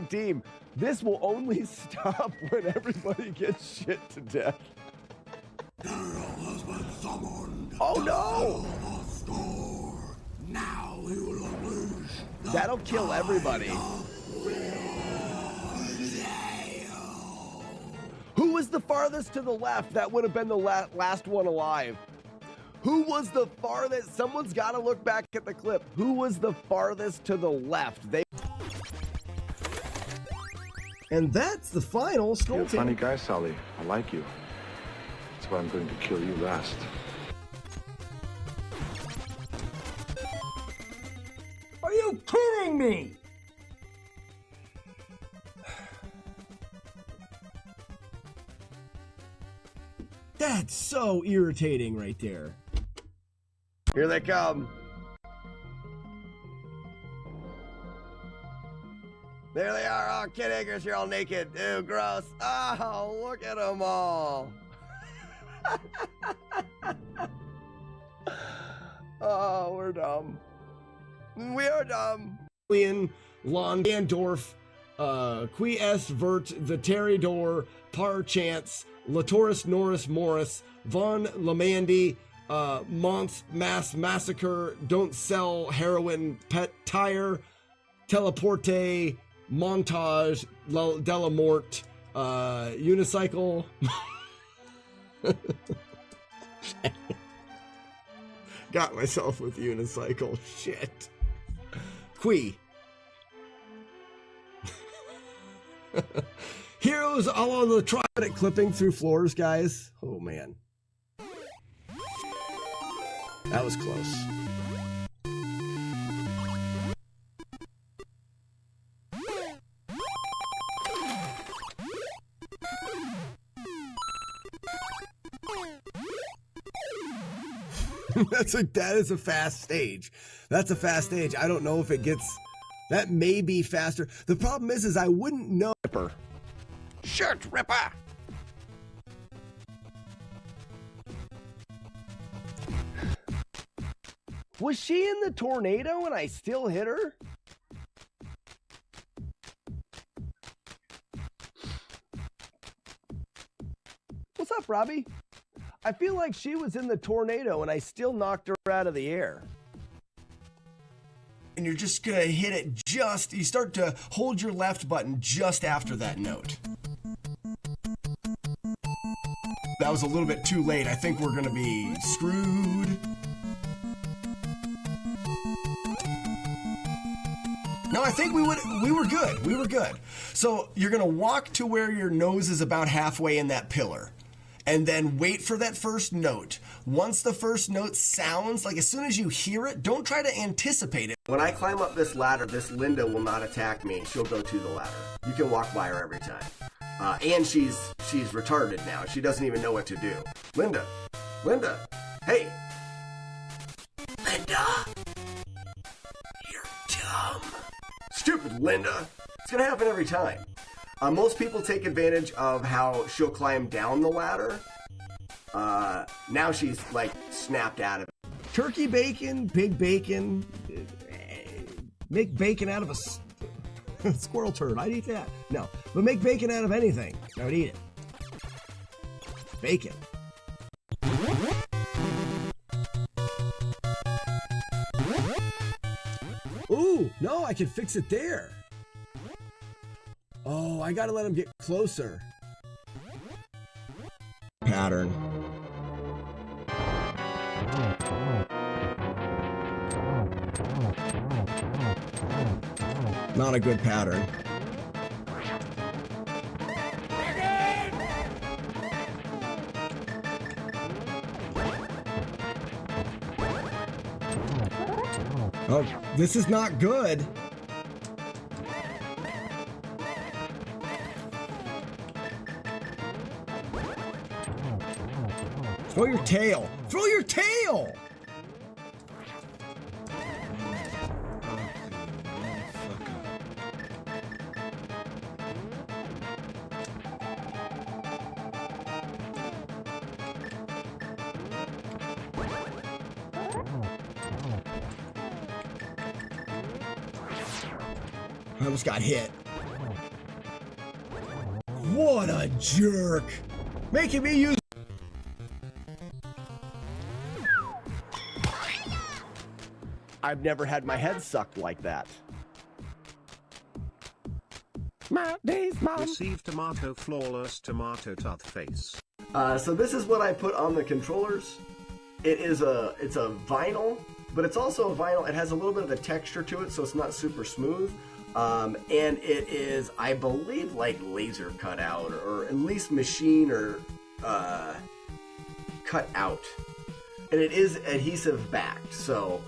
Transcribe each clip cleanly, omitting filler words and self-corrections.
winning team. This will only stop when everybody gets shit to death. Oh no! Now he will unleash. That'll kill everybody. Who was the farthest to the left? That would have been the last one alive. Who was the farthest? Someone's got to look back at the clip. Who was the farthest to the left? And that's the final skull. You're a funny guy, Sully. I like you. That's why I'm going to kill you last. Are you kidding me? That's so irritating right there. Here they come. There they are. Oh, Kid Icarus, you're all naked. Ew, gross. Oh, look at them all. Oh, we're dumb. We are dumb. Landorf, Qui est vert Viteridor, Par Chance, Latoris Norris Morris, Von Lamandi, Mons Mass Massacre, Don't Sell Heroin, Pet Tire, Teleporte, Montage, Delamort, Unicycle. Got myself with Unicycle. Shit. Qui. Heroes all on the try at clipping through floors, guys. Oh man. That was close. That is a fast stage. That's a fast stage. I don't know if it gets. That may be faster. The problem is I wouldn't know. Ripper. Shirt ripper. Was she in the tornado and I still hit her? What's up, Robbie? I feel like she was in the tornado and I still knocked her out of the air. And you're just gonna hit it you start to hold your left button just after that note. That was a little bit too late. I think we're gonna be screwed. No, I think we were good. We were good. So you're gonna walk to where your nose is about halfway in that pillar. And then wait for that first note. Once the first note sounds, like as soon as you hear it, don't try to anticipate it. When I climb up this ladder, this Linda will not attack me. She'll go to the ladder. You can walk by her every time. And she's retarded now. She doesn't even know what to do. Linda, hey. Linda, you're dumb. Stupid Linda. It's gonna happen every time. Most people take advantage of how she'll climb down the ladder. Now she's like snapped out of it. Turkey bacon, pig bacon, make bacon out of a squirrel turd. I'd eat that. No, but make bacon out of anything. I would eat it. Bacon. Ooh, no, I can fix it there. Oh, I gotta let him get closer. Pattern. Not a good pattern. Oh, this is not good. Throw your tail! Throw your tail! I almost got hit. What a jerk! Making me use. I've never had my head sucked like that. My days, Mom. Receive tomato flawless tomato toothface. So this is what I put on the controllers. It's a vinyl, but it's also a vinyl. It has a little bit of a texture to it, so it's not super smooth. And it is, I believe, like laser cut out, or at least machine or cut out. And it is adhesive backed, so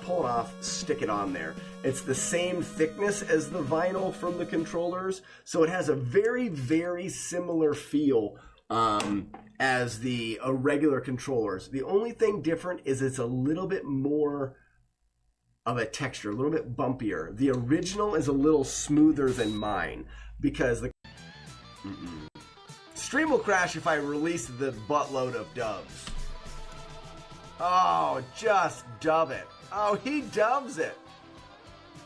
pull it off, stick it on there. It's the same thickness as the vinyl from the controllers, so it has a very, very similar feel as the regular controllers. The only thing different is it's a little bit more of a texture, a little bit bumpier. The original is a little smoother than mine because the stream will crash if I release the buttload of dubs. Oh, just dub it. Oh, he dubs it.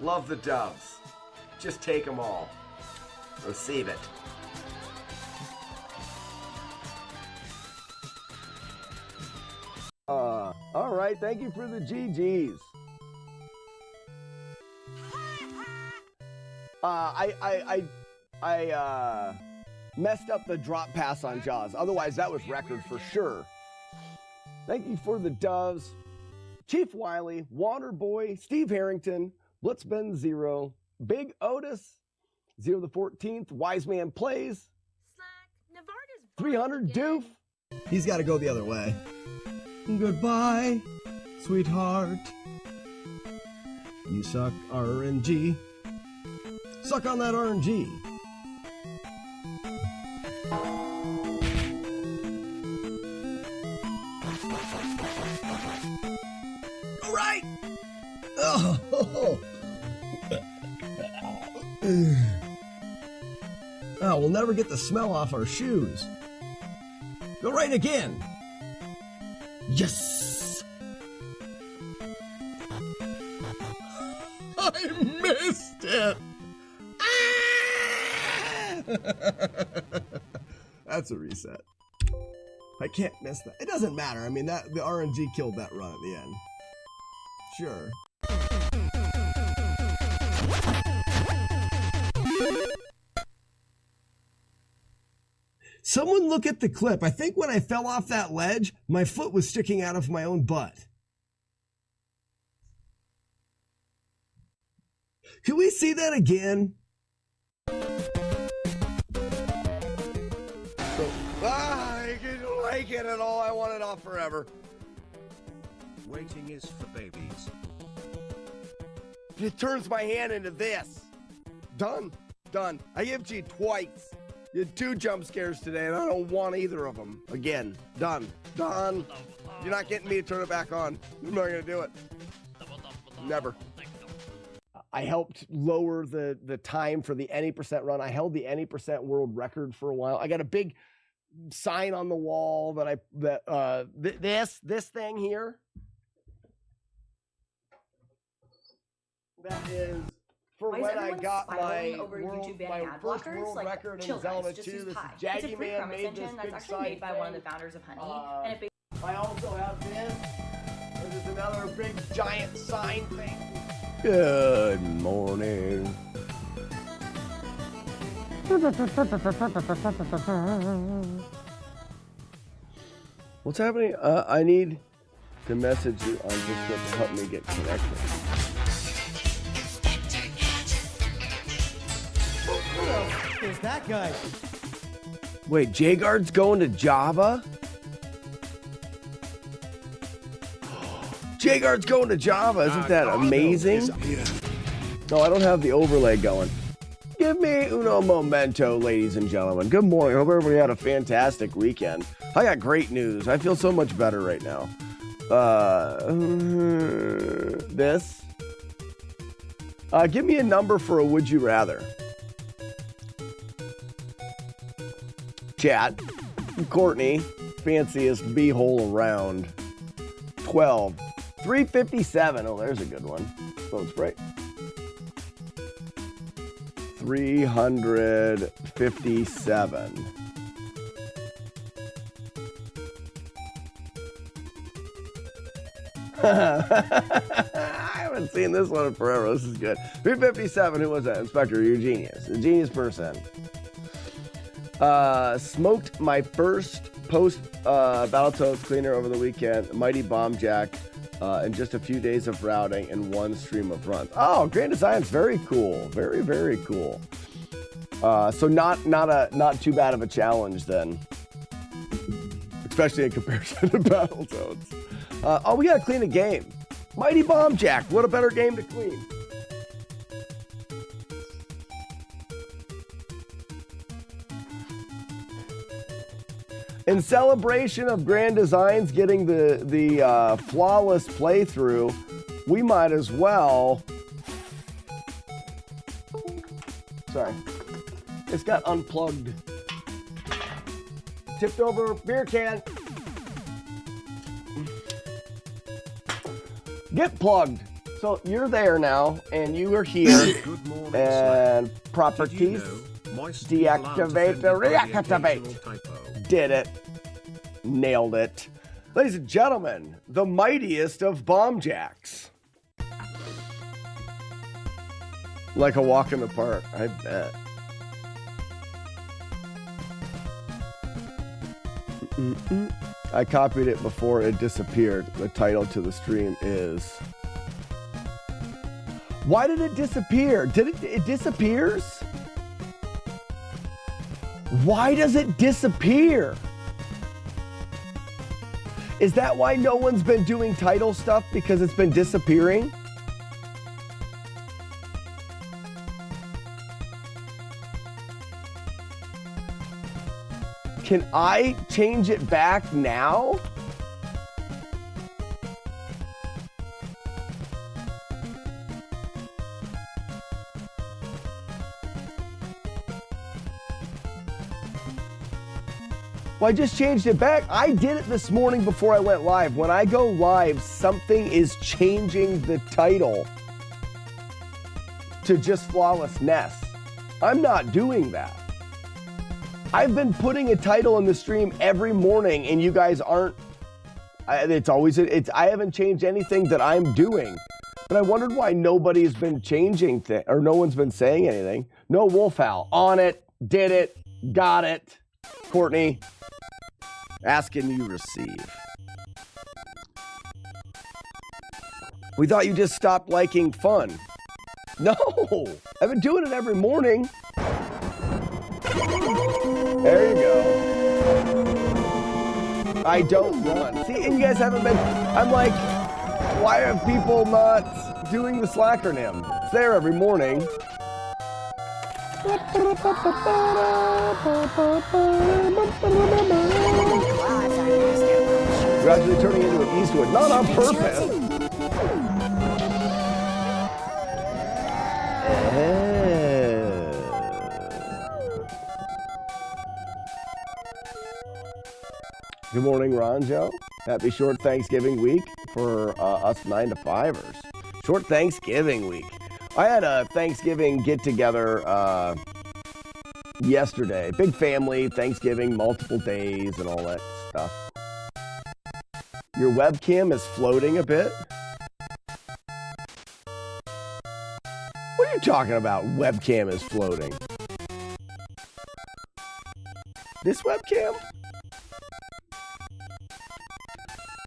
Love the dubs. Just take them all. Receive it. All right. Thank you for the GGs. I messed up the drop pass on Jaws. Otherwise, that was record for sure. Thank you for the doves. Chief Wiley, Waterboy, Steve Harrington, Blitzben Zero, Big Otis, 0 the 14th, Wise Man Plays, Slack, Nevada's 300 Doof. He's got to go the other way. Goodbye, sweetheart. You suck RNG. Suck on that RNG. All right. Oh, we'll never get the smell off our shoes. Go right again. Yes. I missed it. That's a reset. I can't miss that. It doesn't matter. I mean, that the RNG killed that run at the end. Sure. Someone look at the clip. I think when I fell off that ledge, my foot was sticking out of my own butt. Can we see that again? I didn't like it at all. I want it off forever. Waiting is for babies. It turns my hand into this. Done. Done. I gave it to you twice. You had 2 jump scares today, and I don't want either of them. Again. Done. Done. You're not getting me to turn it back on. I'm not going to do it. Never. I helped lower the time for the any percent run. I held the any percent world record for a while. I got a big sign on the wall this thing here. That is for Why is when I everyone got spiraling my over world, YouTube banning my ad first blockers? world Like, record in chill, Zelda guys, just 2. use This Pi. is Jaggy It's a free Man Chrome made this extension that's big actually side made by one of the thing. founders of Honey, and it I also have this. This is another big giant sign thing. Good morning. What's happening? I need to message you on Discord to help me get connected. Who's that guy? Wait, Jagard's going to Java? Jagard's going to Java. Isn't that amazing? No, I don't have the overlay going. Give me uno momento, ladies and gentlemen. Good morning. I hope everybody had a fantastic weekend. I got great news. I feel so much better right now. This. Give me a number for a would you rather. Chat. Courtney, fanciest beehole around. 12. 357. Oh, there's a good one. Phone spray. 357. I haven't seen this one in forever. This is good. 357. Who was that? Inspector, you're a genius. A genius person. Smoked my first post Battletoads cleaner over the weekend. Mighty Bomb Jack. In just a few days of routing and one stream of runs. Oh, Grand Design's very cool. Very, very cool. So not too bad of a challenge then. Especially in comparison to Battletoads. Oh, we gotta clean a game. Mighty Bomb Jack. What a better game to clean. In celebration of Grand Designs getting the flawless playthrough, we might as well. Sorry, it's got unplugged. Tipped over beer can. Get plugged. So you're there now, and you are here. Good morning, and Slack. properties. Did you know moist people aren't Deactivate the offended by reactivate. occasional typo? Did it. Nailed it. Ladies and gentlemen, the mightiest of bomb jacks. Like a walk in the park, I bet. I copied it before it disappeared. The title to the stream is... Why did it disappear? It disappears? Why does it disappear? Is that why no one's been doing title stuff? Because it's been disappearing? Can I change it back now? Well, I just changed it back. I did it this morning before I went live. When I go live, something is changing the title to just FlawlessNES. I'm not doing that. I've been putting a title in the stream every morning, and you guys aren't. I haven't changed anything that I'm doing. But I wondered why nobody's been changing or no one's been saying anything. No Wolfhowl. On it. Did it. Got it. Courtney. Ask and you receive. We thought you just stopped liking fun. No. I've been doing it every morning. There you go. I don't run. See, and you guys haven't been. I'm like, why are people not doing the Slackernym? It's there every morning. Gradually turning into an Eastwood, not on purpose. Good morning, Ronjo. Happy short Thanksgiving week for us 9 to 5ers. Short Thanksgiving week. I had a Thanksgiving get-together yesterday. Big family, Thanksgiving, multiple days, and all that stuff. Your webcam is floating a bit? What are you talking about? Webcam is floating. This webcam?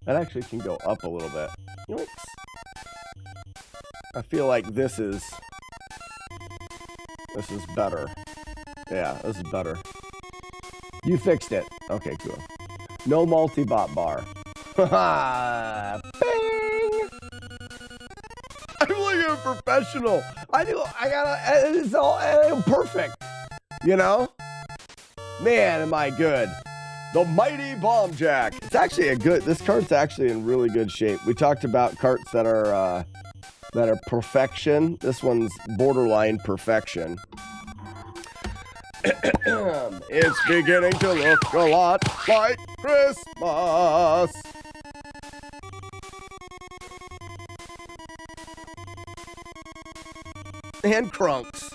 That actually can go up a little bit. Yoinks. I feel like this is better. Yeah, this is better. You fixed it. Okay, cool. No multi-bot bar. Haha. Bing! I'm like a professional. It's all perfect. You know? Man, am I good. The Mighty Bomb Jack. It's actually this cart's actually in really good shape. We talked about carts that are perfection. This one's borderline perfection. It's beginning to look a lot like Christmas. And Crunks.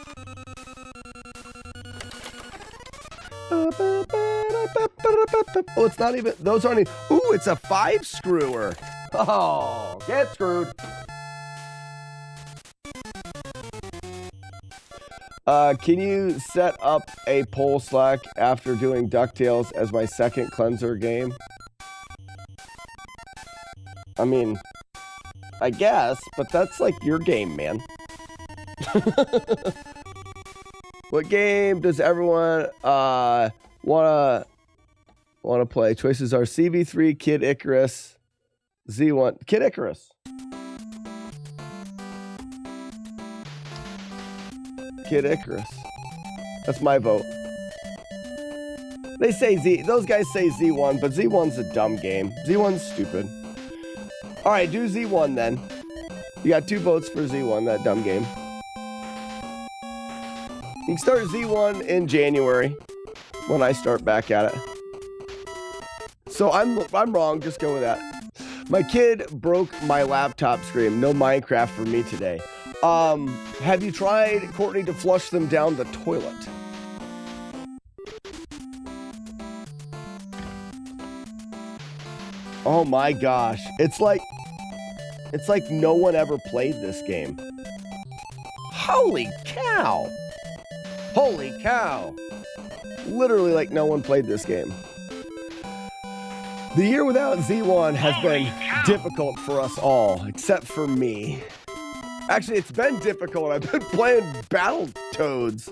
Oh, it's not even, those aren't even, ooh, it's a 5-screwer. Oh, get screwed. Can you set up a poll Slack after doing DuckTales as my second cleanser game? I mean, I guess, but that's like your game, man. What game does everyone wanna play? Choices are CV3, Kid Icarus, Z1, Kid Icarus. Kid Icarus. That's my vote. They say those guys say Z1, but Z1's a dumb game. Z1's stupid. All right, do Z1 then. You got 2 votes for Z1, that dumb game. You can start Z1 in January when I start back at it. So I'm wrong, just go with that. My kid broke my laptop screen. No Minecraft for me today. Have you tried, Courtney, to flush them down the toilet? Oh my gosh. It's like no one ever played this game. Holy cow. Holy cow. Literally like no one played this game. The year without Z1 has been difficult for us all, except for me. Actually, it's been difficult. I've been playing Battletoads.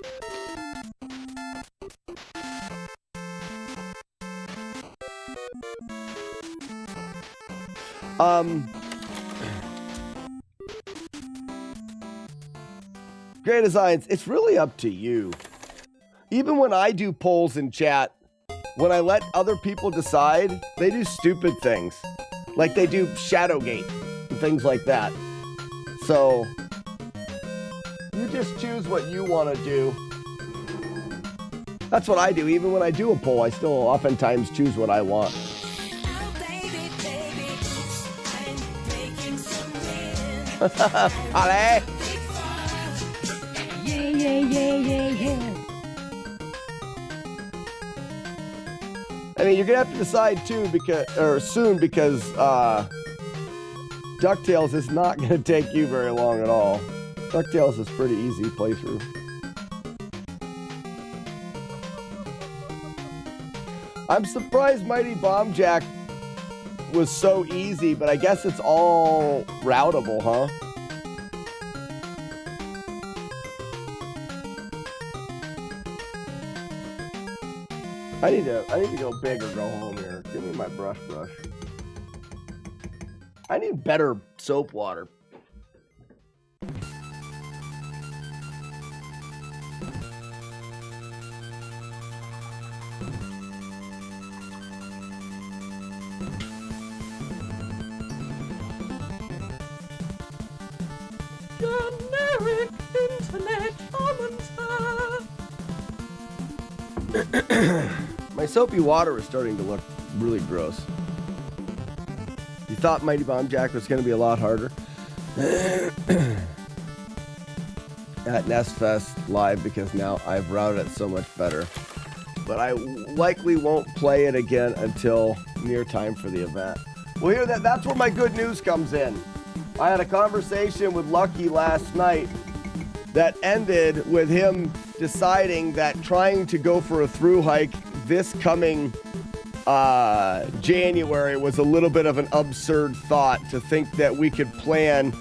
Great Designs, it's really up to you. Even when I do polls in chat, when I let other people decide, they do stupid things. Like they do Shadowgate and things like that. So, you just choose what you want to do. That's what I do. Even when I do a poll, I still oftentimes choose what I want. Allez! Yeah. I mean, you're gonna have to decide too, soon, because DuckTales is not gonna take you very long at all. DuckTales is pretty easy playthrough. I'm surprised Mighty Bomb Jack was so easy, but I guess it's all routable, huh? I need to go big or go home here. Give me my brush. I need better soap water. Generic internet commenter. My soapy water is starting to look really gross. You thought Mighty Bomb Jack was going to be a lot harder? At Nest Fest live, because now I've routed it so much better. But I likely won't play it again until near time for the event. Well, here, that's where my good news comes in. I had a conversation with Lucky last night that ended with him deciding that trying to go for a through hike this coming January was a little bit of an absurd thought, to think that we could plan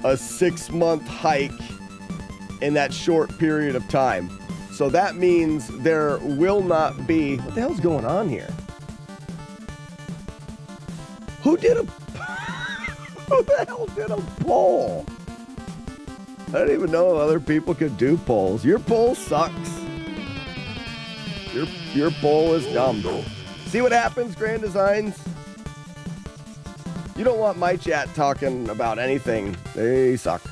a 6-month hike in that short period of time. So that means there will not be... What the hell's going on here? Who the hell did a poll? I don't even know if other people could do polls. Your poll sucks. Your poll is dumb. See what happens, Grand Designs? You don't want my chat talking about anything. They suck.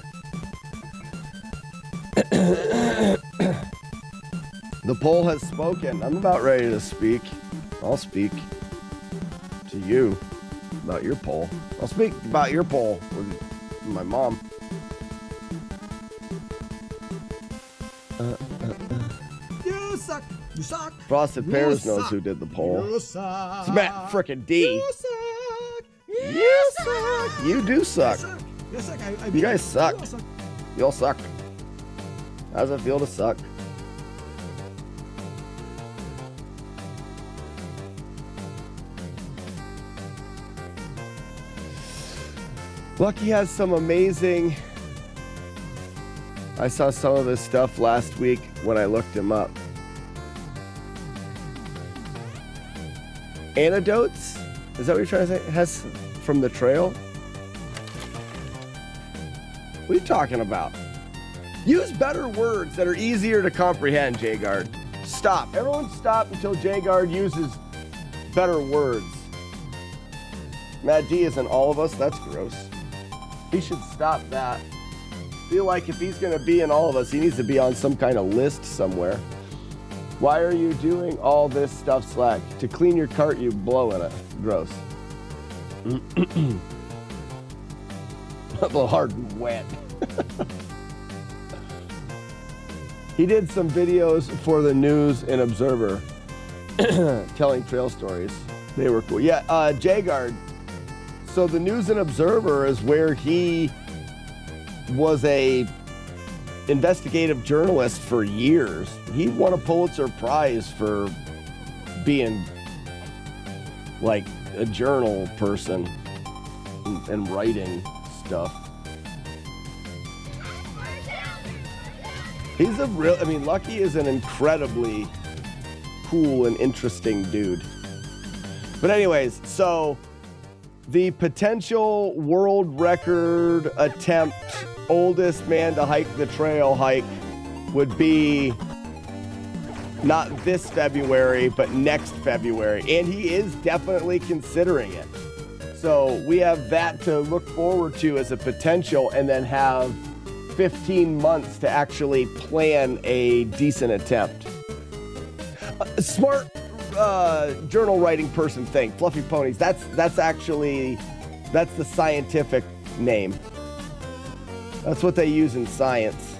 The poll has spoken. I'm about ready to speak. I'll speak to you about your poll. I'll speak about your poll with my mom. Yes! suck. You suck. Frosted You Pears knows suck. who did the poll. You suck. It's Matt frickin' D. You suck. You suck. You do suck. You suck. You guys suck. You all suck. You all suck. How does it feel to suck? Lucky has some amazing... I saw some of his stuff last week when I looked him up. Antidotes? Is that what you're trying to say? Has from the trail? What are you talking about? Use better words that are easier to comprehend, J-Guard. Stop. Everyone stop until J-Guard uses better words. Matt D isn't all of us. That's gross. He should stop that. Feel like if he's going to be in all of us, he needs to be on some kind of list somewhere. Why are you doing all this stuff, Slack? To clean your cart, you blow in it. Gross. A little hard and wet. He did some videos for the News and Observer telling trail stories. They were cool. Yeah, J-Guard. So the News and Observer is where he was a investigative journalist for years. He won a Pulitzer Prize for being like a journal person and writing stuff. He's a real, I mean, Lucky is an incredibly cool and interesting dude. But anyways, so the potential world record attempt, oldest man to hike the trail hike would be not this February, but next February. And he is definitely considering it. So we have that to look forward to as a potential, and then have 15 months to actually plan a decent attempt. A smart journal writing person thing, Fluffy Ponies. That's the scientific name. That's what they use in science.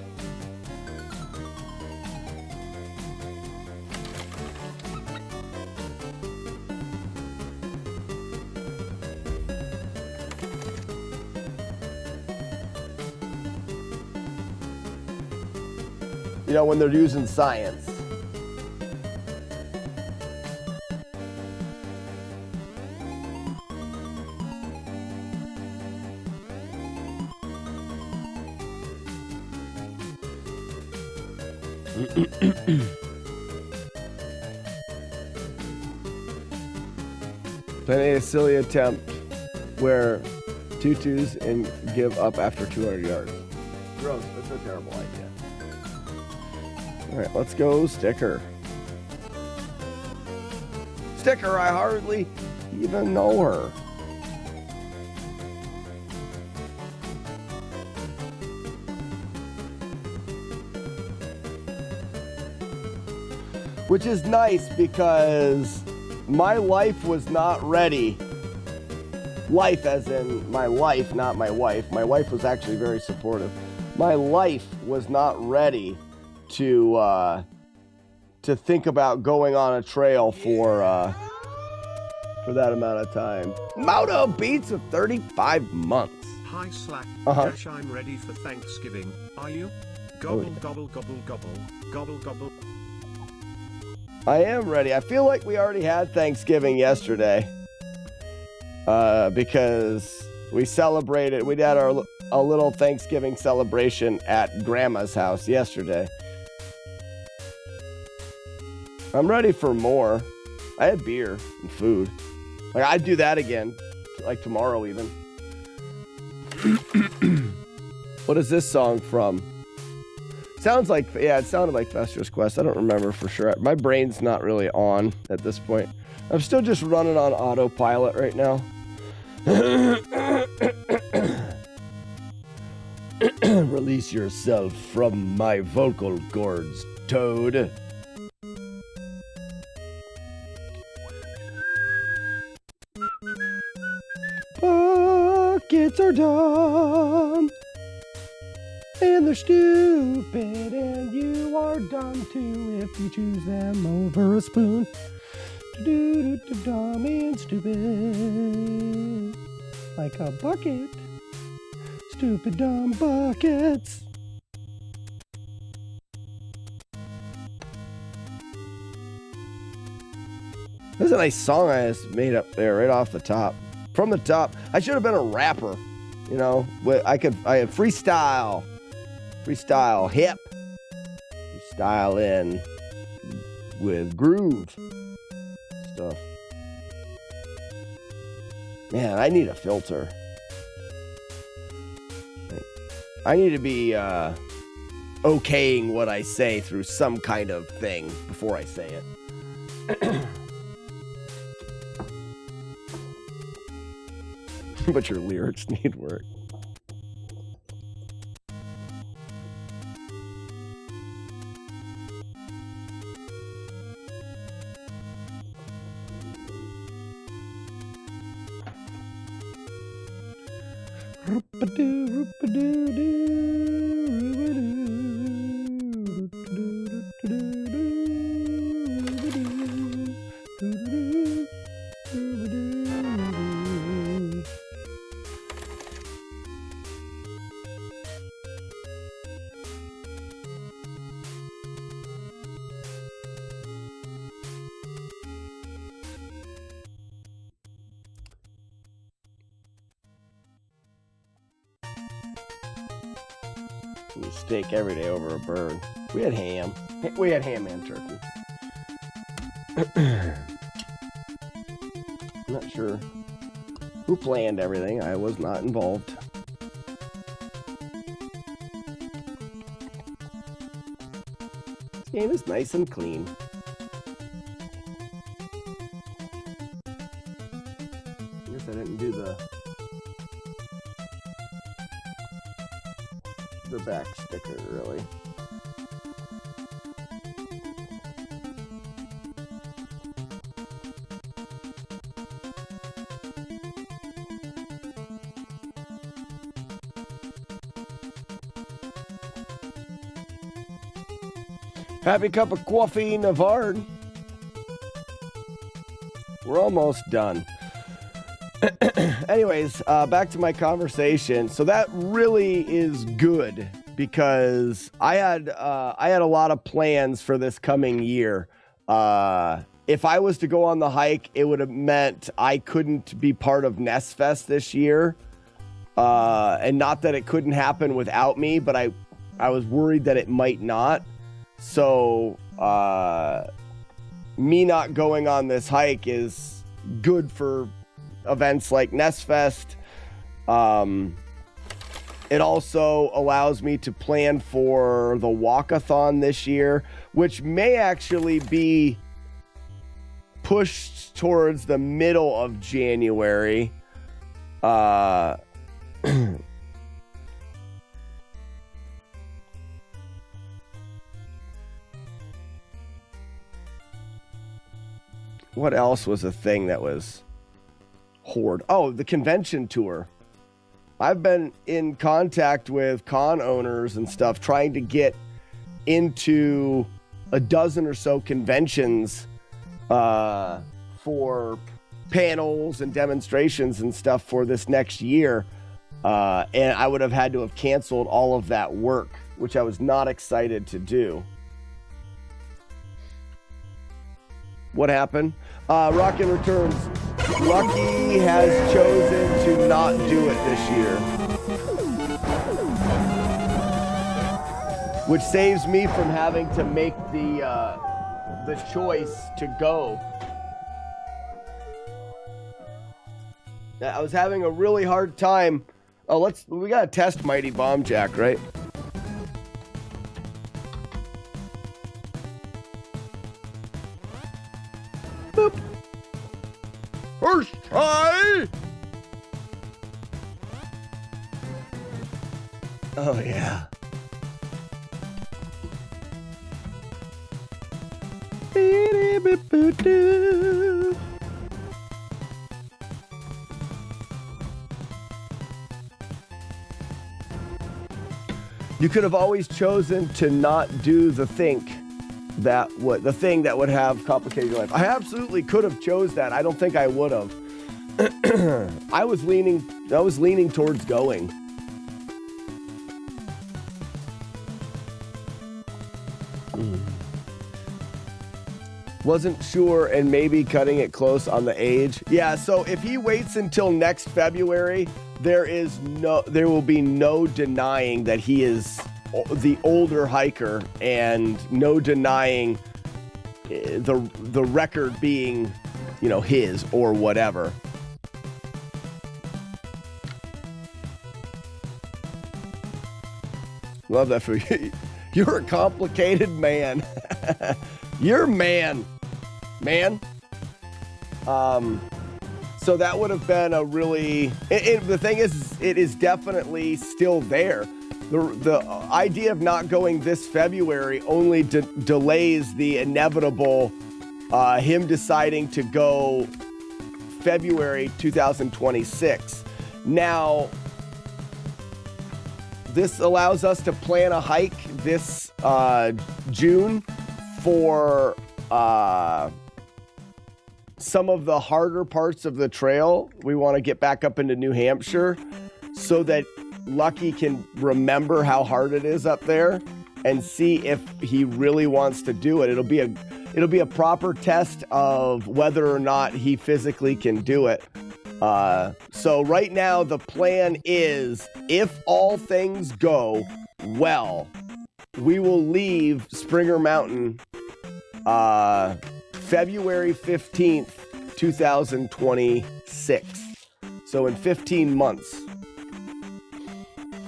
You know, when they're using science. Planning a silly attempt where tutus and give up after 200 yards. Gross, that's a terrible idea. All right, let's go Sticker. Sticker, I hardly even know her. Which is nice because my life was not ready. Life as in my life, not my wife. My wife was actually very supportive. My life was not ready to think about going on a trail for that amount of time. Moto beats of 35 months. Hi Slack. Uh-huh. Dash, I'm ready for Thanksgiving. Are you? Gobble, gobble, gobble, gobble, gobble, gobble. I am ready. I feel like we already had Thanksgiving yesterday. Because we celebrated, we had a little Thanksgiving celebration at Grandma's house yesterday. I'm ready for more. I had beer and food. Like, I'd do that again, like tomorrow even. What is this song from? Sounds like, yeah, it sounded like Fester's Quest. I don't remember for sure. My brain's not really on at this point. I'm still just running on autopilot right now. Release yourself from my vocal cords, Toad. Buckets are done, and they're stupid, and you are dumb too if you choose them over a spoon. Dumb and stupid, like a bucket. Stupid dumb buckets. This is a nice song I just made up there right off the top. From the top. I should have been a rapper. You know, I had freestyle. Freestyle hip. Freestyle in with groove stuff. Man, I need a filter. I need to be okaying what I say through some kind of thing before I say it. But your lyrics need work. Steak every day over a bird. We had ham. We had ham and turkey. I'm not sure who planned everything. I was not involved. This game is nice and clean. I guess I didn't do the back sticker, really. Happy cup of coffee, Navard. We're almost done. Anyways, back to my conversation. So that really is good because I had a lot of plans for this coming year. If I was to go on the hike, it would have meant I couldn't be part of NES Fest this year. And not that it couldn't happen without me, but I was worried that it might not. So me not going on this hike is good for events like NES Fest. It also allows me to plan for the walkathon this year, which may actually be pushed towards the middle of January. What else was a thing that was Horde? Oh, the convention tour. I've been in contact with con owners and stuff trying to get into a dozen or so conventions for panels and demonstrations and stuff for this next year. And I would have had to have canceled all of that work, which I was not excited to do. What happened? Rockin' Returns. Lucky has chosen to not do it this year, which saves me from having to make the choice to go. I was having a really hard time. Oh, we gotta test Mighty Bomb Jack, right? Boop. First try. Oh yeah. You could have always chosen to not do the thing that would have complicated your life. I absolutely could have chose that. I don't think I would have. I was leaning towards going. Wasn't sure and maybe cutting it close on the age. Yeah, so if he waits until next February, there will be no denying that he is the older hiker, and no denying the record being, his or whatever. Love that for you. You're a complicated man. You're man. So that would have been a really... the thing is, it is definitely still there. The idea of not going this February only delays the inevitable him deciding to go February 2026. Now, this allows us to plan a hike this June for some of the harder parts of the trail. We want to get back up into New Hampshire so that Lucky can remember how hard it is up there and see if he really wants to do it. It'll be a proper test of whether or not he physically can do it. So right now the plan is, if all things go well, we will leave Springer Mountain February 15th, 2026. So in 15 months.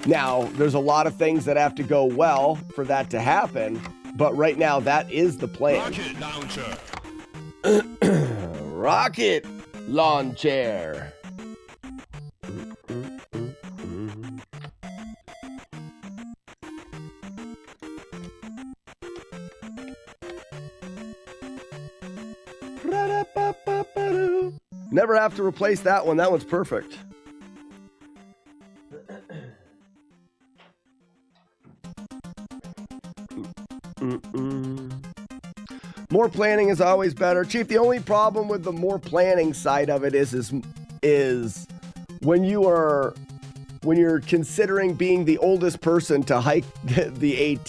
Now, there's a lot of things that have to go well for that to happen, but right now that is the plan. Rocket launcher. Rocket launcher. Never have to replace that one. That one's perfect. More planning is always better. Chief, the only problem with the more planning side of it is when you're considering being the oldest person to hike the AT,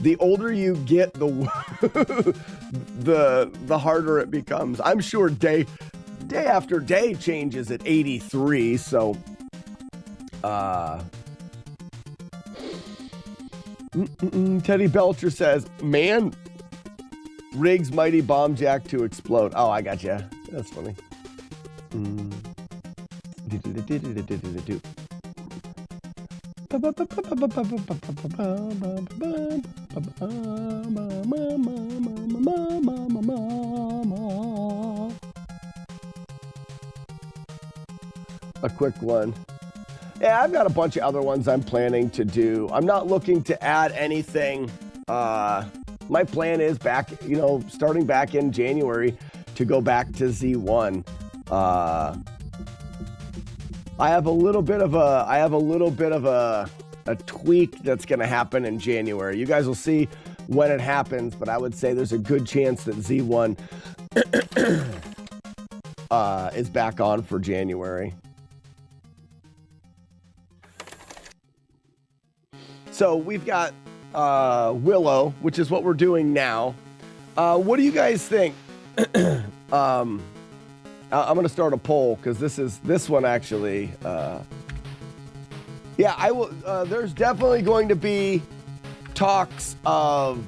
the older you get, the harder it becomes. I'm sure day after day changes at 83, so Teddy Belcher says, man, Riggs mighty bomb jack to explode. Oh, I got you. That's funny. A quick one. Yeah, I've got a bunch of other ones I'm planning to do. I'm not looking to add anything. My plan is starting back in January to go back to Z1. I have a little bit of a tweak that's going to happen in January. You guys will see when it happens, but I would say there's a good chance that Z1 is back on for January. So we've got Willow, which is what we're doing now. What do you guys think? I'm going to start a poll because this one actually. Yeah, I will. There's definitely going to be talks of.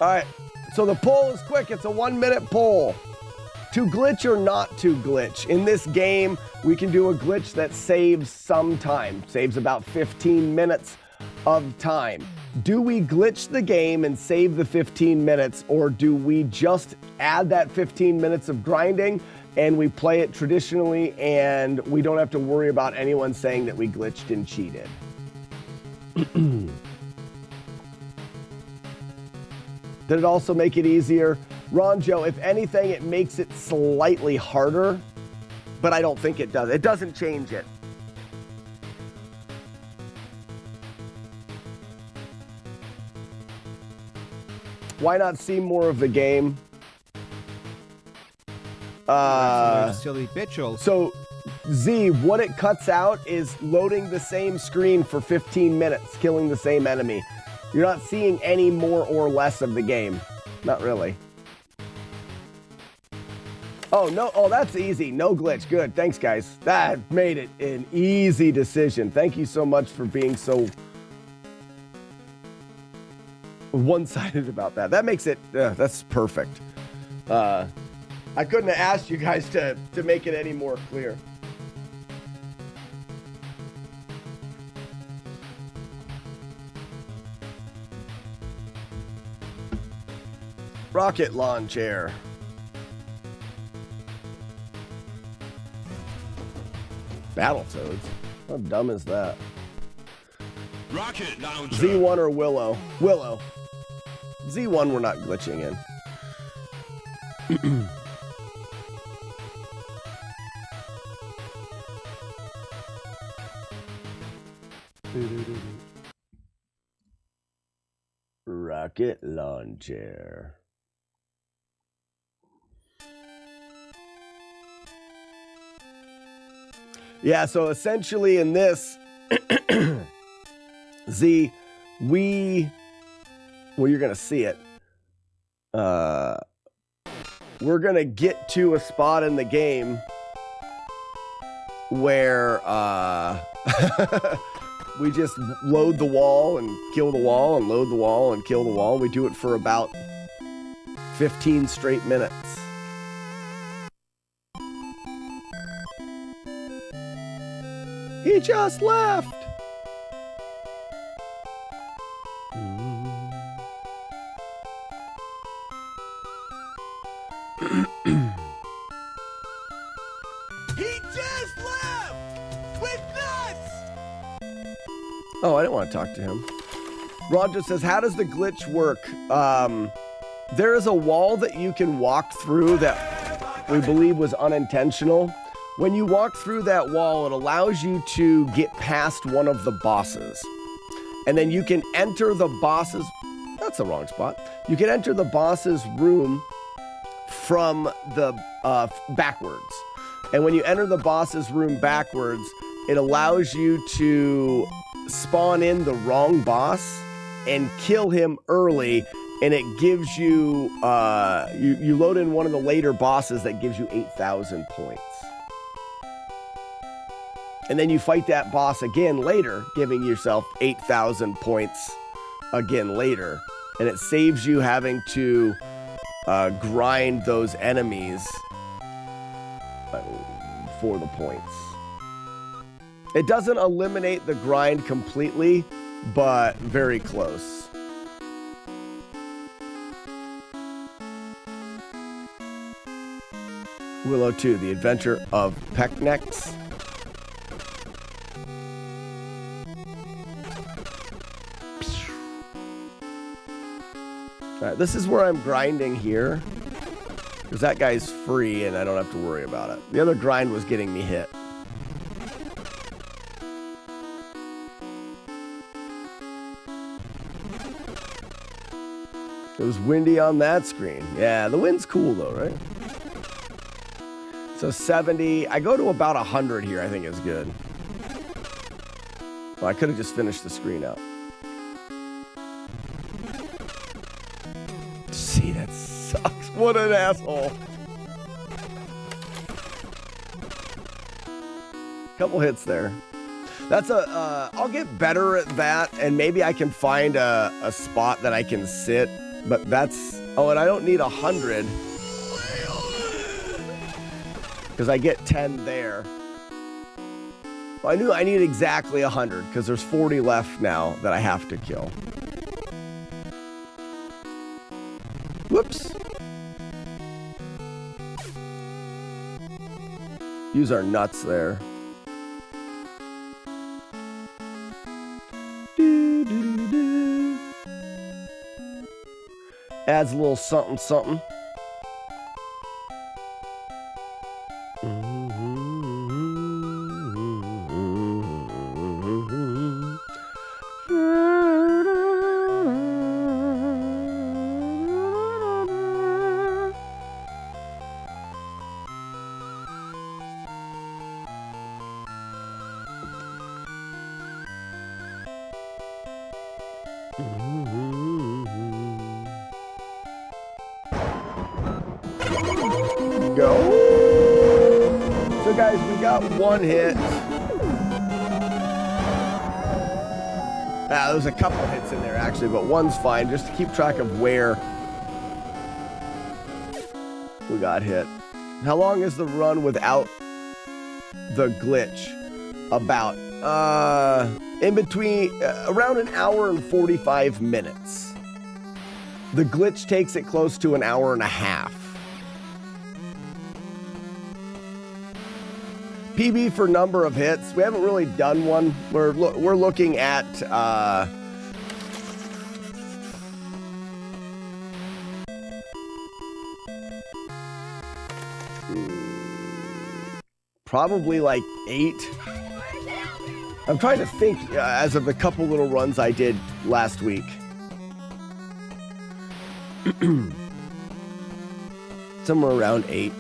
All right, so the poll is quick. It's a 1-minute poll. To glitch or not to glitch? In this game, we can do a glitch that saves some time, saves about 15 minutes of time. Do we glitch the game and save the 15 minutes, or do we just add that 15 minutes of grinding and we play it traditionally, and we don't have to worry about anyone saying that we glitched and cheated. Did it also make it easier? Ron Joe, if anything, it makes it slightly harder, but I don't think it does. It doesn't change it. Why not see more of the game? Silly bitch. So, Z, what it cuts out is loading the same screen for 15 minutes, killing the same enemy. You're not seeing any more or less of the game. Not really. Oh, no. Oh, that's easy. No glitch. Good. Thanks, guys. That made it an easy decision. Thank you so much for being so one-sided about that. That makes it, that's perfect. I couldn't have asked you guys to make it any more clear. Rocket lawn chair. Battletoads? How dumb is that? Rocket launcher. Z1 or Willow? Willow. Z1 we're not glitching in. Rocket launcher. Yeah, so essentially in this, Z, well, you're going to see it. We're going to get to a spot in the game where we just load the wall and kill the wall and load the wall and kill the wall. We do it for about 15 straight minutes. He just left. He just left with nuts. Oh, I didn't want to talk to him. Roger says, how does the glitch work? There is a wall that you can walk through that we believe was unintentional. When you walk through that wall, it allows you to get past one of the bosses. And then you can enter the boss's... That's the wrong spot. You can enter the boss's room from the backwards. And when you enter the boss's room backwards, it allows you to spawn in the wrong boss and kill him early, and it gives you, you load in one of the later bosses that gives you 8,000 points. And then you fight that boss again later, giving yourself 8,000 points again later. And it saves you having to grind those enemies for the points. It doesn't eliminate the grind completely, but very close. Willow 2, The Adventure of Pecknecks. All right, this is where I'm grinding here, because that guy's free and I don't have to worry about it. The other grind was getting me hit. It was windy on that screen. Yeah, the wind's cool though, right? So 70, I go to about 100 here, I think is good. Well, I could have just finished the screen out. See, that sucks. What an asshole. Couple hits there. That's I'll get better at that, and maybe I can find a spot that I can sit, but that's, oh, and I don't need 100. Because I get 10 there. Well, I knew I need exactly 100, because there's 40 left now that I have to kill. Whoops. Use our nuts there. Adds a little something, something. Go. So guys, we got one hit. There's a couple hits in there actually, but one's fine just to keep track of where we got hit. How long is the run without the glitch? About in between around an hour and 45 minutes. The glitch takes it close to an hour and a half. PB for number of hits. We haven't really done one. We're looking at probably like 8. I'm trying to think as of the couple little runs I did last week. Somewhere around 8.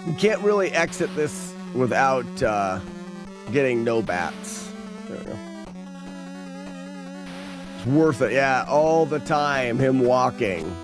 You can't really exit this without getting no bats. There we go. It's worth it. Yeah, all the time, him walking.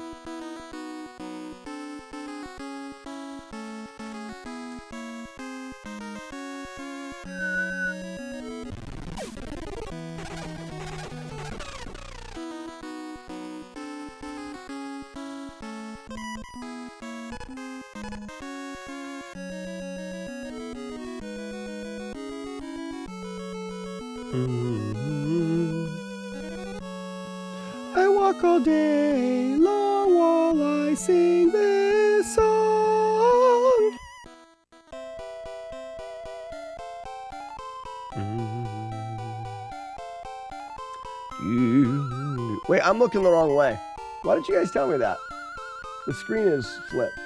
I walk all day long while I sing this song. Wait, I'm looking the wrong way. Why did you guys tell me that? The screen is flipped.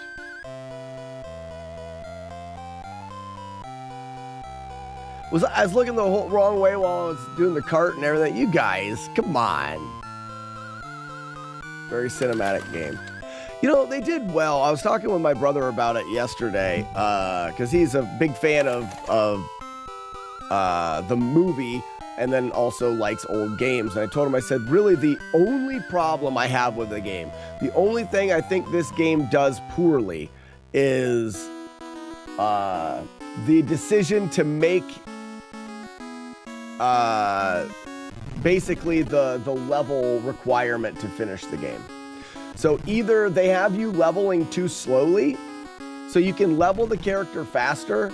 I was looking the whole wrong way while I was doing the cart and everything. You guys, come on. Very cinematic game. You know, they did well. I was talking with my brother about it yesterday because he's a big fan of the movie and then also likes old games. And I told him, I said, really the only problem I have with the game, the only thing I think this game does poorly is the decision to make basically the level requirement to finish the game. So either they have you leveling too slowly, so you can level the character faster,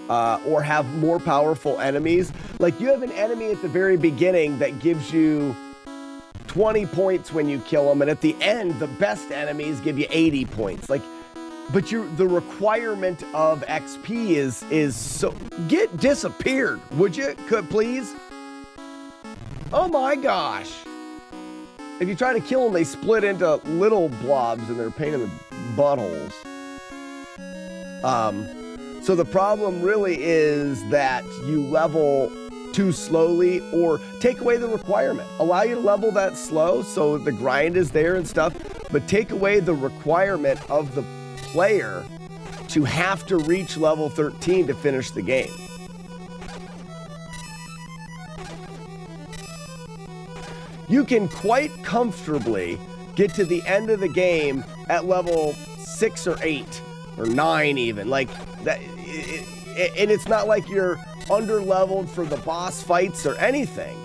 or have more powerful enemies. Like you have an enemy at the very beginning that gives you 20 points when you kill them, and at the end, the best enemies give you 80 points. Like, but the requirement of XP is so disappeared. Would you please? Oh my gosh! If you try to kill them, they split into little blobs and they're a pain in the buttholes. So the problem really is that you level too slowly, or take away the requirement. Allow you to level that slow so the grind is there and stuff, but take away the requirement of the player to have to reach level 13 to finish the game. You can quite comfortably get to the end of the game at level 6 or 8 or 9 even. Like that, and it's not like you're under-leveled for the boss fights or anything.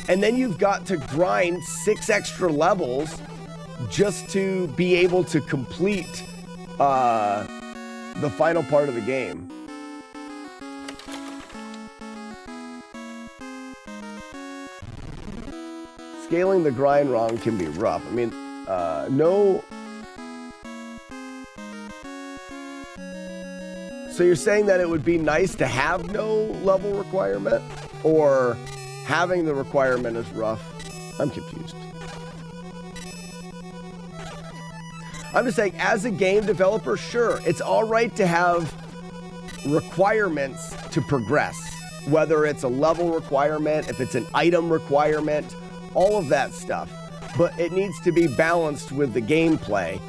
And then you've got to grind 6 extra levels just to be able to complete the final part of the game. Scaling the grind wrong can be rough. I mean, no. So you're saying that it would be nice to have no level requirement, or having the requirement is rough? I'm confused. I'm just saying, as a game developer, sure, it's all right to have requirements to progress. Whether it's a level requirement, if it's an item requirement, all of that stuff. But it needs to be balanced with the gameplay.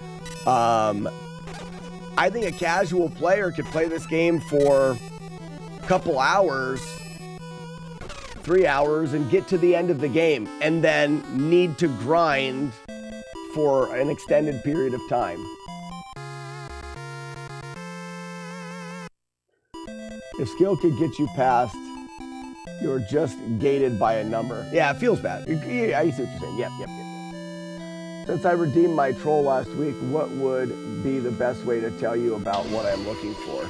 I think a casual player could play this game for a couple hours, 3 hours, and get to the end of the game, and then need to grind for an extended period of time. If skill could get you past, you're just gated by a number. Yeah, it feels bad. Yeah, I see what you're saying. Yep. Since I redeemed my troll last week, what would be the best way to tell you about what I'm looking for?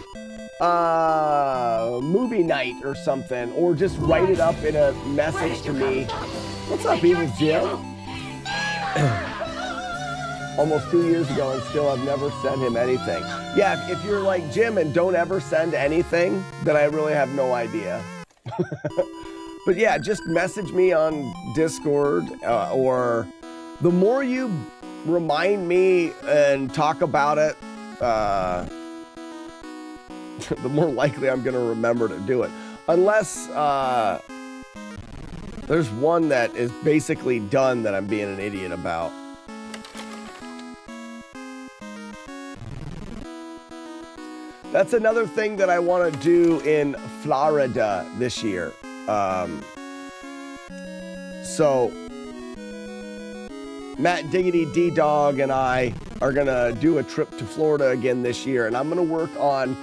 Movie night or something, or just write it up in a message to me. What's up, Evil Jim? Almost 2 years ago, and still I've never sent him anything. Yeah, if you're like Jim and don't ever send anything, then I really have no idea. But yeah, just message me on Discord, or the more you remind me and talk about it, the more likely I'm going to remember to do it. Unless there's one that is basically done that I'm being an idiot about. That's another thing that I want to do in Florida this year. So Matt Diggity D-Dog and I are going to do a trip to Florida again this year, and I'm going to work on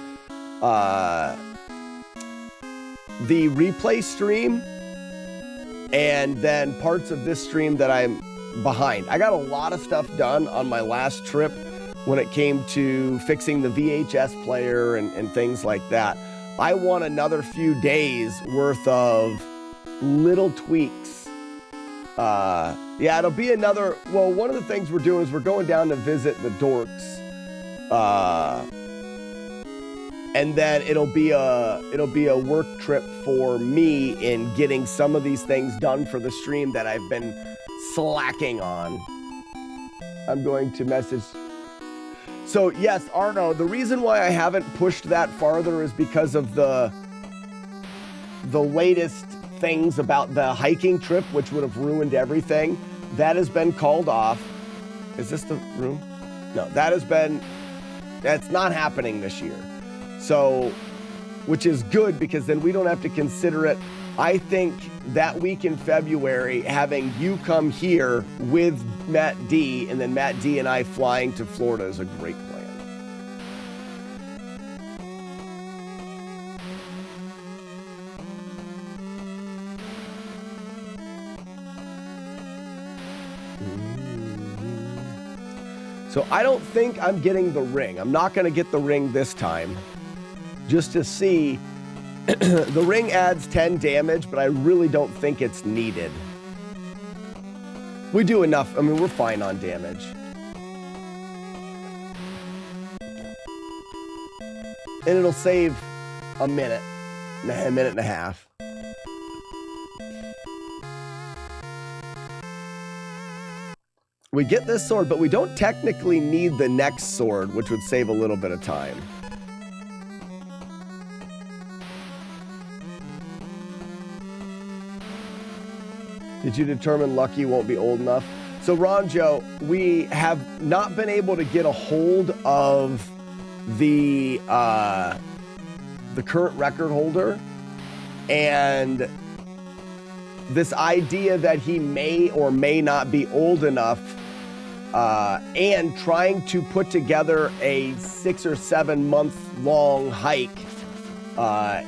the replay stream and then parts of this stream that I'm behind. I got a lot of stuff done on my last trip when it came to fixing the VHS player and things like that. I want another few days worth of little tweaks. Yeah, it'll be another, well, one of the things we're doing is we're going down to visit the dorks. And then it'll be a work trip for me in getting some of these things done for the stream that I've been slacking on. I'm going to message. So yes, Arno, the reason why I haven't pushed that farther is because of the latest things about the hiking trip, which would have ruined everything. That has been called off. Is this the room? No, that's not happening this year. So, which is good because then we don't have to consider it. I think that week in February, having you come here with Matt D, and then Matt D and I flying to Florida is a great plan. So I don't think I'm getting the ring. I'm not going to get the ring this time. Just to see. The ring adds 10 damage, but I really don't think it's needed. We do enough. I mean, we're fine on damage. And it'll save a minute and a half. We get this sword, but we don't technically need the next sword, which would save a little bit of time. Did you determine Lucky won't be old enough? So, Ronjo, we have not been able to get a hold of the current record holder, and this idea that he may or may not be old enough, and trying to put together a 6 or 7 month long hike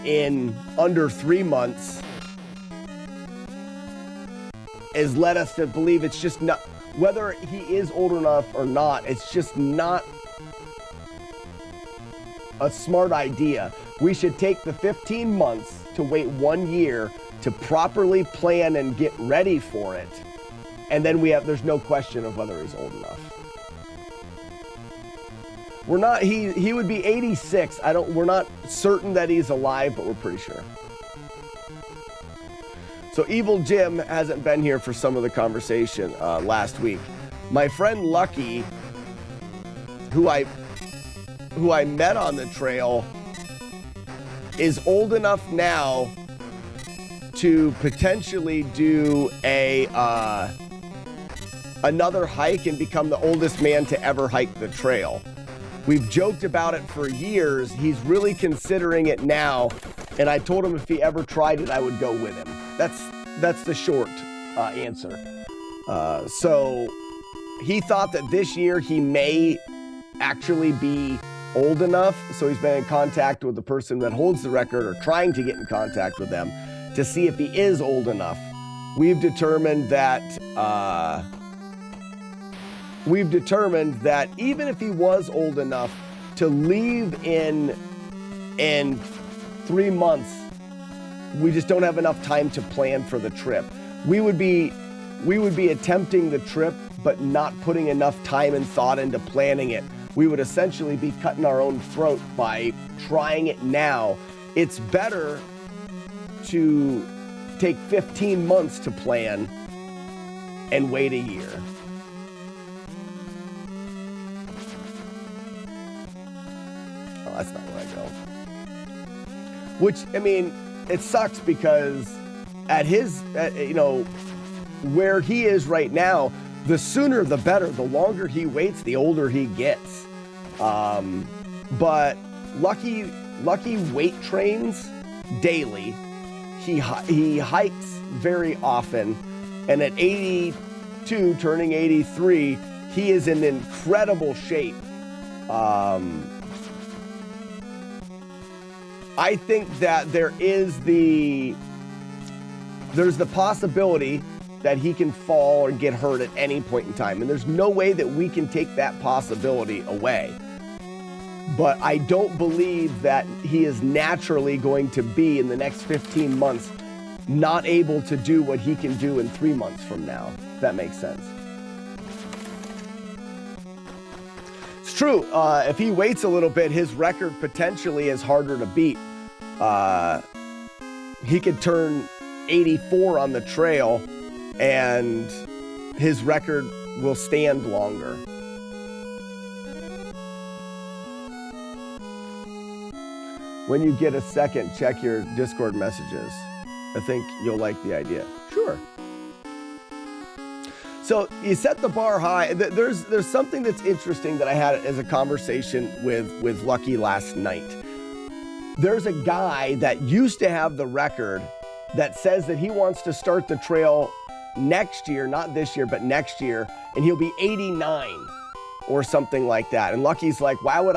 in under 3 months. has led us to believe it's just not, whether he is old enough or not, it's just not a smart idea. We should take the 15 months to wait 1 year to properly plan and get ready for it. And then there's no question of whether he's old enough. We're not, he would be 86. We're not certain that he's alive, but we're pretty sure. So Evil Jim hasn't been here for some of the conversation last week. My friend Lucky, who I met on the trail, is old enough now to potentially do another hike and become the oldest man to ever hike the trail. We've joked about it for years. He's really considering it now, and I told him if he ever tried it, I would go with him. That's the short answer. So he thought that this year he may actually be old enough, so he's been in contact with the person that holds the record, or trying to get in contact with them to see if he is old enough. We've determined that even if he was old enough to leave in 3 months, we just don't have enough time to plan for the trip. We would be attempting the trip, but not putting enough time and thought into planning it. We would essentially be cutting our own throat by trying it now. It's better to take 15 months to plan and wait a year. Oh, that's not where I go. Which, I mean, it sucks because where he is right now, the sooner the better. The longer he waits, the older he gets. But Lucky weight trains daily. He hikes very often, and at 82, turning 83, he is in incredible shape. I think that there's the possibility that he can fall or get hurt at any point in time, and there's no way that we can take that possibility away. But I don't believe that he is naturally going to be, in the next 15 months, not able to do what he can do in 3 months from now, if that makes sense. It's true. If he waits a little bit, his record potentially is harder to beat. He could turn 84 on the trail, and his record will stand longer. When you get a second, check your Discord messages. I think you'll like the idea. Sure. So you set the bar high. There's something that's interesting that I had as a conversation with Lucky last night. There's a guy that used to have the record that says that he wants to start the trail next year, not this year, but next year, and he'll be 89 or something like that. And Lucky's like, why would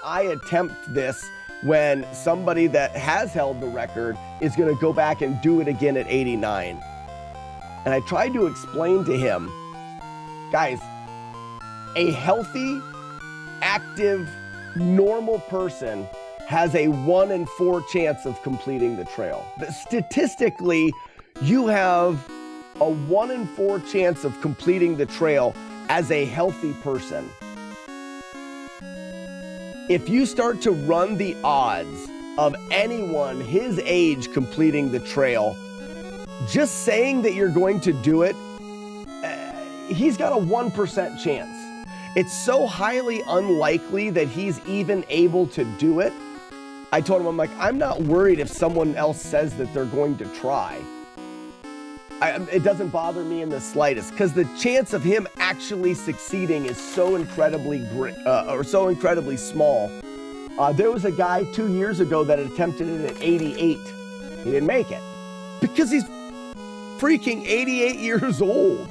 I attempt this when somebody that has held the record is going to go back and do it again at 89? And I tried to explain to him, guys, a healthy, active, normal person has a 1 in 4 chance of completing the trail. But statistically, you have a 1 in 4 chance of completing the trail as a healthy person. If you start to run the odds of anyone his age completing the trail, just saying that you're going to do it, he's got a 1% chance. It's so highly unlikely that he's even able to do it. I told him, I'm like, I'm not worried if someone else says that they're going to try. It doesn't bother me in the slightest, because the chance of him actually succeeding is so incredibly small. There was a guy 2 years ago that attempted it at 88. He didn't make it because he's freaking 88 years old.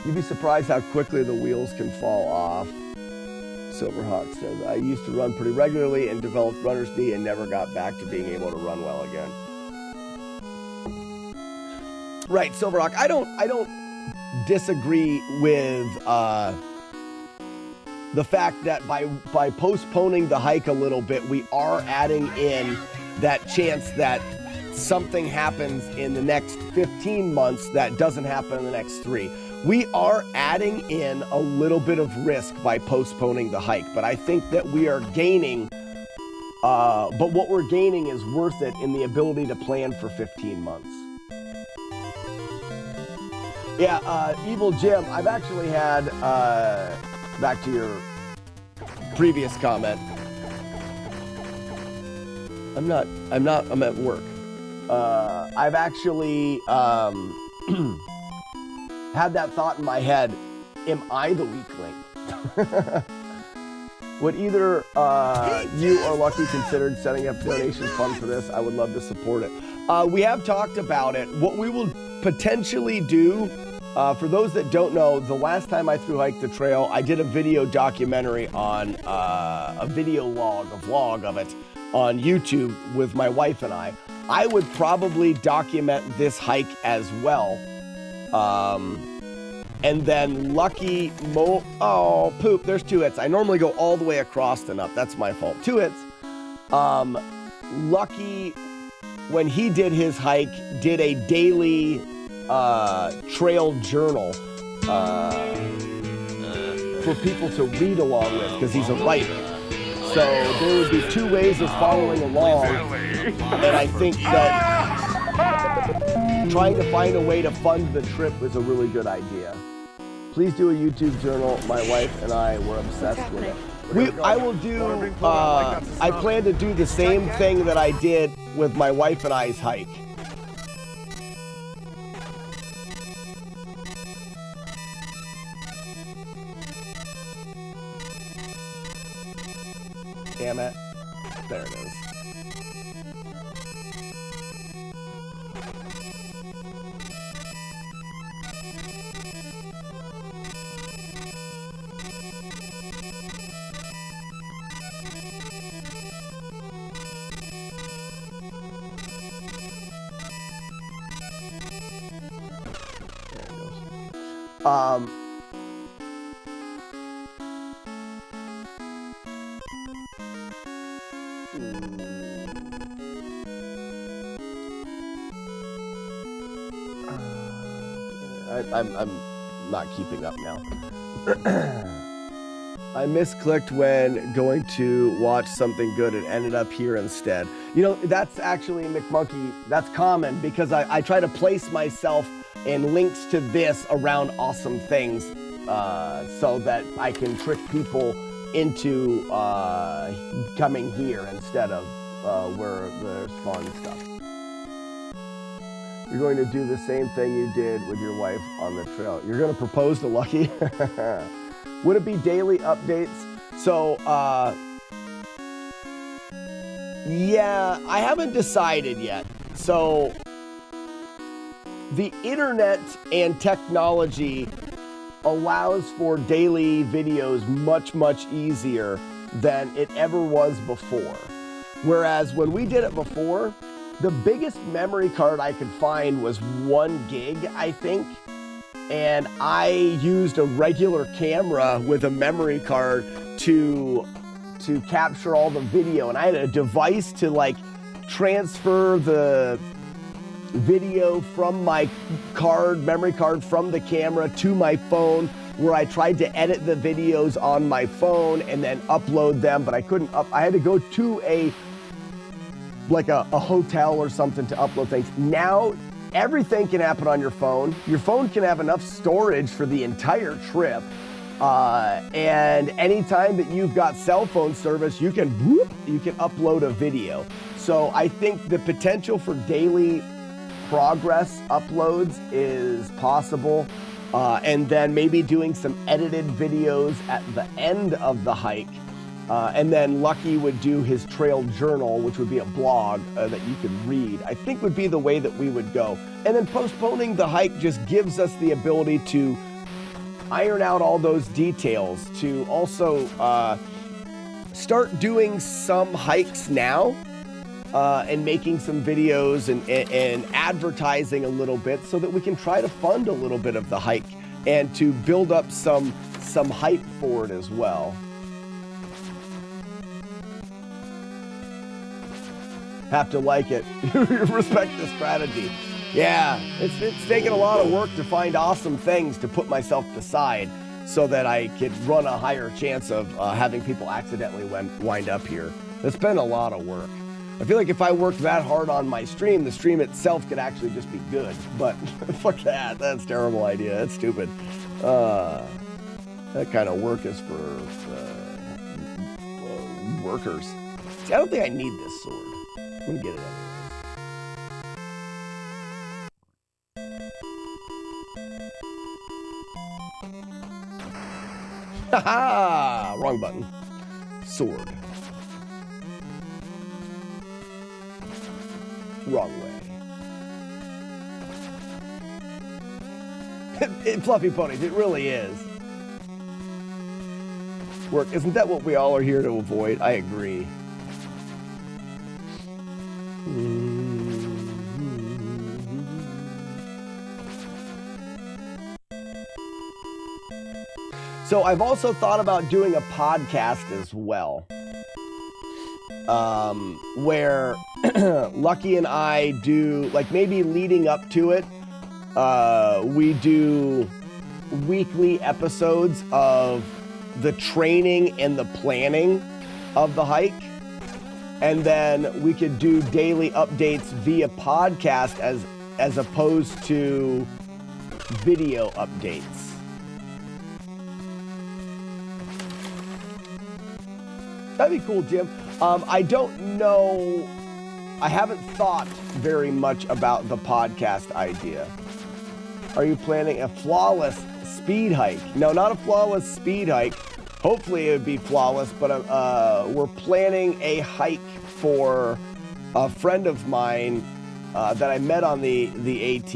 You'd be surprised how quickly the wheels can fall off. Silverhawk says, I used to run pretty regularly and developed runner's knee and never got back to being able to run well again. Right, Silverhawk. I don't disagree with the fact that by postponing the hike a little bit, we are adding in that chance that something happens in the next 15 months that doesn't happen in the next 3. We are adding in a little bit of risk by postponing the hike, but I think that we are gaining, but what we're gaining is worth it in the ability to plan for 15 months. Yeah, Evil Jim, I've actually had, back to your previous comment, I'm at work. I've actually had that thought in my head, am I the weakling? Would either you or Lucky considered setting up a donation fund for this? I would love to support it. We have talked about it. What we will potentially do, for those that don't know, the last time I thru hiked the trail, I did a video documentary on a video log, a vlog of it on YouTube with my wife and I. I would probably document this hike as well. And then Lucky oh, poop, there's 2 hits. I normally go all the way across and up. That's my fault. 2 hits. Lucky, when he did his hike, did a daily trail journal for people to read along with, because he's a writer. So there would be 2 ways of following along, and I think that trying to find a way to fund the trip was a really good idea. Please do a YouTube journal. My wife and I were obsessed with it. I will do, I plan to do the same thing that I did with my wife and I's hike. Damn it. There it is. There it goes. I'm not keeping up now. I misclicked when going to watch something good and ended up here instead. You know, that's actually, McMonkey, that's common because I try to place myself in links to this around awesome things so that I can trick people into coming here instead of where there's fun stuff. You're going to do the same thing you did with your wife on the trail. You're going to propose to Lucky? Would it be daily updates? So, yeah, I haven't decided yet. So, the internet and technology allows for daily videos much, much easier than it ever was before. Whereas when we did it before, the biggest memory card I could find was 1 gig, I think. And I used a regular camera with a memory card to capture all the video. And I had a device to like transfer the video from my memory card from the camera to my phone, where I tried to edit the videos on my phone and then upload them, but I couldn't I had to go to a hotel or something to upload things. Now, everything can happen on your phone. Your phone can have enough storage for the entire trip. And anytime that you've got cell phone service, you can upload a video. So I think the potential for daily progress uploads is possible. And then maybe doing some edited videos at the end of the hike. And then Lucky would do his trail journal, which would be a blog that you could read, I think would be the way that we would go. And then postponing the hike just gives us the ability to iron out all those details, to also start doing some hikes now and making some videos and advertising a little bit so that we can try to fund a little bit of the hike and to build up some hype for it as well. Have to like it. Respect the strategy. Yeah, it's taken a lot of work to find awesome things to put myself beside so that I could run a higher chance of having people accidentally wind up here. It's been a lot of work. I feel like if I worked that hard on my stream, the stream itself could actually just be good. But fuck that. That's a terrible idea. That's stupid. That kind of work is for workers. See, I don't think I need this sword. I'm gonna get it anyways. Haha! Wrong button. Sword. Wrong way. Fluffy ponies, it really is. Work, isn't that what we all are here to avoid? I agree. So I've also thought about doing a podcast as well, where Lucky and I do, like maybe leading up to it, we do weekly episodes of the training and the planning of the hike. And then we could do daily updates via podcast as opposed to video updates. That'd be cool, Jim. I don't know. I haven't thought very much about the podcast idea. Are you planning a flawless speed hike? No, not a flawless speed hike. Hopefully it would be flawless, but we're planning a hike for a friend of mine that I met on the AT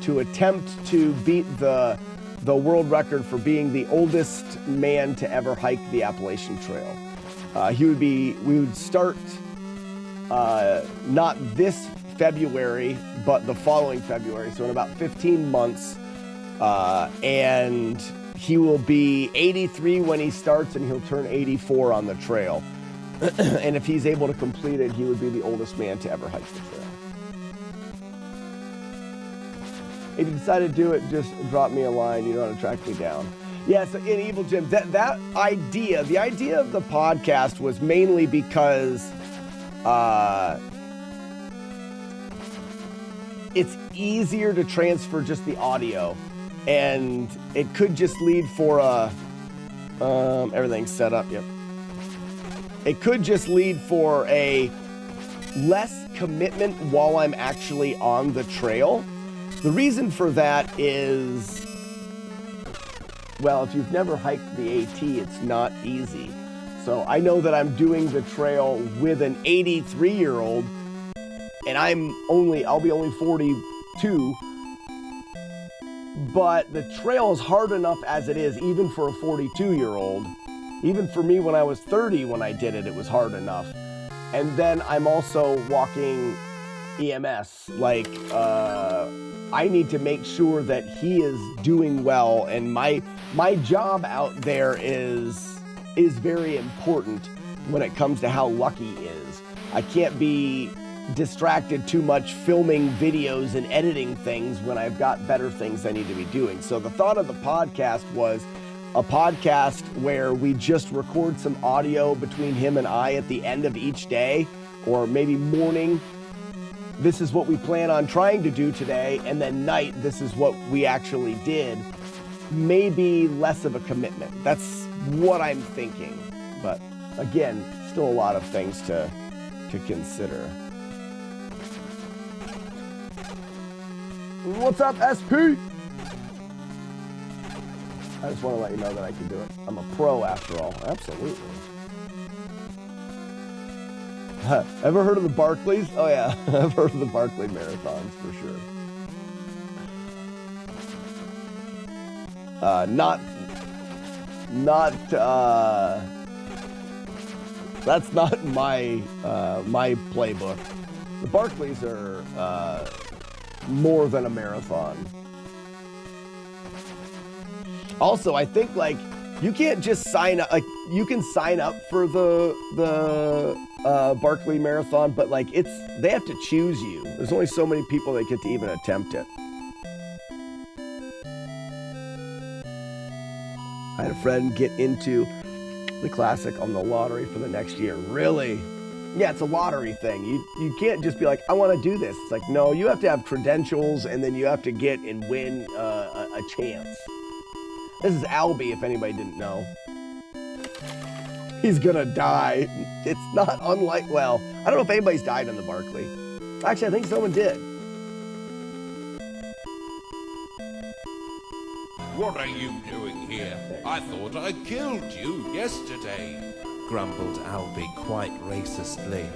to attempt to beat the world record for being the oldest man to ever hike the Appalachian Trail. We would start not this February, but the following February, so in about 15 months, and he will be 83 when he starts, and he'll turn 84 on the trail. And if he's able to complete it, he would be the oldest man to ever hike the trail. If you decide to do it, just drop me a line. You know how to track me down. Yeah, so in Evil Jim, that idea, the idea of the podcast was mainly because it's easier to transfer just the audio, and it could just lead for everything's set up, yep. It could just lead for a less commitment while I'm actually on the trail. The reason for that is, well, if you've never hiked the AT, it's not easy. So I know that I'm doing the trail with an 83-year-old, and I'll be only 42, but the trail is hard enough as it is, even for a 42-year-old. Even for me when I was 30 when I did it, it was hard enough. And then I'm also walking EMS, like, I need to make sure that he is doing well, and my job out there is very important when it comes to how Lucky is. I can't be distracted too much filming videos and editing things when I've got better things I need to be doing. So the thought of the podcast was a podcast where we just record some audio between him and I at the end of each day, or maybe morning, this is what we plan on trying to do today, and then night, this is what we actually did. Maybe less of a commitment. That's what I'm thinking. But again, still a lot of things to consider. What's up, SP? I just want to let you know that I can do it. I'm a pro after all. Absolutely. Ever heard of the Barclays? Oh yeah, I've heard of the Barclay marathons for sure. That's not my my playbook. The Barclays are more than a marathon. Also, I think like you can't just sign up. Like you can sign up for the Barkley Marathon, but like they have to choose you. There's only so many people that get to even attempt it. I had a friend get into the classic on the lottery for the next year. Really? Yeah, it's a lottery thing. You can't just be like, I want to do this. It's like, no, you have to have credentials, and then you have to get and win a chance. This is Albie, if anybody didn't know. He's gonna die. It's not unlike, well, I don't know if anybody's died on the Barkley. Actually, I think someone did. What are you doing here? I thought I killed you yesterday, grumbled Albie quite racistly.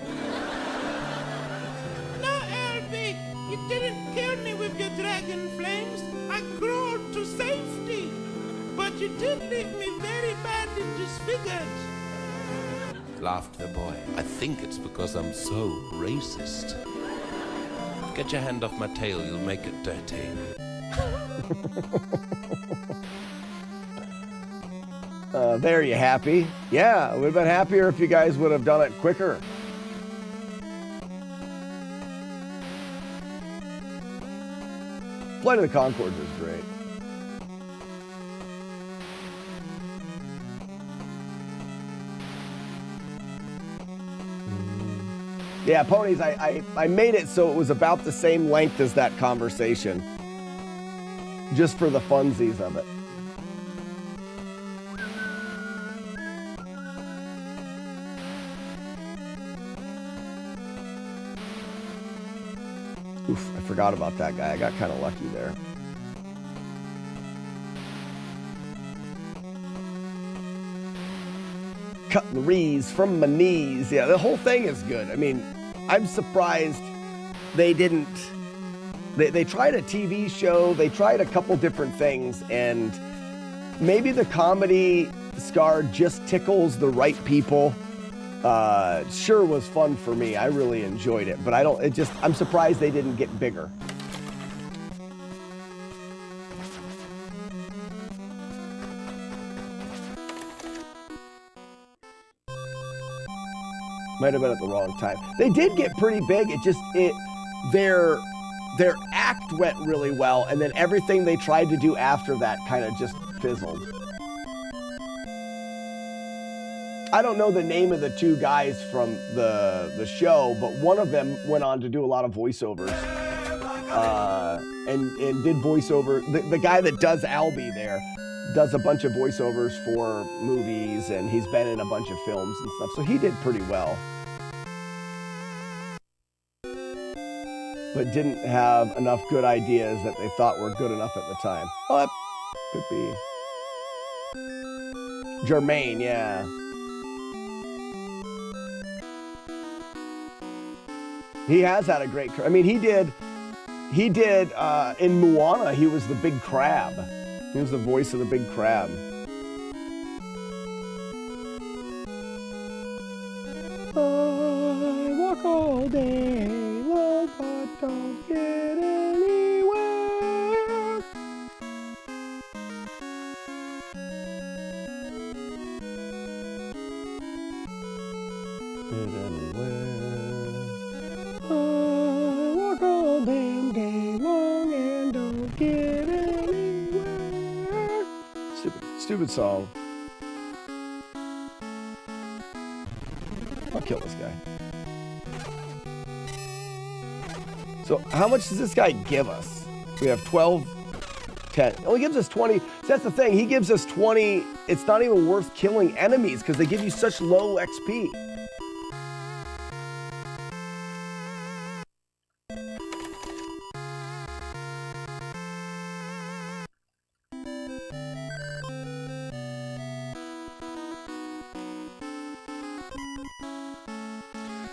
No, Albie, you didn't kill me with your dragon flames. I crawled to safety. But you did leave me very badly disfigured. Laughed the boy. I think it's because I'm so racist. Get your hand off my tail, you'll make it dirty. There, you happy? Yeah, would have been happier if you guys would have done it quicker. Flight of the Conchords is great. Yeah, ponies, I made it so it was about the same length as that conversation. Just for the funsies of it. Oof, I forgot about that guy. I got kind of lucky there. Cutleries from my knees. Yeah, the whole thing is good. I mean, I'm surprised they didn't. They tried a TV show. They tried a couple different things, and maybe the comedy Scar just tickles the right people. Sure was fun for me. I really enjoyed it, but I'm surprised they didn't get bigger. Might have been at the wrong time. They did get pretty big. Their act went really well, and then everything they tried to do after that kind of just fizzled. I don't know the name of the two guys from the show, but one of them went on to do a lot of voiceovers. And did voiceover. The guy that does Albie there does a bunch of voiceovers for movies, and he's been in a bunch of films and stuff, so he did pretty well. But didn't have enough good ideas that they thought were good enough at the time. Oh, that could be Jermaine, yeah. He has had a great career. I mean, he did in Moana, he was the big crab. He was the voice of the big crab. I walk all day long, but don't get anywhere. Get anywhere. I walk all damn day long and don't get anywhere. Stupid song. I'll kill this guy. So how much does this guy give us? We have 12, 10. He only gives us 20. So that's the thing. He gives us 20. It's not even worth killing enemies because they give you such low XP.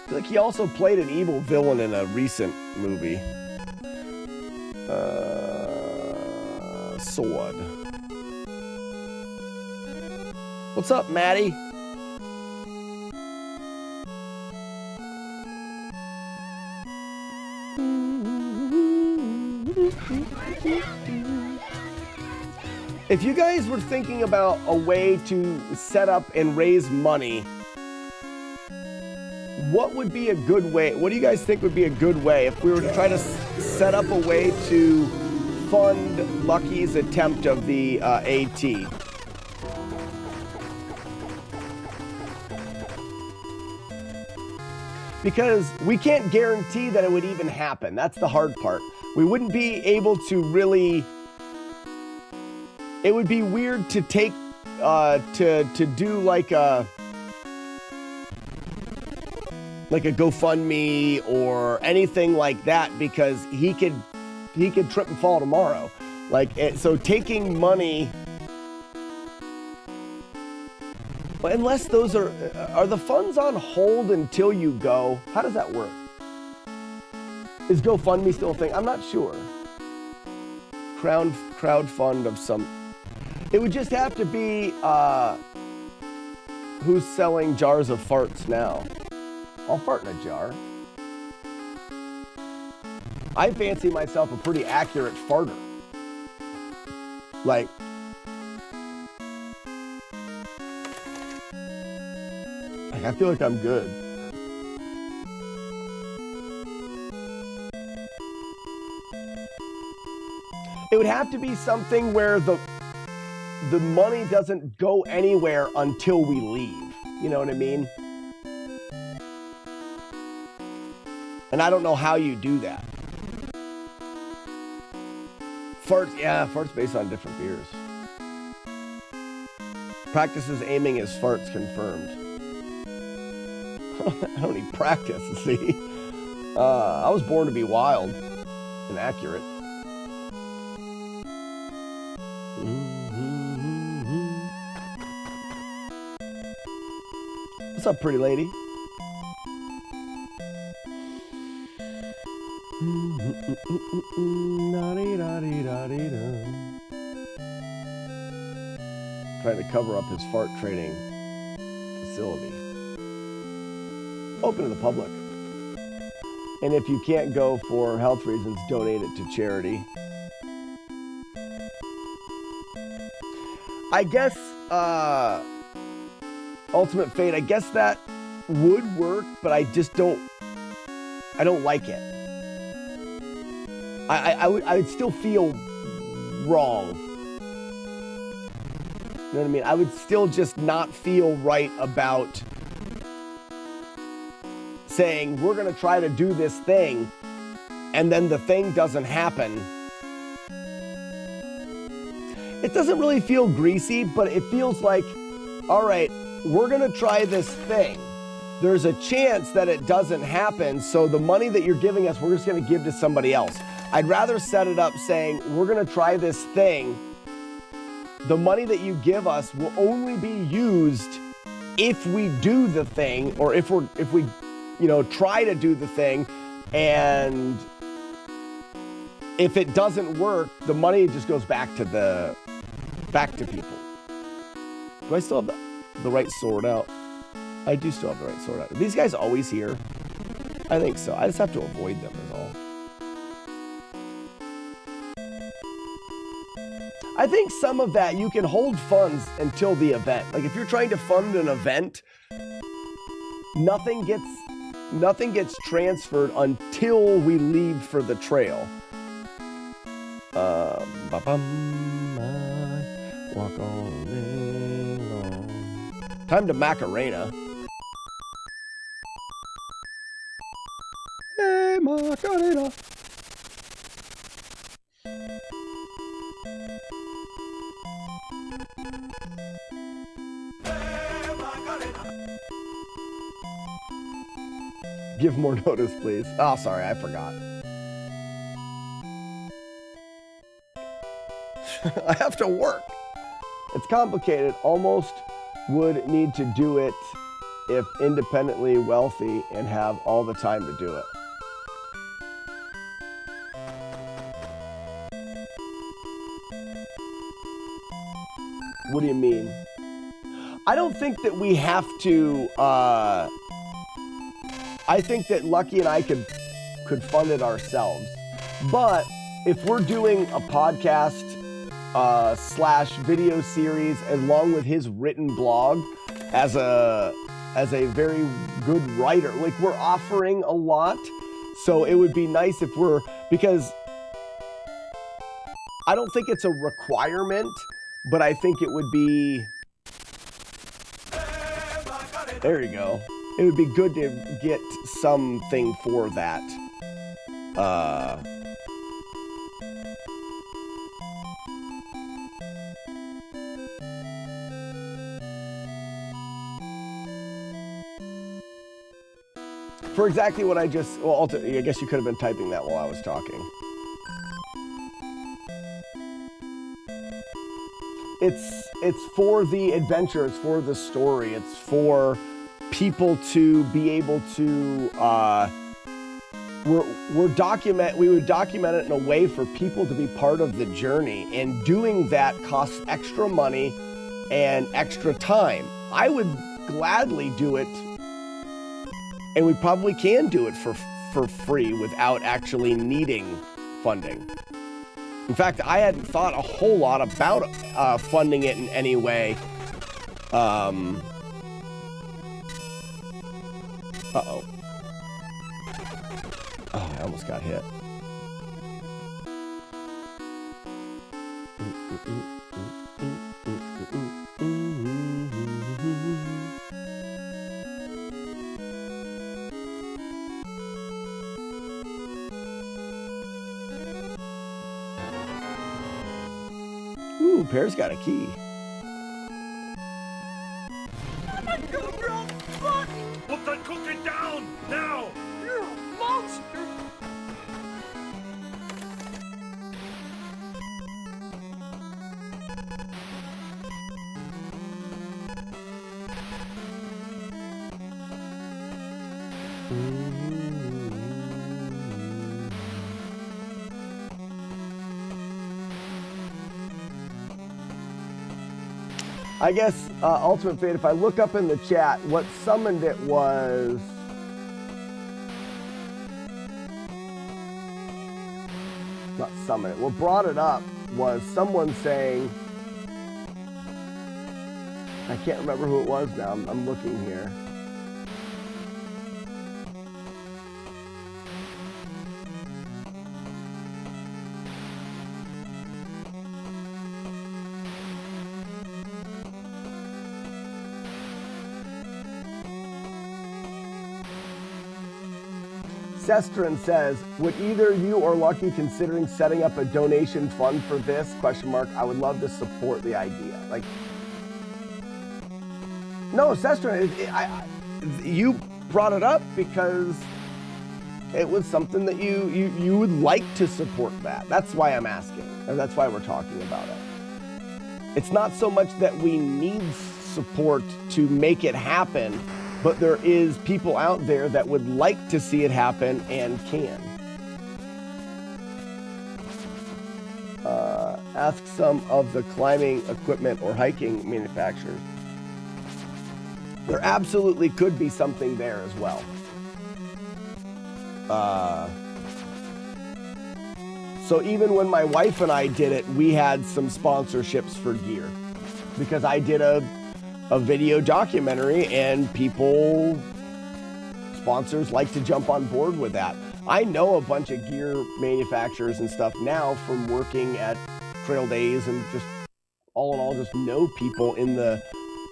Like he also played an evil villain in a recent movie. Sword. What's up, Maddie? If you guys were thinking about a way to set up and raise money, what would be a good way? What do you guys think would be a good way if we were to try to set up a way to fund Lucky's attempt of the AT? Because we can't guarantee that it would even happen. That's the hard part. We wouldn't be able to really... It would be weird to take, to do like a GoFundMe or anything like that, because he could trip and fall tomorrow. So taking money, well, unless those are the funds on hold until you go? How does that work? Is GoFundMe still a thing? I'm not sure. Crowdfund of some. It would just have to be who's selling jars of farts now. I'll fart in a jar. I fancy myself a pretty accurate farter. Like, I feel like I'm good. It would have to be something where the money doesn't go anywhere until we leave. You know what I mean? And I don't know how you do that. Farts based on different beers. Practices aiming his farts confirmed. I don't need practice, see? I was born to be wild and accurate. What's up, pretty lady? Trying to cover up his fart trading facility. Open to the public. And if you can't go for health reasons, donate it to charity. I guess, Ultimate Fate, I guess that would work, but I just don't like it. I would still feel wrong. You know what I mean? I would still just not feel right about saying, we're going to try to do this thing, and then the thing doesn't happen. It doesn't really feel greasy, but it feels like, all right, we're going to try this thing. There's a chance that it doesn't happen, so the money that you're giving us, we're just going to give to somebody else. I'd rather set it up saying, we're going to try this thing. The money that you give us will only be used if we do the thing, or if we try to do the thing, and if it doesn't work, the money just goes back to people. Do I still have the right sword out? I do still have the right sword out. Are these guys always here? I think so. I just have to avoid them is all. I think some of that, you can hold funds until the event. Like if you're trying to fund an event, nothing gets transferred until we leave for the trail. Walk on. Time to Macarena. Hey, Macarena. Give more notice, please. Oh, sorry, I forgot. I have to work. It's complicated. Almost would need to do it if independently wealthy and have all the time to do it. What do you mean? I don't think that we have to, I think that Lucky and I could fund it ourselves. But if we're doing a podcast / video series along with his written blog as a very good writer, like we're offering a lot. So it would be nice if because I don't think it's a requirement, but I think it would be, there you go. It would be good to get something for that. For exactly what I just, well, I guess you could have been typing that while I was talking. It's for the adventure, it's for the story, it's for people to be able to, we would document it in a way for people to be part of the journey, and doing that costs extra money and extra time. I would gladly do it, and we probably can do it for free without actually needing funding. In fact, I hadn't thought a whole lot about funding it in any way. Uh-oh. Oh, I almost got hit. Ooh, Pear's got a key. Put that cookie down now! You're a monster! I guess, Ultimate Fate, if I look up in the chat, what summoned it was... Not summoned it. What brought it up was someone saying... I can't remember who it was now. I'm looking here. Sestrin says, would either you or Lucky considering setting up a donation fund for this? ? I would love to support the idea. Like, no, Sestrin, you brought it up because it was something that you would like to support that. That's why I'm asking, and that's why we're talking about it. It's not so much that we need support to make it happen, but there is people out there that would like to see it happen and can. Ask some of the climbing equipment or hiking manufacturers. There absolutely could be something there as well. So even when my wife and I did it, we had some sponsorships for gear because I did a video documentary and sponsors like to jump on board with that. I know a bunch of gear manufacturers and stuff now from working at Trail Days, and just all in all just know people in the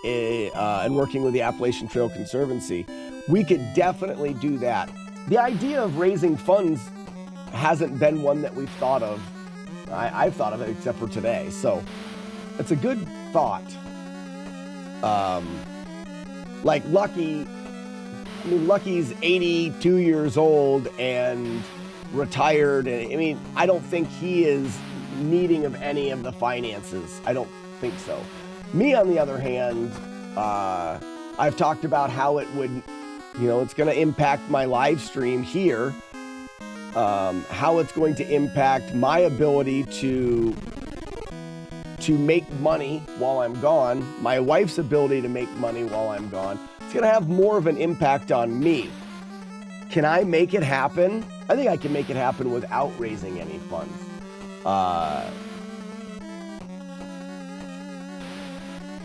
and working with the Appalachian Trail Conservancy. We could definitely do that. The idea of raising funds hasn't been one that we've thought of. I've thought of it except for today, so it's a good thought. Like Lucky, I mean, Lucky's 82 years old and retired, and I mean, I don't think he is needing of any of the finances. I don't think so. Me, on the other hand, I've talked about how it would, it's going to impact my live stream here, how it's going to impact my ability to to make money while I'm gone, my wife's ability to make money while I'm gone, it's going to have more of an impact on me. Can I make it happen? I think I can make it happen without raising any funds.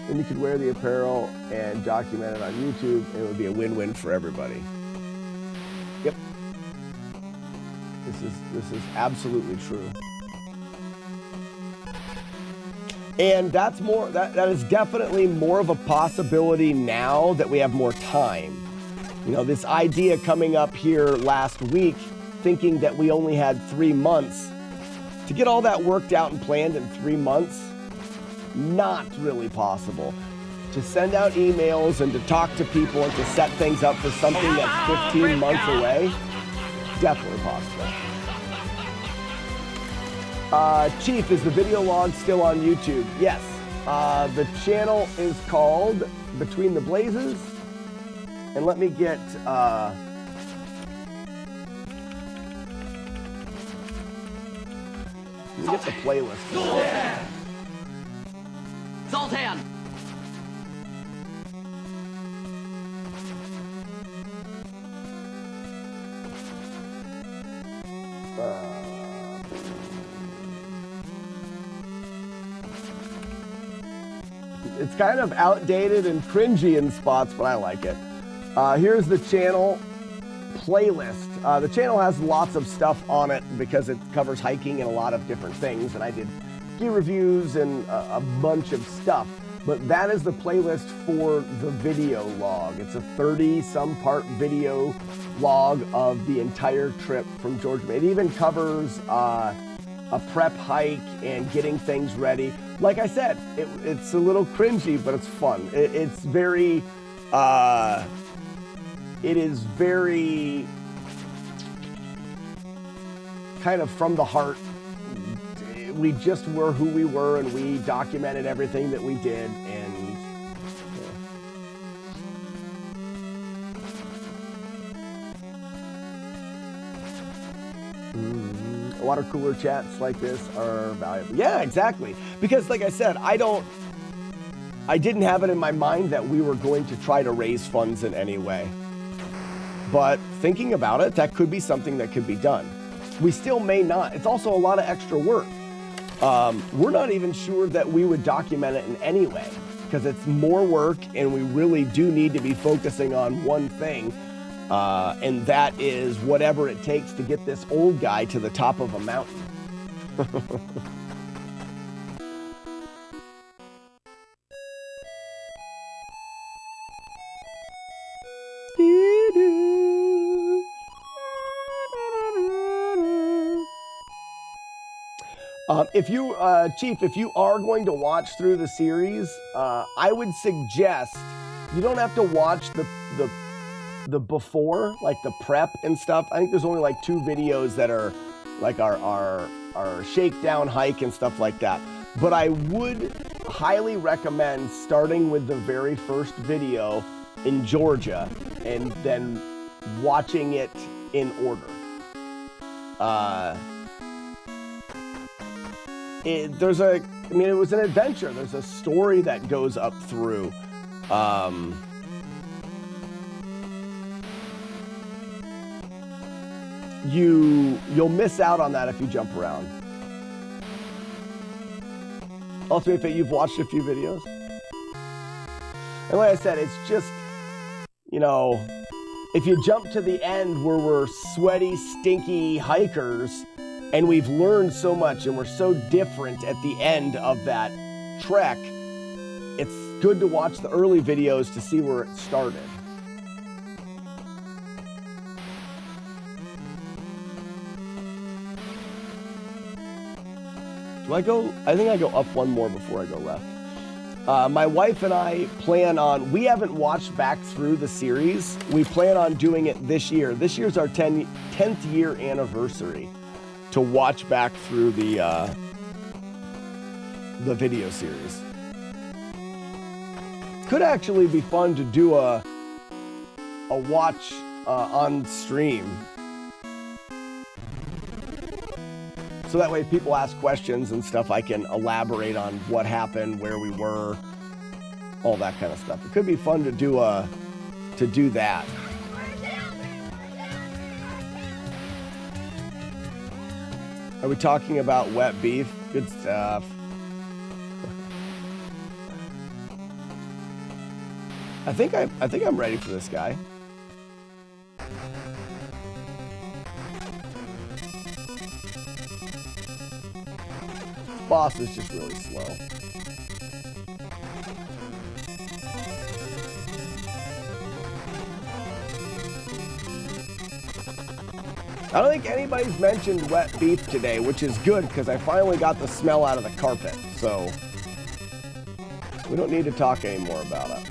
Then you could wear the apparel and document it on YouTube, and it would be a win-win for everybody. Yep. This is absolutely true. And that's more, that is definitely more of a possibility now that we have more time. You know, this idea coming up here last week, thinking that we only had 3 months, to get all that worked out and planned in 3 months, not really possible. To send out emails and to talk to people and to set things up for something that's 15 months away, definitely possible. Chief, is the video log still on YouTube? Yes. The channel is called Between the Blazes. And let me get... let me get the playlist. Zoltan! Zoltan! It's kind of outdated and cringy in spots, but I like it. Here's the channel playlist. The channel has lots of stuff on it because it covers hiking and a lot of different things, and I did gear reviews and a bunch of stuff. But that is the playlist for the video log. It's a 30-some part video log of the entire trip from Georgia. It even covers a prep hike and getting things ready. Like I said, it's a little cringy, but it's fun. It's very, it is very kind of from the heart. We just were who we were, and we documented everything that we did, and water cooler chats like this are valuable. Yeah, exactly. Because like I said, I didn't have it in my mind that we were going to try to raise funds in any way. But thinking about it, that could be something that could be done. We still may not. It's also a lot of extra work. We're not even sure that we would document it in any way because it's more work, and we really do need to be focusing on one thing. And that is whatever it takes to get this old guy to the top of a mountain. If you, Chief, if you are going to watch through the series, I would suggest you don't have to watch the before, like the prep and stuff. I think there's only like 2 videos that are like our shakedown hike and stuff like that. But I would highly recommend starting with the very first video in Georgia and then watching it in order. It was an adventure. There's a story that goes up through. You'll miss out on that if you jump around. Also, if you've watched a few videos. And like I said, it's just, you know, if you jump to the end where we're sweaty, stinky hikers, and we've learned so much and we're so different at the end of that trek, it's good to watch the early videos to see where it started. I think I go up one more before I go left. My wife and I plan on, we haven't watched back through the series. We plan on doing it this year. This year's our 10th year anniversary to watch back through the video series. Could actually be fun to do a watch on stream. So that way if people ask questions and stuff, I can elaborate on what happened, where we were, all that kind of stuff. It could be fun to do that. Are we talking about wet beef? Good stuff. I think I'm ready for this guy. Boss is just really slow. I don't think anybody's mentioned wet beef today, which is good because I finally got the smell out of the carpet. So we don't need to talk anymore about it.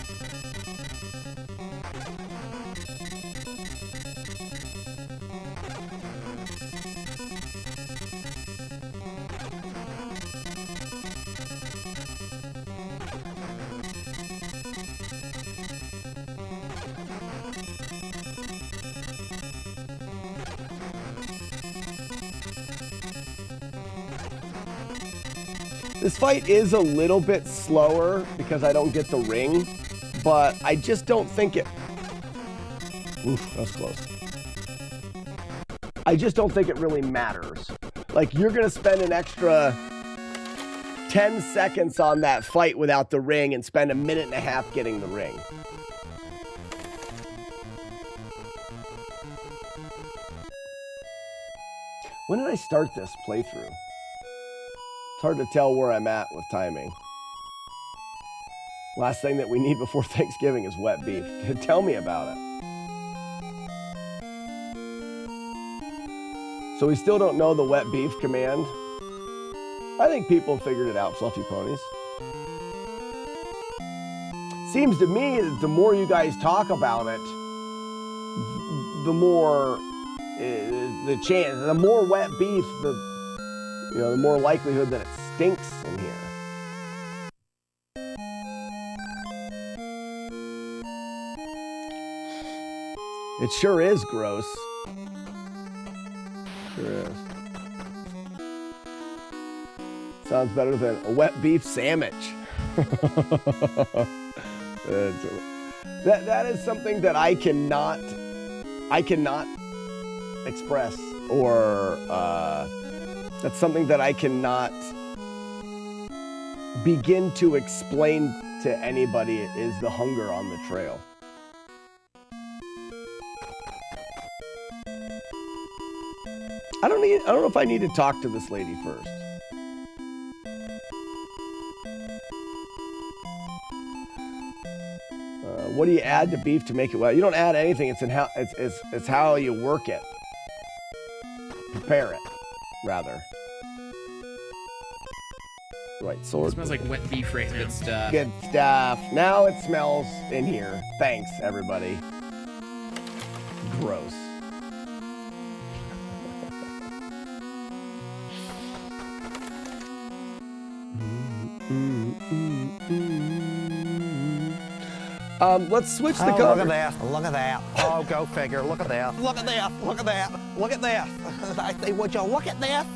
This fight is a little bit slower because I don't get the ring, but I just don't think it... Oof, that was close. I just don't think it really matters. Like, you're going to spend an extra 10 seconds on that fight without the ring and spend a minute and a half getting the ring. When did I start this playthrough? It's hard to tell where I'm at with timing. Last thing that we need before Thanksgiving is wet beef. Tell me about it. So we still don't know the wet beef command. I think people have figured it out, Fluffy Ponies. Seems to me that the more you guys talk about it, the more the more wet beef, the more likelihood that it stinks in here. It sure is gross. Sure is. Sounds better than a wet beef sandwich. That is something that I cannot express, or that's something that I cannot begin to explain to anybody, is the hunger on the trail. I don't know if I need to talk to this lady first. What do you add to beef to make it well? You don't add anything. It's how you work it. Prepare it, rather. Right, sword. It smells like wet beef right now. Good stuff. Good stuff. Now it smells in here. Thanks, everybody. Gross. Let's switch the cover. Look at that. Look at that. Oh, go figure. Look at that. Look at that. Look at that. Look at that. I say, would you look at that?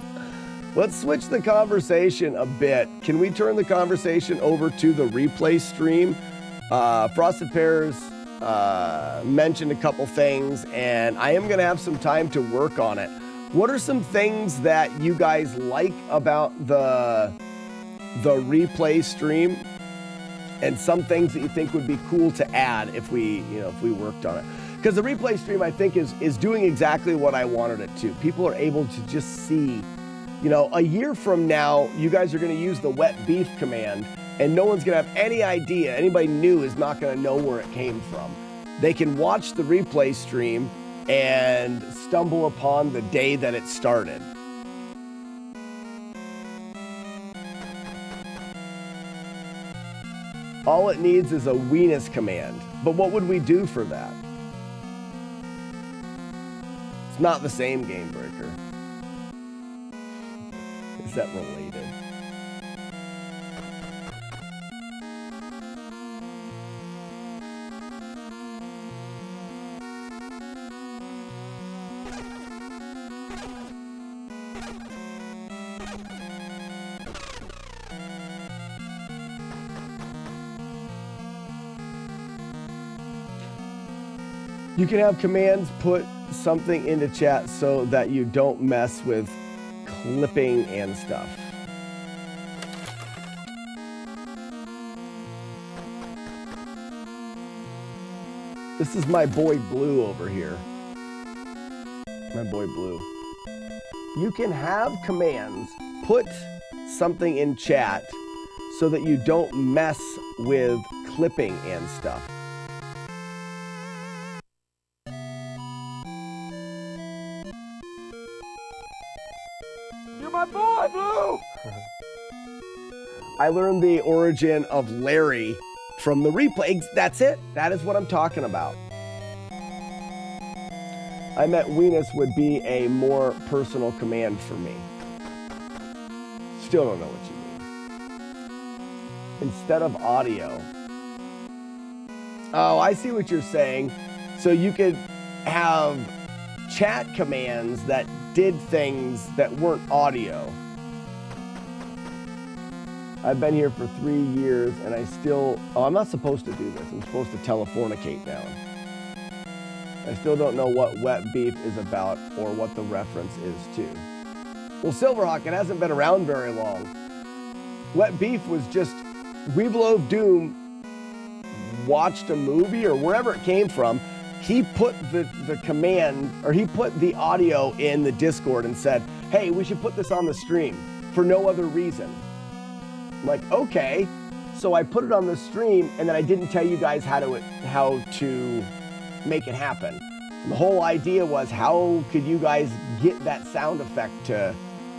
Let's switch the conversation a bit. Can we turn the conversation over to the replay stream? Frosted Pears mentioned a couple things, and I am going to have some time to work on it. What are some things that you guys like about the replay stream, and some things that you think would be cool to add if we worked on it? Because the replay stream, I think, is doing exactly what I wanted it to. People are able to just see, a year from now, you guys are going to use the wet beef command, and no one's going to have any idea. Anybody new is not going to know where it came from. They can watch the replay stream and stumble upon the day that it started. All it needs is a weenus command. But what would we do for that? It's not the same, Game Breaker. Is that related? You can have commands put something into chat so that you don't mess with clipping and stuff. This is my boy Blue over here. My boy Blue. You can have commands put something in chat so that you don't mess with clipping and stuff. You're my boy, Blue! I learned the origin of Larry from the replay. That's it. That is what I'm talking about. I meant Weenus would be a more personal command for me. Still don't know what you mean. Instead of audio. Oh, I see what you're saying. So you could have chat commands that did things that weren't audio. I've been here for 3 years and I still... Oh, I'm not supposed to do this. I'm supposed to telefornicate down. I still don't know what wet beef is about or what the reference is to. Well, Silverhawk, it hasn't been around very long. Wet beef was just... Weeblo of Doom watched a movie or wherever it came from. He put the command, or he put the audio in the Discord and said, hey, we should put this on the stream for no other reason. I'm like, okay. So I put it on the stream and then I didn't tell you guys how to make it happen. And the whole idea was, how could you guys get that sound effect to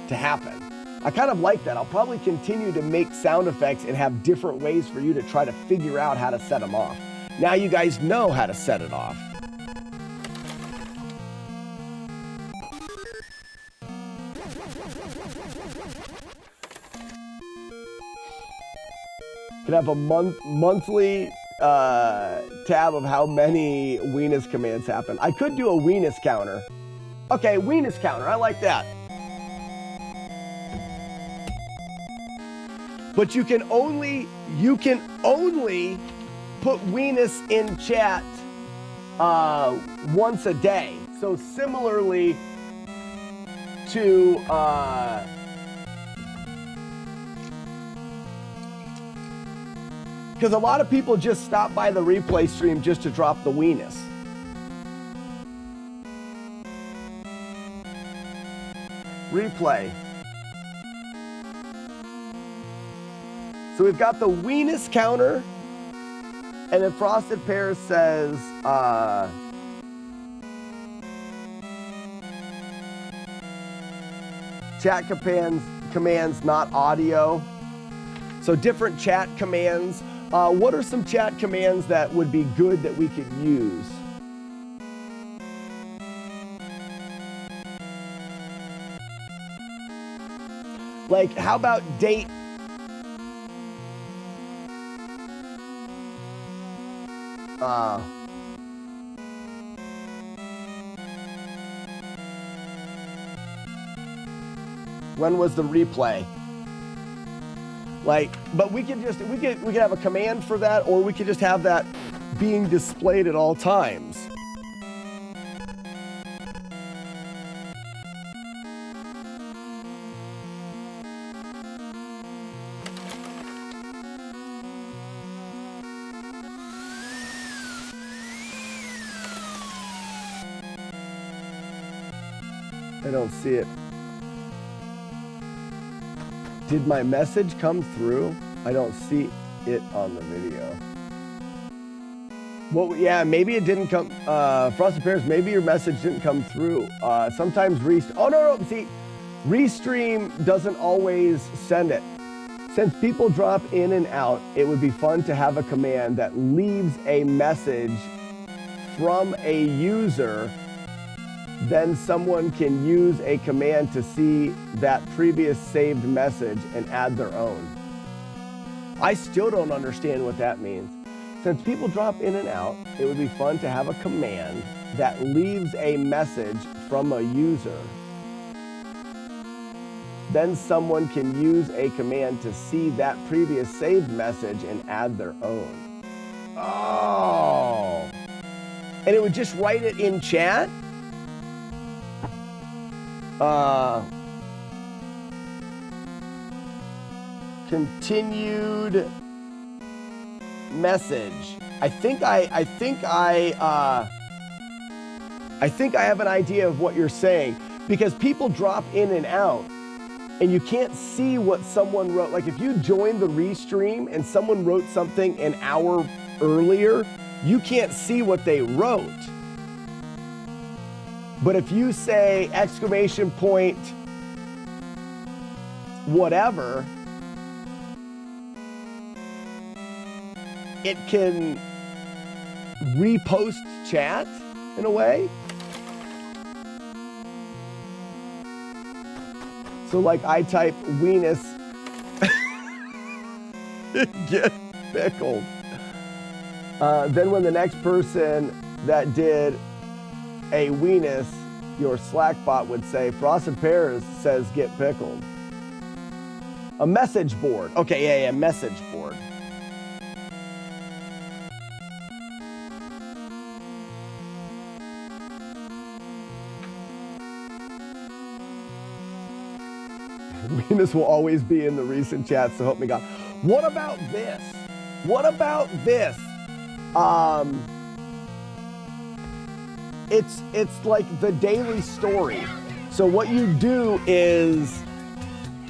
happen? I kind of like that. I'll probably continue to make sound effects and have different ways for you to try to figure out how to set them off. Now you guys know how to set it off. Could have a monthly tab of how many Weenus commands happen. I could do a Weenus counter. Okay, Weenus counter. I like that. But you can only put Weenus in chat once a day. So similarly to because a lot of people just stop by the replay stream just to drop the Weenus. Replay. So we've got the Weenus counter, and then Frosted Pear says, chat commands not audio. So different chat commands. What are some chat commands that would be good that we could use? Like, how about date? When was the replay? Like, but we could have a command for that, or we could just have that being displayed at all times. I don't see it. Did my message come through? I don't see it on the video. Well, yeah, maybe it didn't come. Frosted Pears, maybe your message didn't come through. Sometimes see, Restream doesn't always send it. Since people drop in and out, it would be fun to have a command that leaves a message from a user. Then someone can use a command to see that previous saved message and add their own. I still don't understand what that means. Since people drop in and out, it would be fun to have a command that leaves a message from a user. Then someone can use a command to see that previous saved message and add their own. Oh! and it would just write it in chat. Continued message. I think I have an idea of what you're saying, because people drop in and out and you can't see what someone wrote. Like if you join the restream and someone wrote something an hour earlier, you can't see what they wrote. But if you say exclamation point whatever, it can repost chat in a way. So like I type weenus, get pickled. Then when the next person that did a weenus, your Slack bot would say, Frosted Pears says get pickled. A message board. Okay, yeah, message board. Venus will always be in the recent chat, so help me God. What about this? What about this? It's like the daily story. So what you do is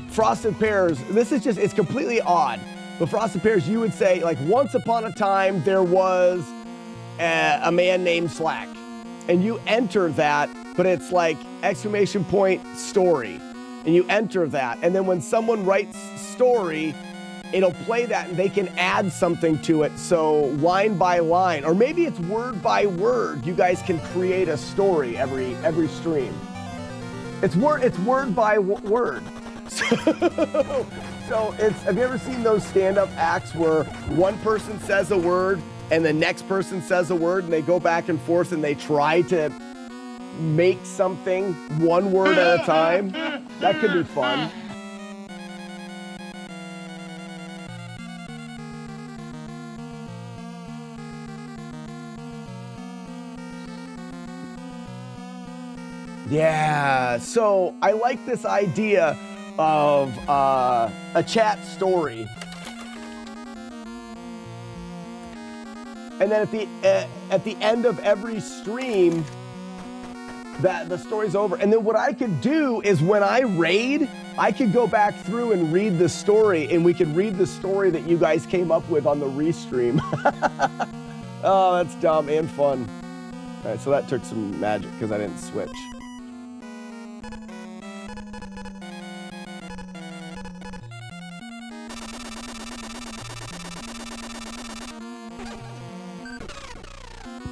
Frosted Pears, it's completely odd. But Frosted Pears, you would say, like, once upon a time, there was a man named Slack. And you enter that, but it's like exclamation point story. And you enter that. And then when someone writes story, it'll play that and they can add something to it. So line by line, or maybe it's word by word, you guys can create a story every stream. It's word by word. So have you ever seen those stand-up acts where one person says a word and the next person says a word and they go back and forth and they try to make something one word at a time? That could be fun. Yeah, so I like this idea of a chat story. And then at the end of every stream, that the story's over. And then what I could do is when I raid, I could go back through and read the story, and we could read the story that you guys came up with on the restream. Oh, that's dumb and fun. All right, so that took some magic because I didn't switch.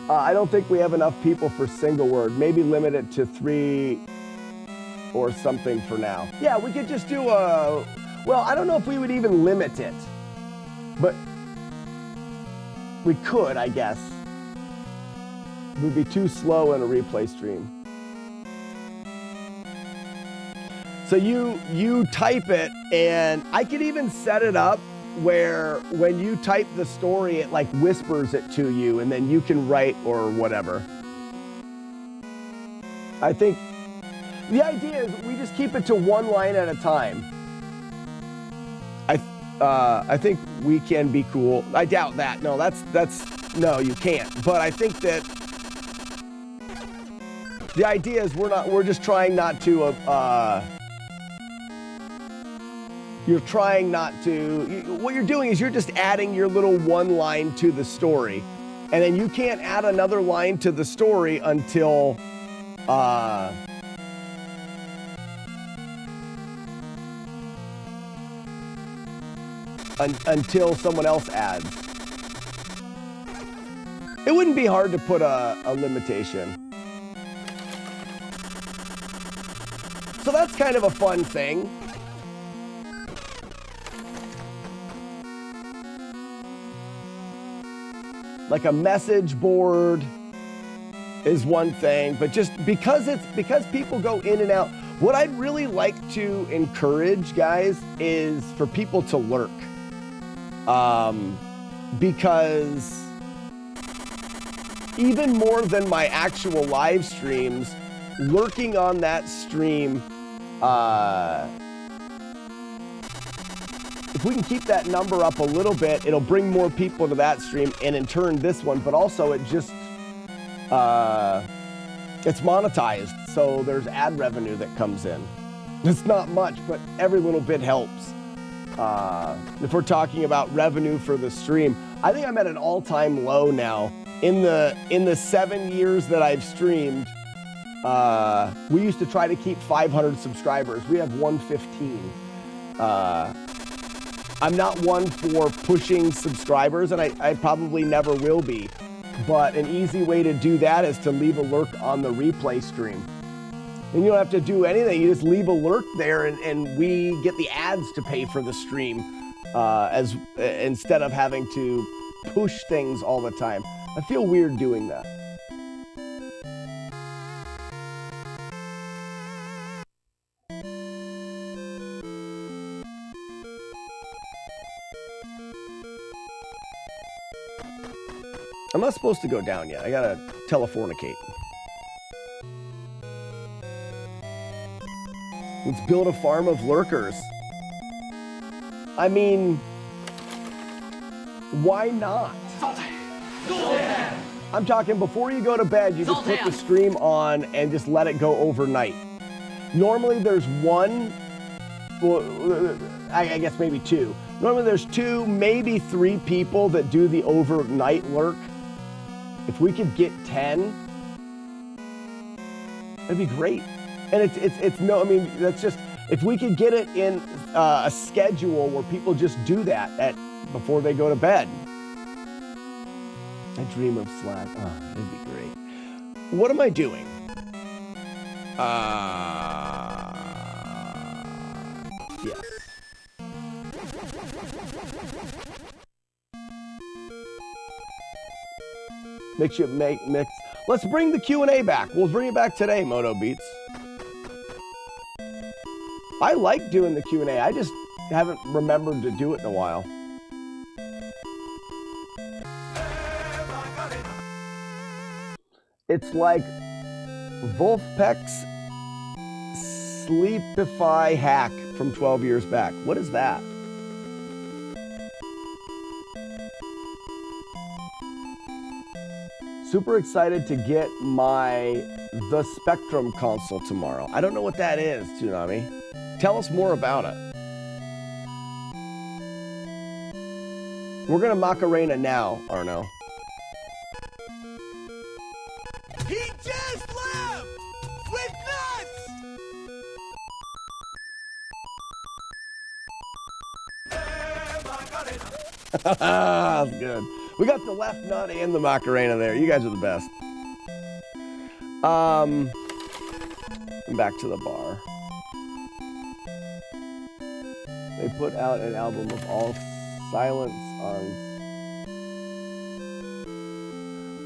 I don't think we have enough people for single word. Maybe limit it to 3 or something for now. Yeah, we could just do well, I don't know if we would even limit it, but we could, I guess. It would be too slow in a replay stream. So you type it, and I could even set it up where when you type the story, it like whispers it to you, and then you can write or whatever. I think the idea is we just keep it to one line at a time. I think we can be cool. I doubt that. No, no, you can't. But I think that the idea is we're just trying not to you're trying not to, what you're doing is you're just adding your little one line to the story. And then you can't add another line to the story until, until someone else adds. It wouldn't be hard to put a limitation. So that's kind of a fun thing. Like a message board is one thing, but just because people go in and out, what I'd really like to encourage, guys, is for people to lurk. Because even more than my actual live streams, lurking on that stream, if we can keep that number up a little bit, it'll bring more people to that stream, and in turn this one, but also it just, it's monetized, so there's ad revenue that comes in. It's not much, but every little bit helps. If we're talking about revenue for the stream, I think I'm at an all-time low now. In the 7 years that I've streamed, we used to try to keep 500 subscribers. We have 115. I'm not one for pushing subscribers, and I probably never will be. But an easy way to do that is to leave a lurk on the replay stream. And you don't have to do anything. You just leave a lurk there, and we get the ads to pay for the stream instead of having to push things all the time. I feel weird doing that. I'm not supposed to go down yet. I gotta telefornicate. Let's build a farm of lurkers. I mean, why not? I'm talking before you go to bed, you just put the stream on and just let it go overnight. Normally there's one, well, I guess maybe two. Normally there's 2, maybe 3 people that do the overnight lurk. If we could get 10, that'd be great. And it's no, I mean, that's just, if we could get it in a schedule where people just do that before they go to bed. I dream of Slack. Oh, that'd be great. What am I doing? Yes. Mix. Let's bring the Q&A back. We'll bring it back today, Moto Beats. I like doing the Q&A. I just haven't remembered to do it in a while. It's like Wolfpack's Sleepify hack from 12 years back. What is that? Super excited to get my The Spectrum console tomorrow. I don't know what that is, Tsunami. Tell us more about it. We're gonna Macarena now, Arno. He just left with nuts. That's good. We got the left nut and the Macarena there. You guys are the best. Back to the bar. They put out an album of all silence on...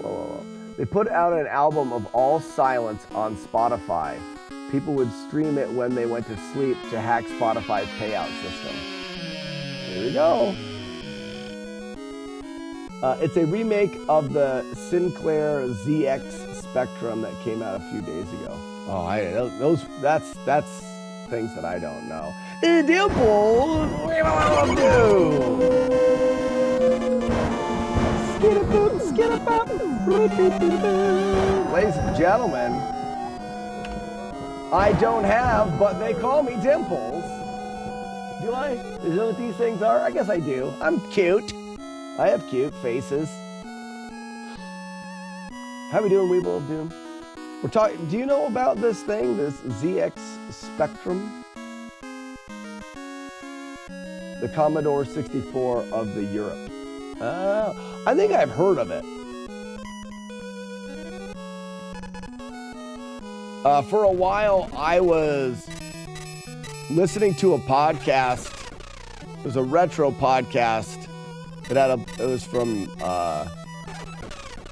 Whoa. They put out an album of all silence on Spotify. People would stream it when they went to sleep to hack Spotify's payout system. Here we go. It's a remake of the Sinclair ZX Spectrum that came out a few days ago. Oh, that's things that I don't know. Dimple, ladies and gentlemen, I don't have, but they call me Dimples. Do I? Is that what these things are? I guess I do. I'm cute. I have cute faces. How we doing, Weeble of Doom? We're talking. Do you know about this thing, this ZX Spectrum? The Commodore 64 of the Europe. I think I've heard of it. For a while, I was listening to a podcast. It was a retro podcast. It was from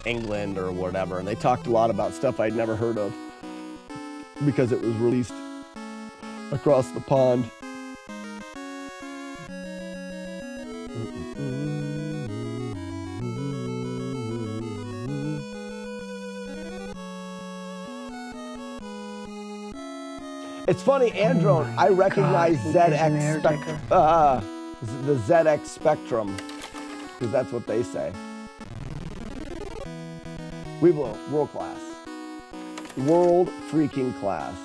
England or whatever, and they talked a lot about stuff I'd never heard of because it was released across the pond. It's funny, Androne, I recognize ZX the ZX Spectrum, because that's what they say. Weeblo, world class. World freaking class.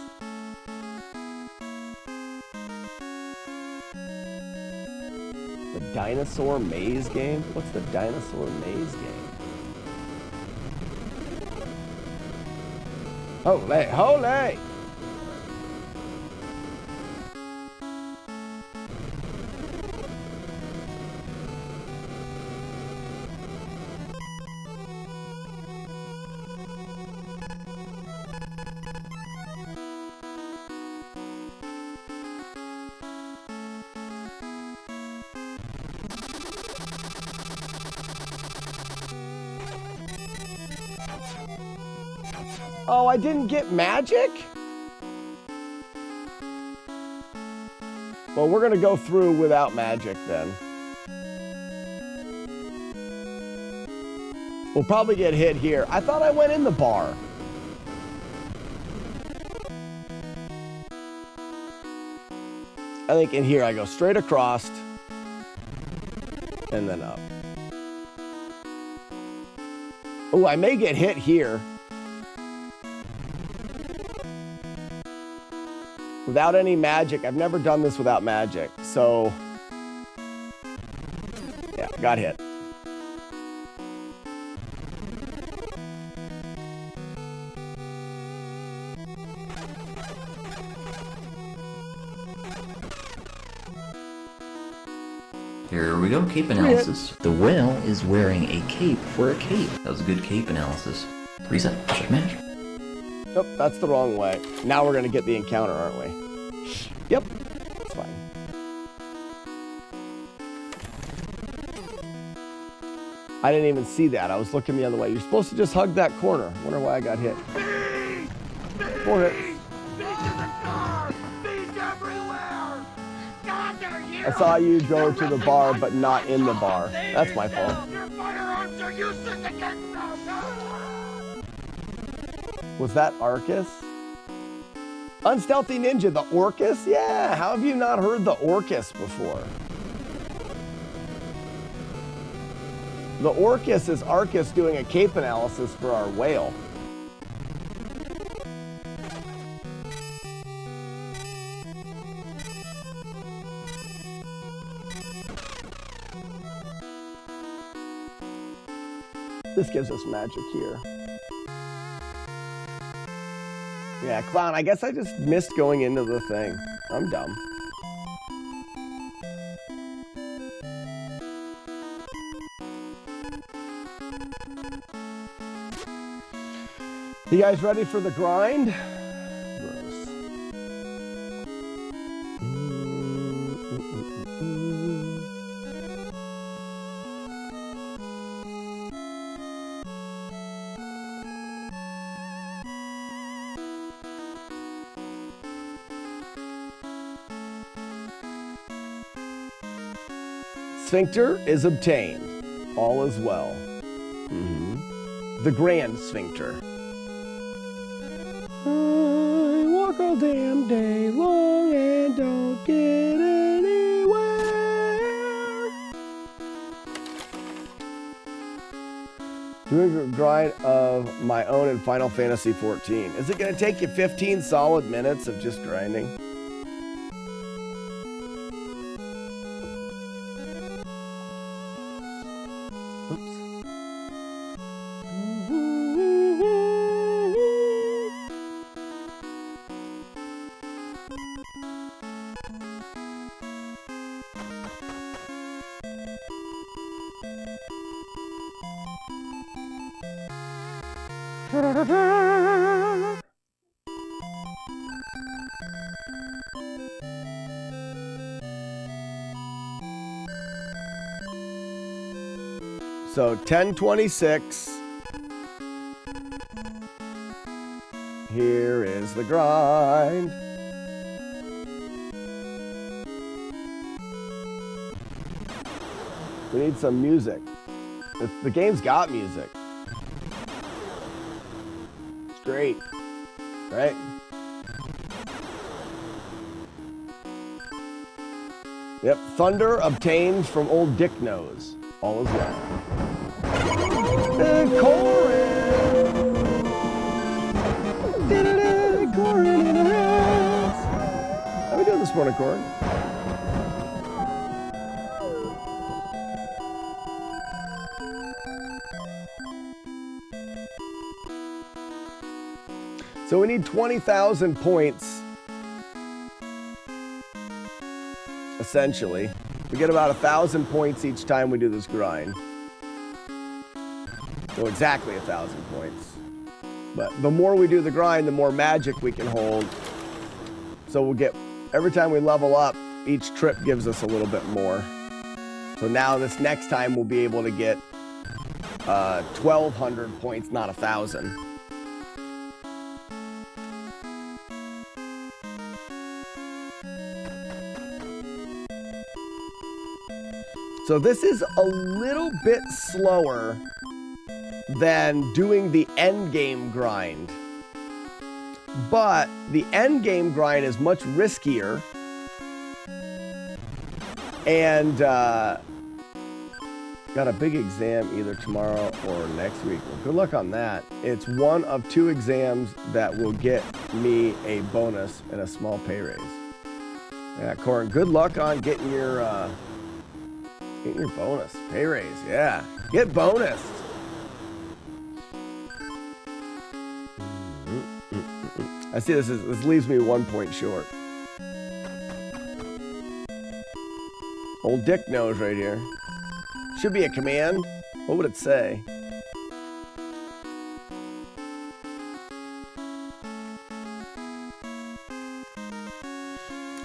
The Dinosaur Maze game? What's the Dinosaur Maze game? Holy, holy! Oh, I didn't get magic? Well, we're gonna go through without magic then. We'll probably get hit here. I thought I went in the bar. I think in here I go straight across and then up. Oh, I may get hit here. Without any magic. I've never done this without magic. So, yeah, got hit. Here we go, cape analysis. The whale is wearing a cape for a cape. That was a good cape analysis. Reset, check match. Nope, that's the wrong way. Now we're gonna get the encounter, aren't we? Yep, it's fine. I didn't even see that. I was looking the other way. You're supposed to just hug that corner. Wonder why I got hit. 4 hits. I saw you go to the bar, but not in the bar. That's my fault. Was that Arcus? Unstealthy Ninja, the Orcus? Yeah, how have you not heard the Orcus before? The Orcus is Arcus doing a cape analysis for our whale. This gives us magic here. Yeah, Clown, I guess I just missed going into the thing. I'm dumb. You guys ready for the grind? Gross. Sphincter is obtained. All is well. The Grand Sphincter. I walk all damn day long and don't get anywhere. Doing a grind of my own in Final Fantasy 14. Is it going to take you 15 solid minutes of just grinding? So 10:26. Here is the grind. We need some music. The game's got music. It's great, right? Yep, thunder obtained from old Dick Nose. All is well. Corin! Corin in the house! How we doing this morning, Corin? So we need 20,000 points, essentially. We get about 1,000 points each time we do this grind. So exactly 1,000 points. But the more we do the grind, the more magic we can hold. So we'll get, every time we level up, each trip gives us a little bit more. So now this next time we'll be able to get 1,200 points, not 1,000. So this is a little bit slower than doing the end game grind. But the end game grind is much riskier. And got a big exam either tomorrow or next week. Well, good luck on that. It's one of 2 exams that will get me a bonus and a small pay raise. Yeah, Corin, good luck on getting your bonus. Pay raise, yeah. Get bonus. I see this leaves me 1 point short. Old Dick Nose right here. Should be a command. What would it say?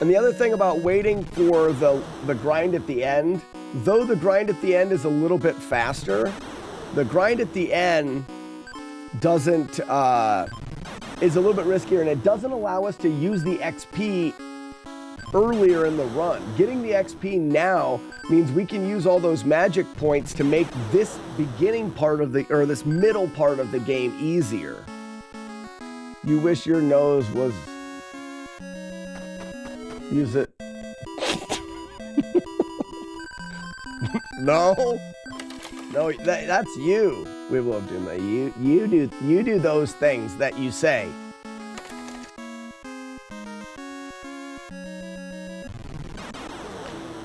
And the other thing about waiting for the grind at the end, though the grind at the end is a little bit faster, the grind at the end doesn't is a little bit riskier, and it doesn't allow us to use the XP earlier in the run. Getting the XP now means we can use all those magic points to make this beginning part of the, or this middle part of the game easier. You wish your nose was... Use it. No, that's you. We love doing that. You do those things that you say.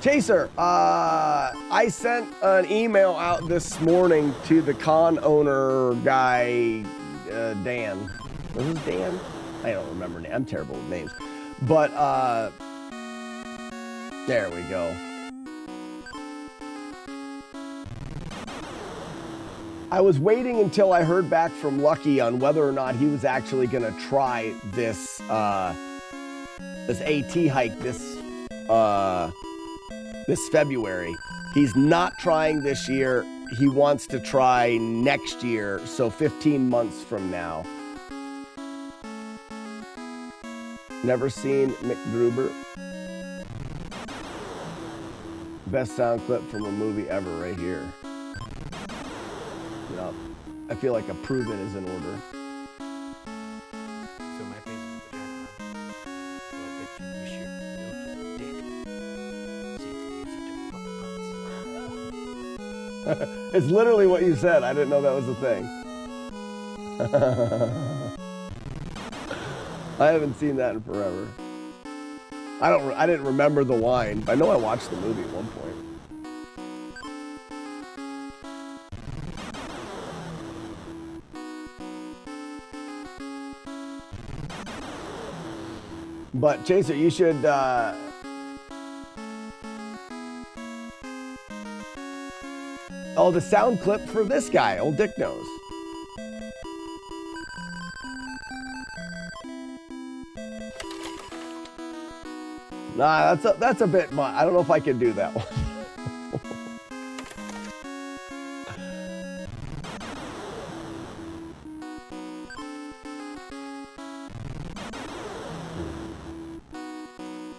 Chaser, I sent an email out this morning to the con owner guy, Dan. Was this Dan? I don't remember. I'm terrible with names. But, there we go. I was waiting until I heard back from Lucky on whether or not he was actually going to try this, this AT hike this February. He's not trying this year. He wants to try next year, so 15 months from now. Never seen McGruber. Best sound clip from a movie ever right here. Yep. I feel like approve it is in order. So my face is vagina. Well, I bet you wish your nose was a dick. See, you're such a fucking It's literally what you said. I didn't know that was a thing. I haven't seen that in forever. I didn't remember the line. I know I watched the movie at one point. But Chaser, you should oh, the sound clip for this guy, old Dick Nose. Nah, that's a bit much. I don't know if I can do that one.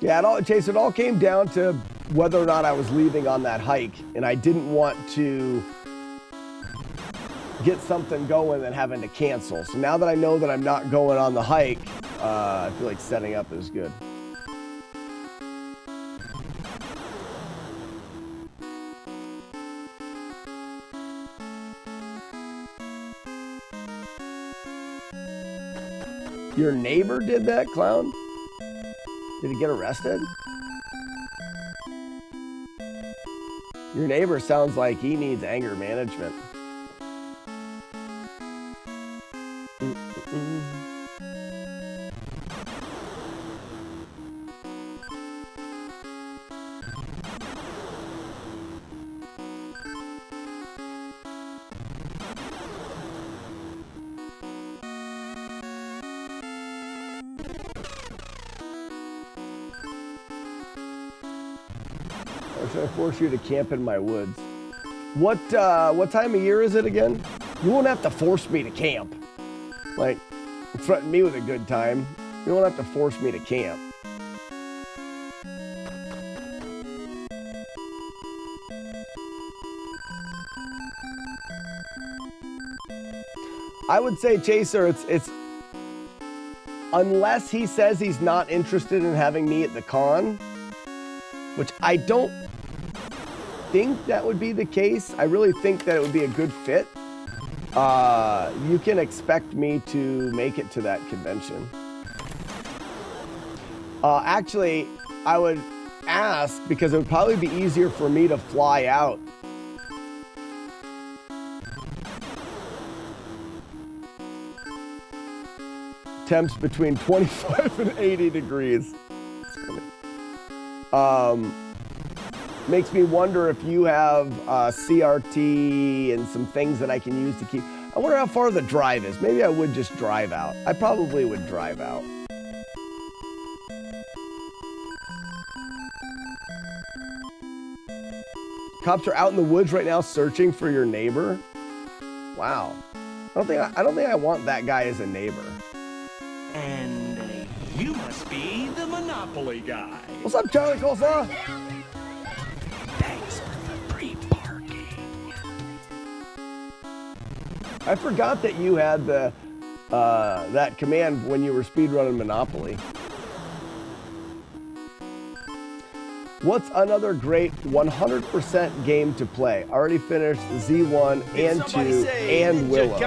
Yeah, Chase, it all came down to whether or not I was leaving on that hike, and I didn't want to get something going and having to cancel. So now that I know that I'm not going on the hike, I feel like setting up is good. Your neighbor did that, clown? Did he get arrested? Your neighbor sounds like he needs anger management. Or should I force you to camp in my woods? What time of year is it again? You won't have to force me to camp. Like, threaten me with a good time. You won't have to force me to camp. I would say, Chaser, it's unless he says he's not interested in having me at the con, which I don't think that would be the case. I really think that it would be a good fit. You can expect me to make it to that convention. Actually, I would ask because it would probably be easier for me to fly out. Temps between 25 and 80 degrees. Makes me wonder if you have CRT and some things that I can use to keep. I wonder how far the drive is. Maybe I would just drive out. I probably would drive out. Cops are out in the woods right now searching for your neighbor. Wow. I don't think I want that guy as a neighbor. And you must be the Monopoly guy. What's up, Charlie Coleslaw? Thanks for the free parking. I forgot that you had the that command when you were speedrunning Monopoly. What's another great 100% game to play? Already finished Z1 and 2 and Willow.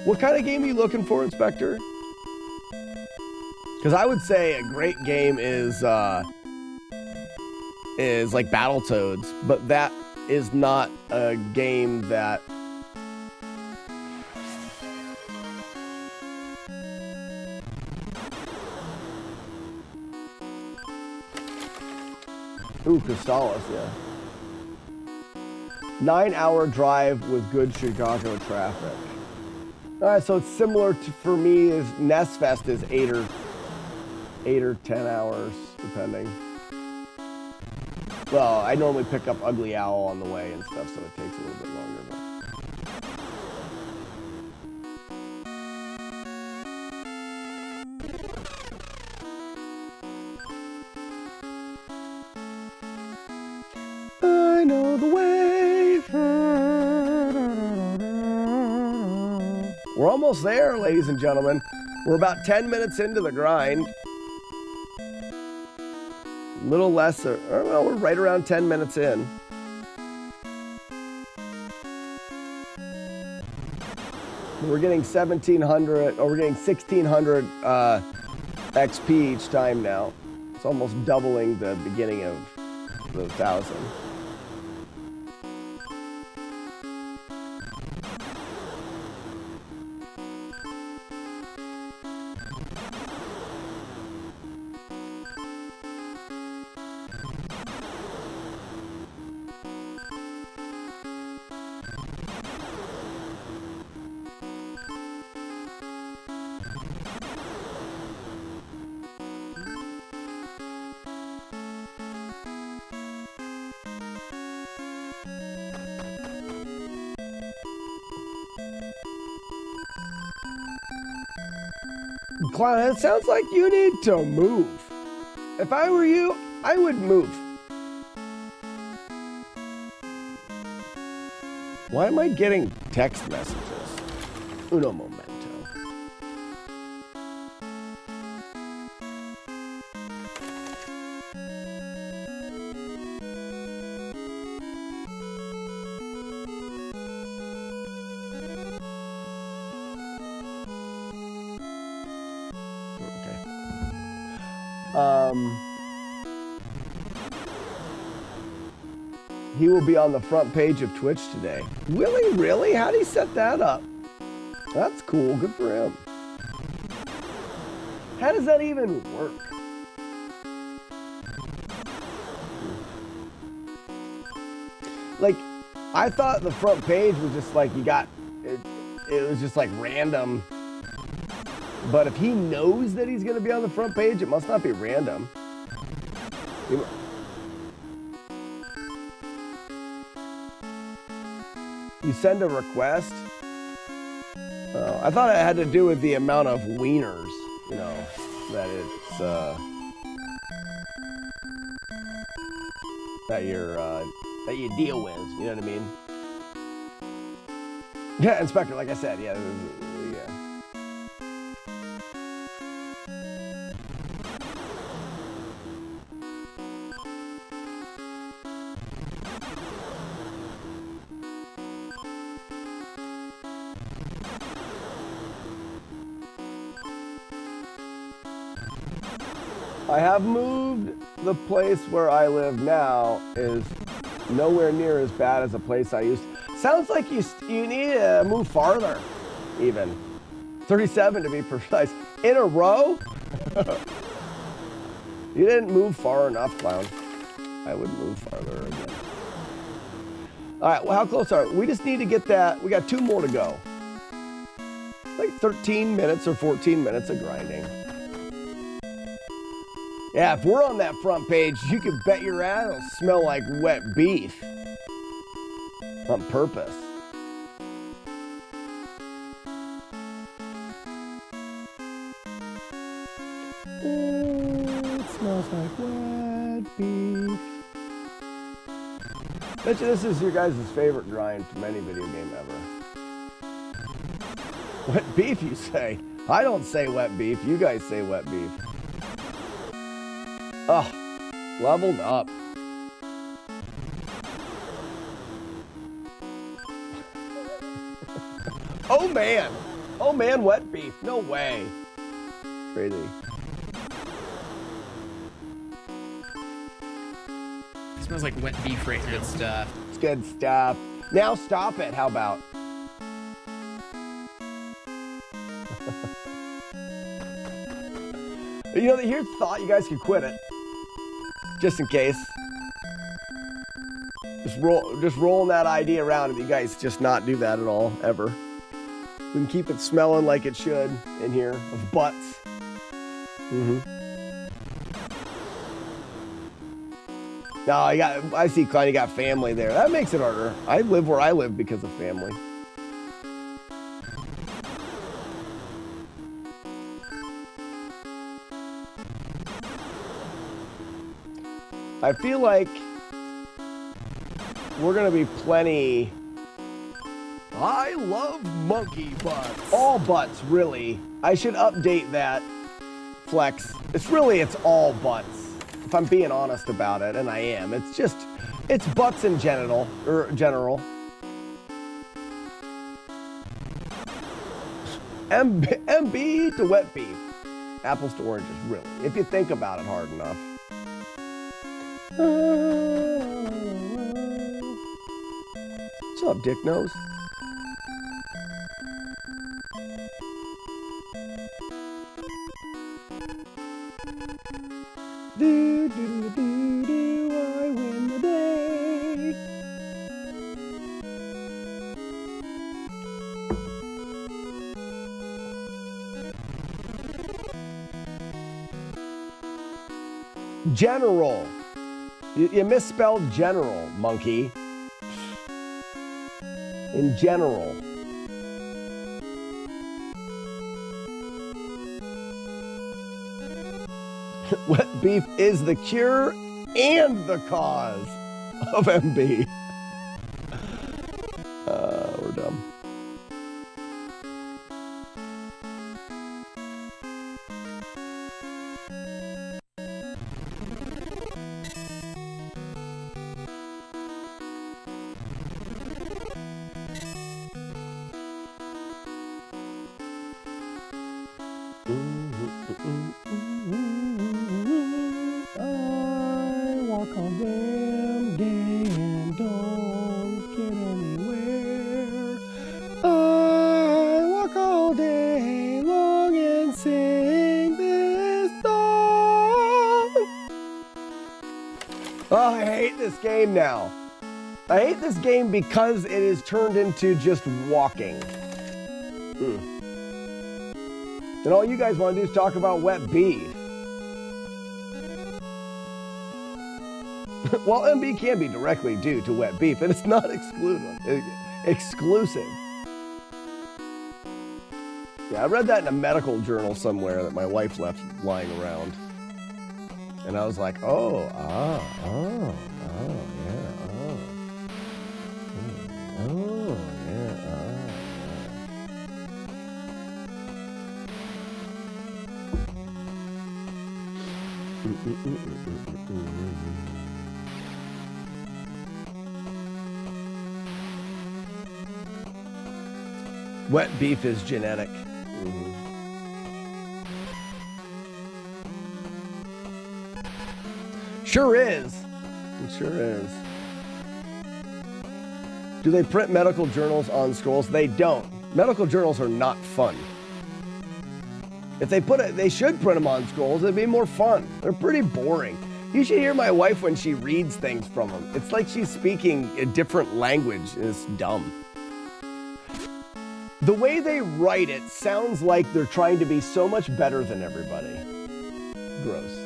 What kind of game are you looking for, Inspector? Because I would say a great game is like Battletoads, but that is not a game that Ooh, Crystallis, yeah. 9-hour drive with good Chicago traffic. All right, so it's similar to, for me, is NES Fest is 8 or 10 hours, depending. Well, I normally pick up Ugly Owl on the way and stuff, so it takes a little bit longer. But... I know the way. We're almost there, ladies and gentlemen. We're about 10 minutes into the grind. A little less, or well, we're right around 10 minutes in. We're getting 1,700, or we're getting 1,600 XP each time now. It's almost doubling the beginning of the 1,000. Clown, it sounds like you need to move. If I were you, I would move. Why am I getting text messages? Uno momento. He will be on the front page of Twitch today. Will he really? How'd he set that up? That's cool. Good for him. How does that even work? Like, I thought the front page was just like you got, it was just like random. But if he knows that he's going to be on the front page, it must not be random. You send a request? Oh, I thought it had to do with the amount of wieners, you know, that it's, that you deal with, you know what I mean? Yeah, Inspector, like I said, yeah. I have moved. The place where I live now is nowhere near as bad as a place I used to. Sounds like you need to move farther, even. 37 to be precise. In a row? You didn't move far enough, clown. I would move farther again. All right, well, how close are we? We just need to get that. We got 2 more to go. Like 13 minutes or 14 minutes of grinding. Yeah, if we're on that front page, you can bet your ass it'll smell like wet beef. On purpose. It smells like wet beef. Bet you this is your guys' favorite grind from any video game ever. Wet beef, you say? I don't say wet beef. You guys say wet beef. Oh, leveled up. Oh man. Oh man, wet beef. No way. Crazy. It smells like wet beef right now. Good stuff. It's good stuff. Now stop it. How about? You know, here's the thought. You guys could quit it. Just in case. Just rolling that idea around and you guys just not do that at all, ever. We can keep it smelling like it should in here of butts. No, I see Klein, you got family there. That makes it harder. I live where I live because of family. I feel like we're gonna be plenty. I love monkey butts. All butts, really. I should update that, Flex. It's all butts. If I'm being honest about it, and I am. It's butts in general. MB to wet beef. Apples to oranges, really. If you think about it hard enough. What's up, Dick Nose? Do, do, do, do, I win the day. General. You misspelled general, monkey. In general. Wet beef is the cure and the cause of MB. We're dumb. day and don't get anywhere. I walk all day long and sing this song. Oh, I hate this game now. I hate this game because it is turned into just walking. And all you guys want to do is talk about wet beef. Well, MB can be directly due to wet beef, and it's not exclusive. Yeah, I read that in a medical journal somewhere that my wife left lying around. And I was like, oh, yeah, Wet beef is genetic. Sure is. It sure is. Do they print medical journals on scrolls? They don't. Medical journals are not fun. If they put it, they should print them on scrolls. It'd be more fun. They're pretty boring. You should hear my wife when she reads things from them. It's like she's speaking a different language, and it's dumb. The way they write it sounds like they're trying to be so much better than everybody. Gross.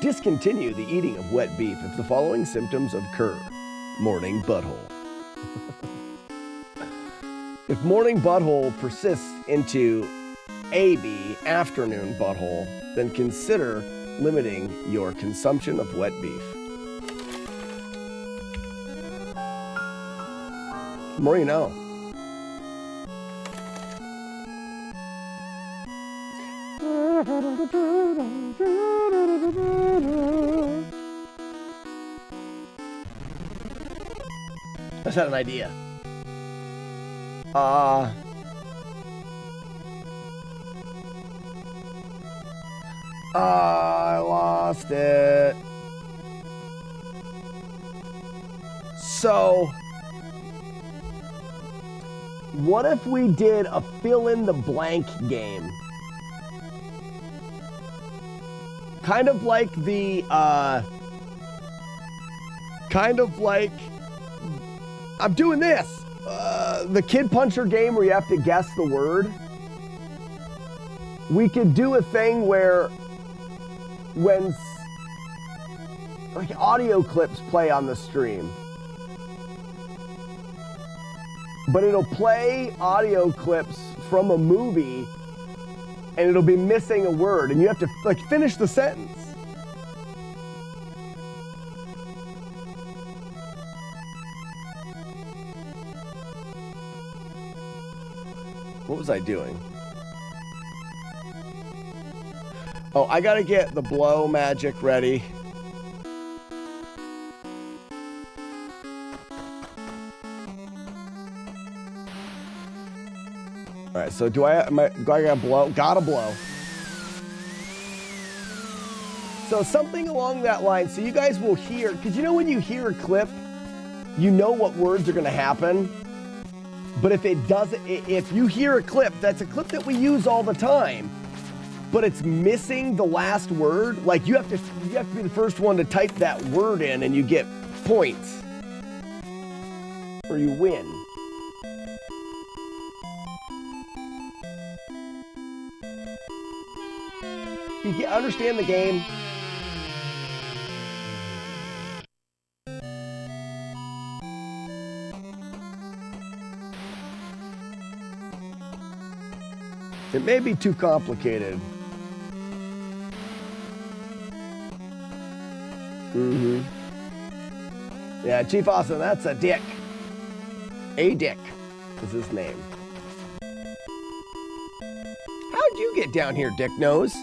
Discontinue the eating of wet beef if the following symptoms occur. Morning butthole. If morning butthole persists into AB, afternoon butthole, then consider limiting your consumption of wet beef. The more you know. I just had an idea. I lost it. So, what if we did a fill in the blank game? Kind of like I'm doing this. The Kid Puncher game where you have to guess the word. We could do a thing where when like audio clips play on the stream, but it'll play audio clips from a movie and it'll be missing a word and you have to like finish the sentence. What was I doing? Oh, I gotta get the blow magic ready. All right, so do I gotta blow? Gotta blow. So something along that line. So you guys will hear, because you know when you hear a clip, you know what words are gonna happen. But if it doesn't, if you hear a clip, that's a clip that we use all the time, but it's missing the last word, like you have to be the first one to type that word in and you get points. Or you win. You understand the game? It may be too complicated. Yeah, Chief Austin, that's a dick. A dick is his name. How'd you get down here, Dick Nose?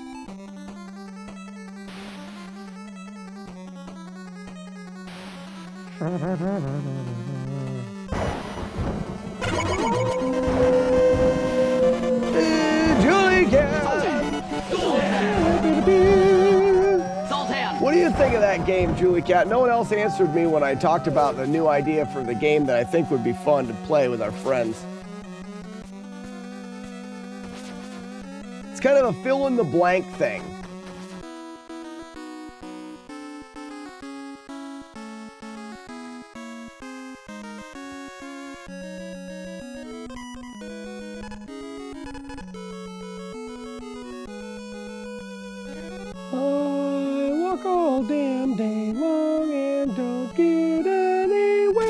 Julie Cat. think of that game, Julie Cat? No one else answered me when I talked about the new idea for the game that I think would be fun to play with our friends. It's kind of a fill-in-the-blank thing. I walk all damn day long and don't get anywhere.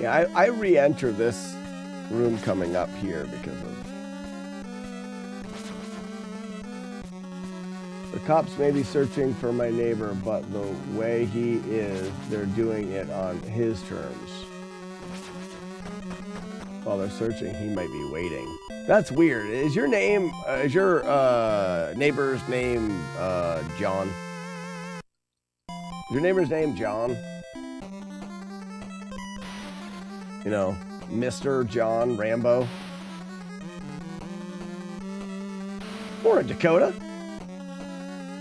Yeah, I re-enter this room coming up here because of the cops may be searching for my neighbor, but the way he is, they're doing it on his terms. While they're searching, he might be waiting. That's weird. Is your name, is your neighbor's name John? Is your neighbor's name John? You know, Mr. John Rambo. Morning, Dakota.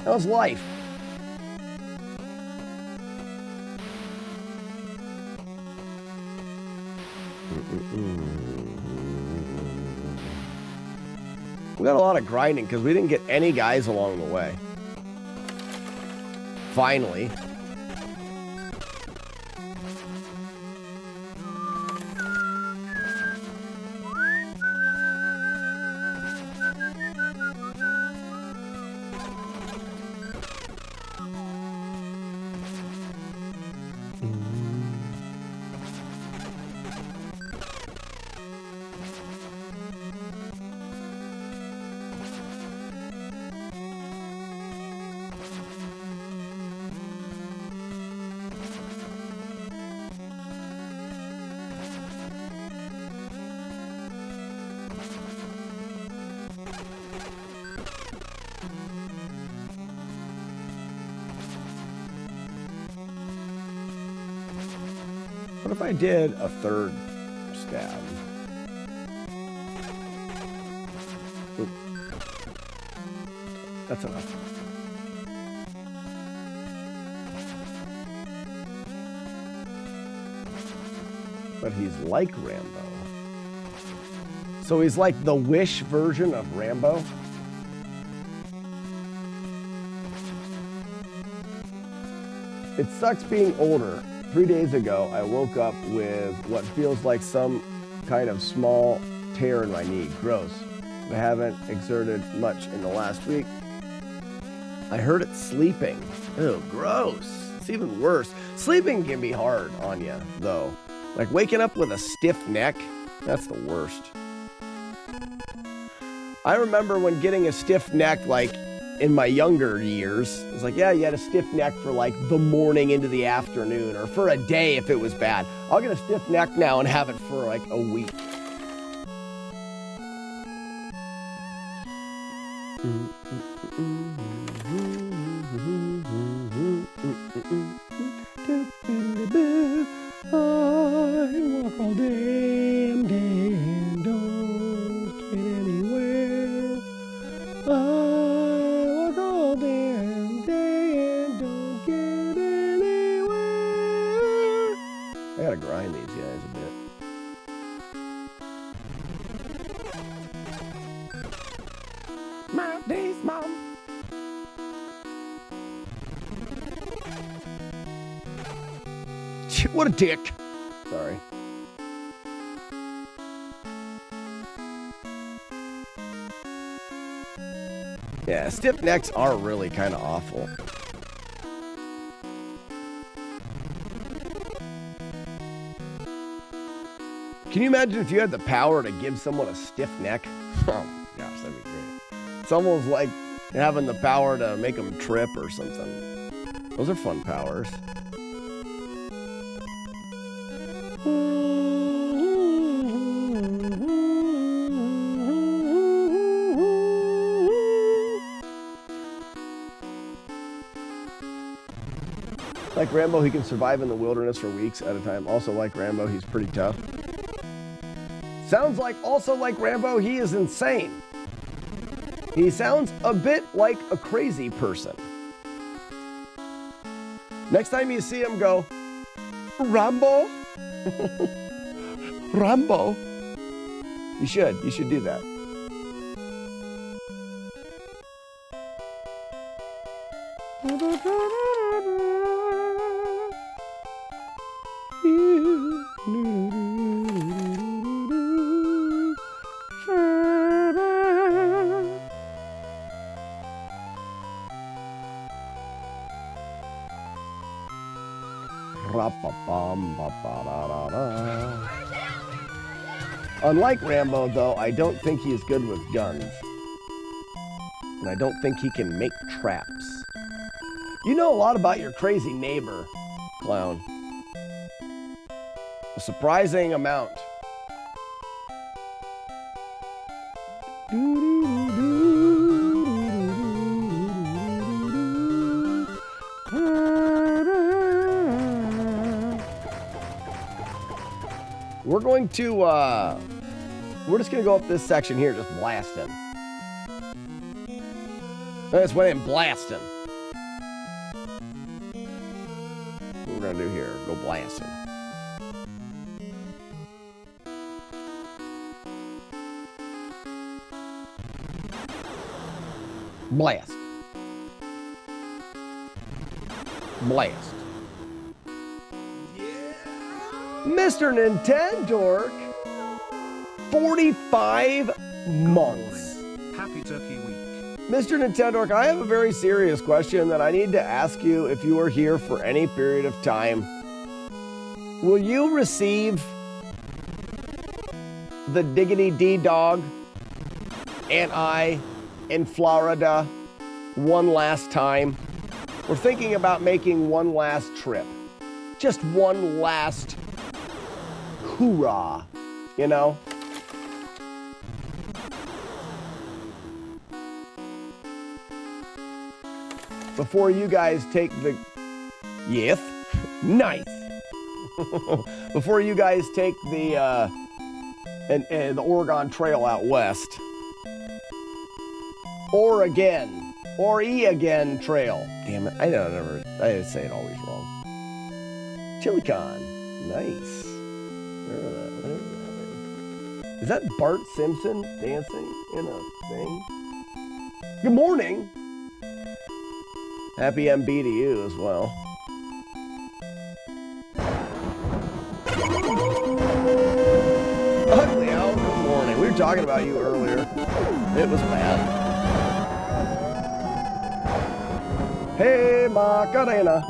How's life? We got a lot of grinding because we didn't get any guys along the way. Finally. What if I did a third stab? Oop. That's enough. But he's like Rambo. So he's like the Wish version of Rambo? It sucks being older. 3 days ago, I woke up with what feels like some kind of small tear in my knee. Gross. I haven't exerted much in the last week. I heard it sleeping. Ew, gross. It's even worse. Sleeping can be hard on you, though. Like waking up with a stiff neck, that's the worst. I remember when getting a stiff neck, like, in my younger years, it was like, yeah, you had a stiff neck for like the morning into the afternoon or for a day if it was bad. I'll get a stiff neck now and have it for like a week. I walk all damn day and don't get anywhere. I walk all damn day and don't get anywhere. I gotta grind these. What a dick. Sorry. Yeah, stiff necks are really kind of awful. Can you imagine if you had the power to give someone a stiff neck? Oh my gosh, that'd be great. It's almost like having the power to make them trip or something. Those are fun powers. Like Rambo, he can survive in the wilderness for weeks at a time. Also like Rambo, he's pretty tough. Sounds like also like Rambo, he is insane. He sounds a bit like a crazy person. Next time you see him, go, Rambo? Rambo? You should do that. Unlike Rambo, though, I don't think he's good with guns. And I don't think he can make traps. You know a lot about your crazy neighbor, Clown. A surprising amount. We're going to, we're just going to go up this section here, just blasting. I just went in blasting. What we're going to do here, go blasting. Blast. Blast. Mr. Nintendork, 45 months. Happy Turkey Week. Mr. Nintendork, I have a very serious question that I need to ask you if you are here for any period of time. Will you receive the Diggity D Dog and I in Florida one last time? We're thinking about making one last trip. Just one last hoorah, you know? Before you guys take the... Yes? Nice! Before you guys take the Oregon Trail out west. Oregon. Or-E-again Trail. Damn it, I say it always wrong. ChiliCon. Nice. Is that Bart Simpson dancing in a thing? Good morning. Happy MB to you as well. Ugly Owl, good morning. We were talking about you earlier. It was bad. Hey, Macarena.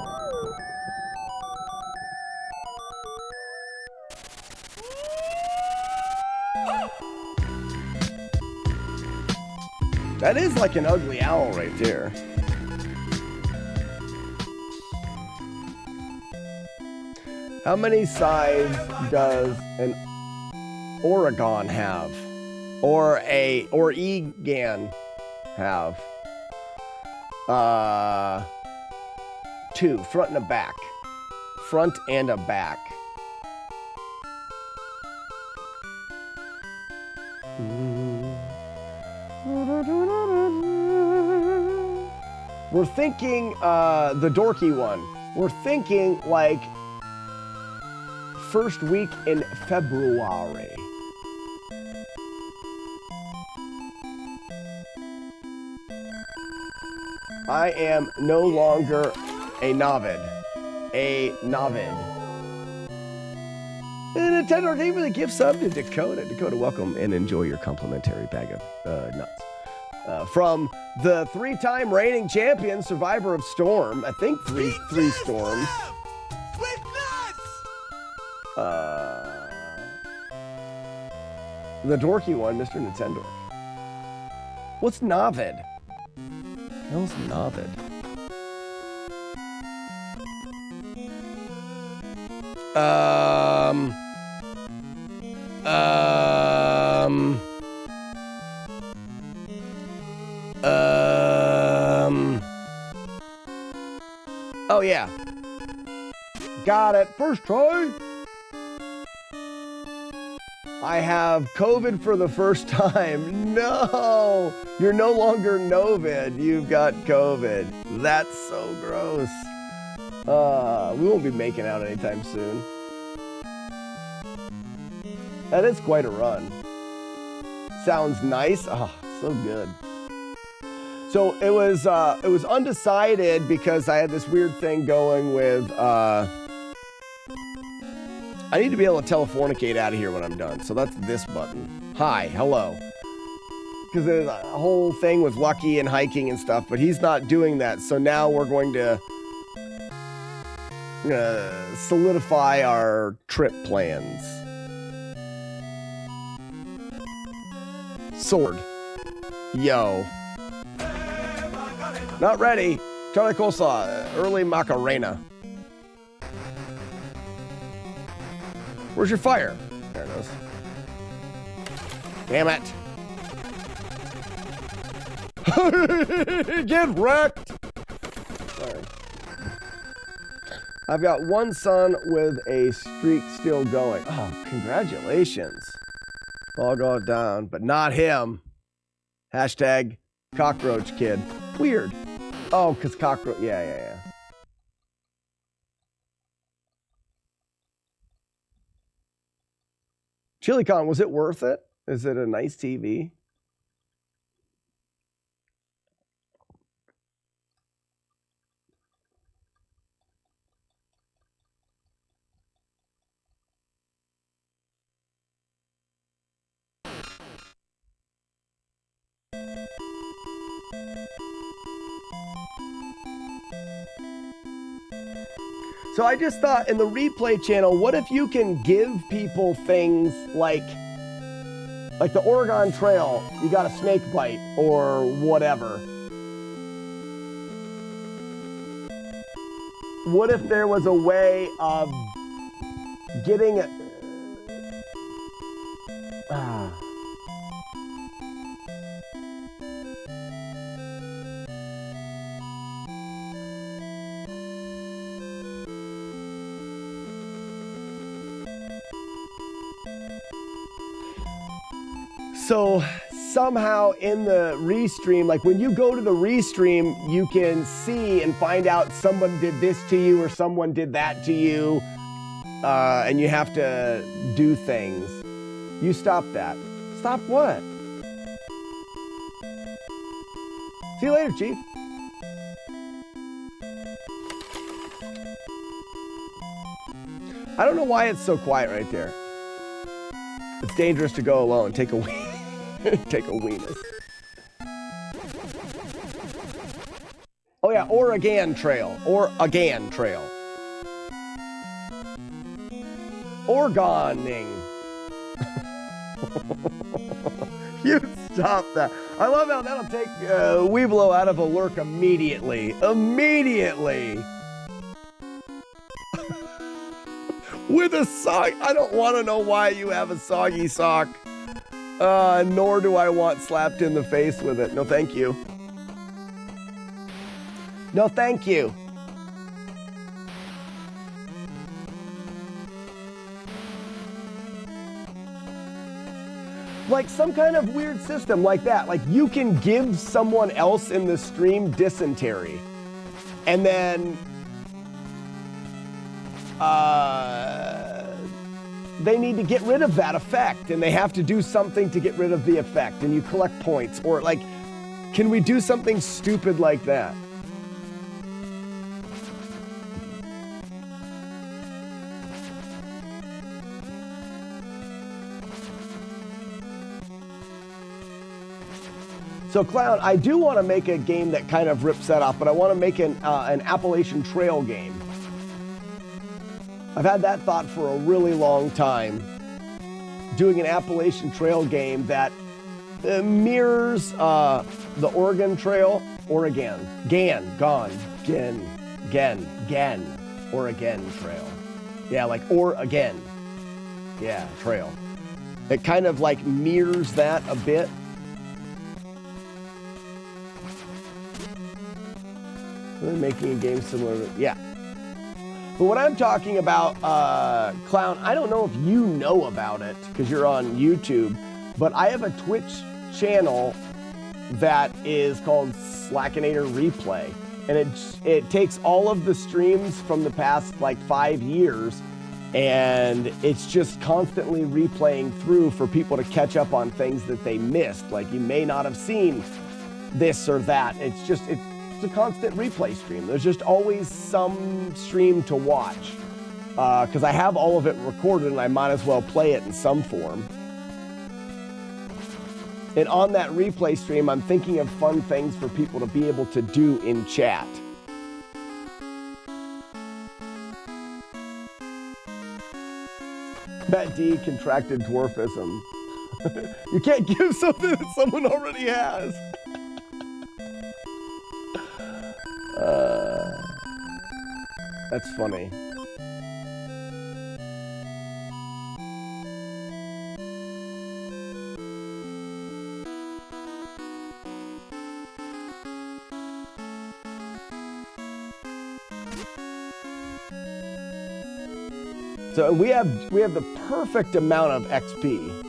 That is like an ugly owl right there. How many sides does an Oregon have? Or Egan have? 2, front and a back. Front and a back. We're thinking the dorky one. We're thinking like first week in February. I am no longer a novid. A novid. Nintendo gave me the gift sub to Dakota. Dakota, welcome and enjoy your complimentary bag of nuts. From the 3-time reigning champion, survivor of Storm. I think three storms. With nuts! The dorky one, Mr. Nintendo. What's Navid? How's Navid? Oh yeah. Got it. First try. I have COVID for the first time. No, you're no longer Novid. You've got COVID. That's so gross. We won't be making out anytime soon. That is quite a run. Sounds nice. Oh, so good. So it was undecided because I had this weird thing going with, I need to be able to telefornicate out of here when I'm done. So that's this button. Hi, hello. Because there's a whole thing with Lucky and hiking and stuff, but he's not doing that. So now we're going to solidify our trip plans. Sword. Yo. Not ready. Charlie Coleslaw, early Macarena. Where's your fire? There it is. Damn it. Get wrecked. Sorry. I've got one son with a streak still going. Oh, congratulations. All go down, but not him. Hashtag cockroach kid. Weird. Oh, because cockroach. Yeah. ChiliCon, was it worth it? Is it a nice TV? So I just thought in the replay channel, what if you can give people things like the Oregon Trail, you got a snake bite or whatever. What if there was a way of getting it? So somehow in the restream, like when you go to the restream, you can see and find out someone did this to you or someone did that to you, and you have to do things. You stop that. Stop what? See you later, Chief. I don't know why it's so quiet right there. It's dangerous to go alone. Take a wee. Take a weenus. Oh yeah, Oregon Trail. Oregon Trail. Oregoning. You stop that. I love how that'll take Weeblo out of a lurk immediately. Immediately. With a sock. I don't want to know why you have a soggy sock. Nor do I want slapped in the face with it. No, thank you. No, thank you. Like some kind of weird system like that. Like you can give someone else in the stream dysentery. And then they need to get rid of that effect and they have to do something to get rid of the effect and you collect points. Or like, can we do something stupid like that? So, Clown, I do want to make a game that kind of rips that off, but I want to make an Appalachian Trail game. I've had that thought for a really long time. Doing an Appalachian Trail game that mirrors the Oregon Trail, Oregon Trail. Yeah, like Oregon. Yeah, trail. It kind of like mirrors that a bit. Really making a game similar to, yeah. But what I'm talking about, Clown, I don't know if you know about it because you're on YouTube, but I have a Twitch channel that is called Slackinator Replay. And it takes all of the streams from the past like 5 years, and it's just constantly replaying through for people to catch up on things that they missed. Like you may not have seen this or that. It's a constant replay stream. There's just always some stream to watch because I have all of it recorded and I might as well play it in some form. And on that replay stream, I'm thinking of fun things for people to be able to do in chat. Matt D contracted dwarfism. You can't give something that someone already has. That's funny. So we have the perfect amount of XP.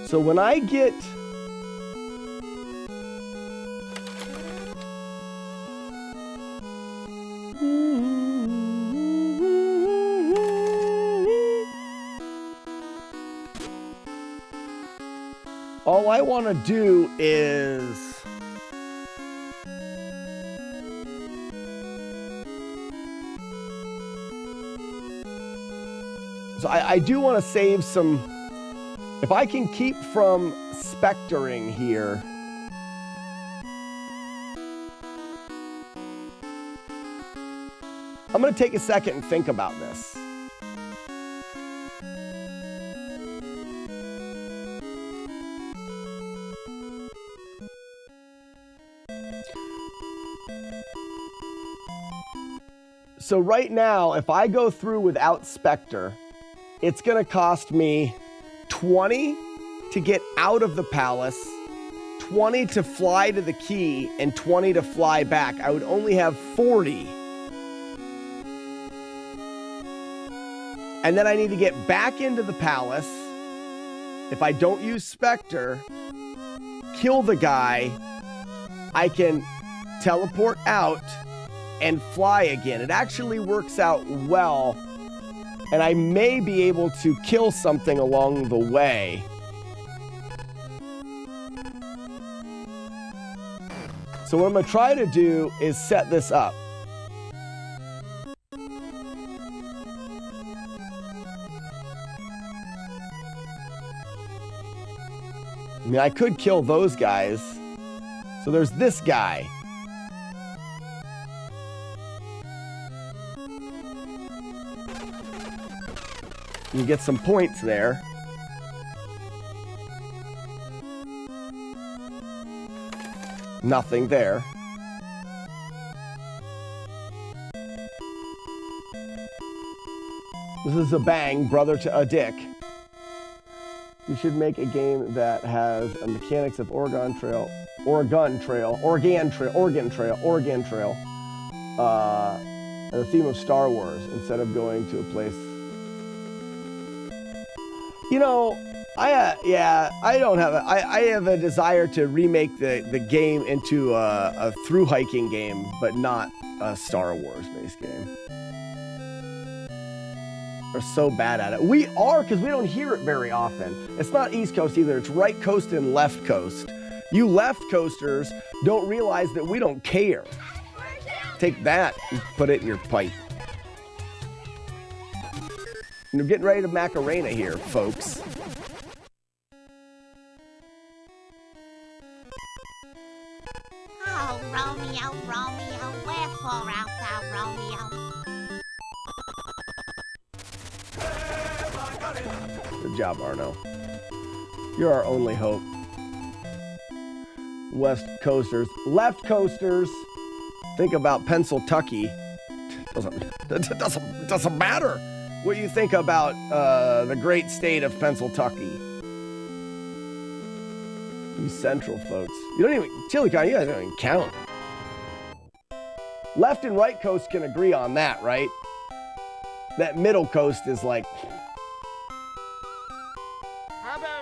So when I get all I want to do is I do want to save some. If I can keep from spectering here, I'm going to take a second and think about this. So right now, if I go through without Spectre, it's going to cost me 20 to get out of the palace, 20 to fly to the key, and 20 to fly back. I would only have 40. And then I need to get back into the palace. If I don't use Spectre, kill the guy, I can teleport out and fly again. It actually works out well. And I may be able to kill something along the way. So what I'm going to try to do is set this up. I mean, I could kill those guys. So there's this guy. You get some points there. Nothing there. This is a bang, brother to a dick. You should make a game that has a mechanics of Oregon Trail, and a theme of Star Wars instead of going to a place. You know, I have a desire to remake the game into a through hiking game, but not a Star Wars based game. are so bad at it. We are, because we don't hear it very often. It's not East Coast either. It's right coast and left coast. You left coasters don't realize that we don't care. Take that and put it in your pipe. You're getting ready to Macarena here, folks. Oh, Romeo, Romeo, wherefore art thou, Romeo? Good job, Arno. You're our only hope. West coasters. Left coasters. Think about Pennsylvania. Doesn't matter what you think about the great state of Pennsylvania. You central folks. You don't even, Chillicothe, you guys don't even count. Left and right coast can agree on that, right? That middle coast is like...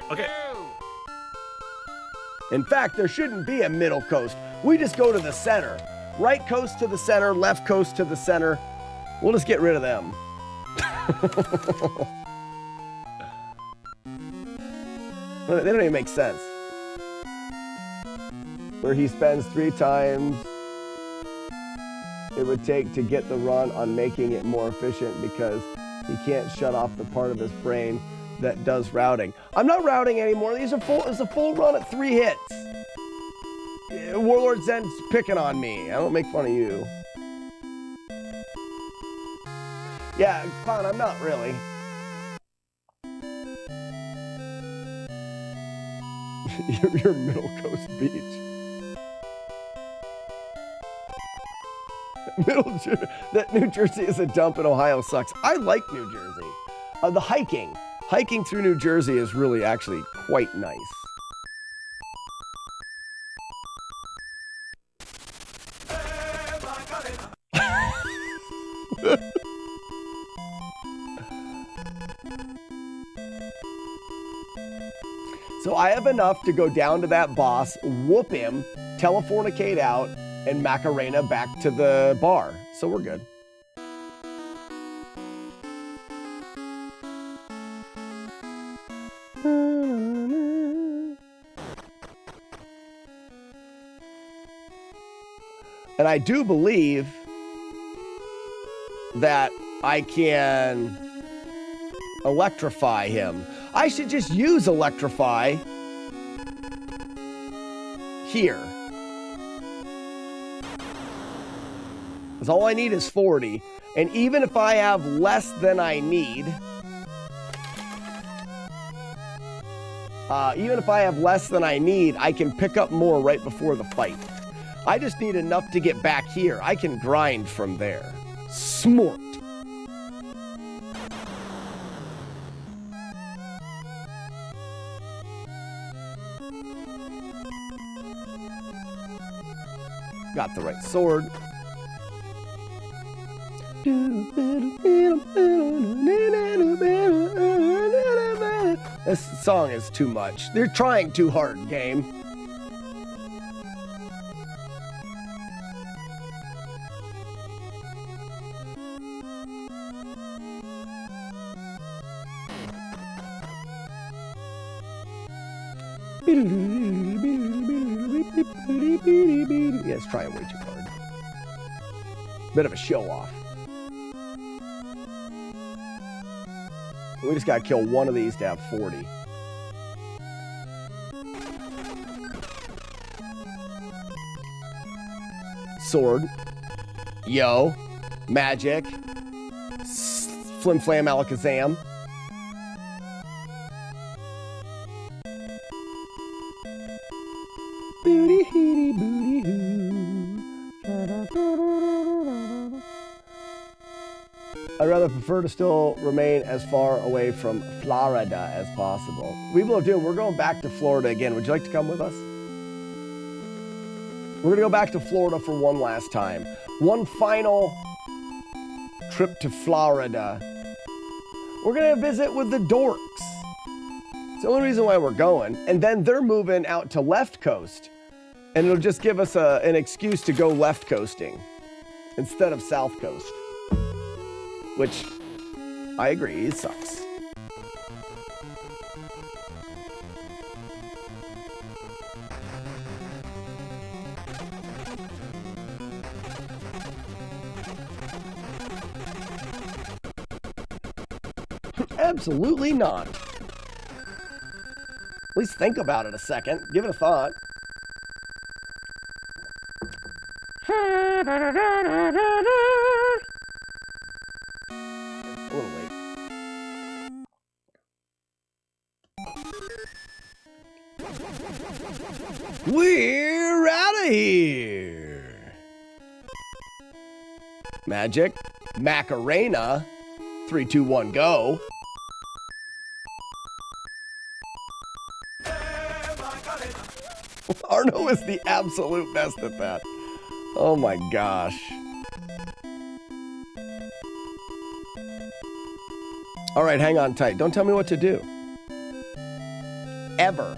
Okay. In fact, there shouldn't be a middle coast. We just go to the center. Right coast to the center, left coast to the center. We'll just get rid of them. They don't even make sense. Where he spends 3 times it would take to get the run on making it more efficient because he can't shut off the part of his brain that does routing. I'm not routing anymore. It's a full run at 3 hits. Warlord Zen's picking on me. I don't make fun of you. Yeah, Clown, I'm not really. Your Middle Coast Beach. That New Jersey is a dump and Ohio sucks. I like New Jersey. The hiking through New Jersey is really actually quite nice. So I have enough to go down to that boss, whoop him, telefornicate out, and Macarena back to the bar. So we're good. And I do believe that I can electrify him. I should just use electrify here. Because all I need is 40. And even if I have less than I need, I can pick up more right before the fight. I just need enough to get back here. I can grind from there. Smart. Got the right sword. This song is too much. They're trying too hard, game. Yeah, it's trying way too hard. Bit of a show off. We just gotta kill one of these to have 40. Sword. Yo. Magic. Flim Flam Alakazam. Booty heedy booty hoo. I'd rather prefer to still remain as far away from Florida as possible. People of Doom, we're going back to Florida again. Would you like to come with us? We're going to go back to Florida for one last time. One final trip to Florida. We're going to visit with the dorks. It's the only reason why we're going. And then they're moving out to left coast. And it'll just give us an excuse to go left coasting instead of south coast. Which I agree, he sucks. Absolutely not. At least think about it a second. Give it a thought. A little late. We're out of here. Magic, Macarena, 3, 2, 1, go. Arno is the absolute best at that. Oh my gosh. All right, hang on tight. Don't tell me what to do. Ever.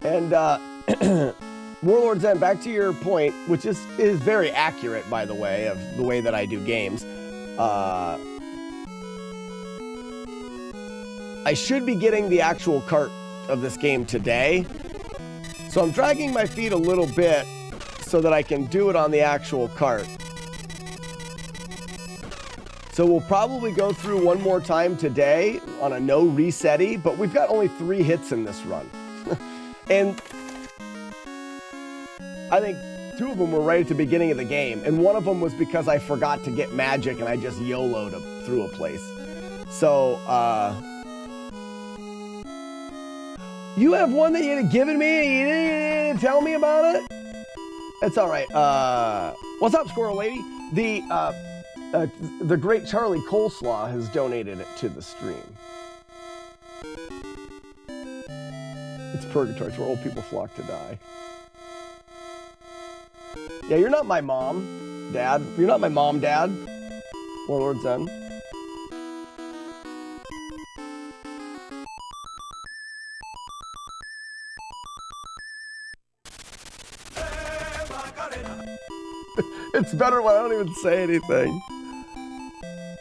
And Warlord Zen, back to your point, which is very accurate, by the way, of the way that I do games. I should be getting the actual cart of this game today. So I'm dragging my feet a little bit so that I can do it on the actual cart. So we'll probably go through one more time today on a no resetty, but we've got only 3 hits in this run. And I think 2 of them were right at the beginning of the game, and one of them was because I forgot to get magic and I just YOLO'd through a place. So, you have one that you had given me and you didn't tell me about it? It's all right. What's up, Squirrel Lady? The great Charlie Coleslaw has donated it to the stream. It's purgatory. It's where old people flock to die. Yeah, you're not my mom, Dad. You're not my mom, Dad. Warlord Zen. It's better when I don't even say anything.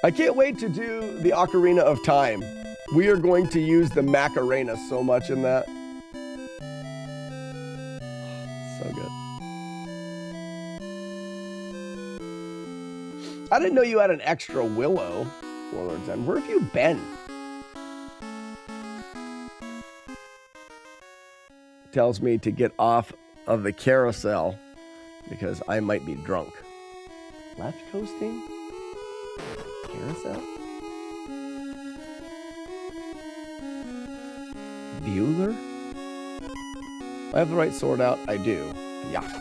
I can't wait to do the Ocarina of Time. We are going to use the Macarena so much in that. So good. I didn't know you had an extra Willow, Warlord Zen. Where have you been? Tells me to get off of the carousel because I might be drunk. Left coasting? Carousel? Bueller? I have the right sword out? I do. Yeah.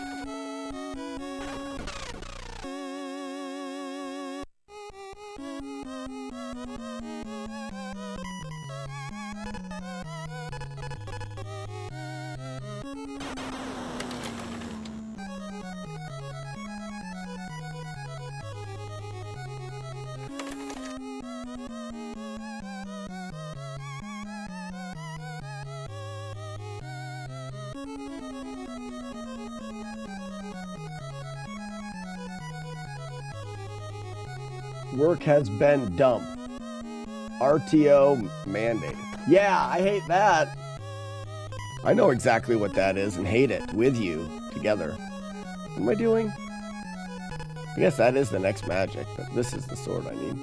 Work has been dumped. RTO mandated. Yeah, I hate that. I know exactly what that is and hate it with you together. What am I doing? I guess that is the next magic, but this is the sword I need.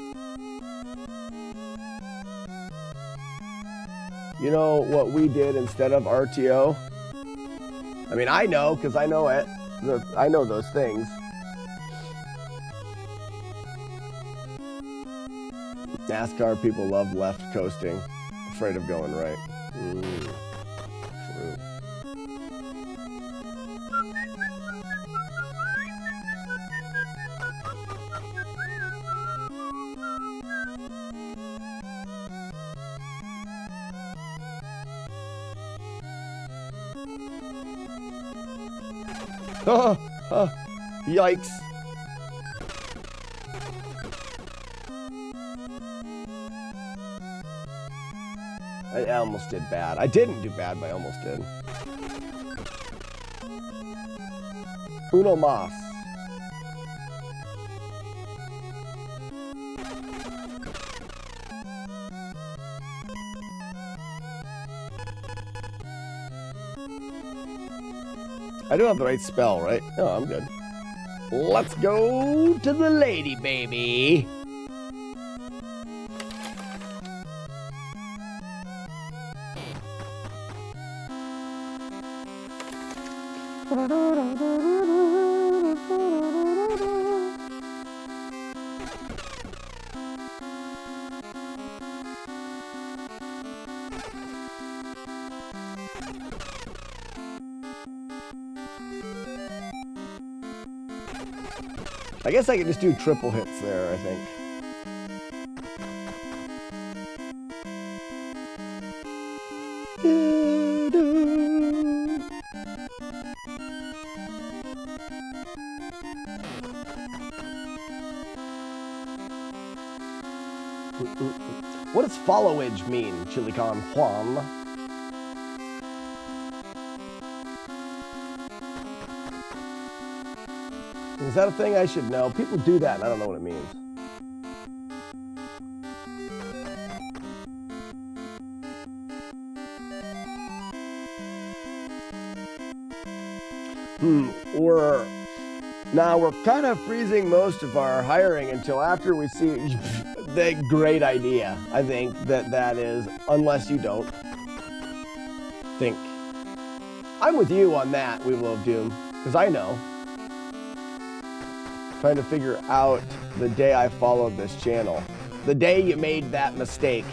You know what we did instead of RTO? I mean, I know, because I know it. I know those things. NASCAR people love left coasting, afraid of going right. True. Yikes. I almost did bad. I didn't do bad, but I almost did. Uno mas. I do have the right spell, right? Oh, I'm good. Let's go to the lady, baby. I guess I could just do triple hits there, I think. What does followage mean, Chili Con Juan? Is that a thing I should know? People do that and I don't know what it means. We're kind of freezing most of our hiring until after we see the great idea. I think that is, unless you don't think. I'm with you on that, We Will of Doom, because I know. Trying to figure out the day I followed this channel. The day you made that mistake.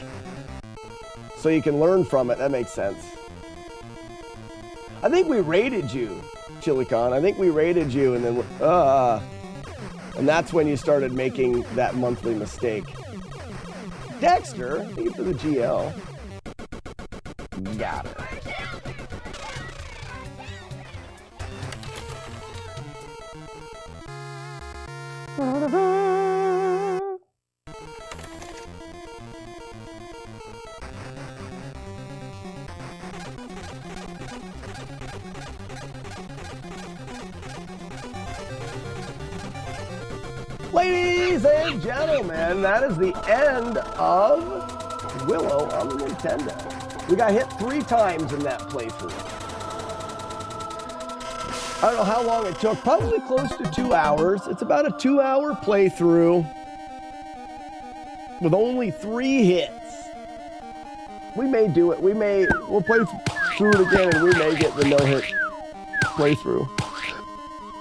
So you can learn from it. That makes sense. I think we rated you, ChiliCon. I think we rated you and then, and that's when you started making that monthly mistake. Dexter, thank you for the GL. Got it. Ladies and gentlemen, that is the end of Willow on the Nintendo. We got hit 3 times in that playthrough. I don't know how long it took, probably close to 2 hours. It's about a 2-hour playthrough with only 3 hits. We may do it. We'll play through it again and we may get the no-hit playthrough.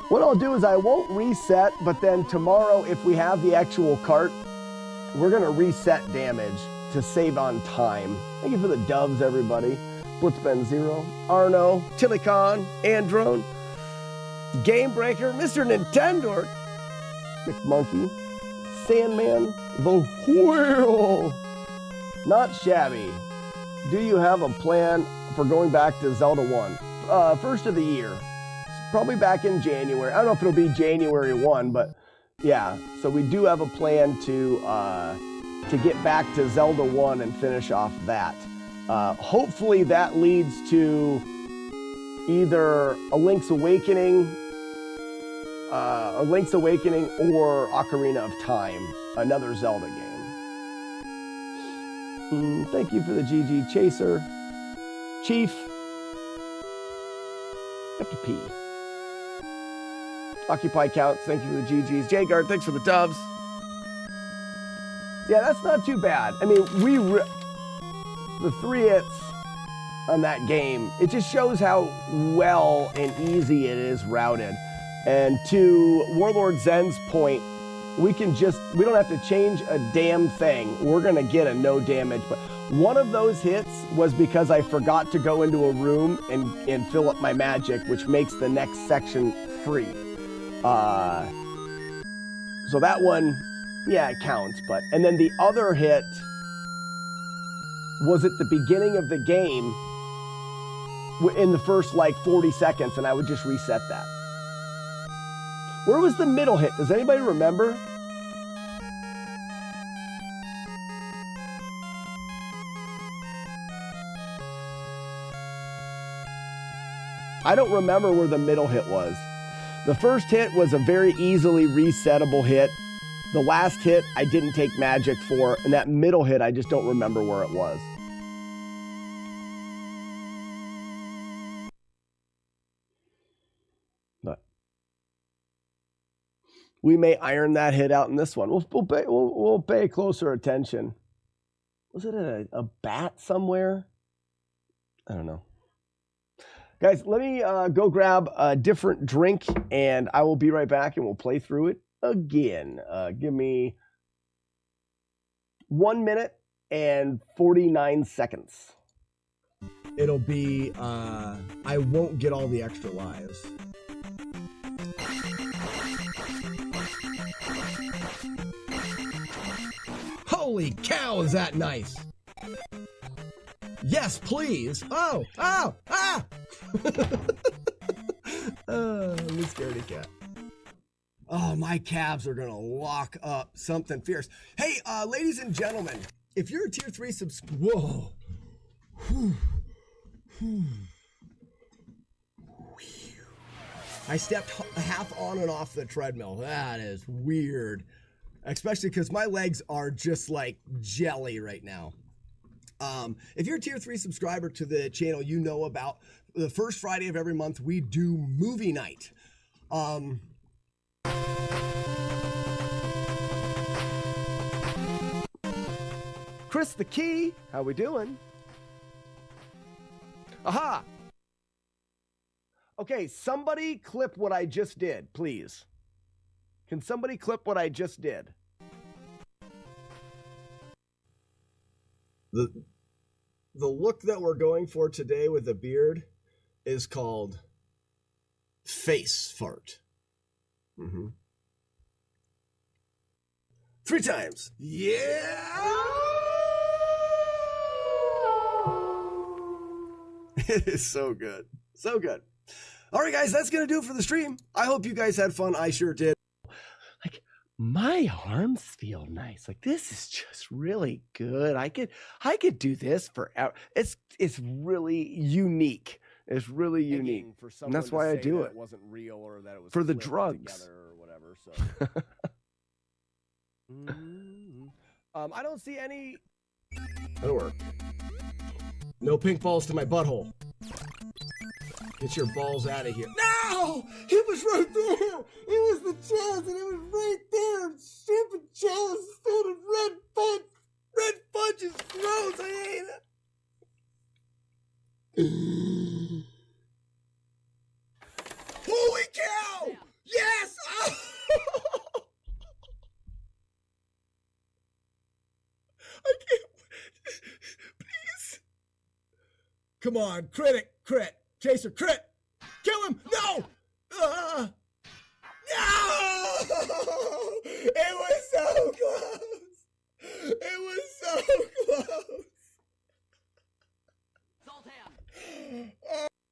What I'll do is I won't reset, but then tomorrow, if we have the actual cart, we're gonna reset damage to save on time. Thank you for the doves, everybody. Blitzben Zero, Arno, Tillicon, Androne, Game Breaker, Mr. Nintendo, McMonkey, Sandman, The Whale. Not shabby. Do you have a plan for going back to Zelda 1? First of the year. Probably back in January. I don't know if it'll be January 1, but yeah. So we do have a plan to get back to Zelda 1 and finish off that. Hopefully that leads to either a Link's Awakening or Ocarina of Time, another Zelda game. Thank you for the GG Chaser. Chief. Have to pee. Occupy Counts, thank you for the GGs. J-Guard, thanks for the doves. Yeah, that's not too bad. I mean, the 3 hits on that game, it just shows how well and easy it is routed. And to Warlord Zen's point, we don't have to change a damn thing. We're gonna get a no damage. But one of those hits was because I forgot to go into a room and fill up my magic, which makes the next section free. So that one, yeah, it counts. And then the other hit was at the beginning of the game in the first like 40 seconds, and I would just reset that. Where was the middle hit? Does anybody remember? I don't remember where the middle hit was. The first hit was a very easily resettable hit. The last hit I didn't take magic for, and that middle hit I just don't remember where it was. But we may iron that hit out in this one. We'll pay closer attention. Was it a bat somewhere? I don't know. Guys, let me go grab a different drink, and I will be right back, and we'll play through it again. Give me 1 minute and 49 seconds. It'll be, I won't get all the extra lives. Holy cow, is that nice? Yes, please. Oh, ah! I'm a scaredy cat. Oh, my calves are going to lock up something fierce. Hey, ladies and gentlemen, if you're a tier 3 whoa. I stepped half on and off the treadmill. That is weird. Especially because my legs are just like jelly right now. If you're a tier 3 subscriber to the channel, you know about the first Friday of every month, we do movie night. Chris the Key, how we doing? Aha! Okay, somebody clip what I just did, please. Can somebody clip what I just did? The look that we're going for today with the beard is called face fart. 3 times. Yeah! It is so good. So good. All right, guys, that's going to do it for the stream. I hope you guys had fun. I sure did. Like, my arms feel nice. Like, this is just really good. I could do this forever. It's really unique. It's really unique. And that's why I do it. It wasn't real or that it was for the drugs or whatever. So I don't see any. That'll work. No pink balls to my butthole. Get your balls out of here. No! It was right there! It was the chalice and it was right there! Stupid chalice filled with red fudge! Red fudge is gross! I hate it! Holy cow! Yes! Oh! I can't... Please! Come on, crit! Chaser, crit! Kill him! No! No! It was so close! It was so close!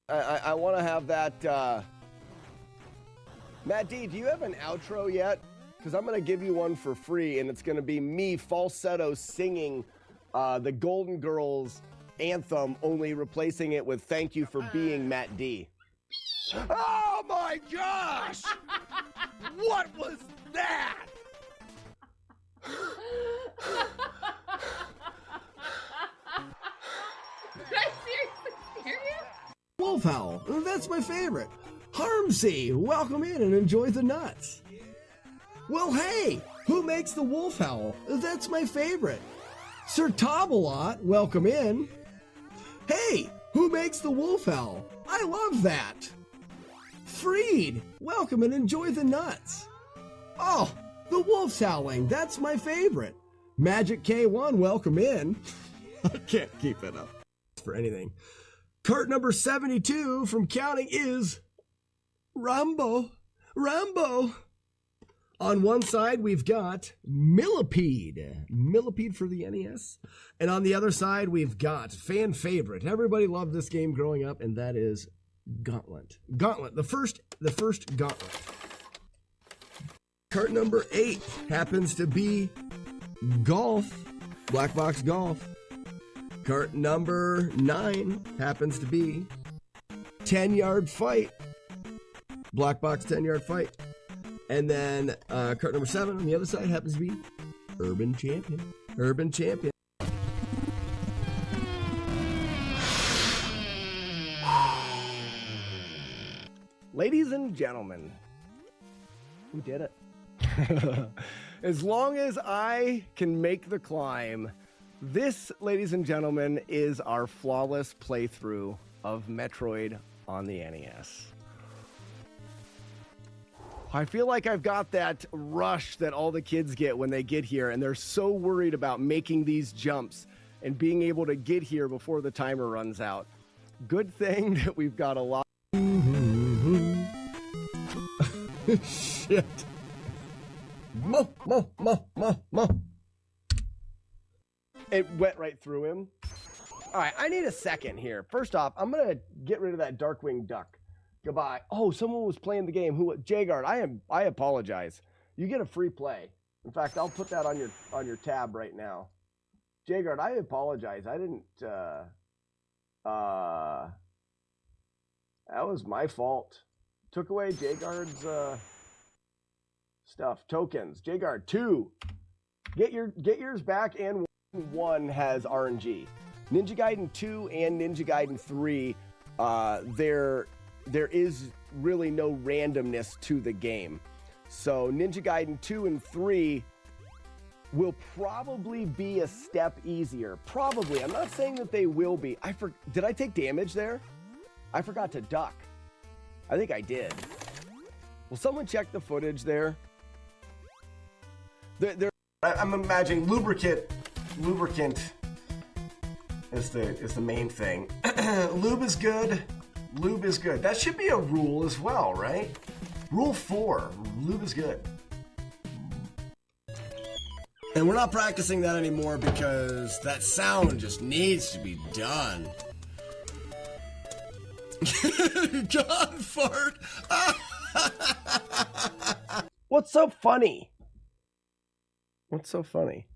I want to have that, Matt D, do you have an outro yet? Because I'm going to give you one for free, and it's going to be me falsetto singing the Golden Girls anthem, only replacing it with "Thank you for being Matt D." Oh my gosh! What was that? Did I seriously hear you? Wolf Howl, that's my favorite. Harmsy, welcome in and enjoy the nuts. Well, hey, who makes the Wolf Howl? That's my favorite. Sir Tobalot, welcome in. Hey, who makes the Wolf Howl? I love that. Freed, welcome and enjoy the nuts. Oh, the wolf's howling, that's my favorite. Magic K1, welcome in. I can't keep it up for anything. Cart number 72 from counting is Rambo. On one side, we've got Millipede for the NES. And on the other side, we've got fan favorite. Everybody loved this game growing up, and that is Gauntlet. The first Gauntlet. Cart number 8 happens to be Golf, Black Box Golf. Cart number 9 happens to be 10-yard fight. Black box 10-yard fight. And then cart number 7 on the other side happens to be Urban Champion. Urban Champion. Ladies and gentlemen, we did it. As long as I can make the climb, this, ladies and gentlemen, is our flawless playthrough of Metroid on the NES. I feel like I've got that rush that all the kids get when they get here, and they're so worried about making these jumps and being able to get here before the timer runs out. Good thing that we've got a lot. Shit. Mo. It went right through him. All right, I need a second here. First off, I'm going to get rid of that Darkwing Duck. Goodbye. Oh, someone was playing the game. Who? Jagard, I apologize. You get a free play. In fact, I'll put that on your tab right now. Jagard, I apologize. I didn't that was my fault. Took away Jagard's stuff. Tokens. Jagard 2. Get yours back, and 1 has RNG. Ninja Gaiden 2 and Ninja Gaiden 3, there is really no randomness to the game. So Ninja Gaiden 2 and 3 will probably be a step easier. Probably. I'm not saying that they will be. Did I take damage there? I forgot to duck. I think I did. Will someone check the footage there? I'm imagining lubricant is the main thing. Lube is good. Lube is good. That should be a rule as well, right? Rule 4. Lube is good. And we're not practicing that anymore because that sound just needs to be done. God fart. What's so funny? What's so funny?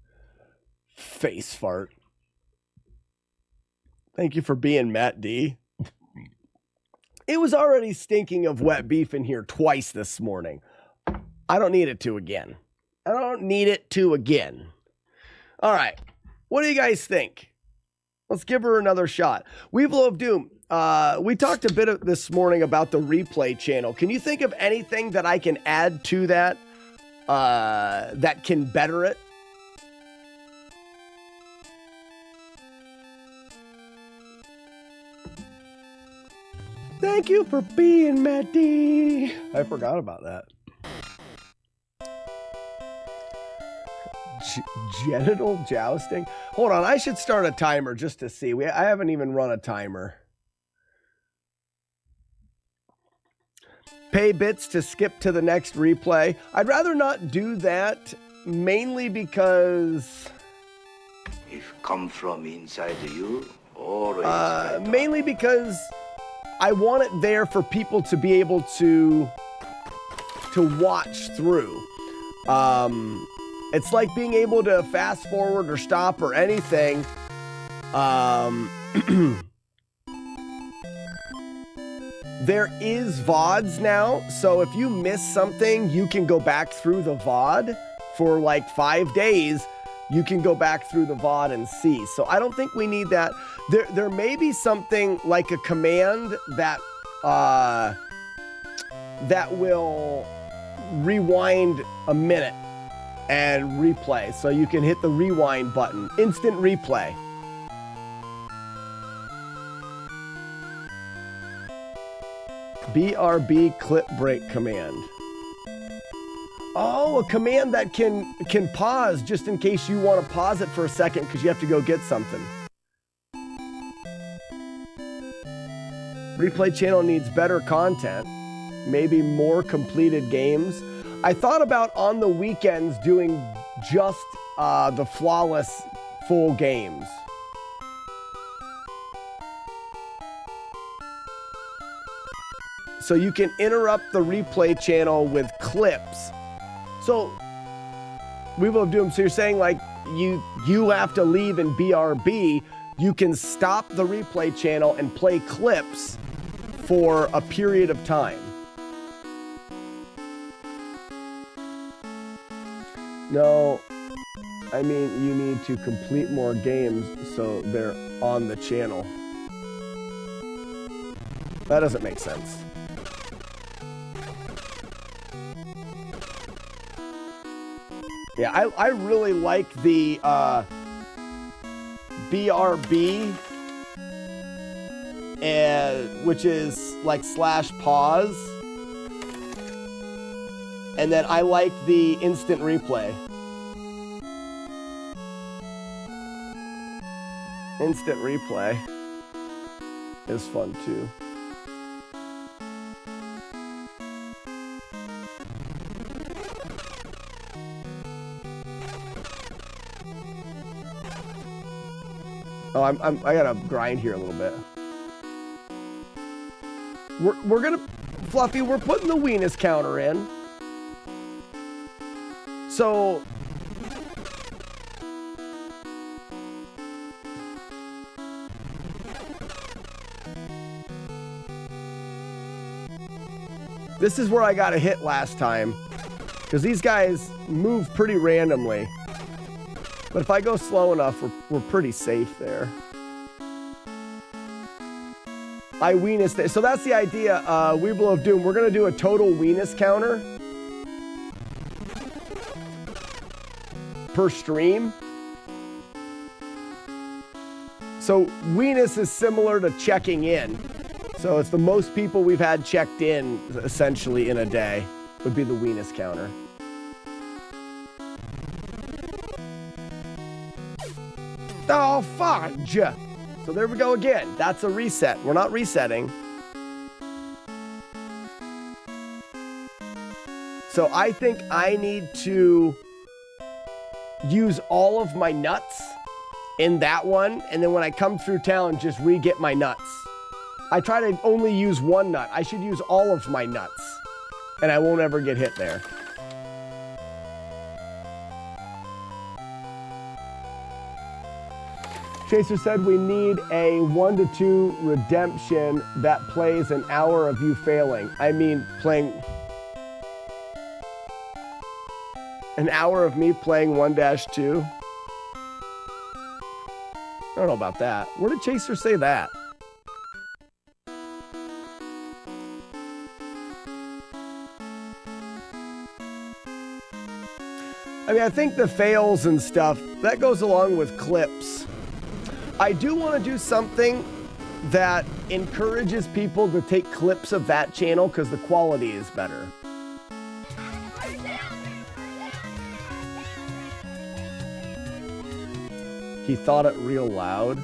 Face fart. Thank you for being Matt D. It was already stinking of wet beef in here twice this morning. I don't need it to again. I don't need it to again. All right. What do you guys think? Let's give her another shot. Weevil of Doom. We talked a bit this morning about the replay channel. Can you think of anything that I can add to that that can better it? Thank you for being Matty. I forgot about that. Genital jousting? Hold on, I should start a timer just to see. I haven't even run a timer. Pay bits to skip to the next replay. I'd rather not do that, mainly because... If come from inside you, always... mainly because I want it there for people to be able to watch through. It's like being able to fast forward or stop or anything. There is VODs now, so if you miss something, you can go back through the VOD for like 5 days. You can go back through the VOD and see. So I don't think we need that. There may be something like a command that will rewind a minute and replay. So you can hit the rewind button. Instant replay. BRB clip break command. Oh, a command that can pause just in case you want to pause it for a second because you have to go get something. Replay channel needs better content. Maybe more completed games. I thought about on the weekends doing just the flawless full games. So you can interrupt the replay channel with clips. So, we will do them. So you're saying like you have to leave in BRB. You can stop the replay channel and play clips for a period of time. No, I mean, you need to complete more games so they're on the channel. That doesn't make sense. Yeah, I really like the BRB, which is like /pause. And then I like the instant replay. Instant replay is fun too. Oh, I gotta grind here a little bit. We're gonna, Fluffy, we're putting the weenus counter in. So this is where I got a hit last time, because these guys move pretty randomly. But if I go slow enough, we're pretty safe there. I weenus there. So that's the idea, Weeble of Doom. We're going to do a total weenus counter per stream. So weenus is similar to checking in. So it's the most people we've had checked in, essentially, in a day, would be the weenus counter. Oh, fudge! So there we go again. That's a reset. We're not resetting. So I think I need to use all of my nuts in that one, and then when I come through town, just re-get my nuts. I try to only use one nut. I should use all of my nuts, and I won't ever get hit there. Chaser said we need a 1 to 2 redemption that plays an hour of you failing. I mean, playing an hour of me playing 1-2. I don't know about that. Where did Chaser say that? I mean, I think the fails and stuff, that goes along with clips. I do want to do something that encourages people to take clips of that channel because the quality is better. He thought it real loud.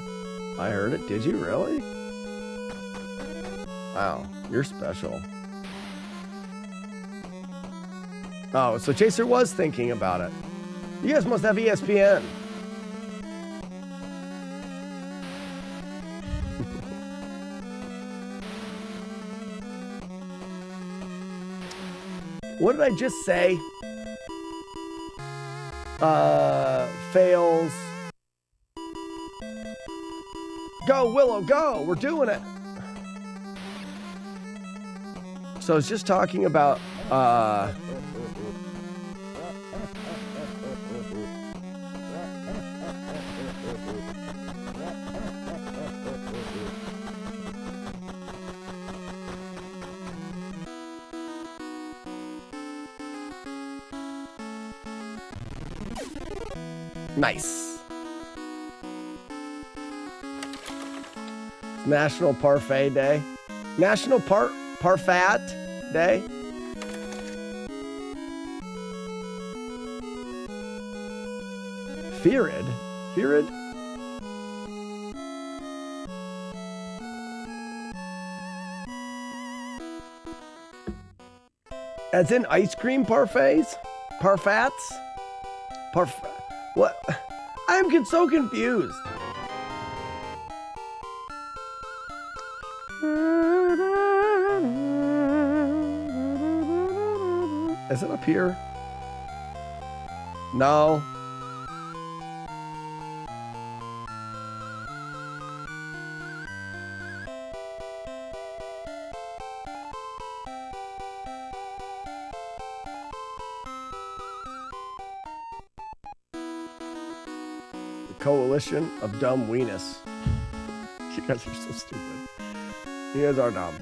I heard it. Did you really? Wow, you're special. Oh, so Chaser was thinking about it. You guys must have ESPN. What did I just say? Fails. Go, Willow, go! We're doing it! So I was just talking about, nice. National Parfait Day. National Parfait Day. Feared? Feared? As in ice cream parfaits? Parfats? What? I'm so confused. Is it up here? No. coalition of dumb weenus. You guys are so stupid. You guys are dumb.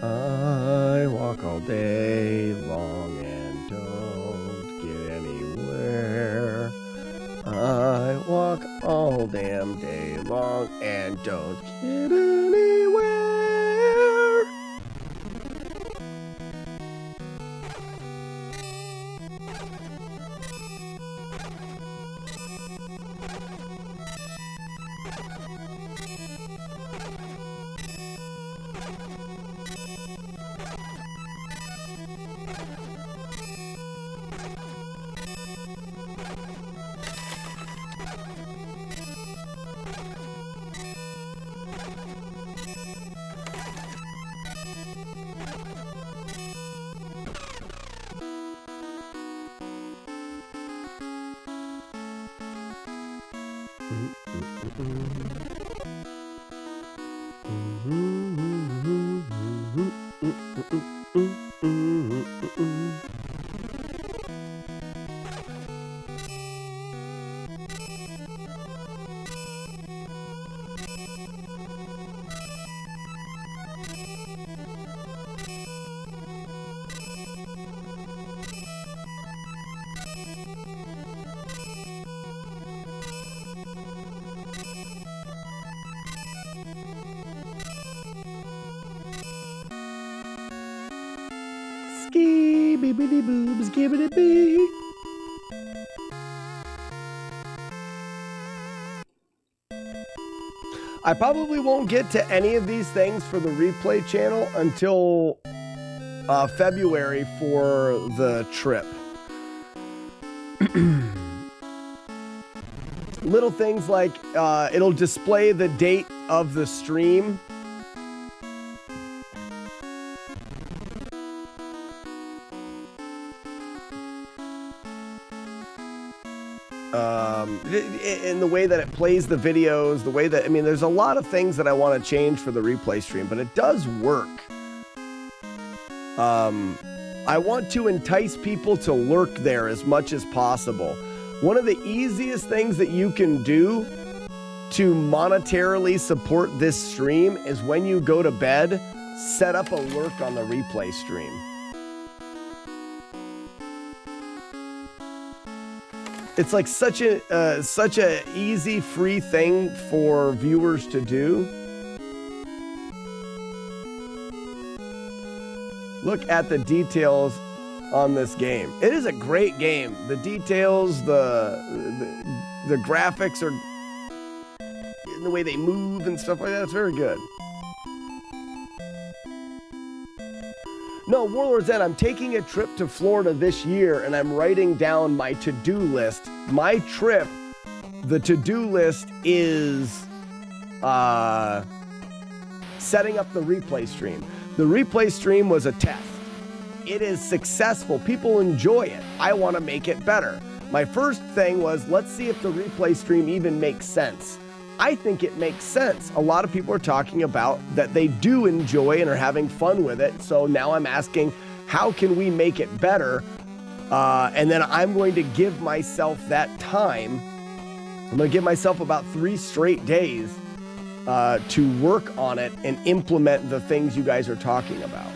I walk all day long and don't get anywhere. I walk all damn day long and don't get anywhere. Ski bibbidi boobs gibbidi bee. I probably won't get to any of these things for the replay channel until February for the trip. Little things like it'll display the date of the stream. In the way that it plays the videos, the way that, I mean, there's a lot of things that I want to change for the replay stream, but it does work. I want to entice people to lurk there as much as possible. One of the easiest things that you can do to monetarily support this stream is when you go to bed, set up a lurk on the replay stream. It's like such a easy, free thing for viewers to do. Look at the details on this game. It is a great game. The details, the graphics are in the way they move and stuff like that. It's very good. No, Warlord's End, I'm taking a trip to Florida this year and I'm writing down my to-do list. My trip, the to-do list is setting up the replay stream. The replay stream was a test. It is successful. People enjoy it. I want to make it better. My first thing was, let's see if the replay stream even makes sense. I think it makes sense. A lot of people are talking about that they do enjoy and are having fun with it. So now I'm asking, how can we make it better? And then I'm going to give myself that time. I'm going to give myself about 3 straight days to work on it and implement the things you guys are talking about.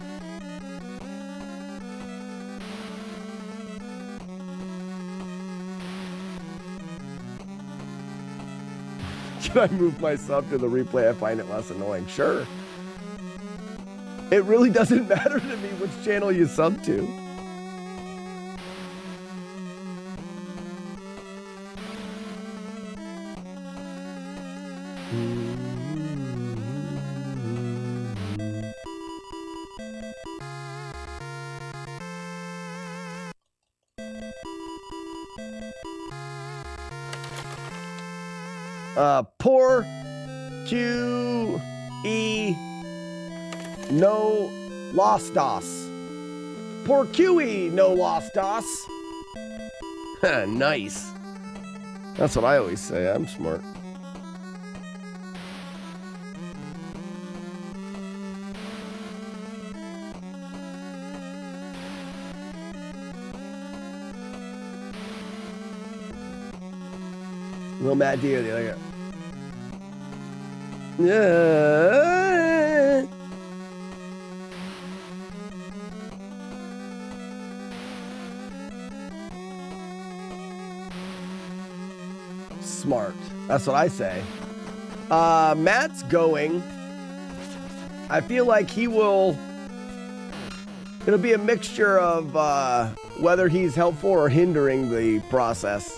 Can I move my sub to the replay? I find it less annoying. Sure. It really doesn't matter to me which channel you sub to. Poor QE no lost dos. Poor QE no lost dos. Nice. That's what I always say. I'm smart. Little Mad Deer, the other guy. Yeah. Smart. That's what I say. Matt's going. I feel like he will... It'll be a mixture of whether he's helpful or hindering the process.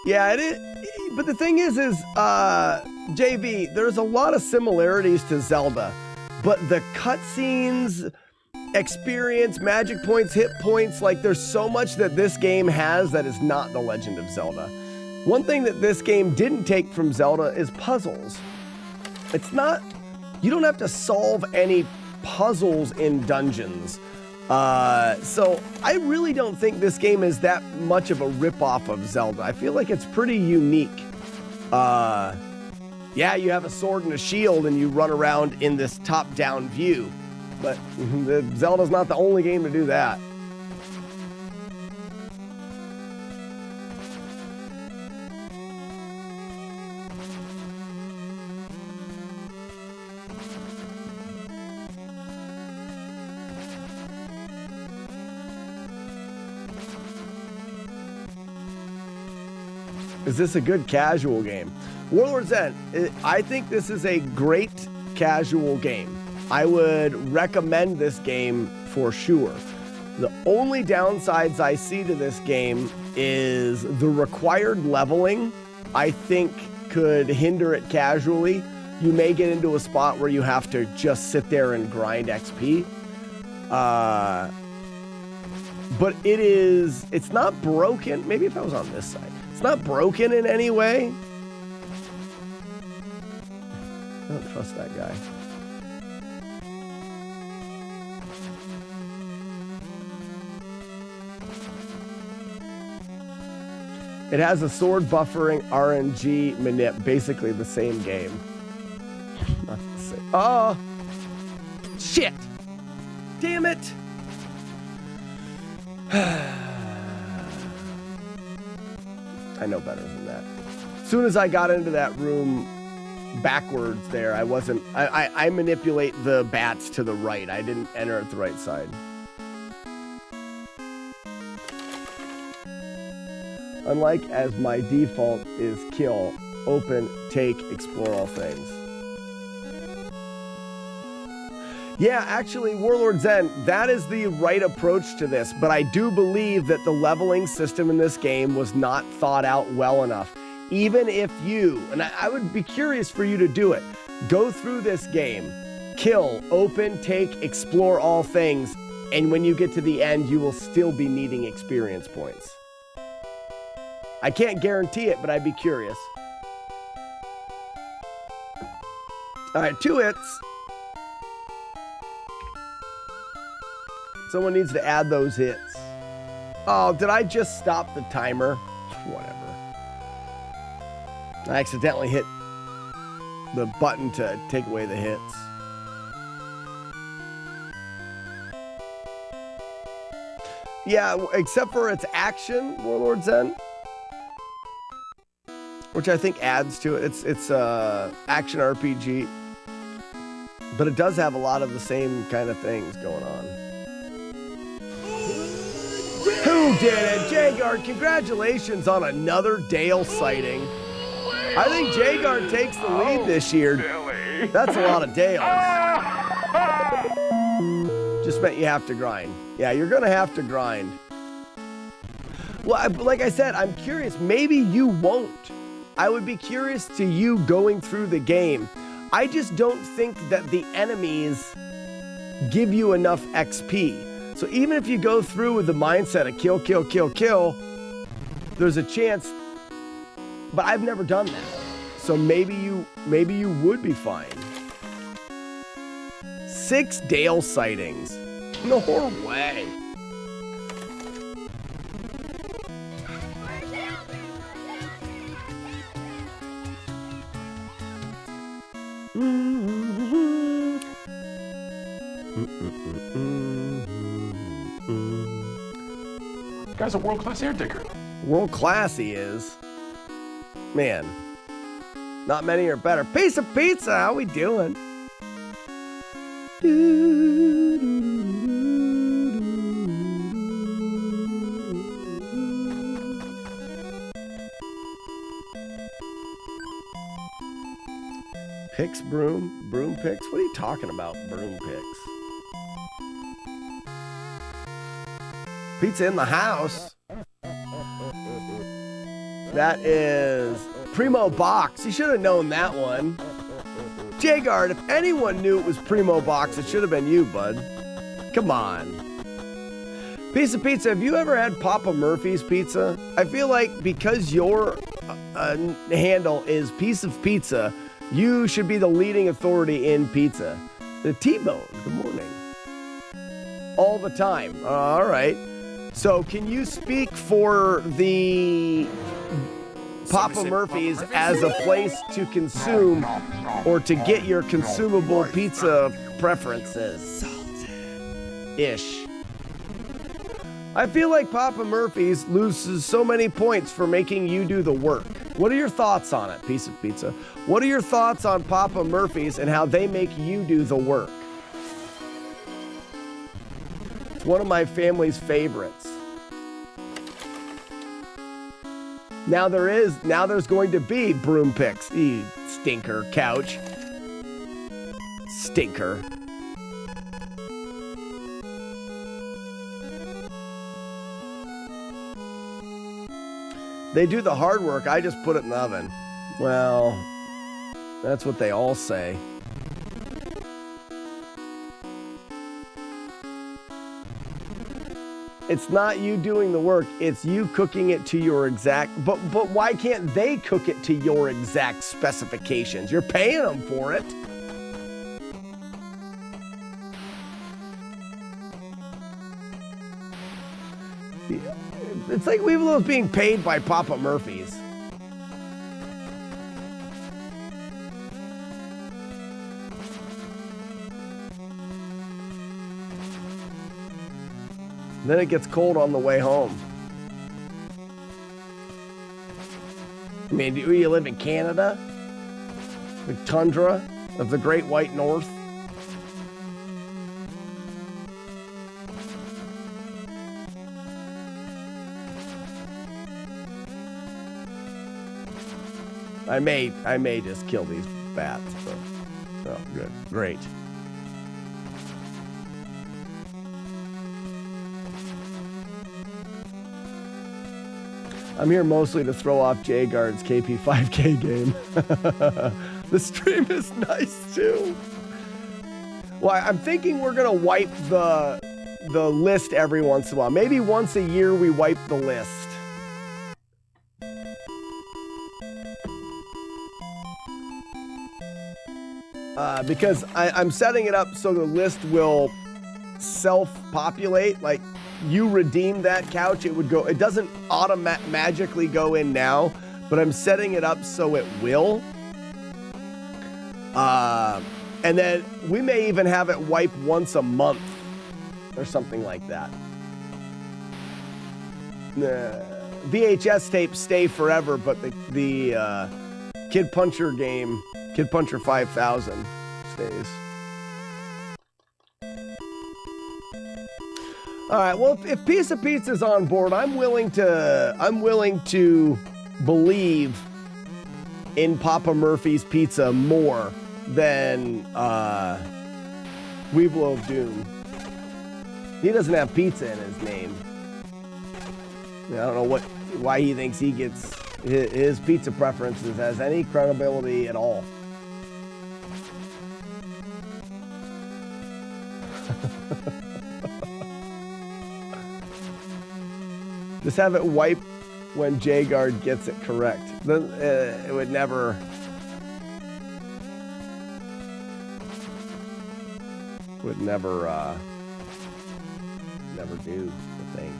Yeah, it is. But the thing is JV, there's a lot of similarities to Zelda, but the cutscenes, experience, magic points, hit points, like there's so much that this game has that is not The Legend of Zelda. One thing that this game didn't take from Zelda is puzzles. It's not, you don't have to solve any puzzles in dungeons. So I really don't think this game is that much of a ripoff of Zelda. I feel like it's pretty unique. Yeah, you have a sword and a shield and you run around in this top-down view, but Zelda's not the only game to do that. Is this a good casual game? Warlord's End, I think this is a great casual game. I would recommend this game for sure. The only downsides I see to this game is the required leveling, I think could hinder it casually. You may get into a spot where you have to just sit there and grind XP. But it's not broken. Maybe if I was on this side. It's not broken in any way. I don't trust that guy. It has a sword buffering RNG manip, basically the same game. Not the same. Oh, shit! Damn it! I know better than that. As soon as I got into that room backwards there, I manipulate the bats to the right. I didn't enter at the right side. Unlike as my default is kill, open, take, explore all things. Yeah, actually, Warlord's End, that is the right approach to this, but I do believe that the leveling system in this game was not thought out well enough. Even if you, and I would be curious for you to do it, go through this game, kill, open, take, explore all things, and when you get to the end, you will still be needing experience points. I can't guarantee it, but I'd be curious. All right, 2 hits. Someone needs to add those hits. Oh, did I just stop the timer? Whatever. I accidentally hit the button to take away the hits. Yeah, except for its action, Warlord's End, which I think adds to it. It's action RPG, but it does have a lot of the same kind of things going on. Who did it? Jagard, congratulations on another Dale sighting. I think Jagard takes the lead this year. That's a lot of Dales. Just meant you have to grind. Yeah, you're going to have to grind. Well, like I said, I'm curious. Maybe you won't. I would be curious to you going through the game. I just don't think that the enemies give you enough XP. So even if you go through with the mindset of kill, kill, kill, kill, there's a chance. But I've never done that. So maybe you would be fine. 6 Dale sightings. No way. Guy's a world-class air digger. World class he is. Man, not many are better. Piece of pizza, how we doing? Picks broom picks? What are you talking about, broom picks? Pizza in the house. That is Primo Box. You should have known that one. Jagard, if anyone knew it was Primo Box, it should have been you, bud. Come on. Piece of pizza. Have you ever had Papa Murphy's pizza? I feel like because your handle is Piece of Pizza, you should be the leading authority in pizza. The T-Bone. Good morning. All the time. All right. So can you speak for the Papa Murphy's as a place to consume or to get your consumable pizza preferences? Ish. I feel like Papa Murphy's loses so many points for making you do the work. What are your thoughts on it, Piece of Pizza? What are your thoughts on Papa Murphy's and how they make you do the work? It's one of my family's favorites. Now there's going to be broom picks. You stinker couch. Stinker. They do the hard work, I just put it in the oven. Well, that's what they all say. It's not you doing the work, it's you cooking it to your exact... But why can't they cook it to your exact specifications? You're paying them for it. It's like Weevillo's being paid by Papa Murphy's. Then it gets cold on the way home. I mean, do you live in Canada? The tundra of the Great White North? I may just kill these bats, but oh, good, great. I'm here mostly to throw off Jagard's KP5K game. The stream is nice too. Well, I'm thinking we're gonna wipe the list every once in a while. Maybe once a year we wipe the list. Because I'm setting it up so the list will self-populate. Like, you redeem that couch, it would go. It doesn't magically go in now, but I'm setting it up so it will. And then we may even have it wipe once a month or something like that. VHS tapes stay forever, but the Kid Puncher game, Kid Puncher 5000, stays. All right. Well, if Piece of Pizza's on board, I'm willing to believe in Papa Murphy's Pizza more than Weevillo of Doom. He doesn't have pizza in his name. I don't know why he thinks he gets his pizza preferences has any credibility at all. Just have it wipe when J-Guard gets it correct. Then it would never... never do the thing.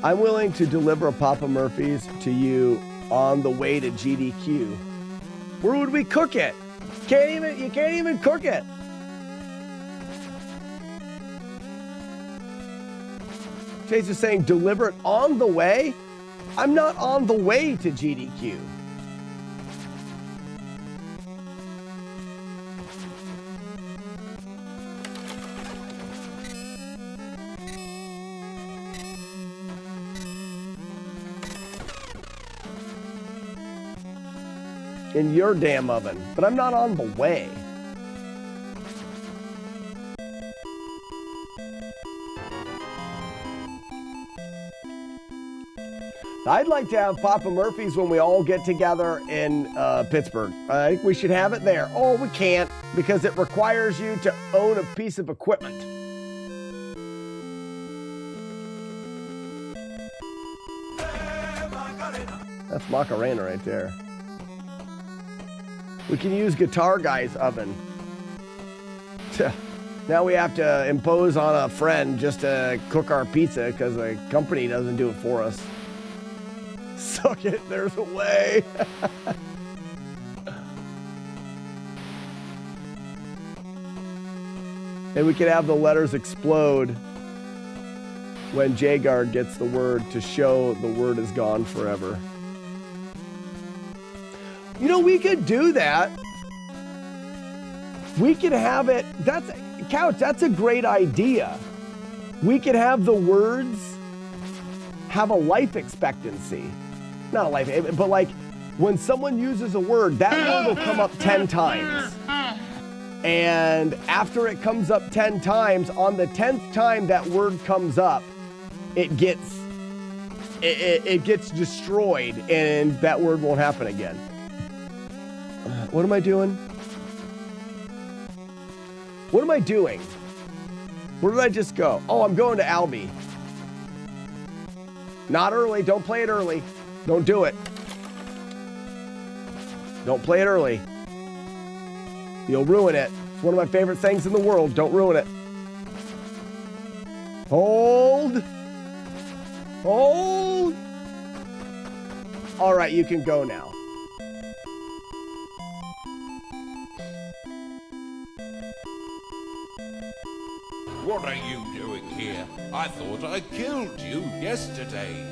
I'm willing to deliver a Papa Murphy's to you on the way to GDQ. Where would we cook it? You can't even cook it. Chase is saying deliver it on the way. I'm not on the way to GDQ. In your damn oven, but I'm not on the way. I'd like to have Papa Murphy's when we all get together in Pittsburgh. I think we should have it there. Oh, we can't because it requires you to own a piece of equipment. That's Macarena right there. We can use Guitar Guy's oven. Now we have to impose on a friend just to cook our pizza because the company doesn't do it for us. Suck it, there's a way. And we can have the letters explode when J-Guard gets the word to show the word is gone forever. You know, we could do that. We could have it. Couch, that's a great idea. We could have the words have a life expectancy. Not a life, but like when someone uses a word, that word will come up 10 times. And after it comes up 10 times, on the 10th time that word comes up, it gets destroyed and that word won't happen again. What am I doing? What am I doing? Where did I just go? Oh, I'm going to Albie. Not early. Don't play it early. Don't do it. Don't play it early. You'll ruin it. It's one of my favorite things in the world. Don't ruin it. Hold. Hold. All right, you can go now. What are you doing here? I thought I killed you yesterday,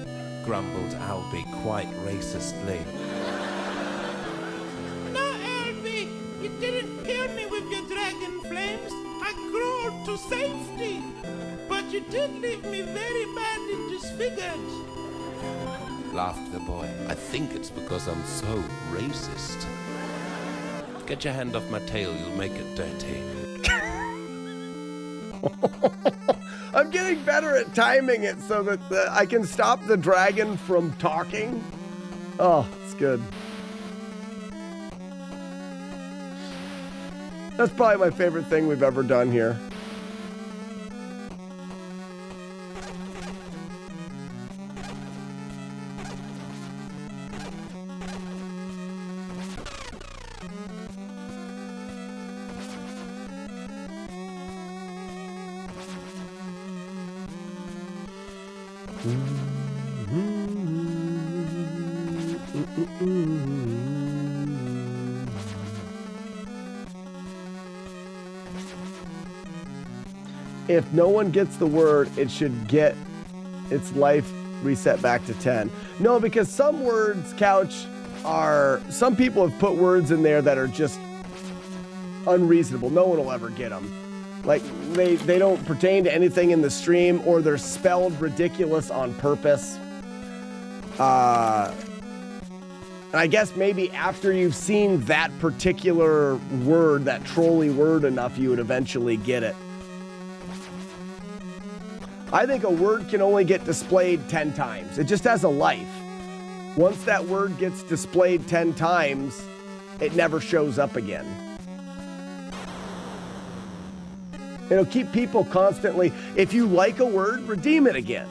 grumbled Albie quite racistly. No, Albie, you didn't kill me with your dragon flames. I crawled to safety. But you did leave me very badly disfigured. Laughed the boy. I think it's because I'm so racist. Get your hand off my tail, you'll make it dirty. I'm getting better at timing it so that I can stop the dragon from talking. Oh, it's good. That's probably my favorite thing we've ever done here. If no one gets the word, it should get its life reset back to 10. No, because some words, Couch, some people have put words in there that are just unreasonable. No one will ever get them. Like, they don't pertain to anything in the stream, or they're spelled ridiculous on purpose. And I guess maybe after you've seen that particular word, that trolly word enough, you would eventually get it. I think a word can only get displayed 10 times. It just has a life. Once that word gets displayed 10 times, it never shows up again. It'll keep people constantly. If you like a word, redeem it again.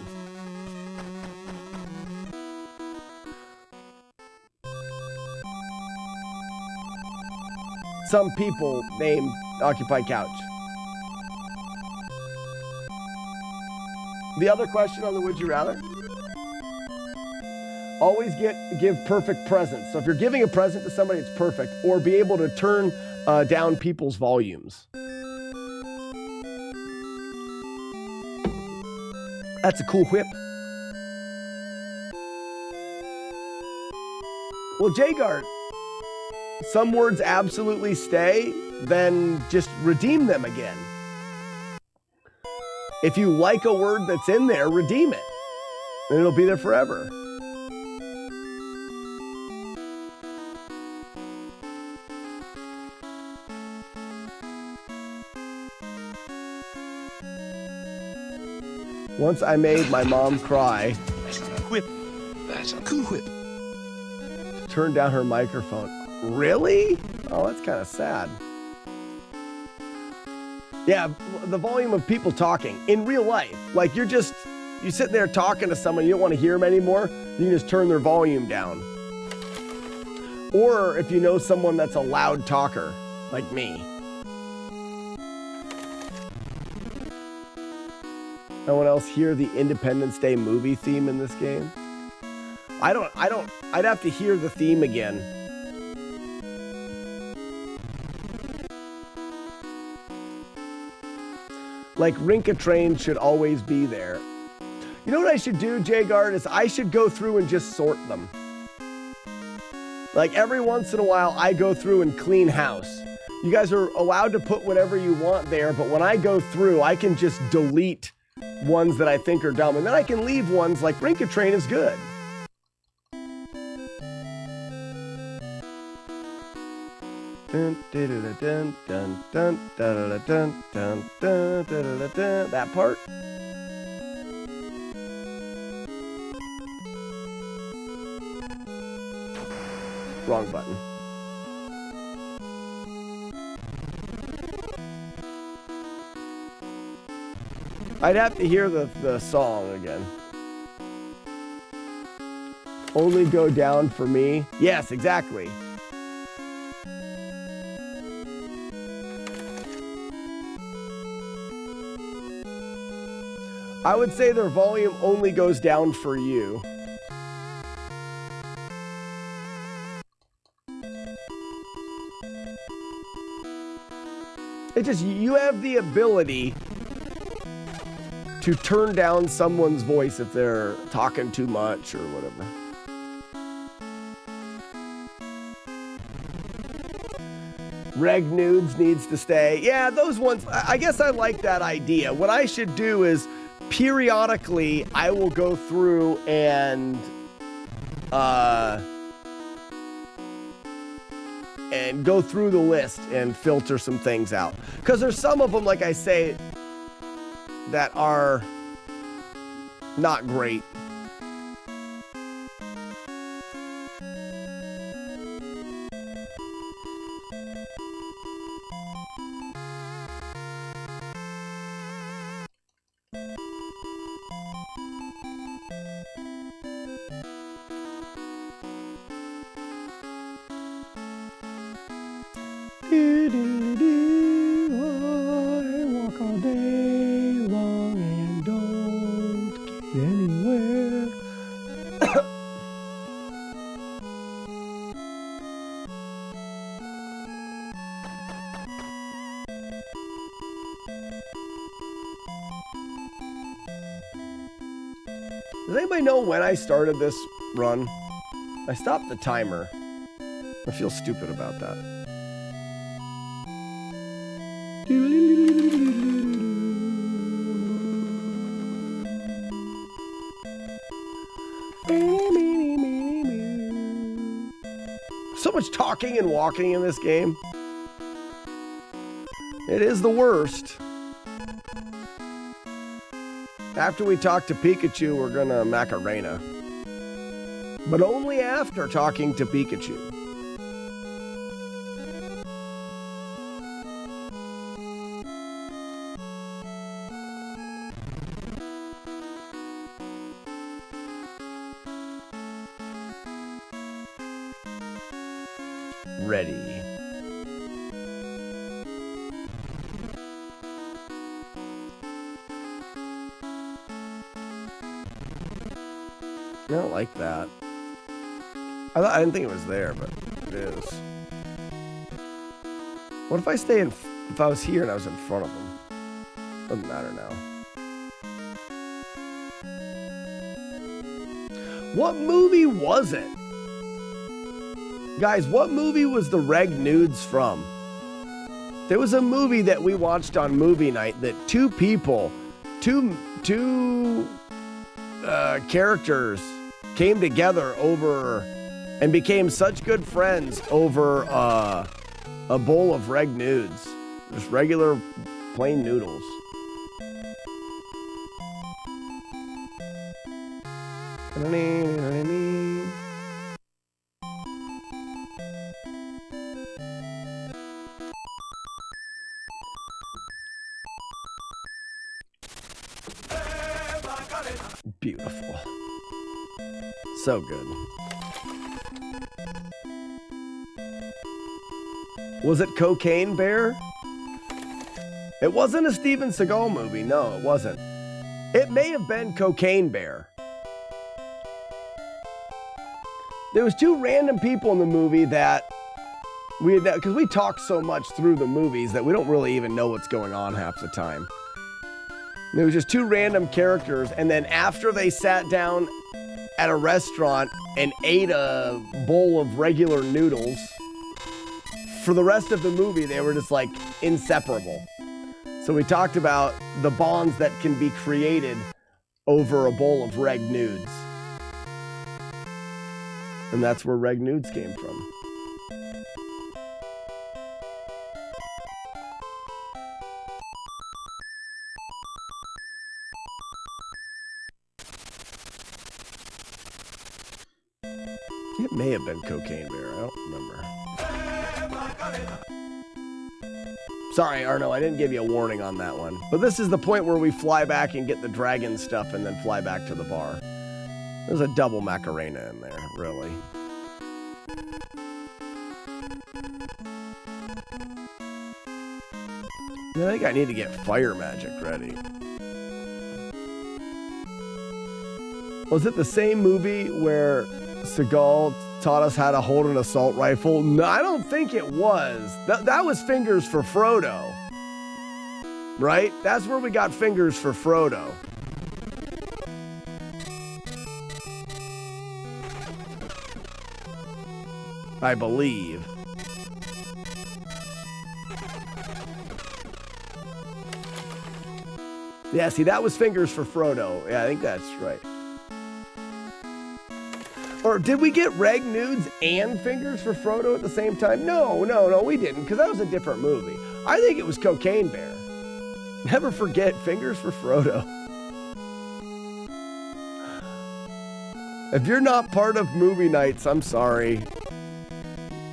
Some people name Occupy Couch. The other question on the Would You Rather? Always give perfect presents. So if you're giving a present to somebody, it's perfect. Or be able to turn down people's volumes. That's a cool whip. Well, Jagard, some words absolutely stay, then just redeem them again. If you like a word that's in there, redeem it. And it'll be there forever. Once I made my mom cry. Whip. That's a cool whip. Turned down her microphone. Really? Oh, that's kind of sad. Yeah, the volume of people talking in real life. Like you're sitting there talking to someone, you don't want to hear them anymore, you can just turn their volume down. Or if you know someone that's a loud talker, like me. No one else hear the Independence Day movie theme in this game? I'd have to hear the theme again. Like Rinka Train should always be there. You know what I should do, Jagard, is I should go through and just sort them. Like every once in a while, I go through and clean house. You guys are allowed to put whatever you want there, but when I go through, I can just delete ones that I think are dumb, and then I can leave ones like Rinka Train is good. That part. Wrong button. I'd have to hear the song again. Only go down for me. Yes, exactly. I would say their volume only goes down for you. It just, you have the ability to turn down someone's voice if they're talking too much or whatever. Reg Nudes needs to stay. Yeah, those ones, I guess I like that idea. What I should do is periodically I will go through and go through the list and filter some things out. Because there's some of them, like I say, that are not great. I walk all day long and don't get anywhere. Does anybody know when I started this run? I stopped the timer. I feel stupid about that. So much talking and walking in this game. It is the worst. After we talk to Pikachu, we're gonna Macarena. But only after talking to Pikachu. ready. I don't like that. I didn't think it was there, but it is. What if I stay in... If I was here and I was in front of him? Doesn't matter now. What movie was it? Guys, what movie was the reg nudes from? There was a movie that we watched on movie night that two characters came together over and became such good friends over a bowl of reg nudes. Just regular plain noodles. Beautiful. So good. Was it Cocaine Bear? It wasn't a Steven Seagal movie. No, it wasn't. It may have been Cocaine Bear. There was two random people in the movie that we had, because we talk so much through the movies that we don't really even know what's going on half the time. There was just two random characters, and then after they sat down at a restaurant and ate a bowl of regular noodles, for the rest of the movie, they were just like inseparable. So we talked about the bonds that can be created over a bowl of reg nudes. And that's where reg nudes came from. It may have been Cocaine Bear. I don't remember. Sorry, Arno, I didn't give you a warning on that one. But this is the point where we fly back and get the dragon stuff and then fly back to the bar. There's a double Macarena in there, really. I think I need to get fire magic ready. Was it the same movie where Seagal taught us how to hold an assault rifle? No, I don't think it was. That was Fingers for Frodo. Right? That's where we got Fingers for Frodo. I believe. Yeah, see, that was Fingers for Frodo. Yeah, I think that's right. Or did we get reg nudes and Fingers for Frodo at the same time? No, we didn't, because that was a different movie. I think it was Cocaine Bear. Never forget Fingers for Frodo. If you're not part of movie nights, I'm sorry.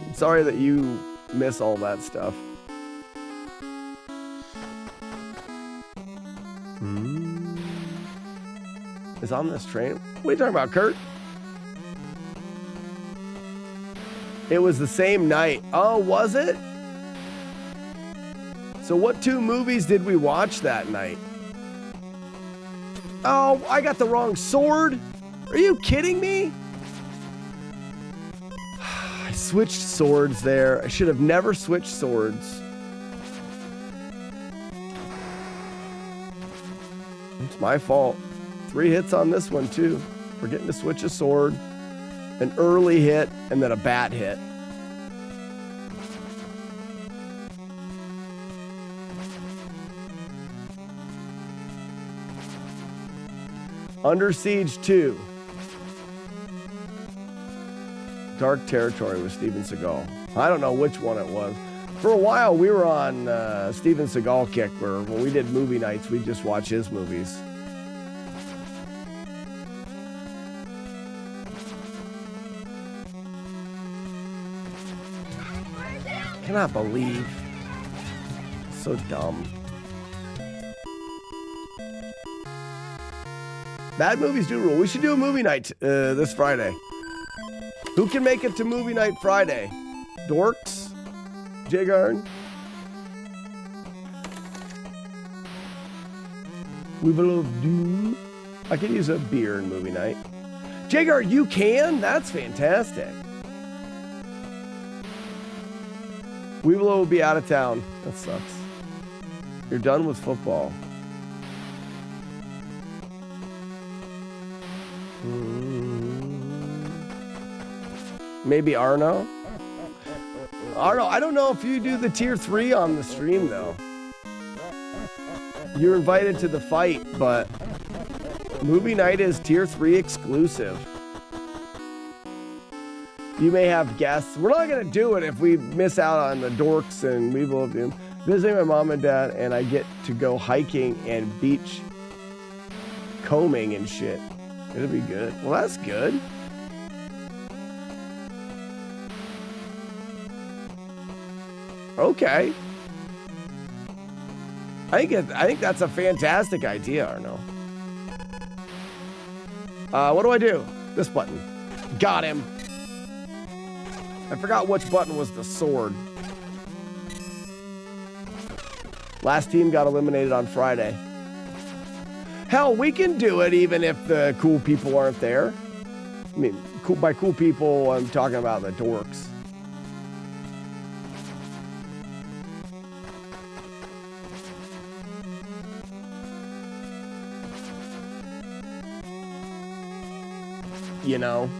I'm sorry that you miss all that stuff. Is on this train? What are you talking about, Kurt? It was the same night. Oh, was it? So what two movies did we watch that night? Oh, I got the wrong sword. Are you kidding me? I switched swords there. I should have never switched swords. It's my fault. 3 hits on this one too. Forgetting to switch a sword. An early hit, and then a bat hit. Under Siege 2. Dark Territory with Steven Seagal. I don't know which one it was. For a while, we were on Steven Seagal kick, where when we did movie nights, we'd just watch his movies. I cannot believe. So dumb. Bad movies do rule. We should do a movie night this Friday. Who can make it to movie night Friday? Dorks? Jagard? We will do. I could use a beer in movie night. Jagard, you can? That's fantastic. We will be out of town. That sucks. You're done with football. Maybe Arno? Arno, I don't know if you do the tier 3 on the stream, though. You're invited to the fight, but movie night is tier 3 exclusive. You may have guests. We're not going to do it if we miss out on the dorks, and we will be visiting my mom and dad, and I get to go hiking and beach combing and shit. It'll be good. Well, that's good. Okay. I think that's a fantastic idea, Arno. What do I do? This button. Got him. I forgot which button was the sword. Last team got eliminated on Friday. Hell, we can do it even if the cool people aren't there. I mean, by cool people, I'm talking about the dorks. You know?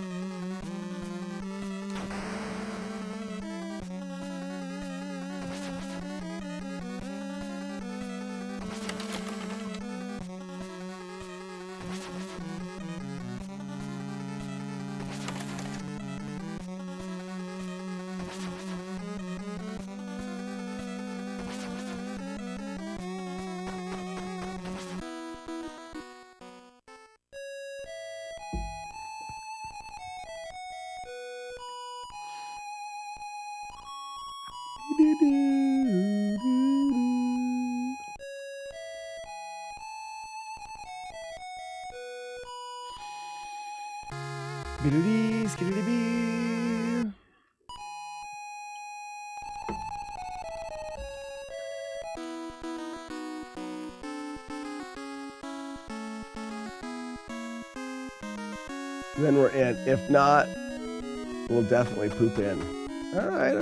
Then we're in. If not, we'll definitely poop in. All right.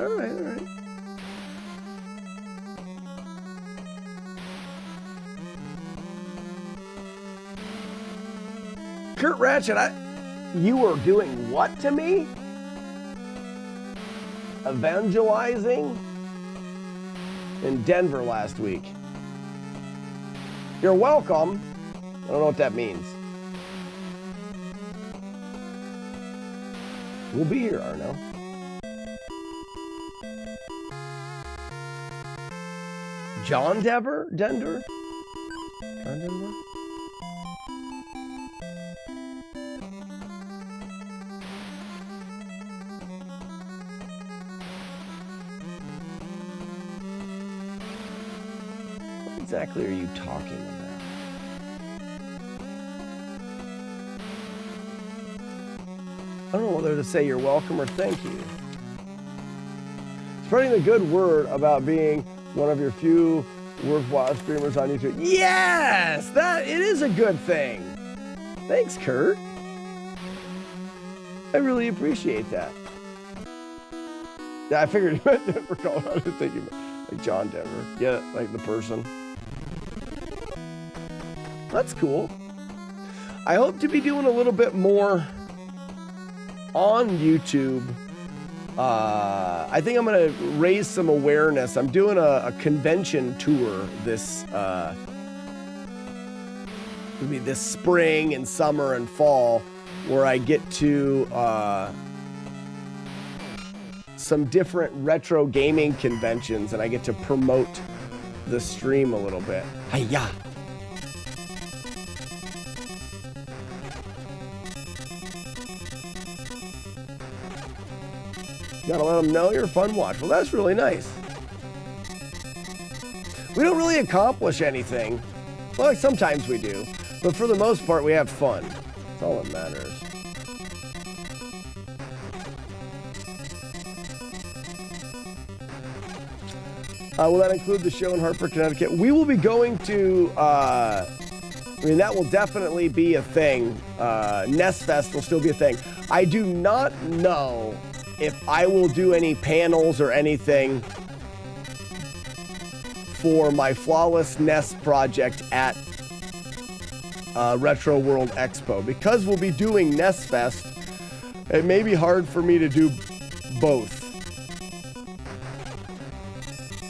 Kurt Ratchet, you were doing what to me? Evangelizing in Denver last week. You're welcome. I don't know what that means. We'll be here, Arno. John Denver? John Denver? What exactly are you talking about? I don't know whether to say you're welcome or thank you. Spreading the good word about being one of your few worthwhile streamers on YouTube. Yes! It is a good thing. Thanks, Kurt. I really appreciate that. Yeah, I figured you meant Denver, Colorado. I was thinking like John Denver. Yeah, like the person. That's cool. I hope to be doing a little bit more on YouTube. I think I'm gonna raise some awareness. I'm doing a convention tour this this spring and summer and fall, where I get to some different retro gaming conventions, and I get to promote the stream a little bit. Hiya! Gotta let them know you're a fun watch. Well, that's really nice. We don't really accomplish anything. Well, sometimes we do. But for the most part, we have fun. That's all that matters. Will that include the show in Hartford, Connecticut? We will be going to, that will definitely be a thing. NES Fest will still be a thing. I do not know if I will do any panels or anything for my FlawlessNES project at Retro World Expo. Because we'll be doing NES Fest, it may be hard for me to do both.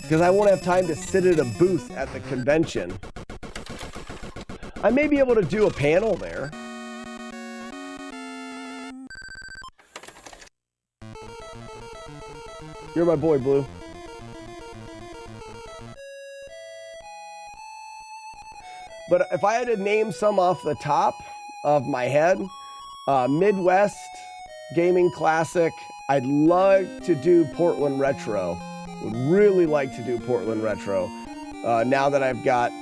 Because I won't have time to sit at a booth at the convention. I may be able to do a panel there. You're my boy, Blue. But if I had to name some off the top of my head, Midwest Gaming Classic, I'd love to do Portland Retro. Would really like to do Portland Retro. Now that I've got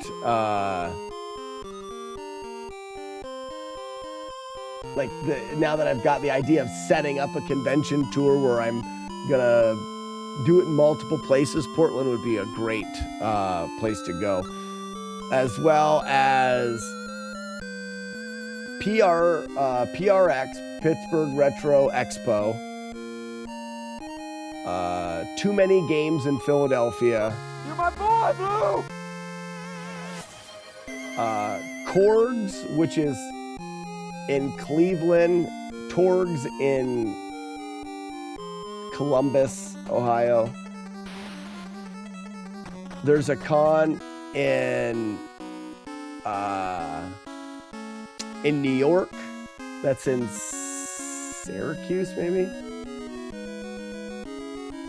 now that I've got the idea of setting up a convention tour where I'm gonna do it in multiple places, Portland would be a great place to go. As well as PRX, Pittsburgh Retro Expo. Too Many Games in Philadelphia. You're my boy, Blue! Korgs, which is in Cleveland. Torgs in Columbus, Ohio. There's a con in New York. That's in Syracuse, maybe?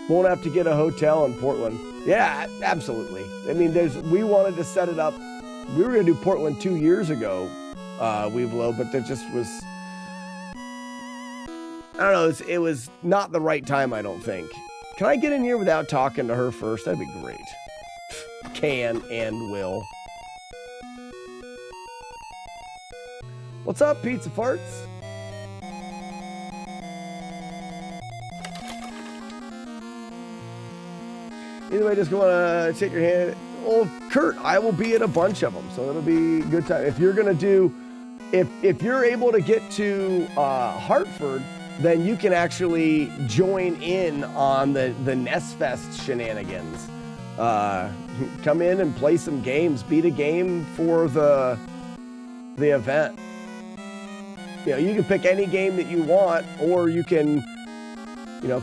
Won't have to get a hotel in Portland. Yeah, absolutely. I mean, we wanted to set it up. We were going to do Portland 2 years ago, Weeblo, but there just was, I don't know, it was not the right time, I don't think. Can I get in here without talking to her first? That'd be great. Can and will. What's up, Pizza Farts? Either way, just want to shake your hand. Well, Kurt, I will be at a bunch of them, so it'll be a good time. If you're going to do, if you're able to get to Hartford, then you can actually join in on the NES Fest shenanigans. Come in and play some games, beat a game for the event. You know, you can pick any game that you want, or you can,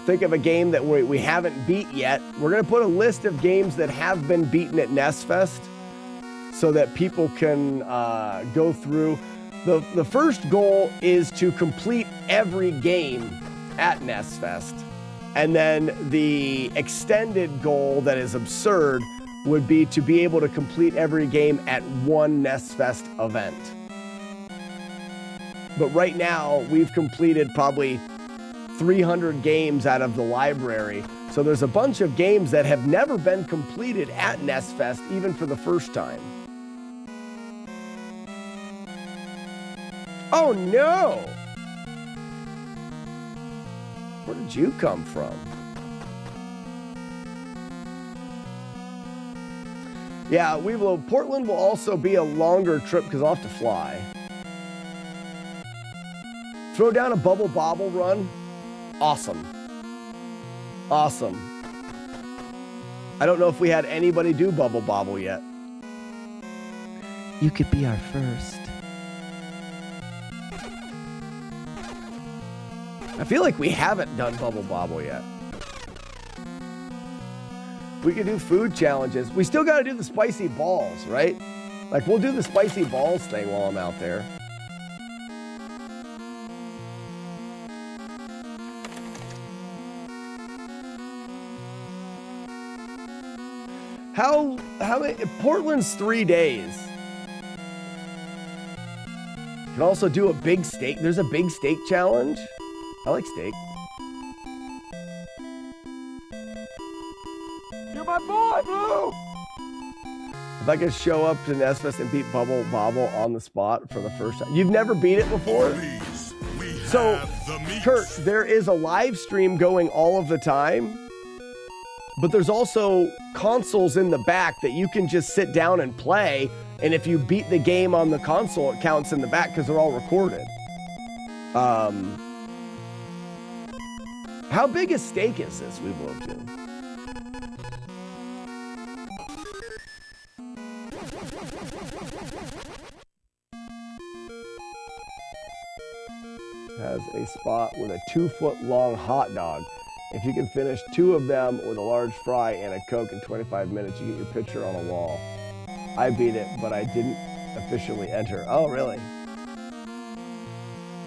think of a game that we haven't beat yet. We're going to put a list of games that have been beaten at NES Fest so that people can go through. The first goal is to complete every game at NES Fest. And then the extended goal that is absurd would be to be able to complete every game at one NES Fest event. But right now, we've completed probably 300 games out of the library. So there's a bunch of games that have never been completed at NES Fest, even for the first time. Oh no! Where did you come from? Yeah, Portland will also be a longer trip because I'll have to fly. Throw down a Bubble Bobble run. Awesome. Awesome. I don't know if we had anybody do Bubble Bobble yet. You could be our first. I feel like we haven't done Bubble Bobble yet. We could do food challenges. We still got to do the spicy balls, right? Like, we'll do the spicy balls thing while I'm out there. How many? Portland's 3 days. You can also do a big steak. There's a big steak challenge. I like steak. You're my boy, Blue! If I could show up to NES Fest and beat Bubble Bobble on the spot for the first time. You've never beat it before? So, Kurt, there is a live stream going all of the time. but there's also consoles in the back that you can just sit down and play. And if you beat the game on the console, it counts in the back because they're all recorded. How big a steak is this we've moved to? Has a spot with a 2-foot-long hot dog. If you can finish 2 of them with a large fry and a Coke in 25 minutes, you get your picture on a wall. I beat it, but I didn't officially enter. Oh, really?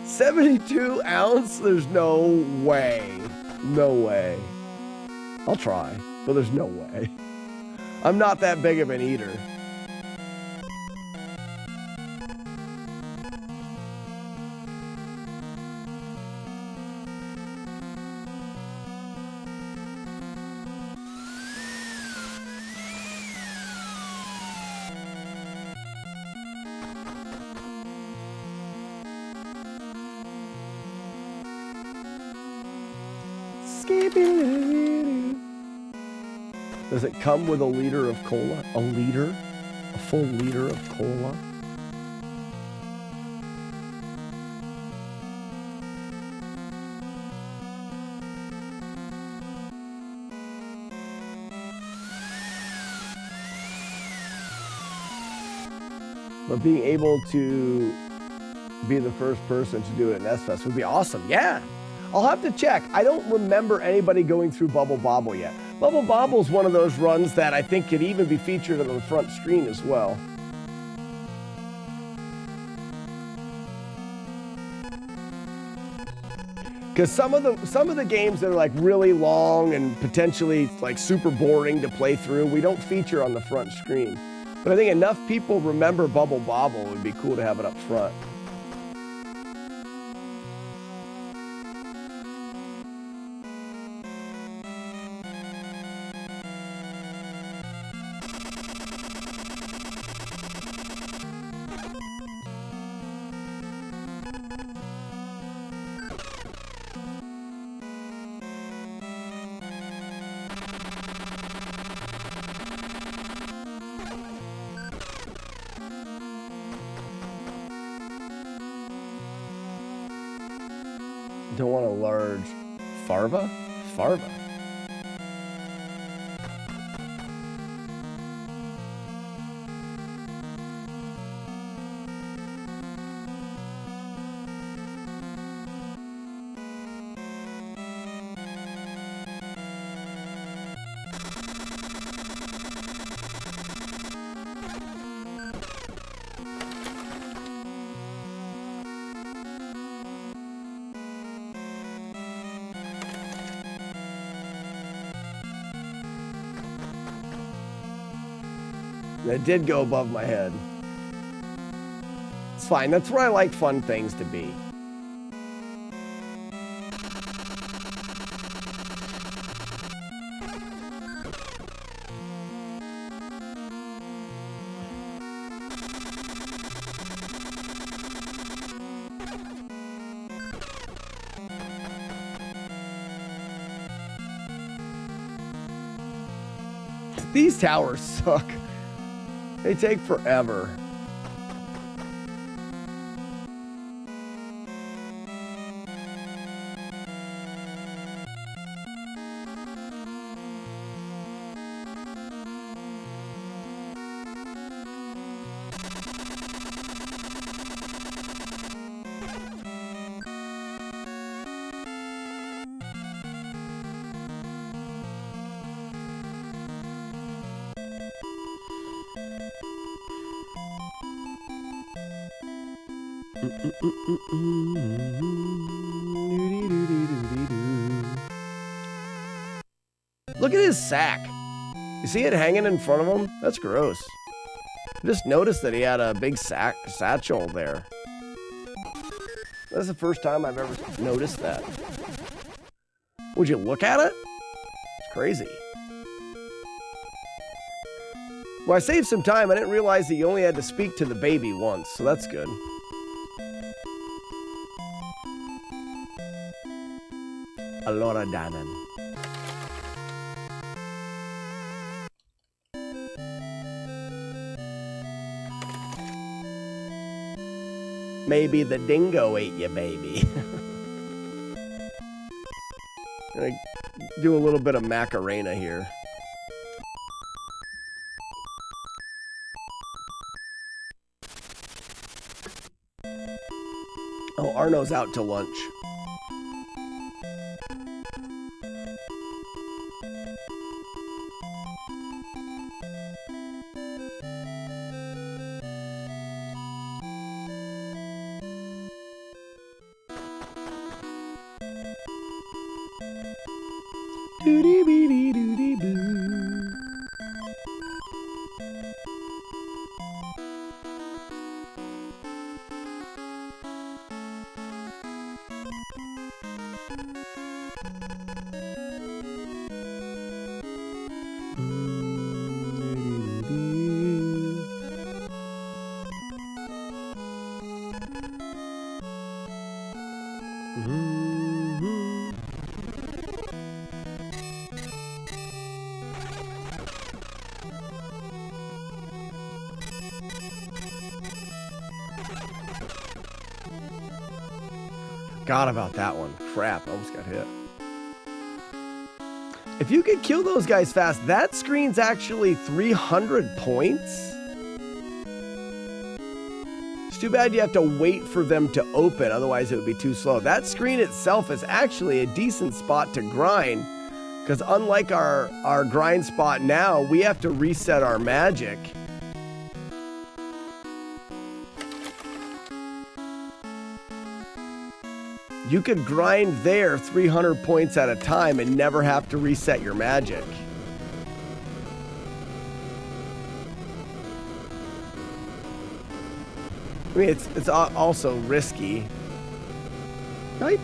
72 ounce? There's no way. No way. I'll try, but there's no way. I'm not that big of an eater. Does it come with a liter of cola? A liter? A full liter of cola? But being able to be the first person to do it at NESFest would be awesome. Yeah. I'll have to check. I don't remember anybody going through Bubble Bobble yet. Bubble Bobble is one of those runs that I think could even be featured on the front screen as well. Because some of the games that are like really long and potentially like super boring to play through, we don't feature on the front screen. But I think enough people remember Bubble Bobble, it would be cool to have it up front. Don't want a large farva? Farva. That did go above my head. It's fine. That's where I like fun things to be. These towers suck. They take forever. Look at his sack. You see it hanging in front of him? That's gross. I just noticed that he had a big satchel there. That's the first time I've ever noticed that. Would you look at it? It's crazy. Well, I saved some time. I didn't realize that you only had to speak to the baby once, so that's good. Allora Danan. Maybe the dingo ate you, baby. Gonna do a little bit of Macarena here. Oh, Arno's out to lunch. Doody-bee-dee-doody-boo. Forgot about that one. Crap, I almost got hit. If you could kill those guys fast, that screen's actually 300 points. It's too bad you have to wait for them to open, otherwise it would be too slow. That screen itself is actually a decent spot to grind, because unlike our grind spot now, we have to reset our magic. You could grind there 300 points at a time and never have to reset your magic. I mean, it's also risky. Right?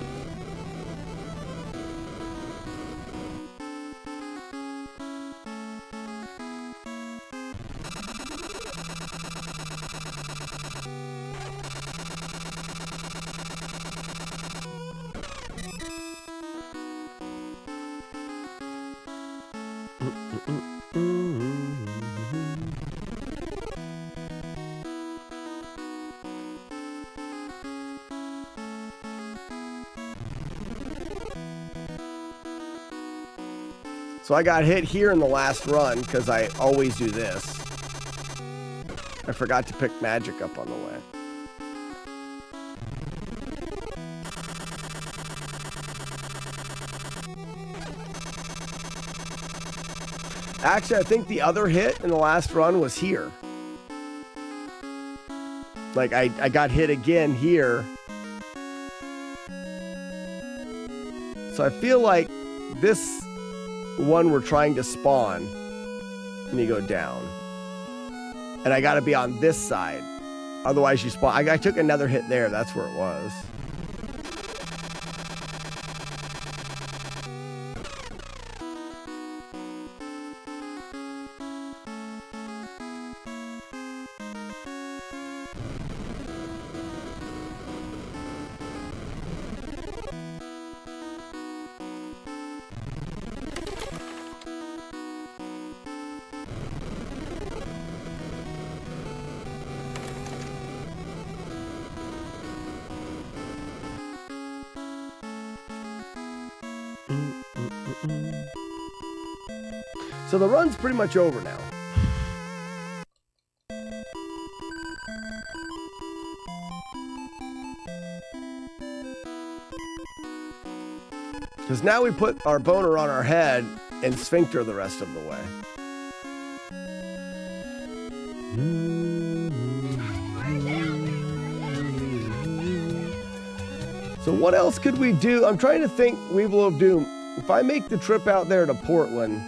So I got hit here in the last run because I always do this. I forgot to pick magic up on the way. Actually, I think the other hit in the last run was here. Like, I got hit again here. So I feel like this one we're trying to spawn, and you go down. And I gotta be on this side. Otherwise you spawn. I took another hit there, that's where it was. So the run's pretty much over now. Because now we put our boner on our head and sphincter the rest of the way. So what else could we do? I'm trying to think, Weevil of Doom. If I make the trip out there to Portland,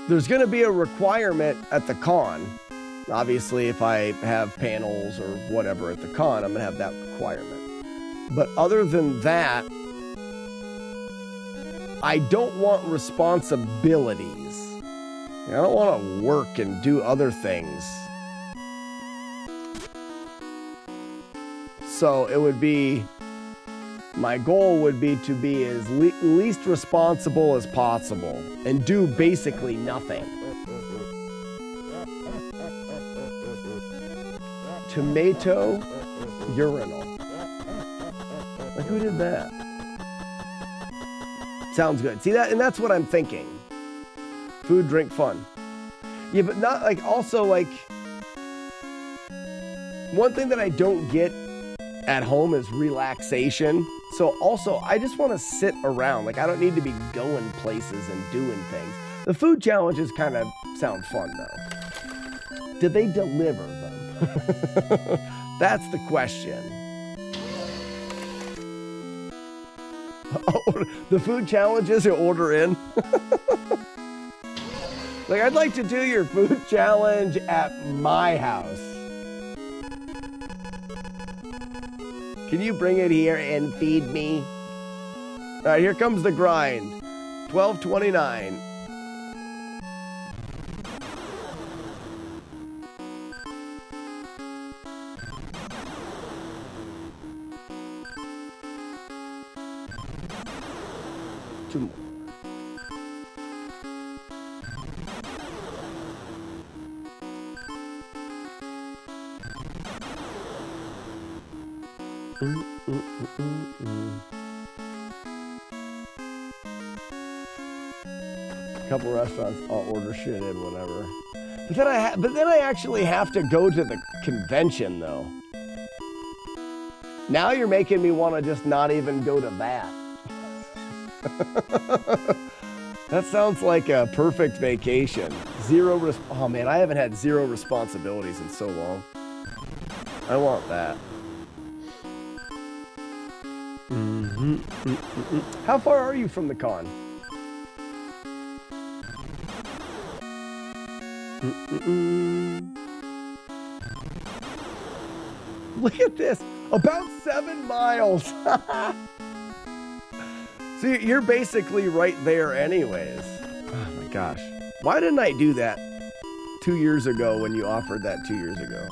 there's going to be a requirement at the con. Obviously, if I have panels or whatever at the con, I'm going to have that requirement. But other than that, I don't want responsibilities. I don't want to work and do other things. So it would be, my goal would be to be as least responsible as possible and do basically nothing. tomato urinal. Like, who did that? Sounds good. See that? And that's what I'm thinking. Food, drink, fun. Yeah, but not like, also like, one thing that I don't get at home is relaxation. So also, I just want to sit around. Like, I don't need to be going places and doing things. The food challenges kind of sound fun, though. Did they deliver them? That's the question. Oh, the food challenges you order in? Like, I'd like to do your food challenge at my house. Can you bring it here and feed me? All right, here comes the grind. 12:29. Two more. A couple restaurants, I'll order shit in whenever. But then I actually have to go to the convention though. Now you're making me want to just not even go to that. That sounds like a perfect vacation. Oh man, I haven't had zero responsibilities in so long. I want that. How far are you from the con? Look at this. About 7 miles. So you're basically right there anyways. Oh my gosh. Why didn't I do that 2 years ago when you offered that 2 years ago?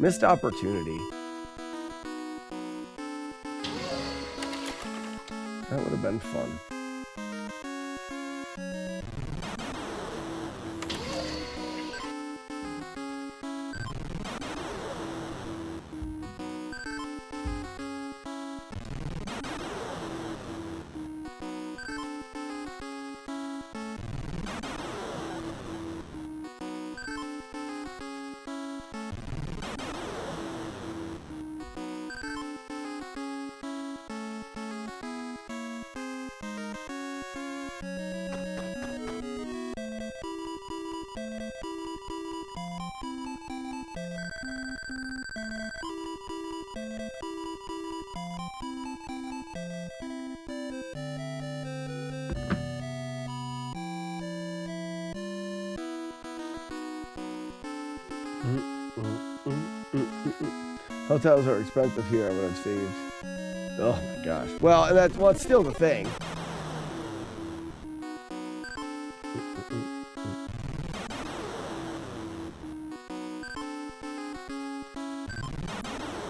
Missed opportunity. That would have been fun. Hotels are expensive here, I would have saved. Oh my gosh. Well, and that's, well, it's still the thing.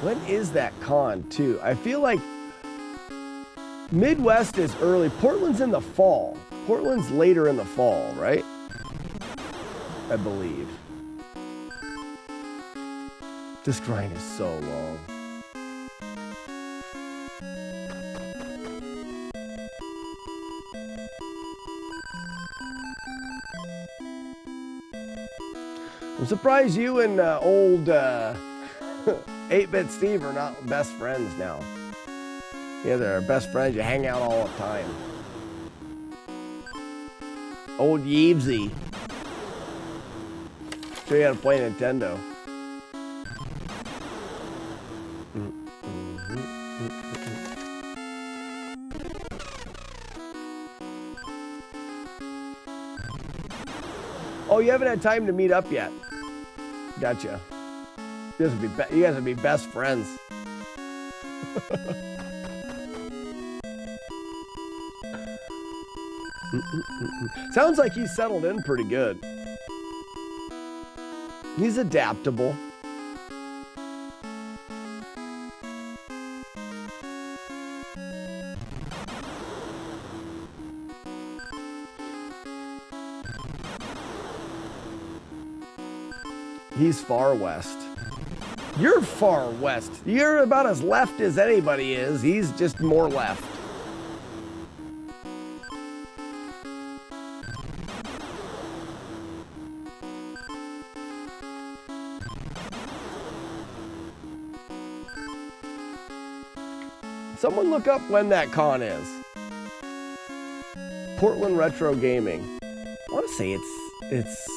When is that con, too? I feel like Midwest is early. Portland's in the fall. Portland's later in the fall, right? I believe. This grind is so long. I'm surprised you and old 8-Bit Steve are not best friends now. Yeah, they're best friends. You hang out all the time. Old Yeevesy. Show you how to play Nintendo. Oh, you haven't had time to meet up yet. Gotcha. You guys would be best friends. Sounds like he's settled in pretty good. He's adaptable. He's far west. You're far west. You're about as left as anybody is. He's just more left. Someone look up when that con is. Portland Retro Gaming. I want to say it's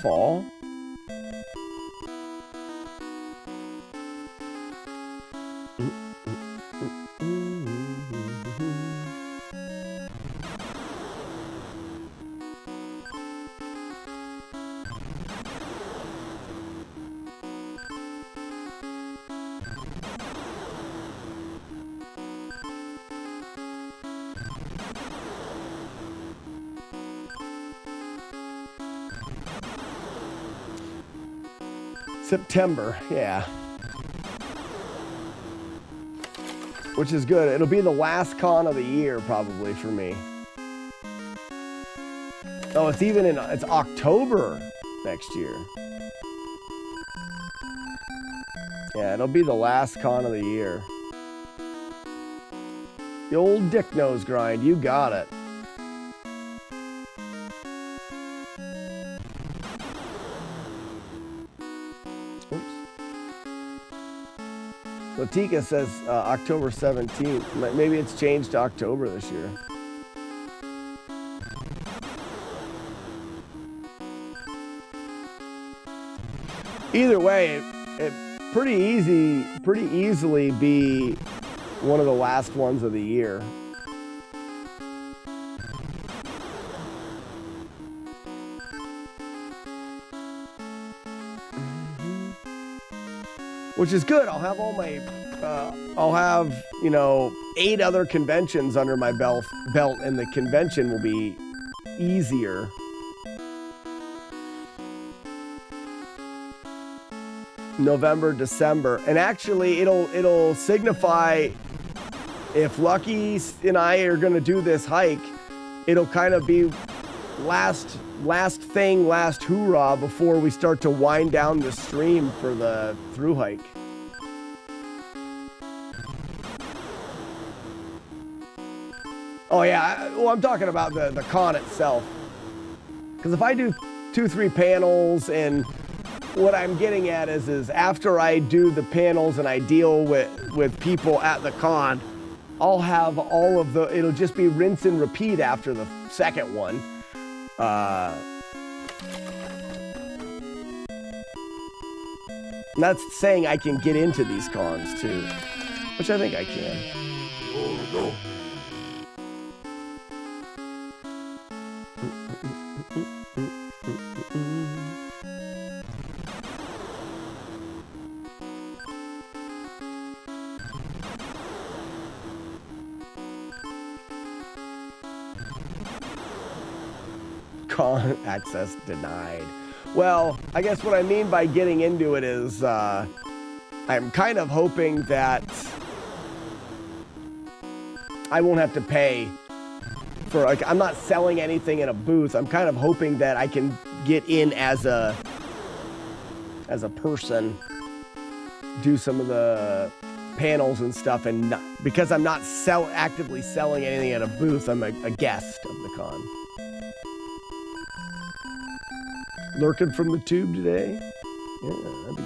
fall. September, yeah. Which is good. It'll be the last con of the year probably for me. Oh, it's October next year. Yeah, it'll be the last con of the year. The old dick nose grind, you got it. Latika says October 17th. Maybe it's changed to October this year. Either way, it pretty easily be one of the last ones of the year. Which is good. I'll have all my, I'll have, 8 other conventions under my belt, and the convention will be easier. November, December, and actually it'll signify if Lucky and I are going to do this hike. It'll kind of be last hoorah before we start to wind down the stream for the through hike. Oh yeah, well I'm talking about the con itself. Because if I do 2-3 panels, and what I'm getting at is after I do the panels and I deal with people at the con, I'll have all of it'll just be rinse and repeat after the second one. That's saying I can get into these cons too, which I think I can. Oh no. Con access denied. Well, I guess what I mean by getting into it is I'm kind of hoping that I won't have to pay for, I'm not selling anything in a booth. I'm kind of hoping that I can get in as a person, do some of the panels and stuff, and not, because I'm not actively selling anything at a booth, I'm a guest of the con. Lurking from the tube today? Yeah, that'd be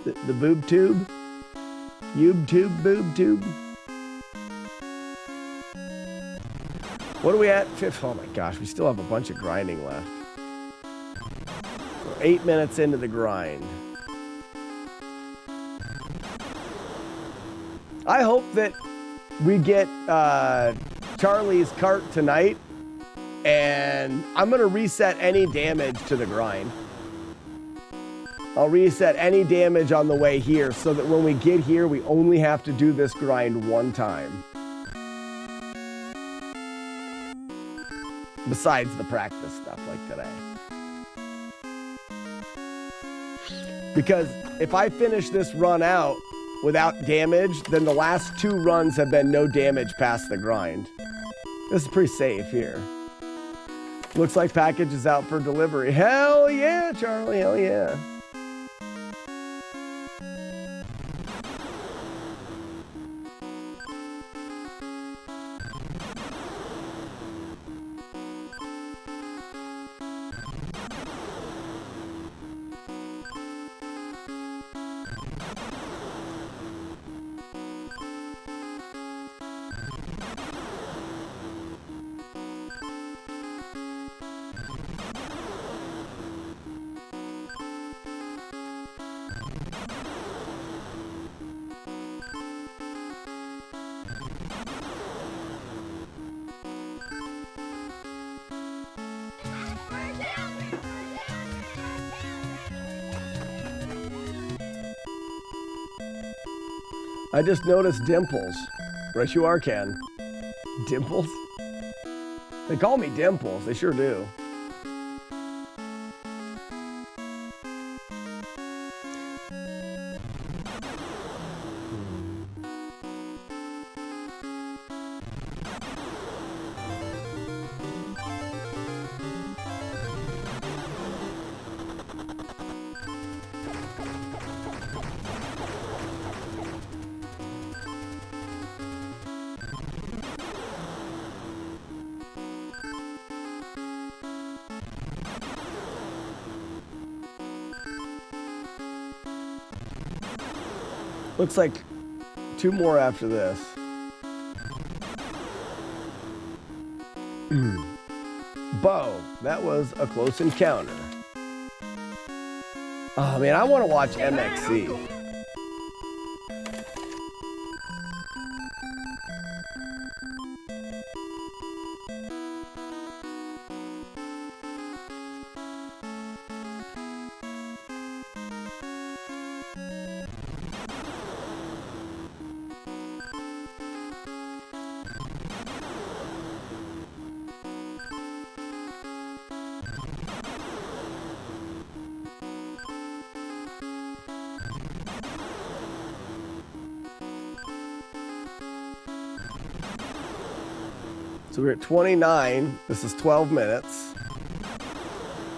good. The boob tube? Yoob tube, boob tube? What are we at? Oh my gosh, we still have a bunch of grinding left. We're 8 minutes into the grind. I hope that we get Charlie's cart tonight, and I'm going to reset any damage to the grind. I'll reset any damage on the way here so that when we get here, we only have to do this grind one time. Besides the practice stuff like today. Because if I finish this run out without damage, then the last 2 runs have been no damage past the grind. This is pretty safe here. Looks like package is out for delivery. Hell yeah, Charlie. Hell yeah. I just noticed dimples. Right you are, Ken. Dimples? They call me Dimples. They sure do. Looks like 2 more after this. Bo, that was a close encounter. Oh man, I want to watch MXC. So we're at 29. This is 12 minutes.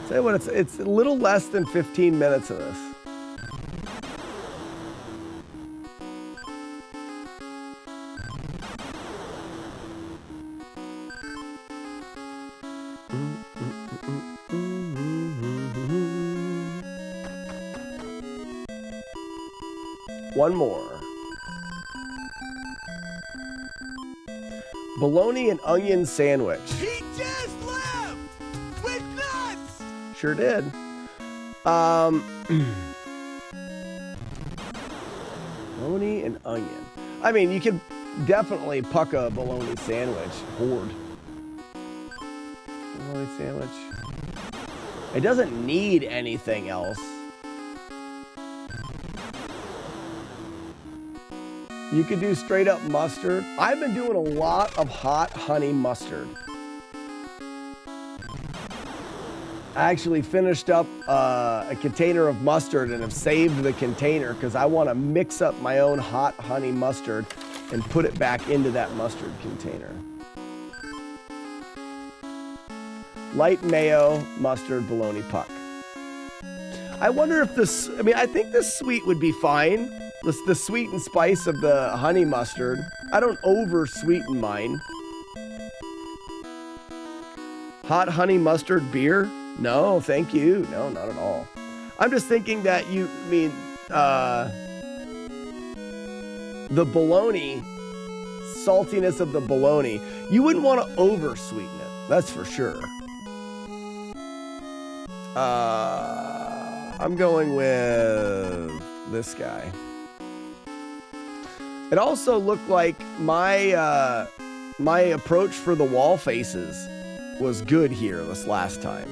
Say what it's a little less than 15 minutes of this. One more. Bologna and onion sandwich. He just left with nuts. Sure did. Bologna and onion. I mean, you could definitely puck a bologna sandwich. Horde. Bologna sandwich. It doesn't need anything else. You could do straight up mustard. I've been doing a lot of hot honey mustard. I actually finished up a container of mustard and have saved the container because I want to mix up my own hot honey mustard and put it back into that mustard container. Light mayo, mustard, bologna puck. I wonder if this, I mean, I think this sweet would be fine. The sweet and spice of the honey mustard. I don't over sweeten mine. Hot honey mustard beer? No, thank you. No, not at all. I'm just thinking that you mean the bologna, saltiness of the bologna. You wouldn't want to over sweeten it. That's for sure. I'm going with this guy. It also looked like my my approach for the wall faces was good here this last time.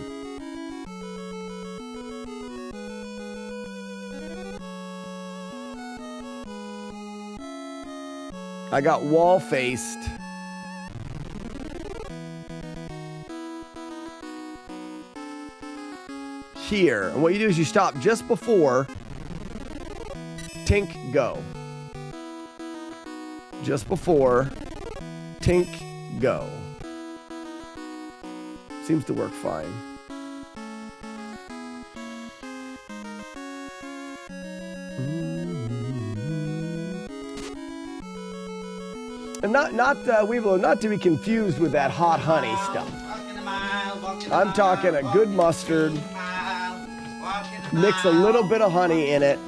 I got wall faced. Here. And what you do is you stop just before Tink go. Just before Tink go. Seems to work fine. And Weevil, not to be confused with that hot honey stuff. I'm talking a good mustard, mix a little bit of honey in it,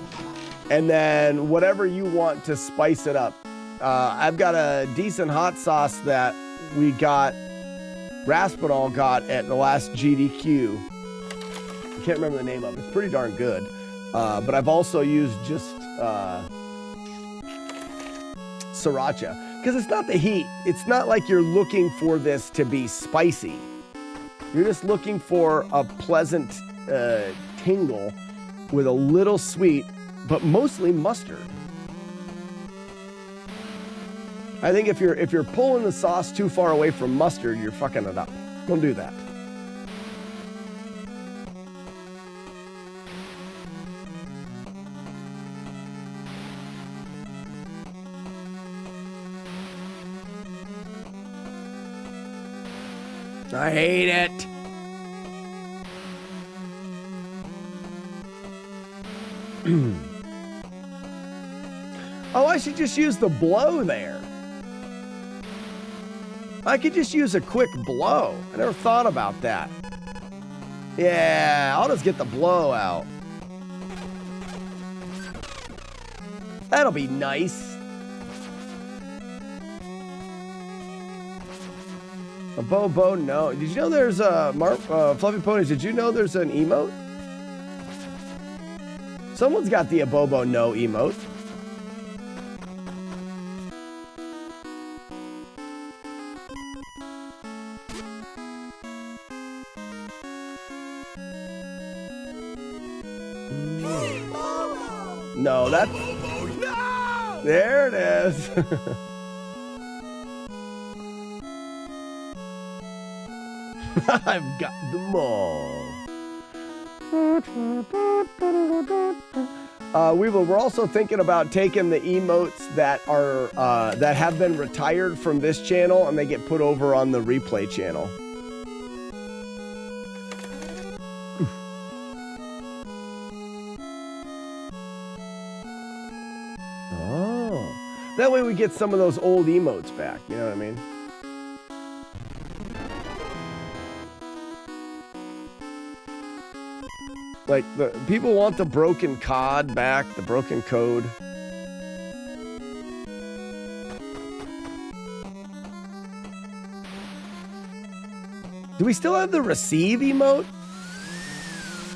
and then whatever you want to spice it up. I've got a decent hot sauce that we got, Raspinall got at the last GDQ. I can't remember the name of it. It's pretty darn good. But I've also used just sriracha. Because it's not the heat. It's not like you're looking for this to be spicy. You're just looking for a pleasant tingle with a little sweet, but mostly mustard. I think if you're pulling the sauce too far away from mustard, you're fucking it up. Don't do that. I hate it. Oh, I should just use the blow there. I could just use a quick blow. I never thought about that. Yeah, I'll just get the blow out. That'll be nice. A Bobo, no. Did you know there's a Fluffy Ponies? Did you know there's an emote? Someone's got the Abobo no emote. No, that's... No! There it is. I've got them all. We're also thinking about taking the emotes that are that have been retired from this channel and they get put over on the replay channel. Oh, that way we get some of those old emotes back. You know what I mean? Like, the people want the broken cod back, the broken code. Do we still have the receive emote?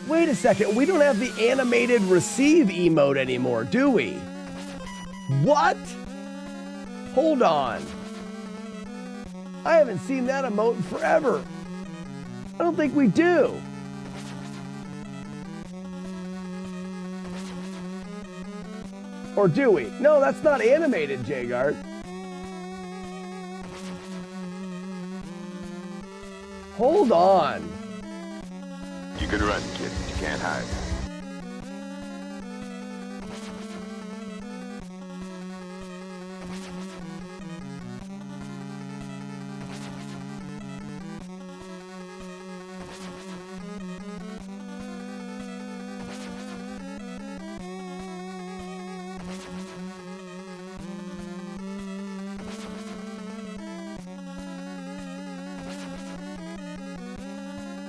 Wait a second, we don't have the animated receive emote anymore, do we? What? Hold on. I haven't seen that emote in forever. I don't think we do. Or do we? No, that's not animated, Jagard. Hold on. You can run, kid, but you can't hide.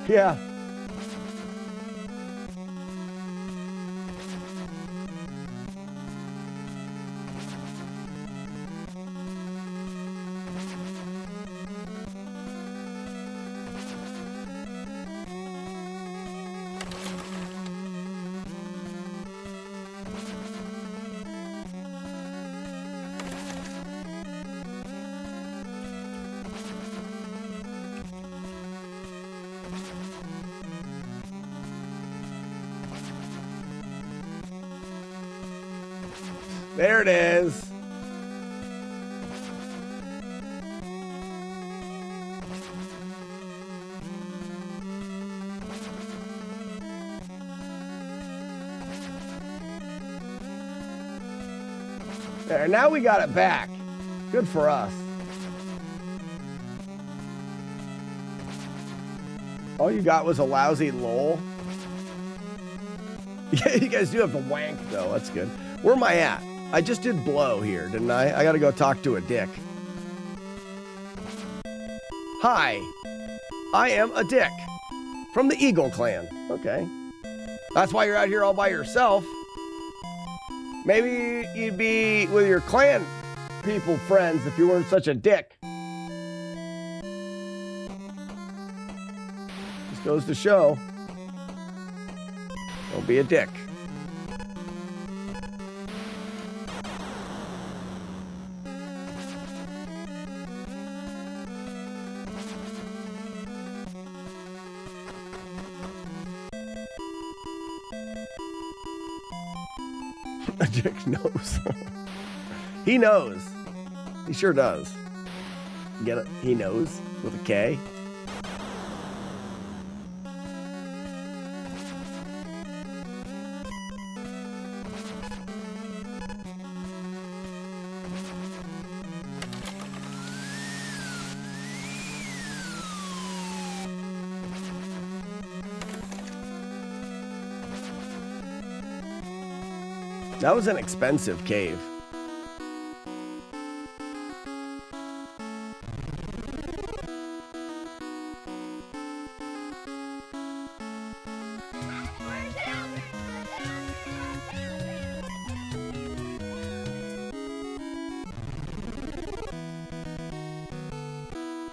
Yeah. There it is. There, now we got it back. Good for us. All you got was a lousy lol. Yeah, you guys do have the wank, though. That's good. Where am I at? I just did blow here, didn't I? I gotta go talk to a dick. Hi. I am a dick. From the Eagle Clan. Okay. That's why you're out here all by yourself. Maybe you'd be with your clan people friends if you weren't such a dick. Just goes to show. Don't be a dick. A dick knows. He knows. He sure does. Get it? He knows with a K. That was an expensive cave.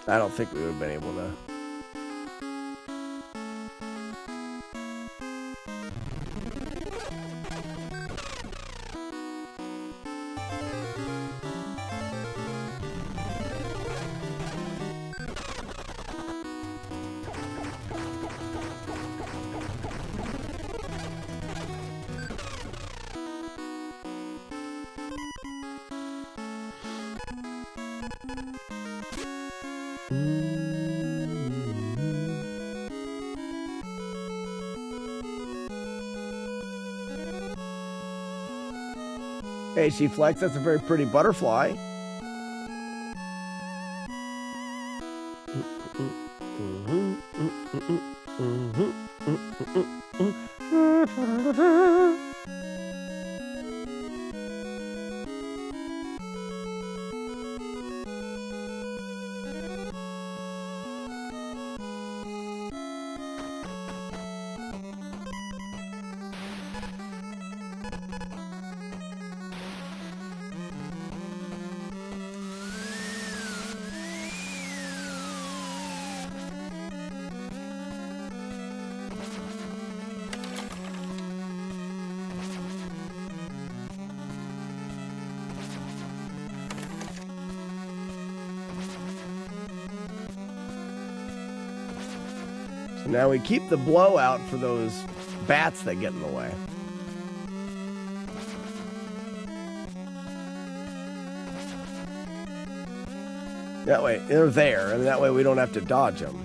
I don't think we would have been able to. Hey, she Flex, that's a very pretty butterfly. Now we keep the blowout for those bats that get in the way. That way, they're there, and that way we don't have to dodge them.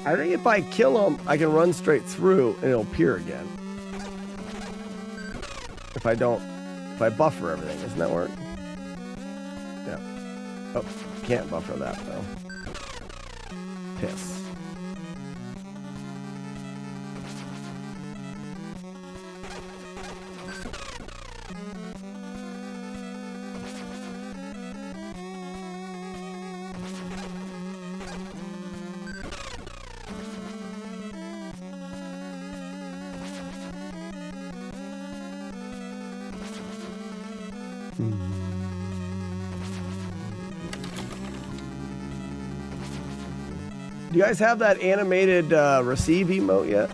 I think if I kill him, I can run straight through and it'll appear again. If I buffer everything, doesn't that work? Yeah. Oh, can't buffer that though. Piss. Do you guys have that animated receive emote yet?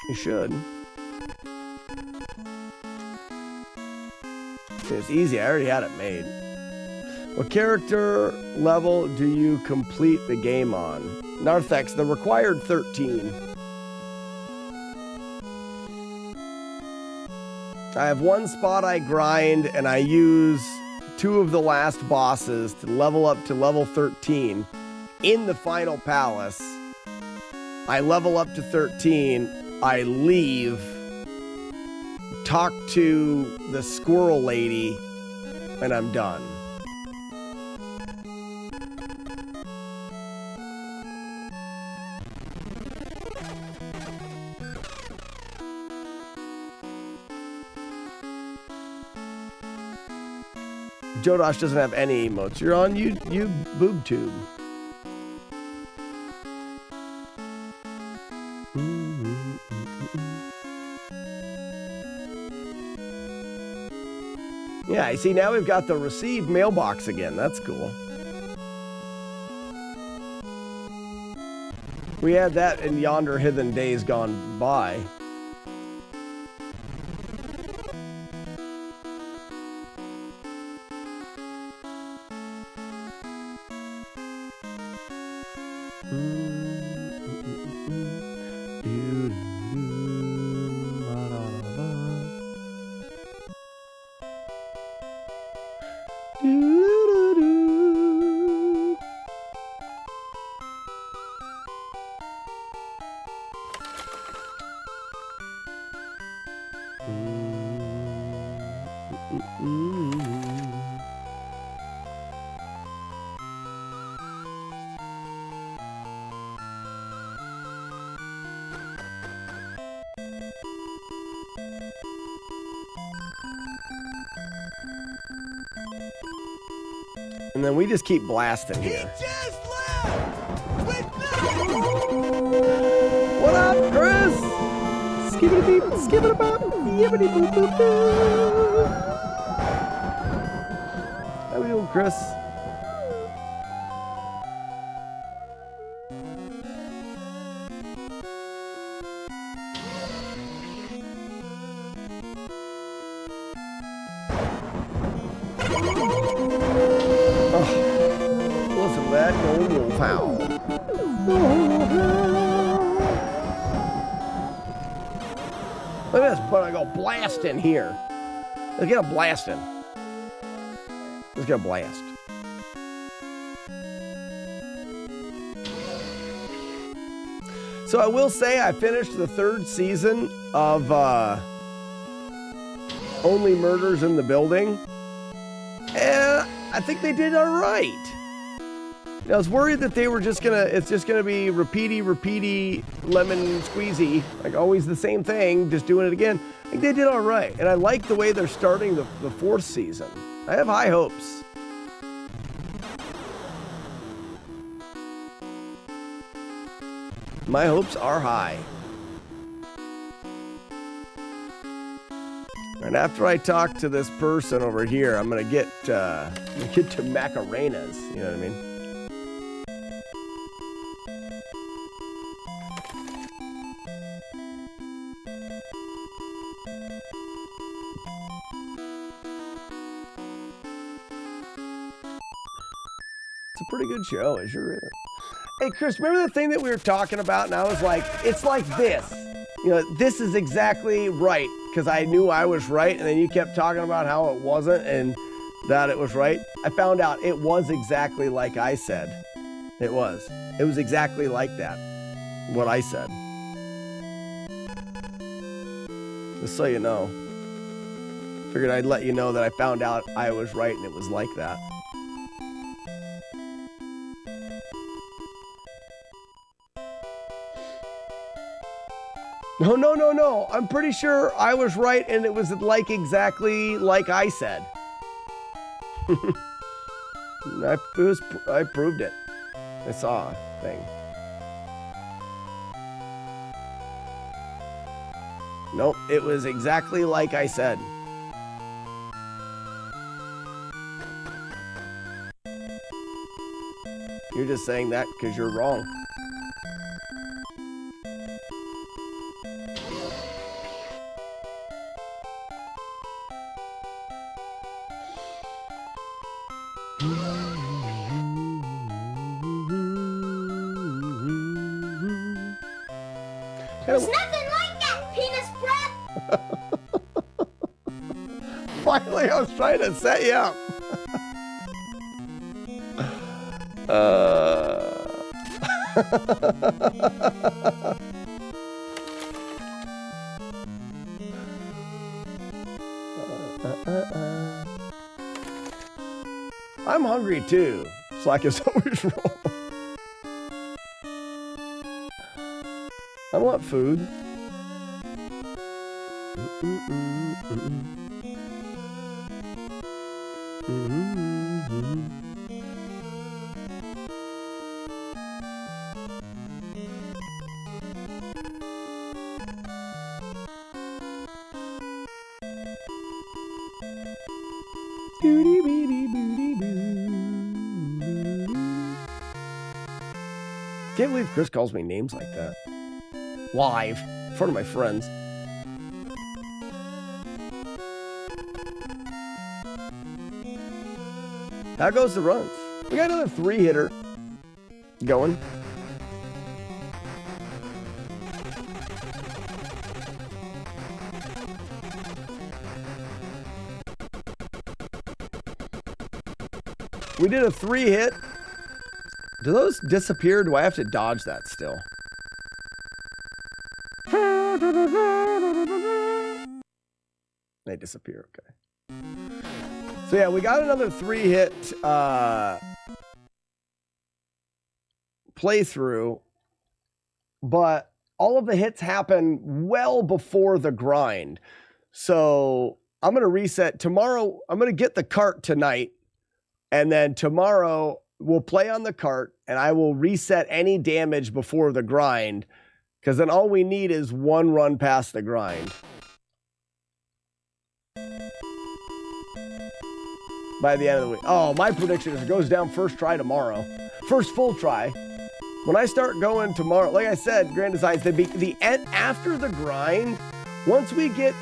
You should. It's easy. I already had it made. What character level do you complete the game on? Narthex, the required 13. I have one spot I grind, and I use 2 of the last bosses to level up to level 13 in the final palace. I level up to 13, I leave, talk to the squirrel lady, and I'm done. Jodosh doesn't have any emotes. You're on you BoobTube. Yeah, you see, now we've got the receive mailbox again. That's cool. We had that in yonder hithen days gone by. And then we just keep blasting here. What up, Chris? Skibbity beep, skibbity bop, yibbity boop boop boo. How we doing, Chris? Listen to that old wolf howl. Look at this, but I go blast in here. Let's get a blast in. Let's get a blast. So I will say I finished the 3rd season of Only Murders in the Building. And I think they did all right. I was worried that they were it's just gonna be repeaty, lemon squeezy, like always the same thing, just doing it again. I think they did all right. And I like the way they're starting the 4th season. I have high hopes. My hopes are high. And after I talk to this person over here, I'm gonna get to Macarenas. You know what I mean? It's a pretty good show. It sure is. Hey, Chris, remember the thing that we were talking about? And I was like, it's like this. You know, this is exactly right. Because I knew I was right. And then you kept talking about how it wasn't and that it was right. I found out it was exactly like I said. It was. It was exactly like that. What I said. Just so you know. Figured I'd let you know that I found out I was right and it was like that. No. I'm pretty sure I was right and it was like exactly like I said. I proved it. I saw a thing. Nope, it was exactly like I said. You're just saying that because you're wrong. There's nothing like that, penis breath! Finally, I was trying to set you up. I'm hungry too. Slack is always wrong. I want food. Can't believe Chris calls me names like that. Live. In front of my friends. How goes the runs? We got another 3-hitter going. We did a 3-hit. Do those disappear? Do I have to dodge that still? They disappear, okay. So yeah, we got another 3-hit playthrough, but all of the hits happen well before the grind. So I'm going to reset. Tomorrow, I'm going to get the cart tonight, and then tomorrow we'll play on the cart, and I will reset any damage before the grind, because then all we need is one run past the grind. By the end of the week. Oh, my prediction is it goes down first try tomorrow. First full try. When I start going tomorrow, like I said, Grand Designs, the end after the grind, once we get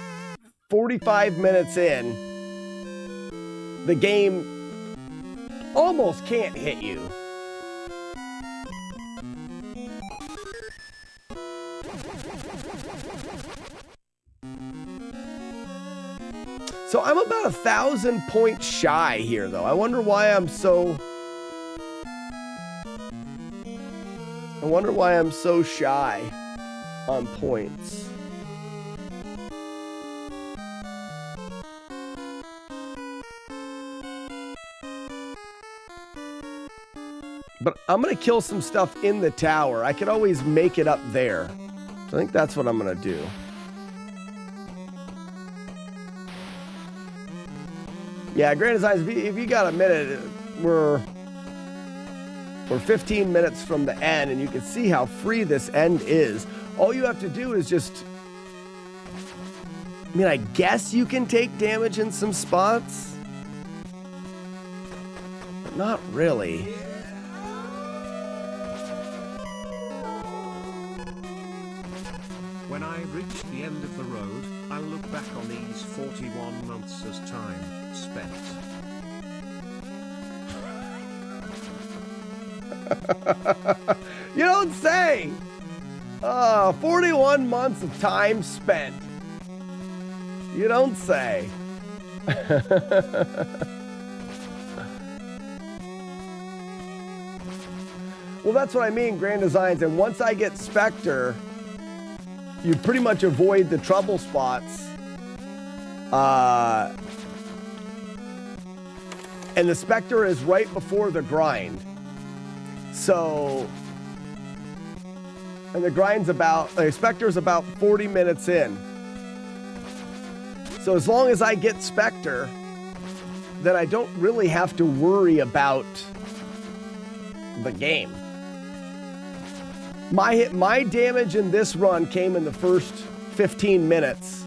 45 minutes in, the game almost can't hit you. So I'm about 1,000 points shy here, though. I wonder why I'm so shy on points. But I'm going to kill some stuff in the tower. I could always make it up there. So I think that's what I'm going to do. Yeah, Grand Designs, if you got a minute, we're 15 minutes from the end, and you can see how free this end is. All you have to do is just... I mean, I guess you can take damage in some spots. But not really. When I reach the end of the road, I'll look back on these 41 months as time spent. You don't say! 41 months of time spent. You don't say. Well, that's what I mean, Grand Designs. And once I get Spectre, you pretty much avoid the trouble spots. And the Spectre is right before the grind. So, and the grind's the Spectre's about 40 minutes in. So as long as I get Spectre, then I don't really have to worry about the game. My damage in this run came in the first 15 minutes,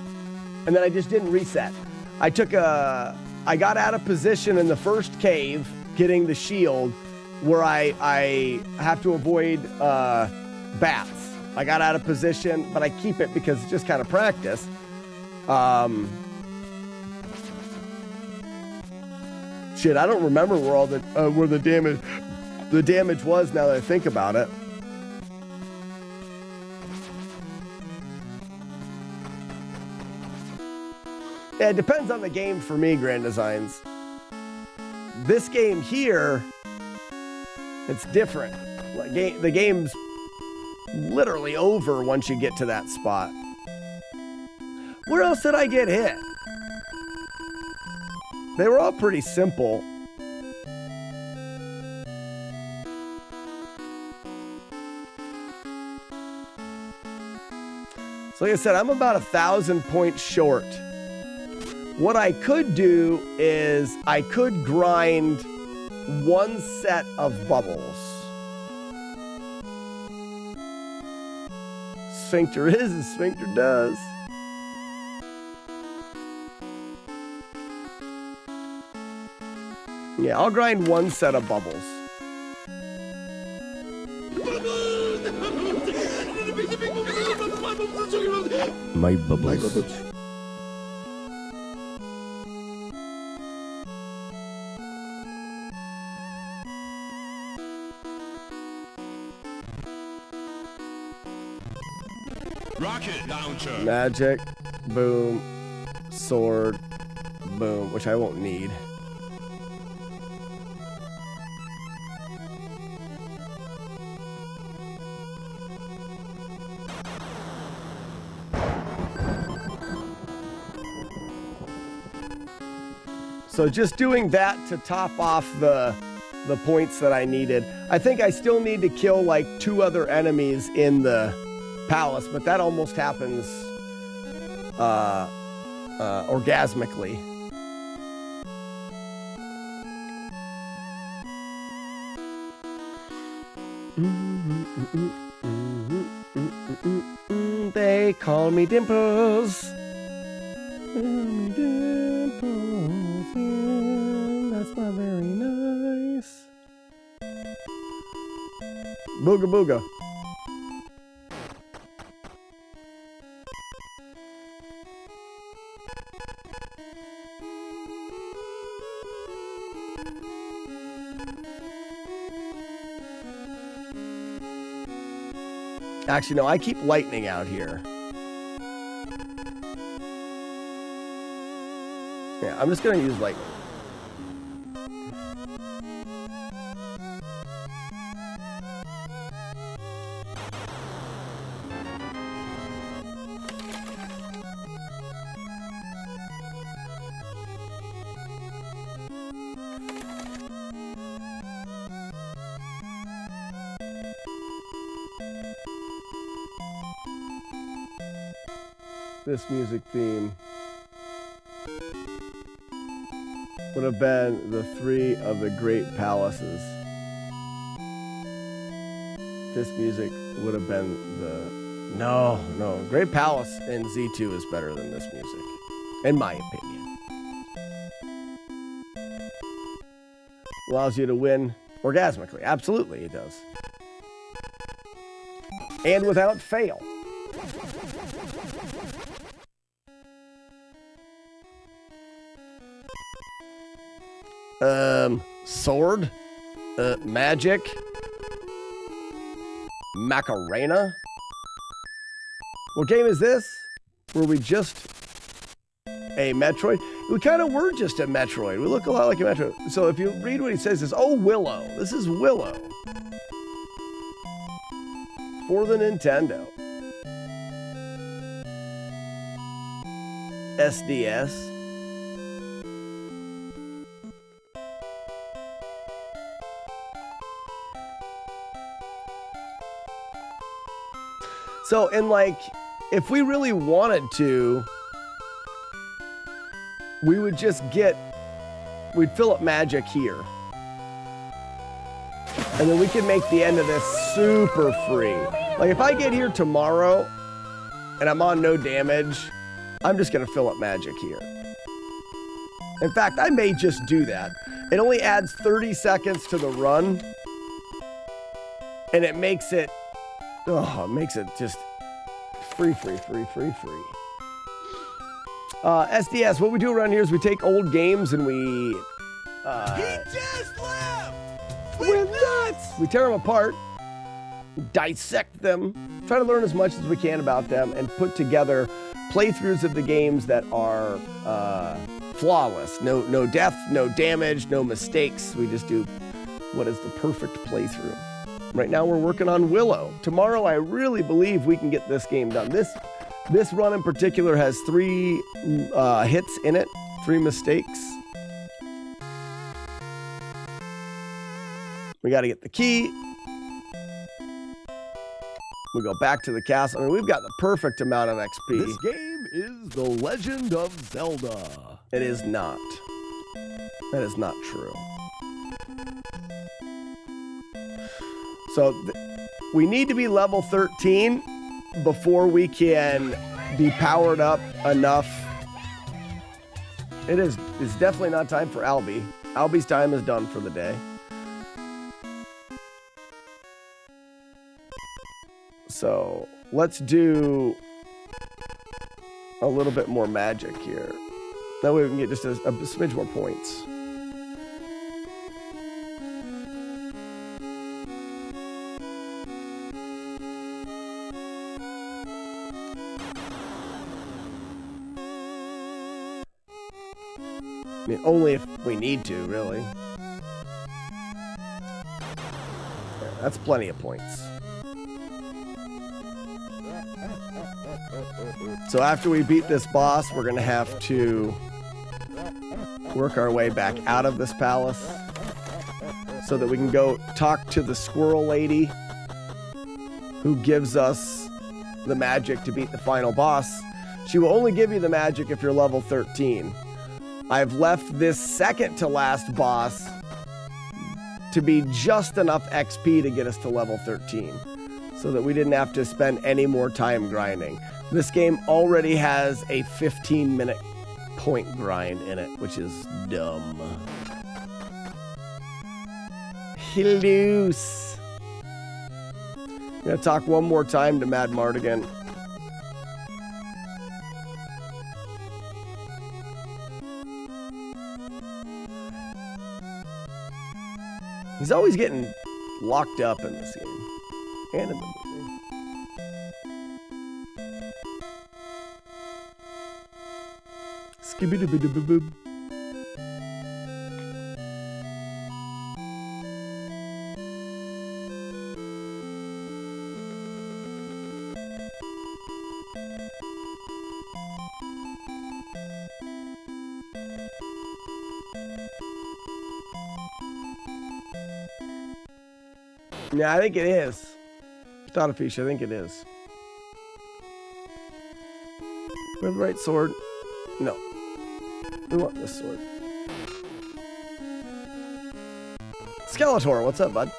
and then I just didn't reset. I got out of position in the first cave, getting the shield, where I have to avoid bats. I got out of position, but I keep it because it's just kind of practice. Shit, I don't remember where all the where the damage was now that I think about it. Yeah, it depends on the game for me, Grand Designs. This game here, it's different. Like, the game's literally over once you get to that spot. Where else did I get hit? They were all pretty simple. So like I said, I'm about 1,000 points short. What I could do is I could grind one set of bubbles. Sphincter is as Sphincter does. Yeah, I'll grind one set of bubbles. My bubbles. Rocket launcher. Magic, boom, sword, boom, which I won't need. So just doing that to top off the points that I needed. I think I still need to kill like 2 other enemies in the palace, but that almost happens orgasmically. They call me Dimples. That's not very nice. Booga booga. Actually, no, I keep lightning out here. Yeah, I'm just going to use lightning. This music theme would have been the 3 of the great palaces. This music would have been the... No. Great Palace in Z2 is better than this music, in my opinion. Allows you to win orgasmically. Absolutely, it does. And without fail. Sword, magic, Macarena. What game is this? Were we just a Metroid? We kind of were just a Metroid. We look a lot like a Metroid. So if you read what he says, it's, oh, Willow. This is Willow. For the Nintendo. SDS. So, and like, if we really wanted to, we would just we'd fill up magic here. And then we can make the end of this super free. Like, if I get here tomorrow and I'm on no damage, I'm just going to fill up magic here. In fact, I may just do that. It only adds 30 seconds to the run, And it makes it just free. SDS, what we do around here is we take old games and we... He just left! We're nuts! We tear them apart, dissect them, try to learn as much as we can about them, and put together playthroughs of the games that are flawless. No death, no damage, no mistakes. We just do what is the perfect playthrough. Right now we're working on Willow. Tomorrow I really believe we can get this game done. This run in particular has 3 hits in it, 3 mistakes. We got to get the key. We go back to the castle. I mean, we've got the perfect amount of XP. This game is The Legend of Zelda. It is not. That is not true. So we need to be level 13 before we can be powered up enough. It's definitely not time for Albie. Albie's time is done for the day. So let's do a little bit more magic here. That way we can get just a smidge more points. I mean, only if we need to, really. Yeah, that's plenty of points. So after we beat this boss, we're going to have to work our way back out of this palace so that we can go talk to the squirrel lady who gives us the magic to beat the final boss. She will only give you the magic if you're level 13. I've left this second to last boss to be just enough XP to get us to level 13 so that we didn't have to spend any more time grinding. This game already has a 15-minute point grind in it, which is dumb. Loose. I'm gonna talk one more time to Mad Mardigan. He's always getting locked up in this game and in the movie. Skibidi-bidi-boo-boo. Yeah, I think it is. Not a fish, I think it is. We have the right sword? No. We want this sword. Skeletor, what's up, bud?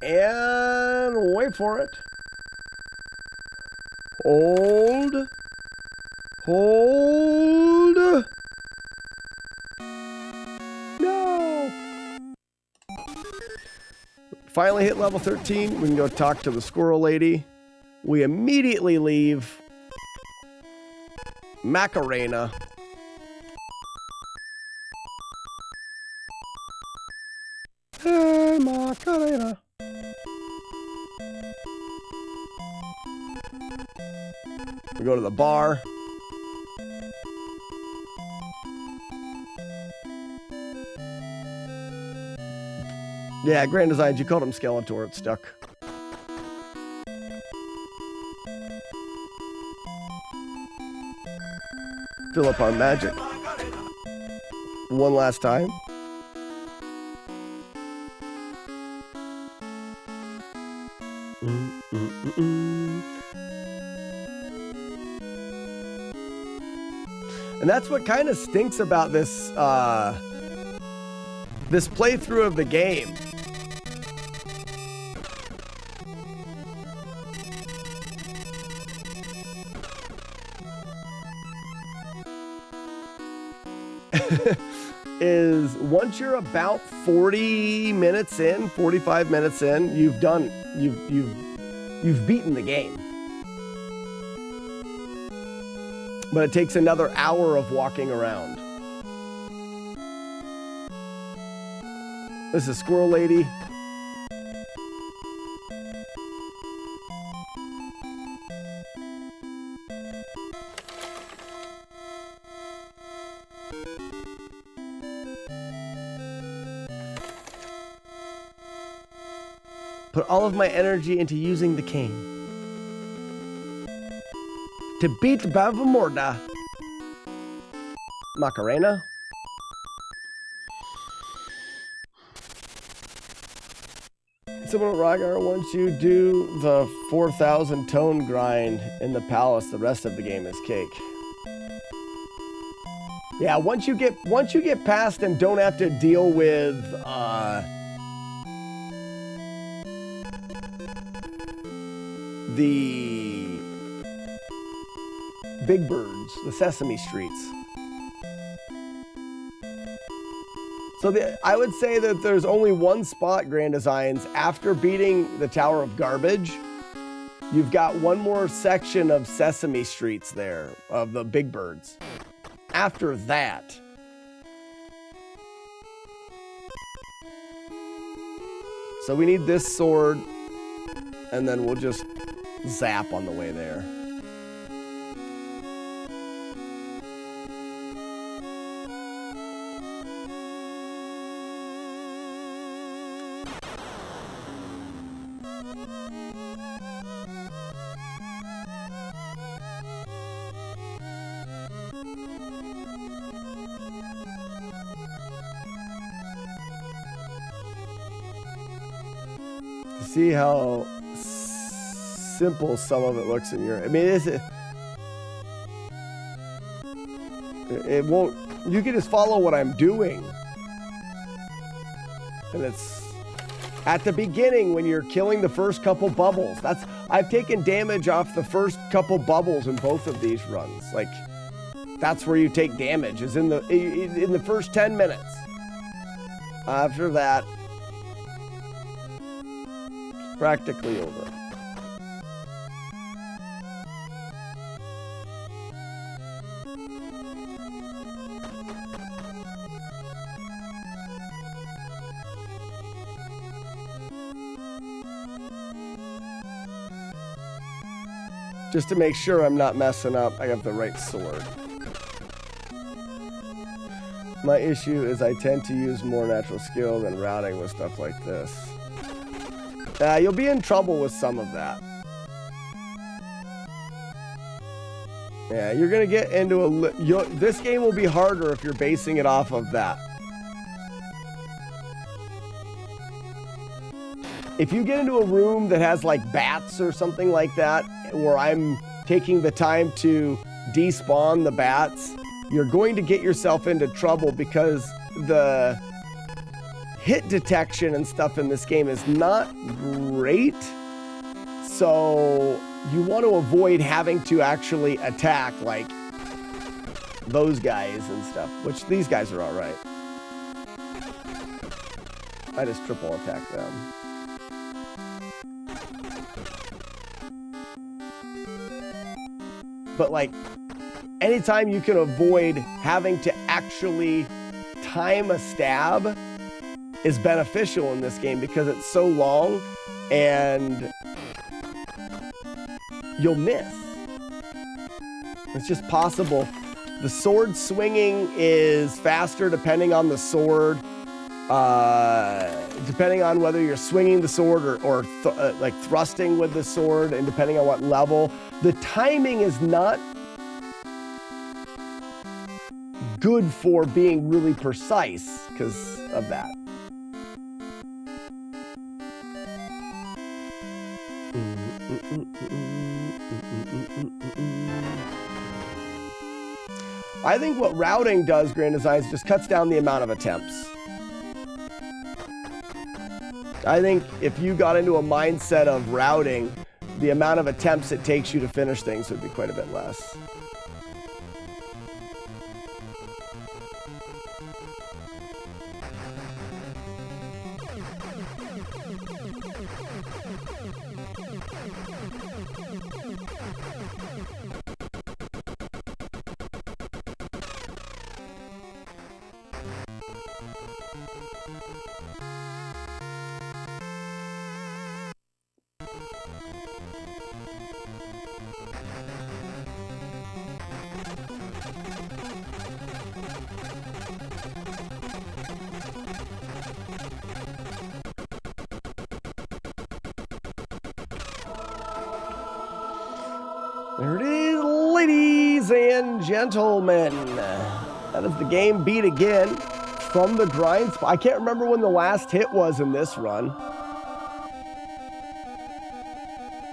And wait for it. Hold. Hold. No. Finally hit level 13. We can go talk to the squirrel lady. We immediately leave Macarena. Hey, Macarena. We go to the bar. Yeah, Grand Designs, you called him Skeletor, it stuck. Fill up our magic. One last time. And that's what kind of stinks about this this playthrough of the game. is once you're about 40 minutes in, 45 minutes in, you've beaten the game. But it takes another hour of walking around. This is Squirrel Lady. Put all of my energy into using the cane. To beat Bavamorda. Macarena. Someone at Ragar, once you do the 4,000 tone grind in the palace, the rest of the game is cake. Yeah, once you get past and don't have to deal with the big birds, the Sesame Streets. So I would say that there's only one spot, Grand Designs, after beating the Tower of Garbage. You've got one more section of Sesame Streets there, of the big birds. After that, so we need this sword, and then we'll just zap on the way there. See how simple some of it looks in your... I mean, it won't... You can just follow what I'm doing. And it's... At the beginning, when you're killing the first couple bubbles, I've taken damage off the first couple bubbles in both of these runs. Like, that's where you take damage, is in the first 10 minutes. After that, practically over. Just to make sure I'm not messing up, I have the right sword. My issue is I tend to use more natural skill than routing with stuff like this. You'll be in trouble with some of that. Yeah, you're gonna get into this game will be harder if you're basing it off of that. If you get into a room that has like bats or something like that, where I'm taking the time to despawn the bats, you're going to get yourself into trouble because the hit detection and stuff in this game is not great. So you want to avoid having to actually attack like those guys and stuff, which these guys are all right. I just triple attack them. But like anytime you can avoid having to actually time a stab is beneficial in this game because it's so long and you'll miss. It's just possible. The sword swinging is faster depending on the sword, depending on whether you're swinging the sword or like thrusting with the sword, and depending on what level. The timing is not good for being really precise because of that. I think what routing does, Grand Designs, just cuts down the amount of attempts. I think if you got into a mindset of routing, the amount of attempts it takes you to finish things would be quite a bit less. There it is, ladies and gentlemen. That is the game beat again from the grind spot. I can't remember when the last hit was in this run.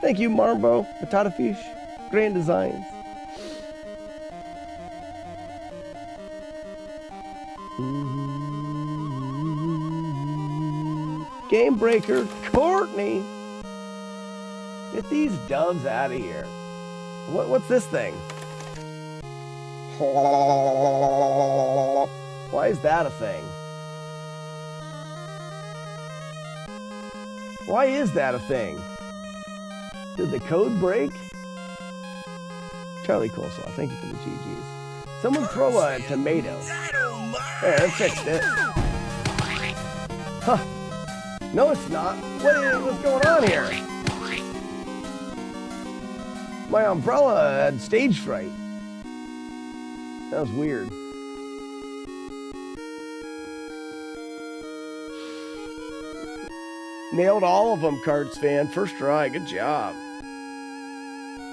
Thank you, Marbo, Patata Fish, Grand Designs. Game Breaker, Courtney. Get these doves out of here. What's this thing? Why is that a thing? Why is that a thing? Did the code break? Charlie Coleslaw, thank you for the GGs. Someone throw a tomato. There, I fixed it. Huh. No, it's not. What's going on here? My umbrella had stage fright. That was weird. Nailed all of them, Cards fan. First try. Good job.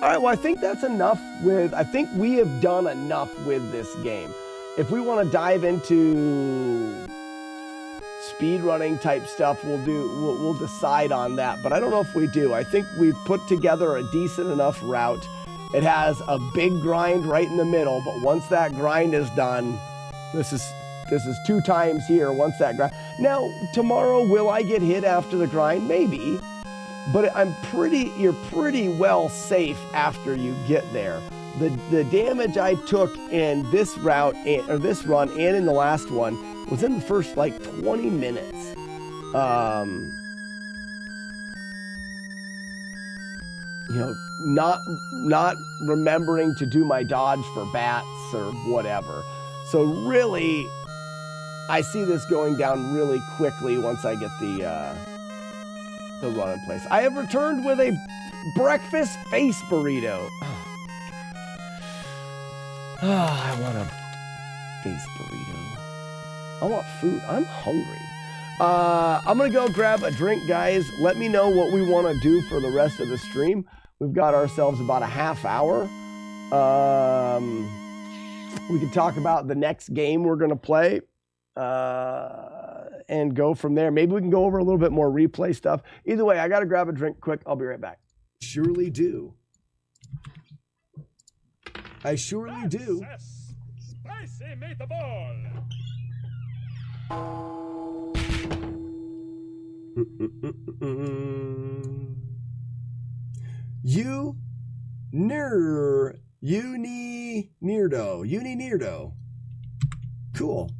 All right, well, I think that's enough with... I think we have done enough with this game. If we want to dive into speedrunning type stuff, we'll decide on that. But I don't know if we do. I think we've put together a decent enough route. It has a big grind right in the middle, but once that grind is done, this is 2 times here. Once that grind. Now tomorrow, will I get hit after the grind? Maybe, but you're pretty well safe after you get there. The damage I took in this route or this run and in the last one was in the first like 20 minutes. You know, not remembering to do my dodge for bats or whatever. So really, I see this going down really quickly once I get the run in place. I have returned with a breakfast face burrito. I want a face burrito. I want food. I'm hungry. I'm going to go grab a drink, guys. Let me know what we want to do for the rest of the stream. We've got ourselves about a half hour. We can talk about the next game we're going to play and go from there. Maybe we can go over a little bit more replay stuff. Either way, I got to grab a drink quick. I'll be right back. Surely do. I surely do. Spicy meatball. Uni-Neardo. Cool.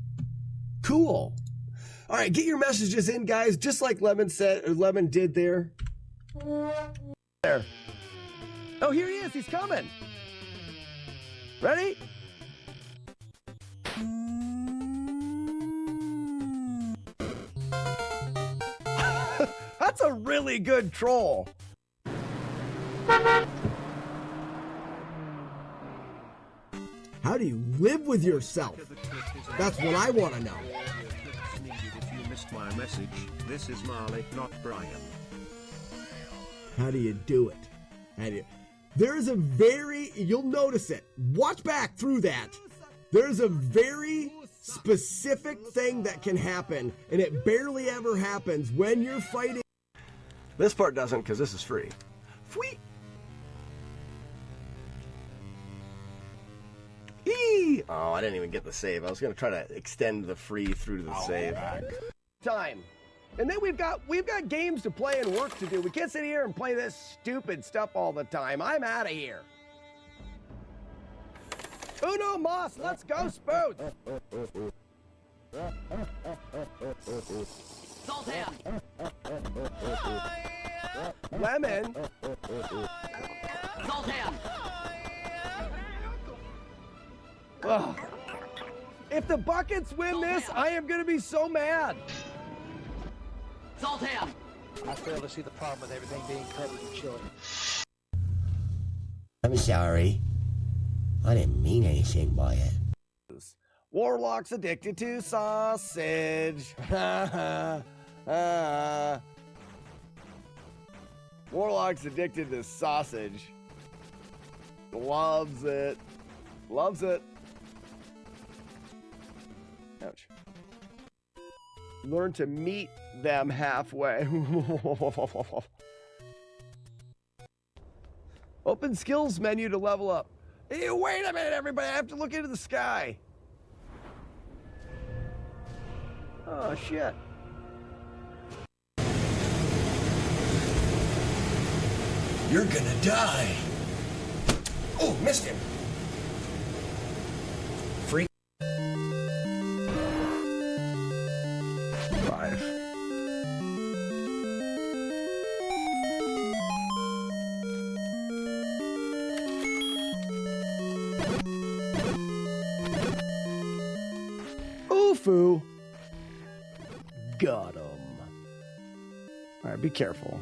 All right, get your messages in, guys, just like Lemon said, or Lemon did there. There. Oh, here he is. He's coming. Ready? That's a really good troll. How do you live with yourself? That's what I want to know. If you missed my message, this is Marley, not Brian. How do you do it? There's a you'll notice it. Watch back through that. There's a very specific thing that can happen, and it barely ever happens when you're fighting. This part doesn't, because this is free. Fwee! Oh, I didn't even get the save. I was going to try to extend the free through to the save. Time. And then we've got games to play and work to do. We can't sit here and play this stupid stuff all the time. I'm out of here. Uno Moss, let's go, Spoot. Sultan. Lemon. Sultan. Ugh. If the Buckets win this, I am going to be so mad. Sultan. I fail to see the problem with everything being covered in chili. I'm sorry. I didn't mean anything by it. Warlock's addicted to sausage. Warlock's addicted to sausage. Loves it. Loves it. Ouch. Learn to meet them halfway. Open skills menu to level up. Hey, wait a minute, everybody. I have to look into the sky. Oh, shit. You're gonna die. Oh, missed him. Freak. 5. Oofu. Got him. All right, be careful.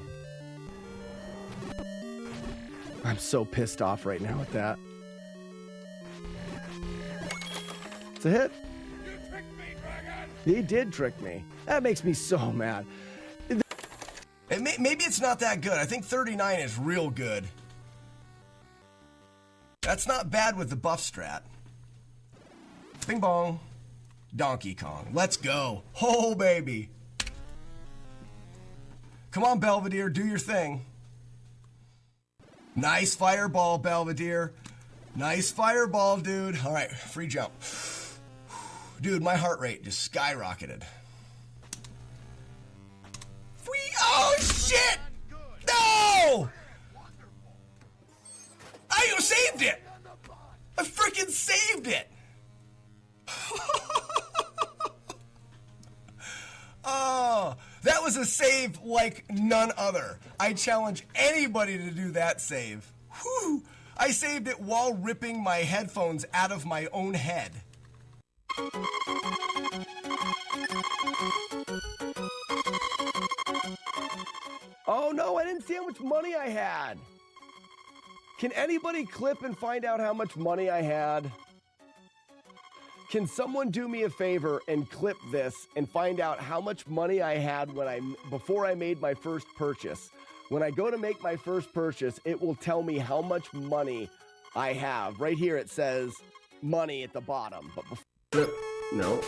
I'm so pissed off right now with that. It's a hit. You tricked me, Dragon! He did trick me. That makes me so mad. Maybe it's not that good. I think 39 is real good. That's not bad with the buff strat. Bing bong. Donkey Kong. Let's go. Oh, baby. Come on, Belvedere. Do your thing. Nice fireball, Belvedere. Nice fireball, dude. All right, free jump. Dude, my heart rate just skyrocketed. Oh, shit! No! I saved it! I freaking saved it! Oh, that was a save like none other. I challenge anybody to do that save. Whew. I saved it while ripping my headphones out of my own head. Oh no, I didn't see how much money I had. Can anybody clip and find out how much money I had? Can someone do me a favor and clip this and find out how much money I had before I made my first purchase? When I go to make my first purchase, it will tell me how much money I have. Right here it says money at the bottom. But before, no,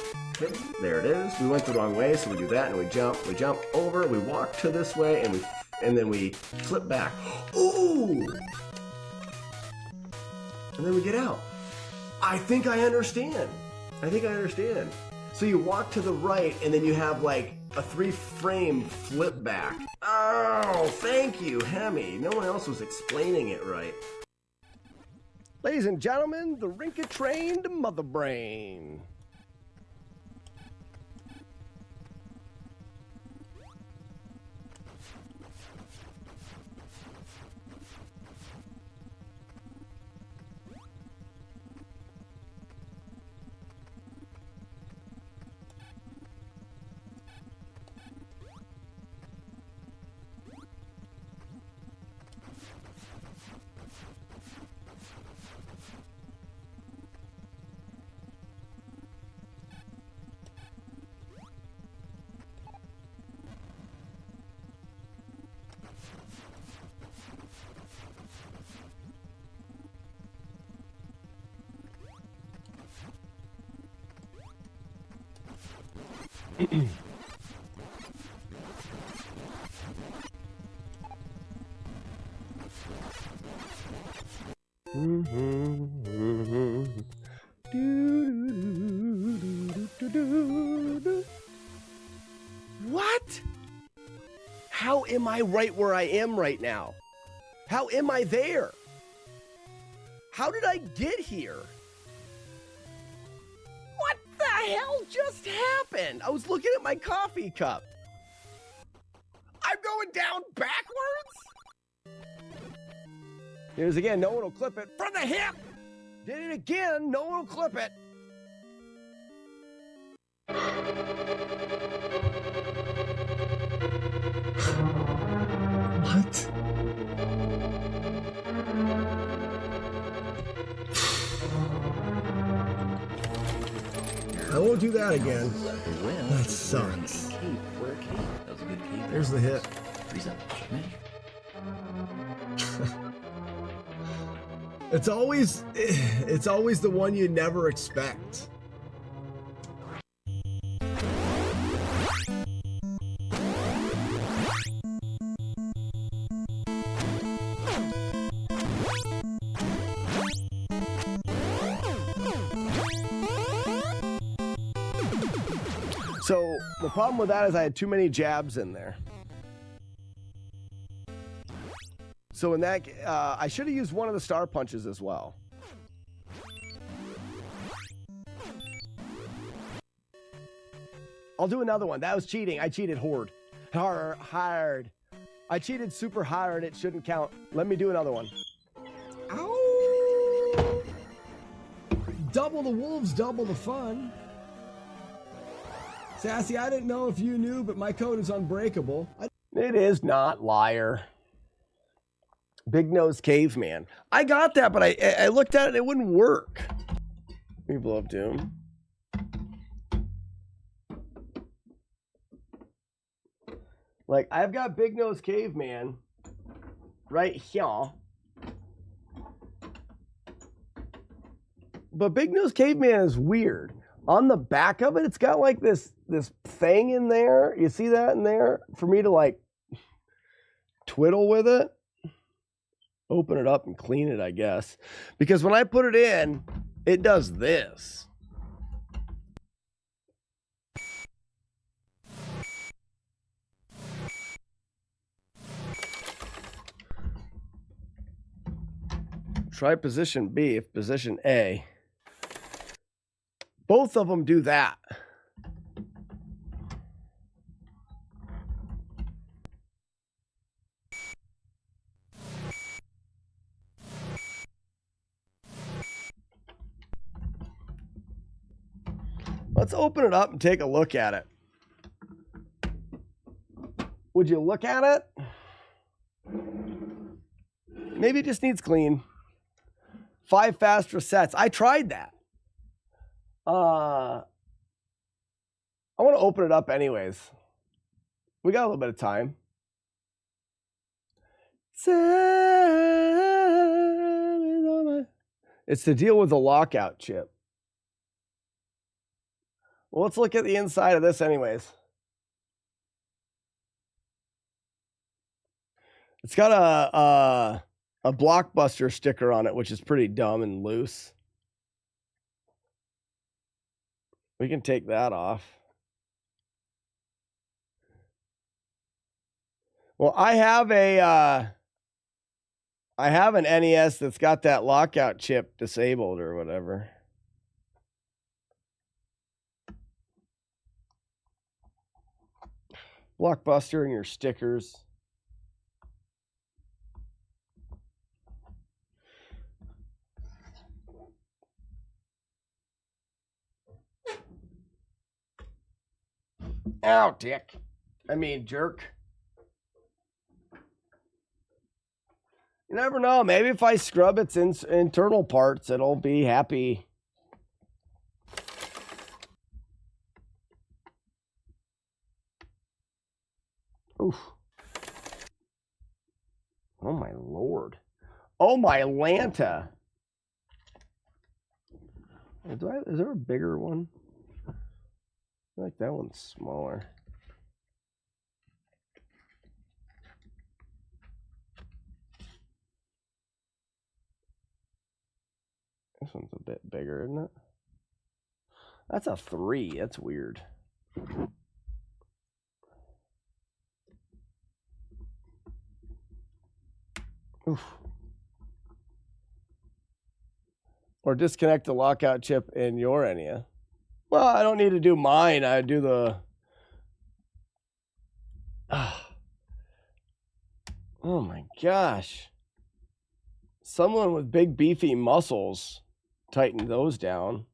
there it is. We went the wrong way, so we do that and we jump over, we walk to this way, and then we flip back. Ooh! And then we get out. I think I understand. So you walk to the right, and then you have like a 3-frame flip back. Oh, thank you, Hemi. No one else was explaining it right. Ladies and gentlemen, the Rinka-trained Mother Brain. What? How am I right where I am right now? How am I there? How did I get here? What the hell just happened? I was looking at my coffee cup. I'm going down backwards? Here's again, no one will clip it. From the hip! Did it again, no one will clip it. What? I won't do that again. The whale That is wearing sucks. a cape for a cape. That was a good cape. There's the hit. Reset. Schmick. It's always the one you never expect. So the problem with that is I had too many jabs in there. So in that, I should have used one of the star punches as well. I'll do another one. That was cheating. I cheated hard. I cheated super hard. It shouldn't count. Let me do another one. Ow! Double the wolves, double the fun. Sassy, I didn't know if you knew, but my code is unbreakable. It is not, liar. Big Nose Caveman. I got that, but I looked at it, it wouldn't work. People of Doom. Like, I've got Big Nose Caveman right here. But Big Nose Caveman is weird. On the back of it, it's got like this thing in there. You see that in there? For me to like twiddle with it. Open it up and clean it, I guess. Because when I put it in, it does this. Try position B if position A. Both of them do that. Let's open it up and take a look at it. Would you look at it? Maybe it just needs clean. 5 fast resets. I tried that. I want to open it up anyways. We got a little bit of time. It's to deal with the lockout chip. Well, let's look at the inside of this anyways. It's got a Blockbuster sticker on it, which is pretty dumb and loose. We can take that off. Well, I have an NES that's got that lockout chip disabled or whatever. Blockbuster and your stickers. Ow, dick. I mean, jerk. You never know. Maybe if I scrub its internal parts, it'll be happy. Oof. Oh, my Lord. Oh, my Lanta. Is there a bigger one? I feel like that one's smaller. This one's a bit bigger, isn't it? That's a 3. That's weird. Oof. Or disconnect the lockout chip in your NES. Well, I don't need to do mine. I do the... Oh my gosh. Someone with big beefy muscles tighten those down.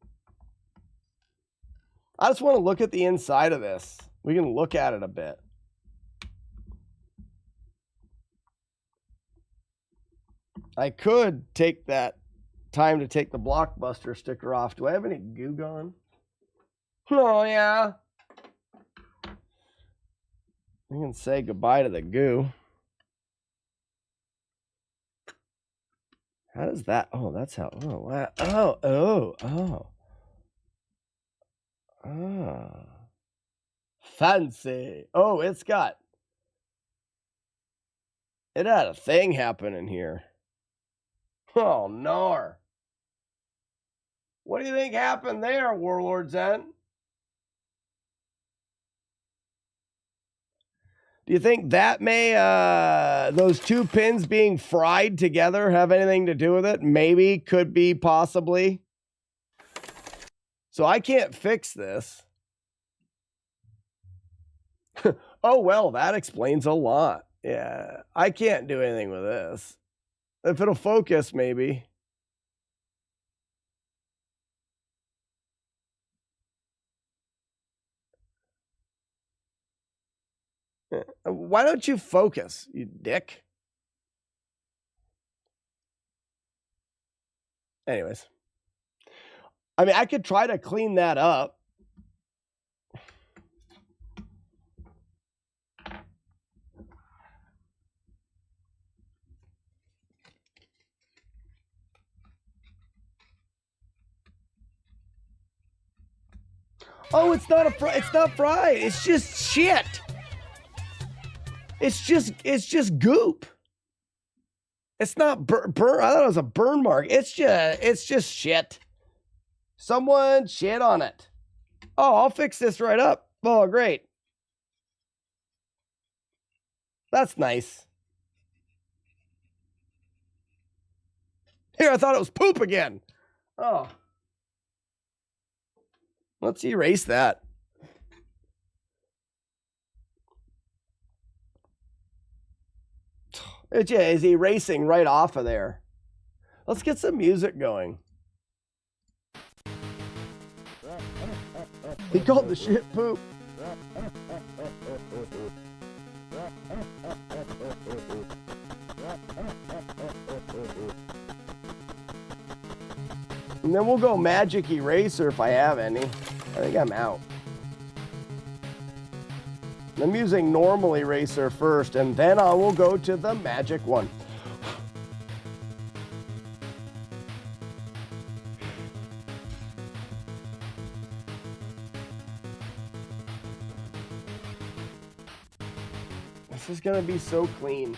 I just want to look at the inside of this. We can look at it a bit. I could take that time to take the Blockbuster sticker off. Do I have any goo gone? Oh, yeah. We can say goodbye to the goo. How does that? Oh, that's how. Oh, wow. Oh. Fancy. Oh, it had a thing happening here. Oh, no. What do you think happened there, Warlord Zen? Do you think that may, those two pins being fried together have anything to do with it? Maybe, could be, possibly. So I can't fix this. Oh, well, that explains a lot. Yeah, I can't do anything with this. If it'll focus, maybe. Why don't you focus, you dick? Anyways. I mean, I could try to clean that up. Oh, it's not fried. It's just shit. It's just goop. It's not burn. I thought it was a burn mark. It's just shit. Someone shit on it. Oh, I'll fix this right up. Oh, great. That's nice. Here, I thought it was poop again. Oh. Let's erase that. It is erasing right off of there. Let's get some music going. He called the shit poop. And then we'll go magic eraser if I have any. I think I'm out. I'm using normal eraser first, and then I will go to the magic one. This is gonna be so clean.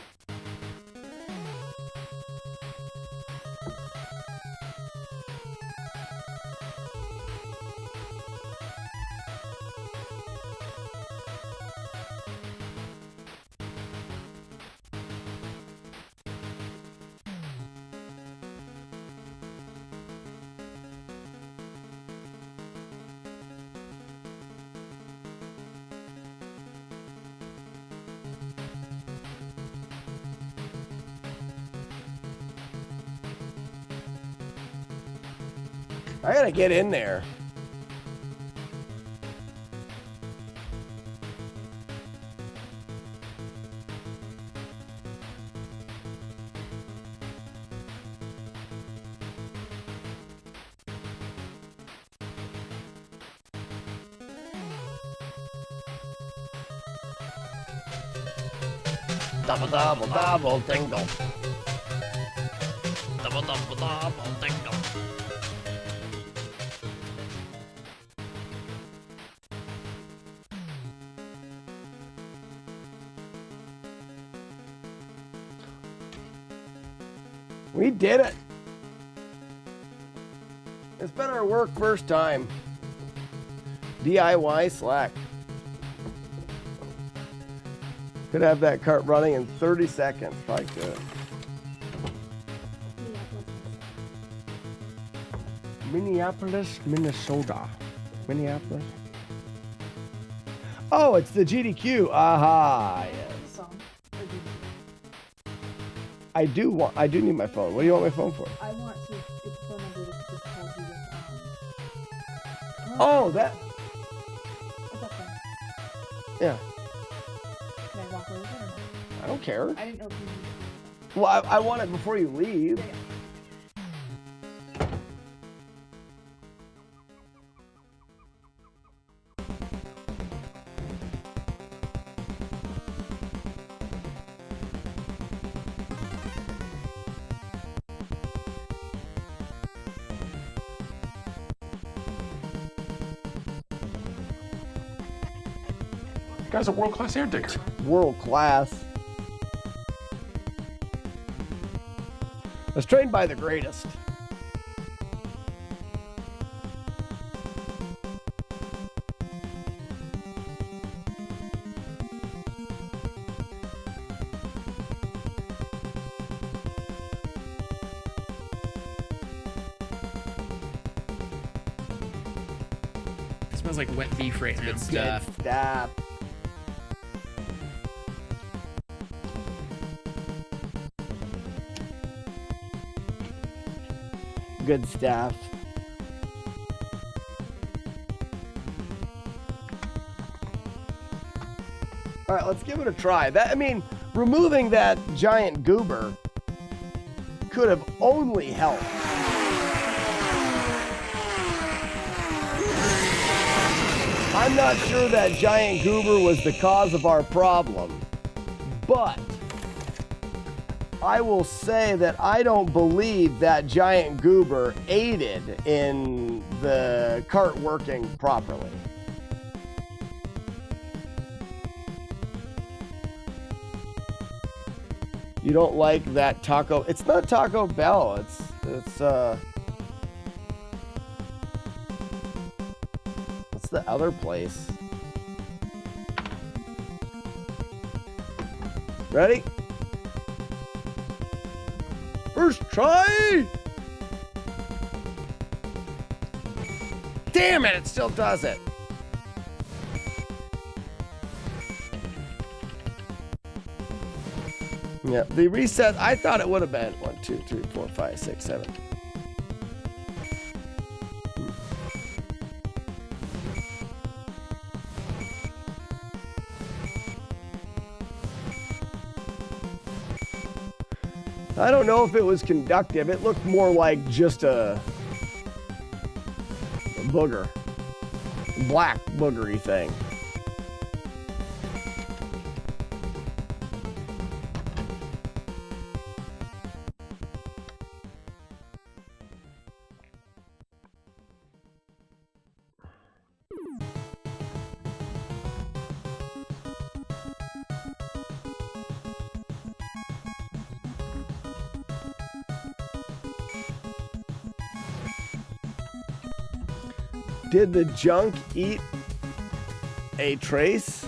I gotta get in there. Double, double, double, dingle. Double, double, double, dingle. We did it. This better work first time. DIY Slack. Could have that cart running in 30 seconds. Probably could. Minneapolis, Minnesota. Minneapolis. Oh, it's the GDQ. Aha, yes. I do need my phone. What do you want my phone for? I want to get the phone number to just call you with, Oh, that. What's up, then? Yeah. Can I walk over or no? I don't care. I didn't know if you needed. Well, I want it before you leave. Yeah. Guy's a world-class air digger. World class. I was trained by the greatest. It smells like wet beef right now. Good stuff. Good stuff. Good stuff. All right, let's give it a try. I mean, removing that giant goober could have only helped. I'm not sure that giant goober was the cause of our problem, but I will say that I don't believe that giant goober aided in the cart working properly. You don't like that taco? It's not Taco Bell. It's what's the other place? Ready? First try! Damn it, it still does it. Yeah, the reset, I thought it would have been 1, 2, 3, 4, 5, 6, 7. I don't know if it was conductive. It looked more like just a booger. Black boogery thing. Did the junk eat a trace?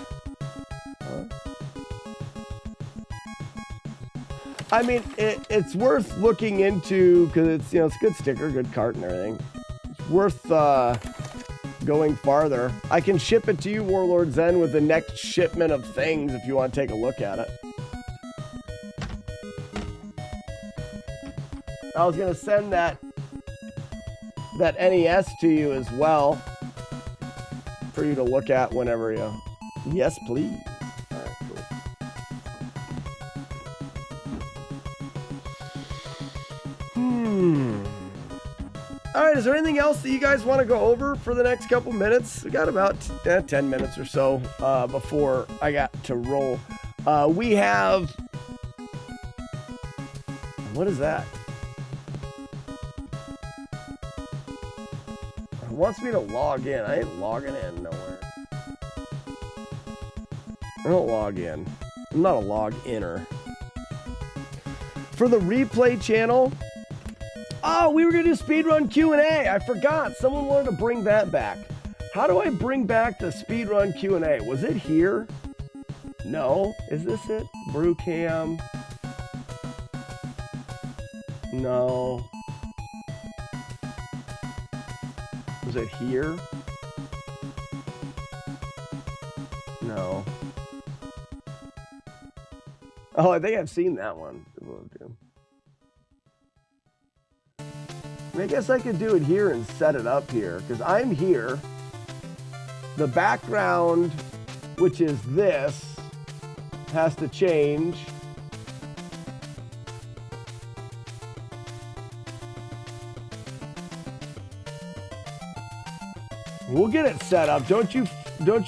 Huh? I mean, it's worth looking into because it's it's a good sticker, good cart, and everything. It's worth going farther. I can ship it to you, Warlord Zen, with the next shipment of things if you want to take a look at it. I was gonna send that NES to you as well for you to look at whenever you... Yes, please. All right, cool. All right, is there anything else that you guys want to go over for the next couple minutes? We got about 10 minutes or so before I got to roll. We have... What is that? It wants me to log in. I ain't logging in nowhere. I don't log in. I'm not a log-inner. For the replay channel... Oh, we were going to do speedrun Q&A. I forgot. Someone wanted to bring that back. How do I bring back the speedrun Q&A? Was it here? No. Is this it? Brewcam? No. Was it here? No. Oh, I think I've seen that one. I guess I could do it here and set it up here, because I'm here. The background, which is this, has to change. We'll get it set up. Don't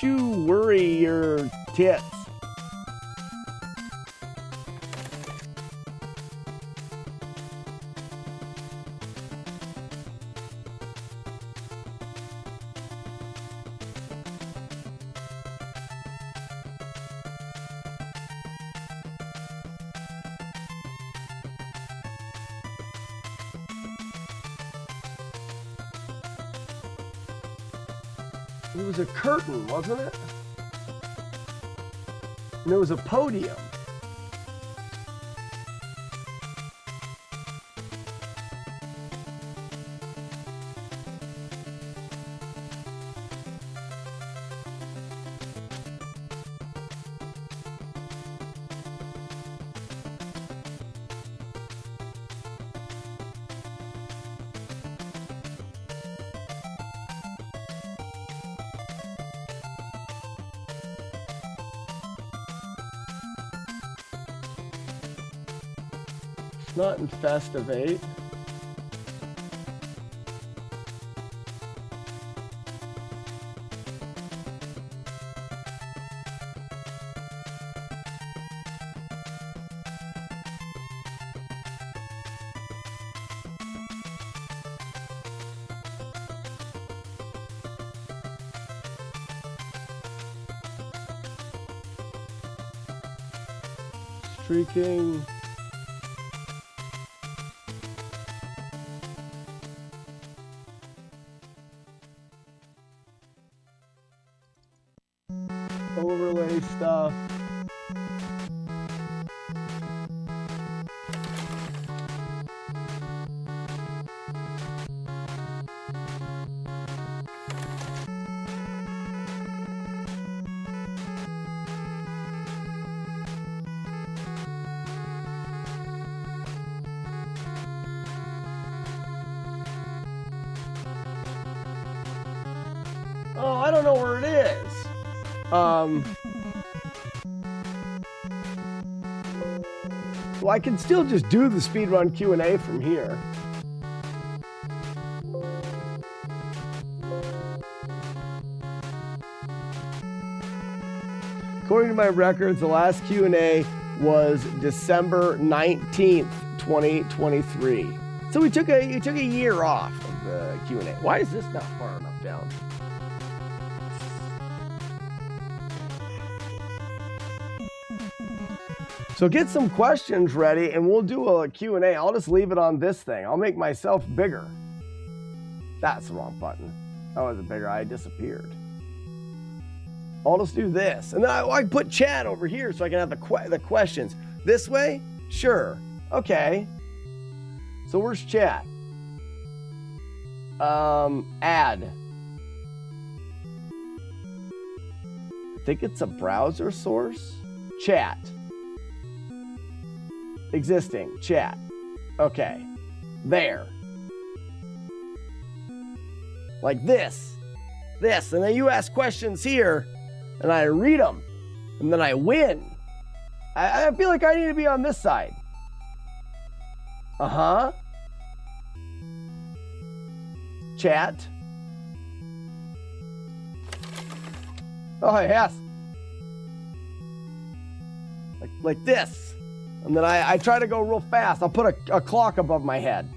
you worry your tits. It was a curtain, wasn't it? And it was a podium. Not in Festive 8. Streaking. Overlay stuff. Oh, I don't know where it is. Well, I can still just do the speedrun Q&A from here. According to my records, the last Q&A was December 19th, 2023. So we took a year off of the Q&A. Why is this not far enough down? So get some questions ready and we'll do a Q&A. I'll just leave it on this thing. I'll make myself bigger. That's the wrong button. That wasn't bigger. I disappeared. I'll just do this. And then I put chat over here so I can have the questions. This way? Sure. Okay. So where's chat? Add. I think it's a browser source. Chat. Existing. Chat. Okay. There. Like this. This. And then you ask questions here. And I read them. And then I win. I feel like I need to be on this side. Uh-huh. Chat. Oh, yes. Like this. And then I try to go real fast. I'll put a clock above my head.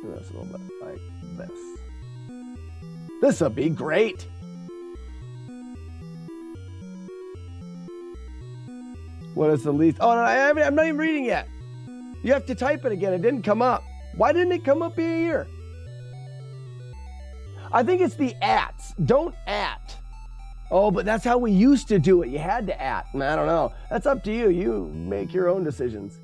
Do this a little bit like this. This'll be great. What is the least? Oh, no, I'm not even reading yet. You have to type it again. It didn't come up. Why didn't it come up here? I think it's the ats. Don't at. Oh, but that's how we used to do it. You had to at. I don't know. That's up to you. You make your own decisions.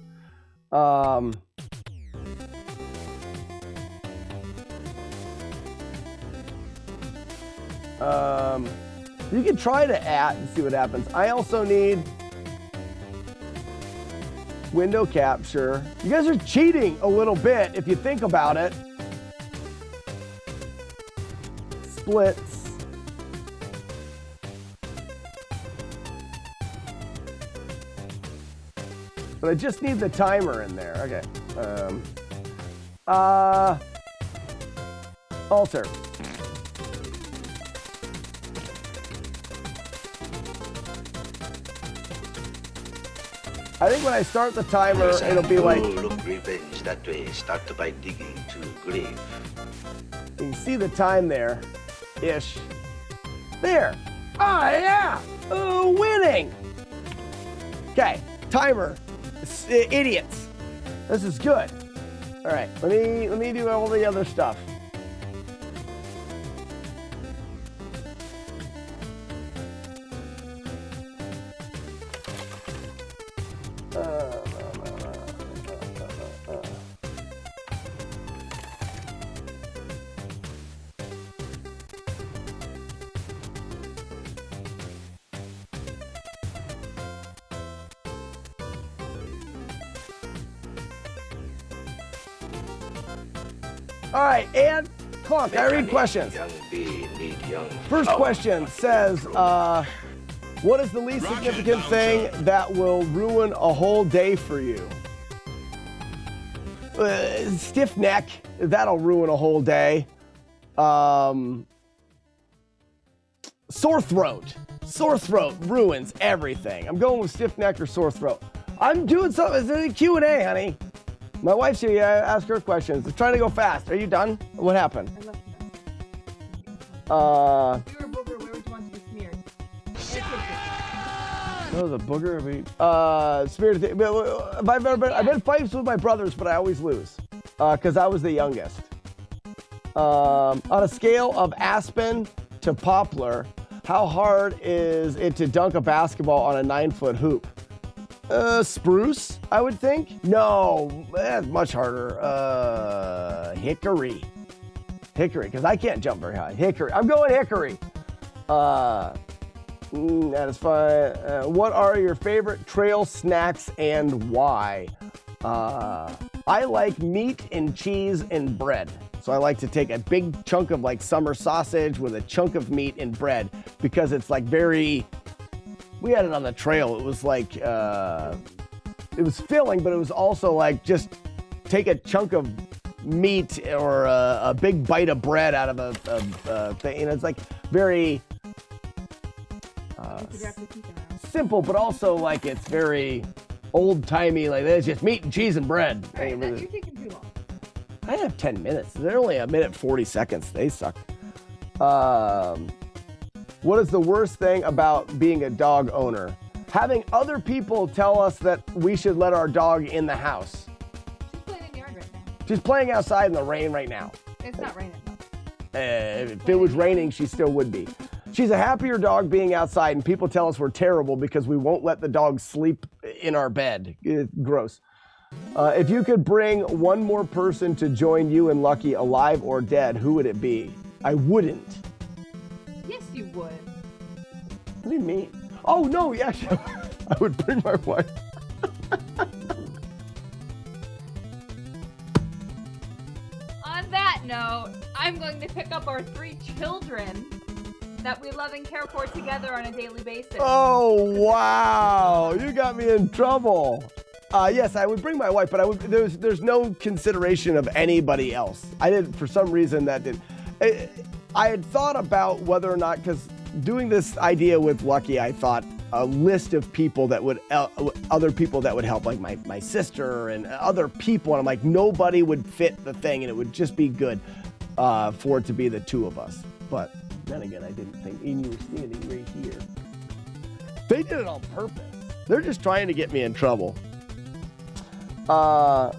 You can try to at and see what happens. I also need window capture. You guys are cheating a little bit if you think about it. Splits. But I just need the timer in there. Okay. Alter. I think when I start the timer, it'll be like... Look revenge that way. Start by digging to grave. You can see the time there. Ish. There. Ah, yeah. Oh, winning. Okay. Timer. Idiots. This is good. All right, let me do all the other stuff. All right, and Clunk, I read questions. First question says, what is the least significant thing that will ruin a whole day for you? Stiff neck, that'll ruin a whole day. Sore throat. Sore throat ruins everything. I'm going with stiff neck or sore throat. I'm doing something. Is there a Q&A, honey? My wife's here. Yeah, ask her questions. I'm trying to go fast. Are you done? What happened? If you were a booger, where would you want to be smeared? Oh, the booger. Smeared. I've been fights with my brothers, but I always lose because I was the youngest. On a scale of aspen to poplar, how hard is it to dunk a basketball on a 9-foot hoop? Spruce, I would think. No, that's much harder. Hickory, because I can't jump very high. Hickory, I'm going hickory. That is fine. What are your favorite trail snacks and why? I like meat and cheese and bread. So I like to take a big chunk of like summer sausage with a chunk of meat and bread because it's like very. We had it on the trail. It was like, it was filling, but it was also like just take a chunk of meat or a big bite of bread out of a thing. And it's like very simple, but also like it's very old-timey. Like it's just meat and cheese and bread. All right, you're taking too long. I have 10 minutes. They're only a minute 40 seconds. They suck. What is the worst thing about being a dog owner? Having other people tell us that we should let our dog in the house. She's playing in the yard right now. She's playing outside in the rain right now. It's not raining though. If it was raining, she still would be. She's a happier dog being outside, and people tell us we're terrible because we won't let the dog sleep in our bed. It's gross. If you could bring one more person to join you and Lucky, alive or dead, who would it be? I wouldn't. Yes, you would. What do you mean? Oh, no, yeah, I would bring my wife. On that note, I'm going to pick up our 3 children that we love and care for together on a daily basis. Oh, wow. You got me in trouble. Yes, I would bring my wife, but there's no consideration of anybody else. I did, for some reason, that did. I had thought about whether or not, because doing this idea with Lucky, I thought a list of people that would, other people that would help, like my sister and other people. And I'm like, nobody would fit the thing, and it would just be good for it to be the 2 of us. But then again, I didn't think, and you were standing right here. They did it on purpose. They're just trying to get me in trouble. What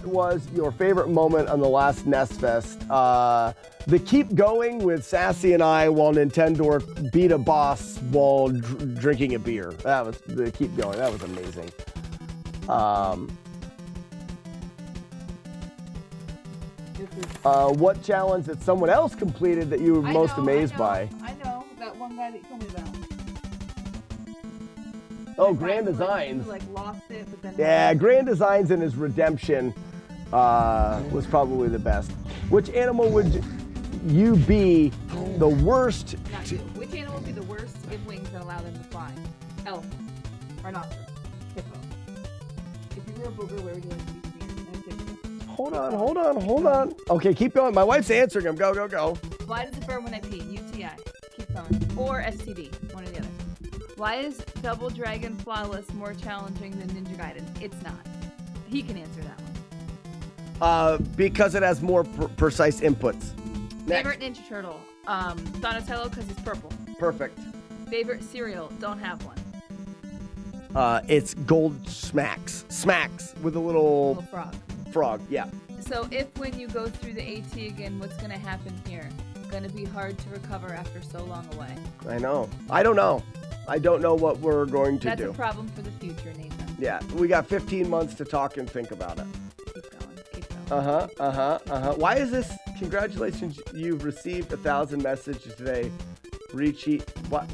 was your favorite moment on the last NES Fest? The keep going with Sassy and I while Nintendo beat a boss while drinking a beer. That was the keep going. That was amazing. What challenge that someone else completed that you were most amazed by? I know that one guy that you told me about. Oh, Grand Designs. Like lost it, but then yeah, Grand Designs and his redemption was probably the best. Which animal would you be the worst? Not you. Which animal would be the worst to give wings and allow them to fly? Elephant. Rhinoceros. Hippo. If you were a booger, where would you like to be smeared? Hold on. Okay, keep going. My wife's answering him. Go. Why does it burn when I pee? UTI. Keep going. Or STD. One or the other. Why is Double Dragon Flawless more challenging than Ninja Gaiden? It's not. He can answer that one. Because it has more precise inputs. Favorite Ninja Turtle? Donatello, because he's purple. Perfect. Favorite cereal? Don't have one. It's gold smacks with a little frog. Yeah. So if when you go through the AT again, what's going to happen here? It's going to be hard to recover after so long away. I know. I don't know. I don't know what we're going to do. That's a problem for the future, Nathan. Yeah, we got 15 months to talk and think about it. Keep going. Why is this? Congratulations, you've received 1,000 messages today.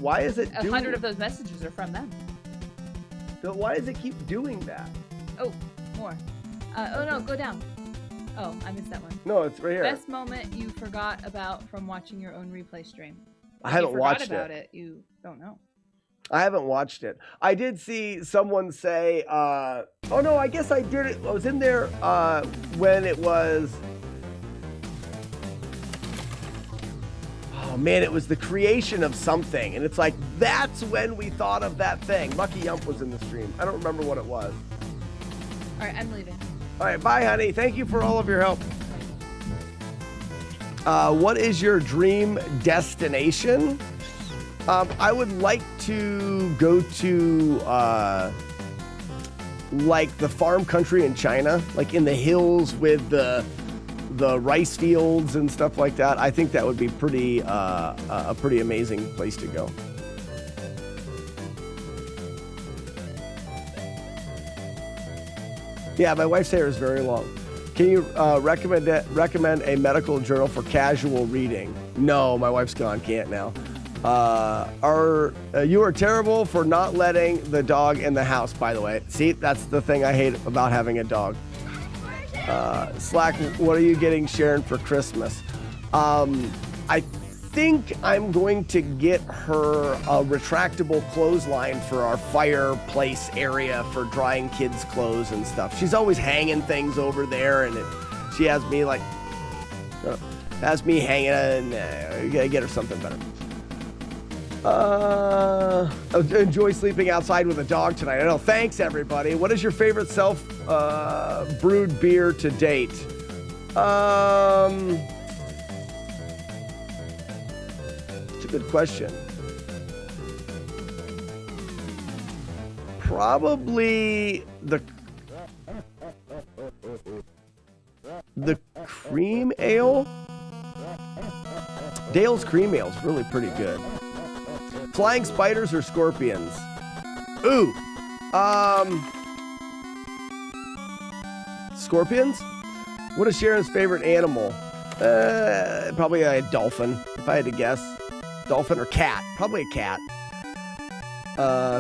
Why is it doing 100 of those messages are from them. So why does it keep doing that? Oh, more. Oh no, go down. Oh, I missed that one. No, it's right here. Best moment you forgot about from watching your own replay stream. I haven't watched it. About it. You don't know. I haven't watched it. I did see someone say, oh no, I guess I did it. I was in there when it was, oh man, it was the creation of something. And it's like, that's when we thought of that thing. Lucky Yump was in the stream. I don't remember what it was. All right, I'm leaving. All right, bye, honey. Thank you for all of your help. What is your dream destination? I would like to go to like the farm country in China, like in the hills with the rice fields and stuff like that. I think that would be pretty a pretty amazing place to go. Yeah, my wife's hair is very long. Can you recommend a medical journal for casual reading? No, my wife's gone. Can't now. You are terrible for not letting the dog in the house, by the way. See, that's the thing I hate about having a dog. Slack, what are you getting Sharon for Christmas? I think I'm going to get her a retractable clothesline for our fireplace area for drying kids' clothes and stuff. She's always hanging things over there, and she has me hanging, and gotta get her something better. Enjoy sleeping outside with a dog tonight. I know. Thanks, everybody. What is your favorite self-brewed beer to date? It's a good question. Probably the cream ale. Dale's cream ale is really pretty good. Flying spiders or scorpions? Ooh. Scorpions? What is Sharon's favorite animal? Probably a dolphin, if I had to guess. Dolphin or cat? Probably a cat.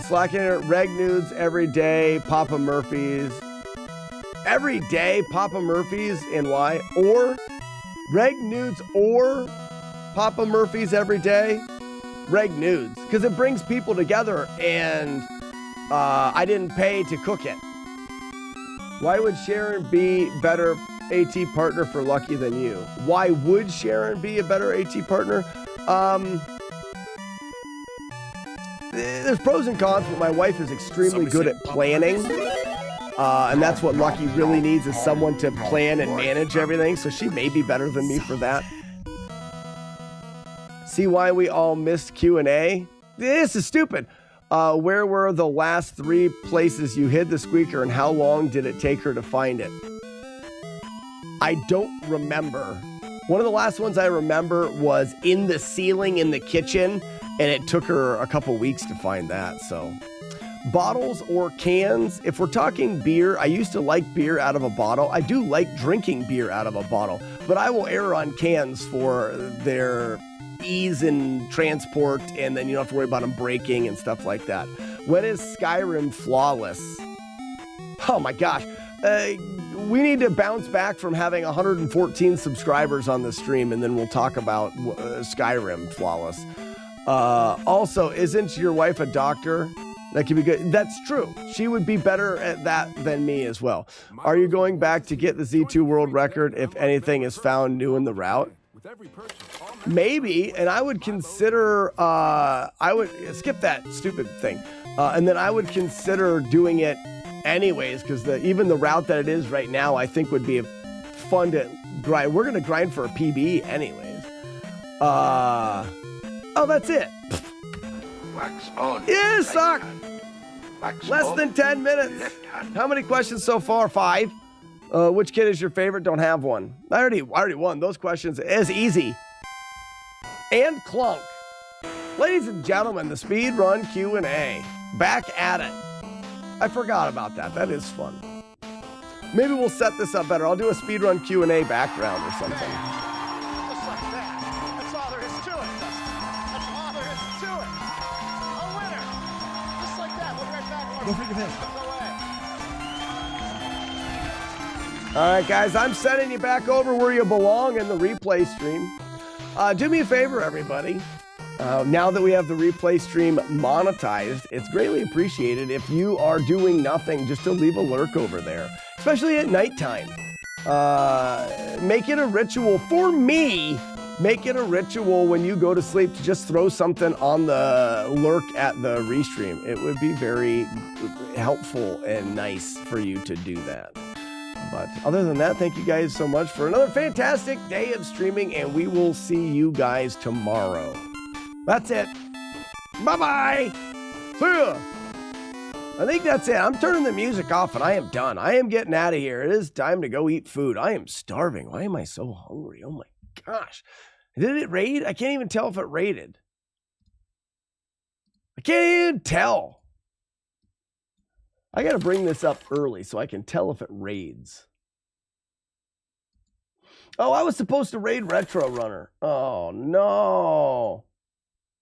Slacking reg nudes every day, Papa Murphy's. Every day, Papa Murphy's, and why? Or reg nudes or Papa Murphy's every day? Reg nudes, because it brings people together, and I didn't pay to cook it. Why would Sharon be better AT partner for Lucky than you? Why would Sharon be a better AT partner? There's pros and cons, but my wife is extremely good at planning. And that's what Lucky really needs, is someone to plan and manage everything. So she may be better than me for that. See why we all missed Q&A? This is stupid. Where were the last 3 places you hid the squeaker, and how long did it take her to find it? I don't remember. One of the last ones I remember was in the ceiling in the kitchen, and it took her a couple weeks to find that. So, bottles or cans? If we're talking beer, I used to like beer out of a bottle. I do like drinking beer out of a bottle, but I will err on cans for their ease in transport, and then you don't have to worry about them breaking and stuff like that. When is Skyrim flawless? Oh my gosh. We need to bounce back from having 114 subscribers on the stream, and then we'll talk about Skyrim flawless. Also, isn't your wife a doctor? That could be good. That's true. She would be better at that than me as well. Are you going back to get the Z2 world record if anything is found new in the route? Maybe, and I would consider, I would skip that stupid thing. And then I would consider doing it anyways, because even the route that it is right now, I think would be fun to grind. We're going to grind for a PB anyways. Oh, that's it. Wax on. Yeah, suck. Less than 10 minutes. How many questions so far? 5. Which kid is your favorite? Don't have one. I already won those questions. It's easy. And Clunk. Ladies and gentlemen, the speed run Q&A. Back at it. I forgot about that. That is fun. Maybe we'll set this up better. I'll do a speedrun Q&A background or something. Just like that. That's all there is to it, Dustin. That's all there is to it. A winner. Just like that. We'll be right back. Don't forget that. All right, guys, I'm sending you back over where you belong in the replay stream. Do me a favor, everybody. Now that we have the replay stream monetized, it's greatly appreciated if you are doing nothing just to leave a lurk over there, especially at nighttime. Make it a ritual for me. Make it a ritual when you go to sleep to just throw something on the lurk at the restream. It would be very helpful and nice for you to do that. But other than that, thank you guys so much for another fantastic day of streaming, and we will see you guys tomorrow. That's it. Bye-bye. See ya. I think that's it. I'm turning the music off, and I am done. I am getting out of here. It is time to go eat food. I am starving. Why am I so hungry? Oh, my gosh. Did it raid? I can't even tell if it raided. I can't even tell. I got to bring this up early so I can tell if it raids. Oh, I was supposed to raid Retro Runner. Oh, no.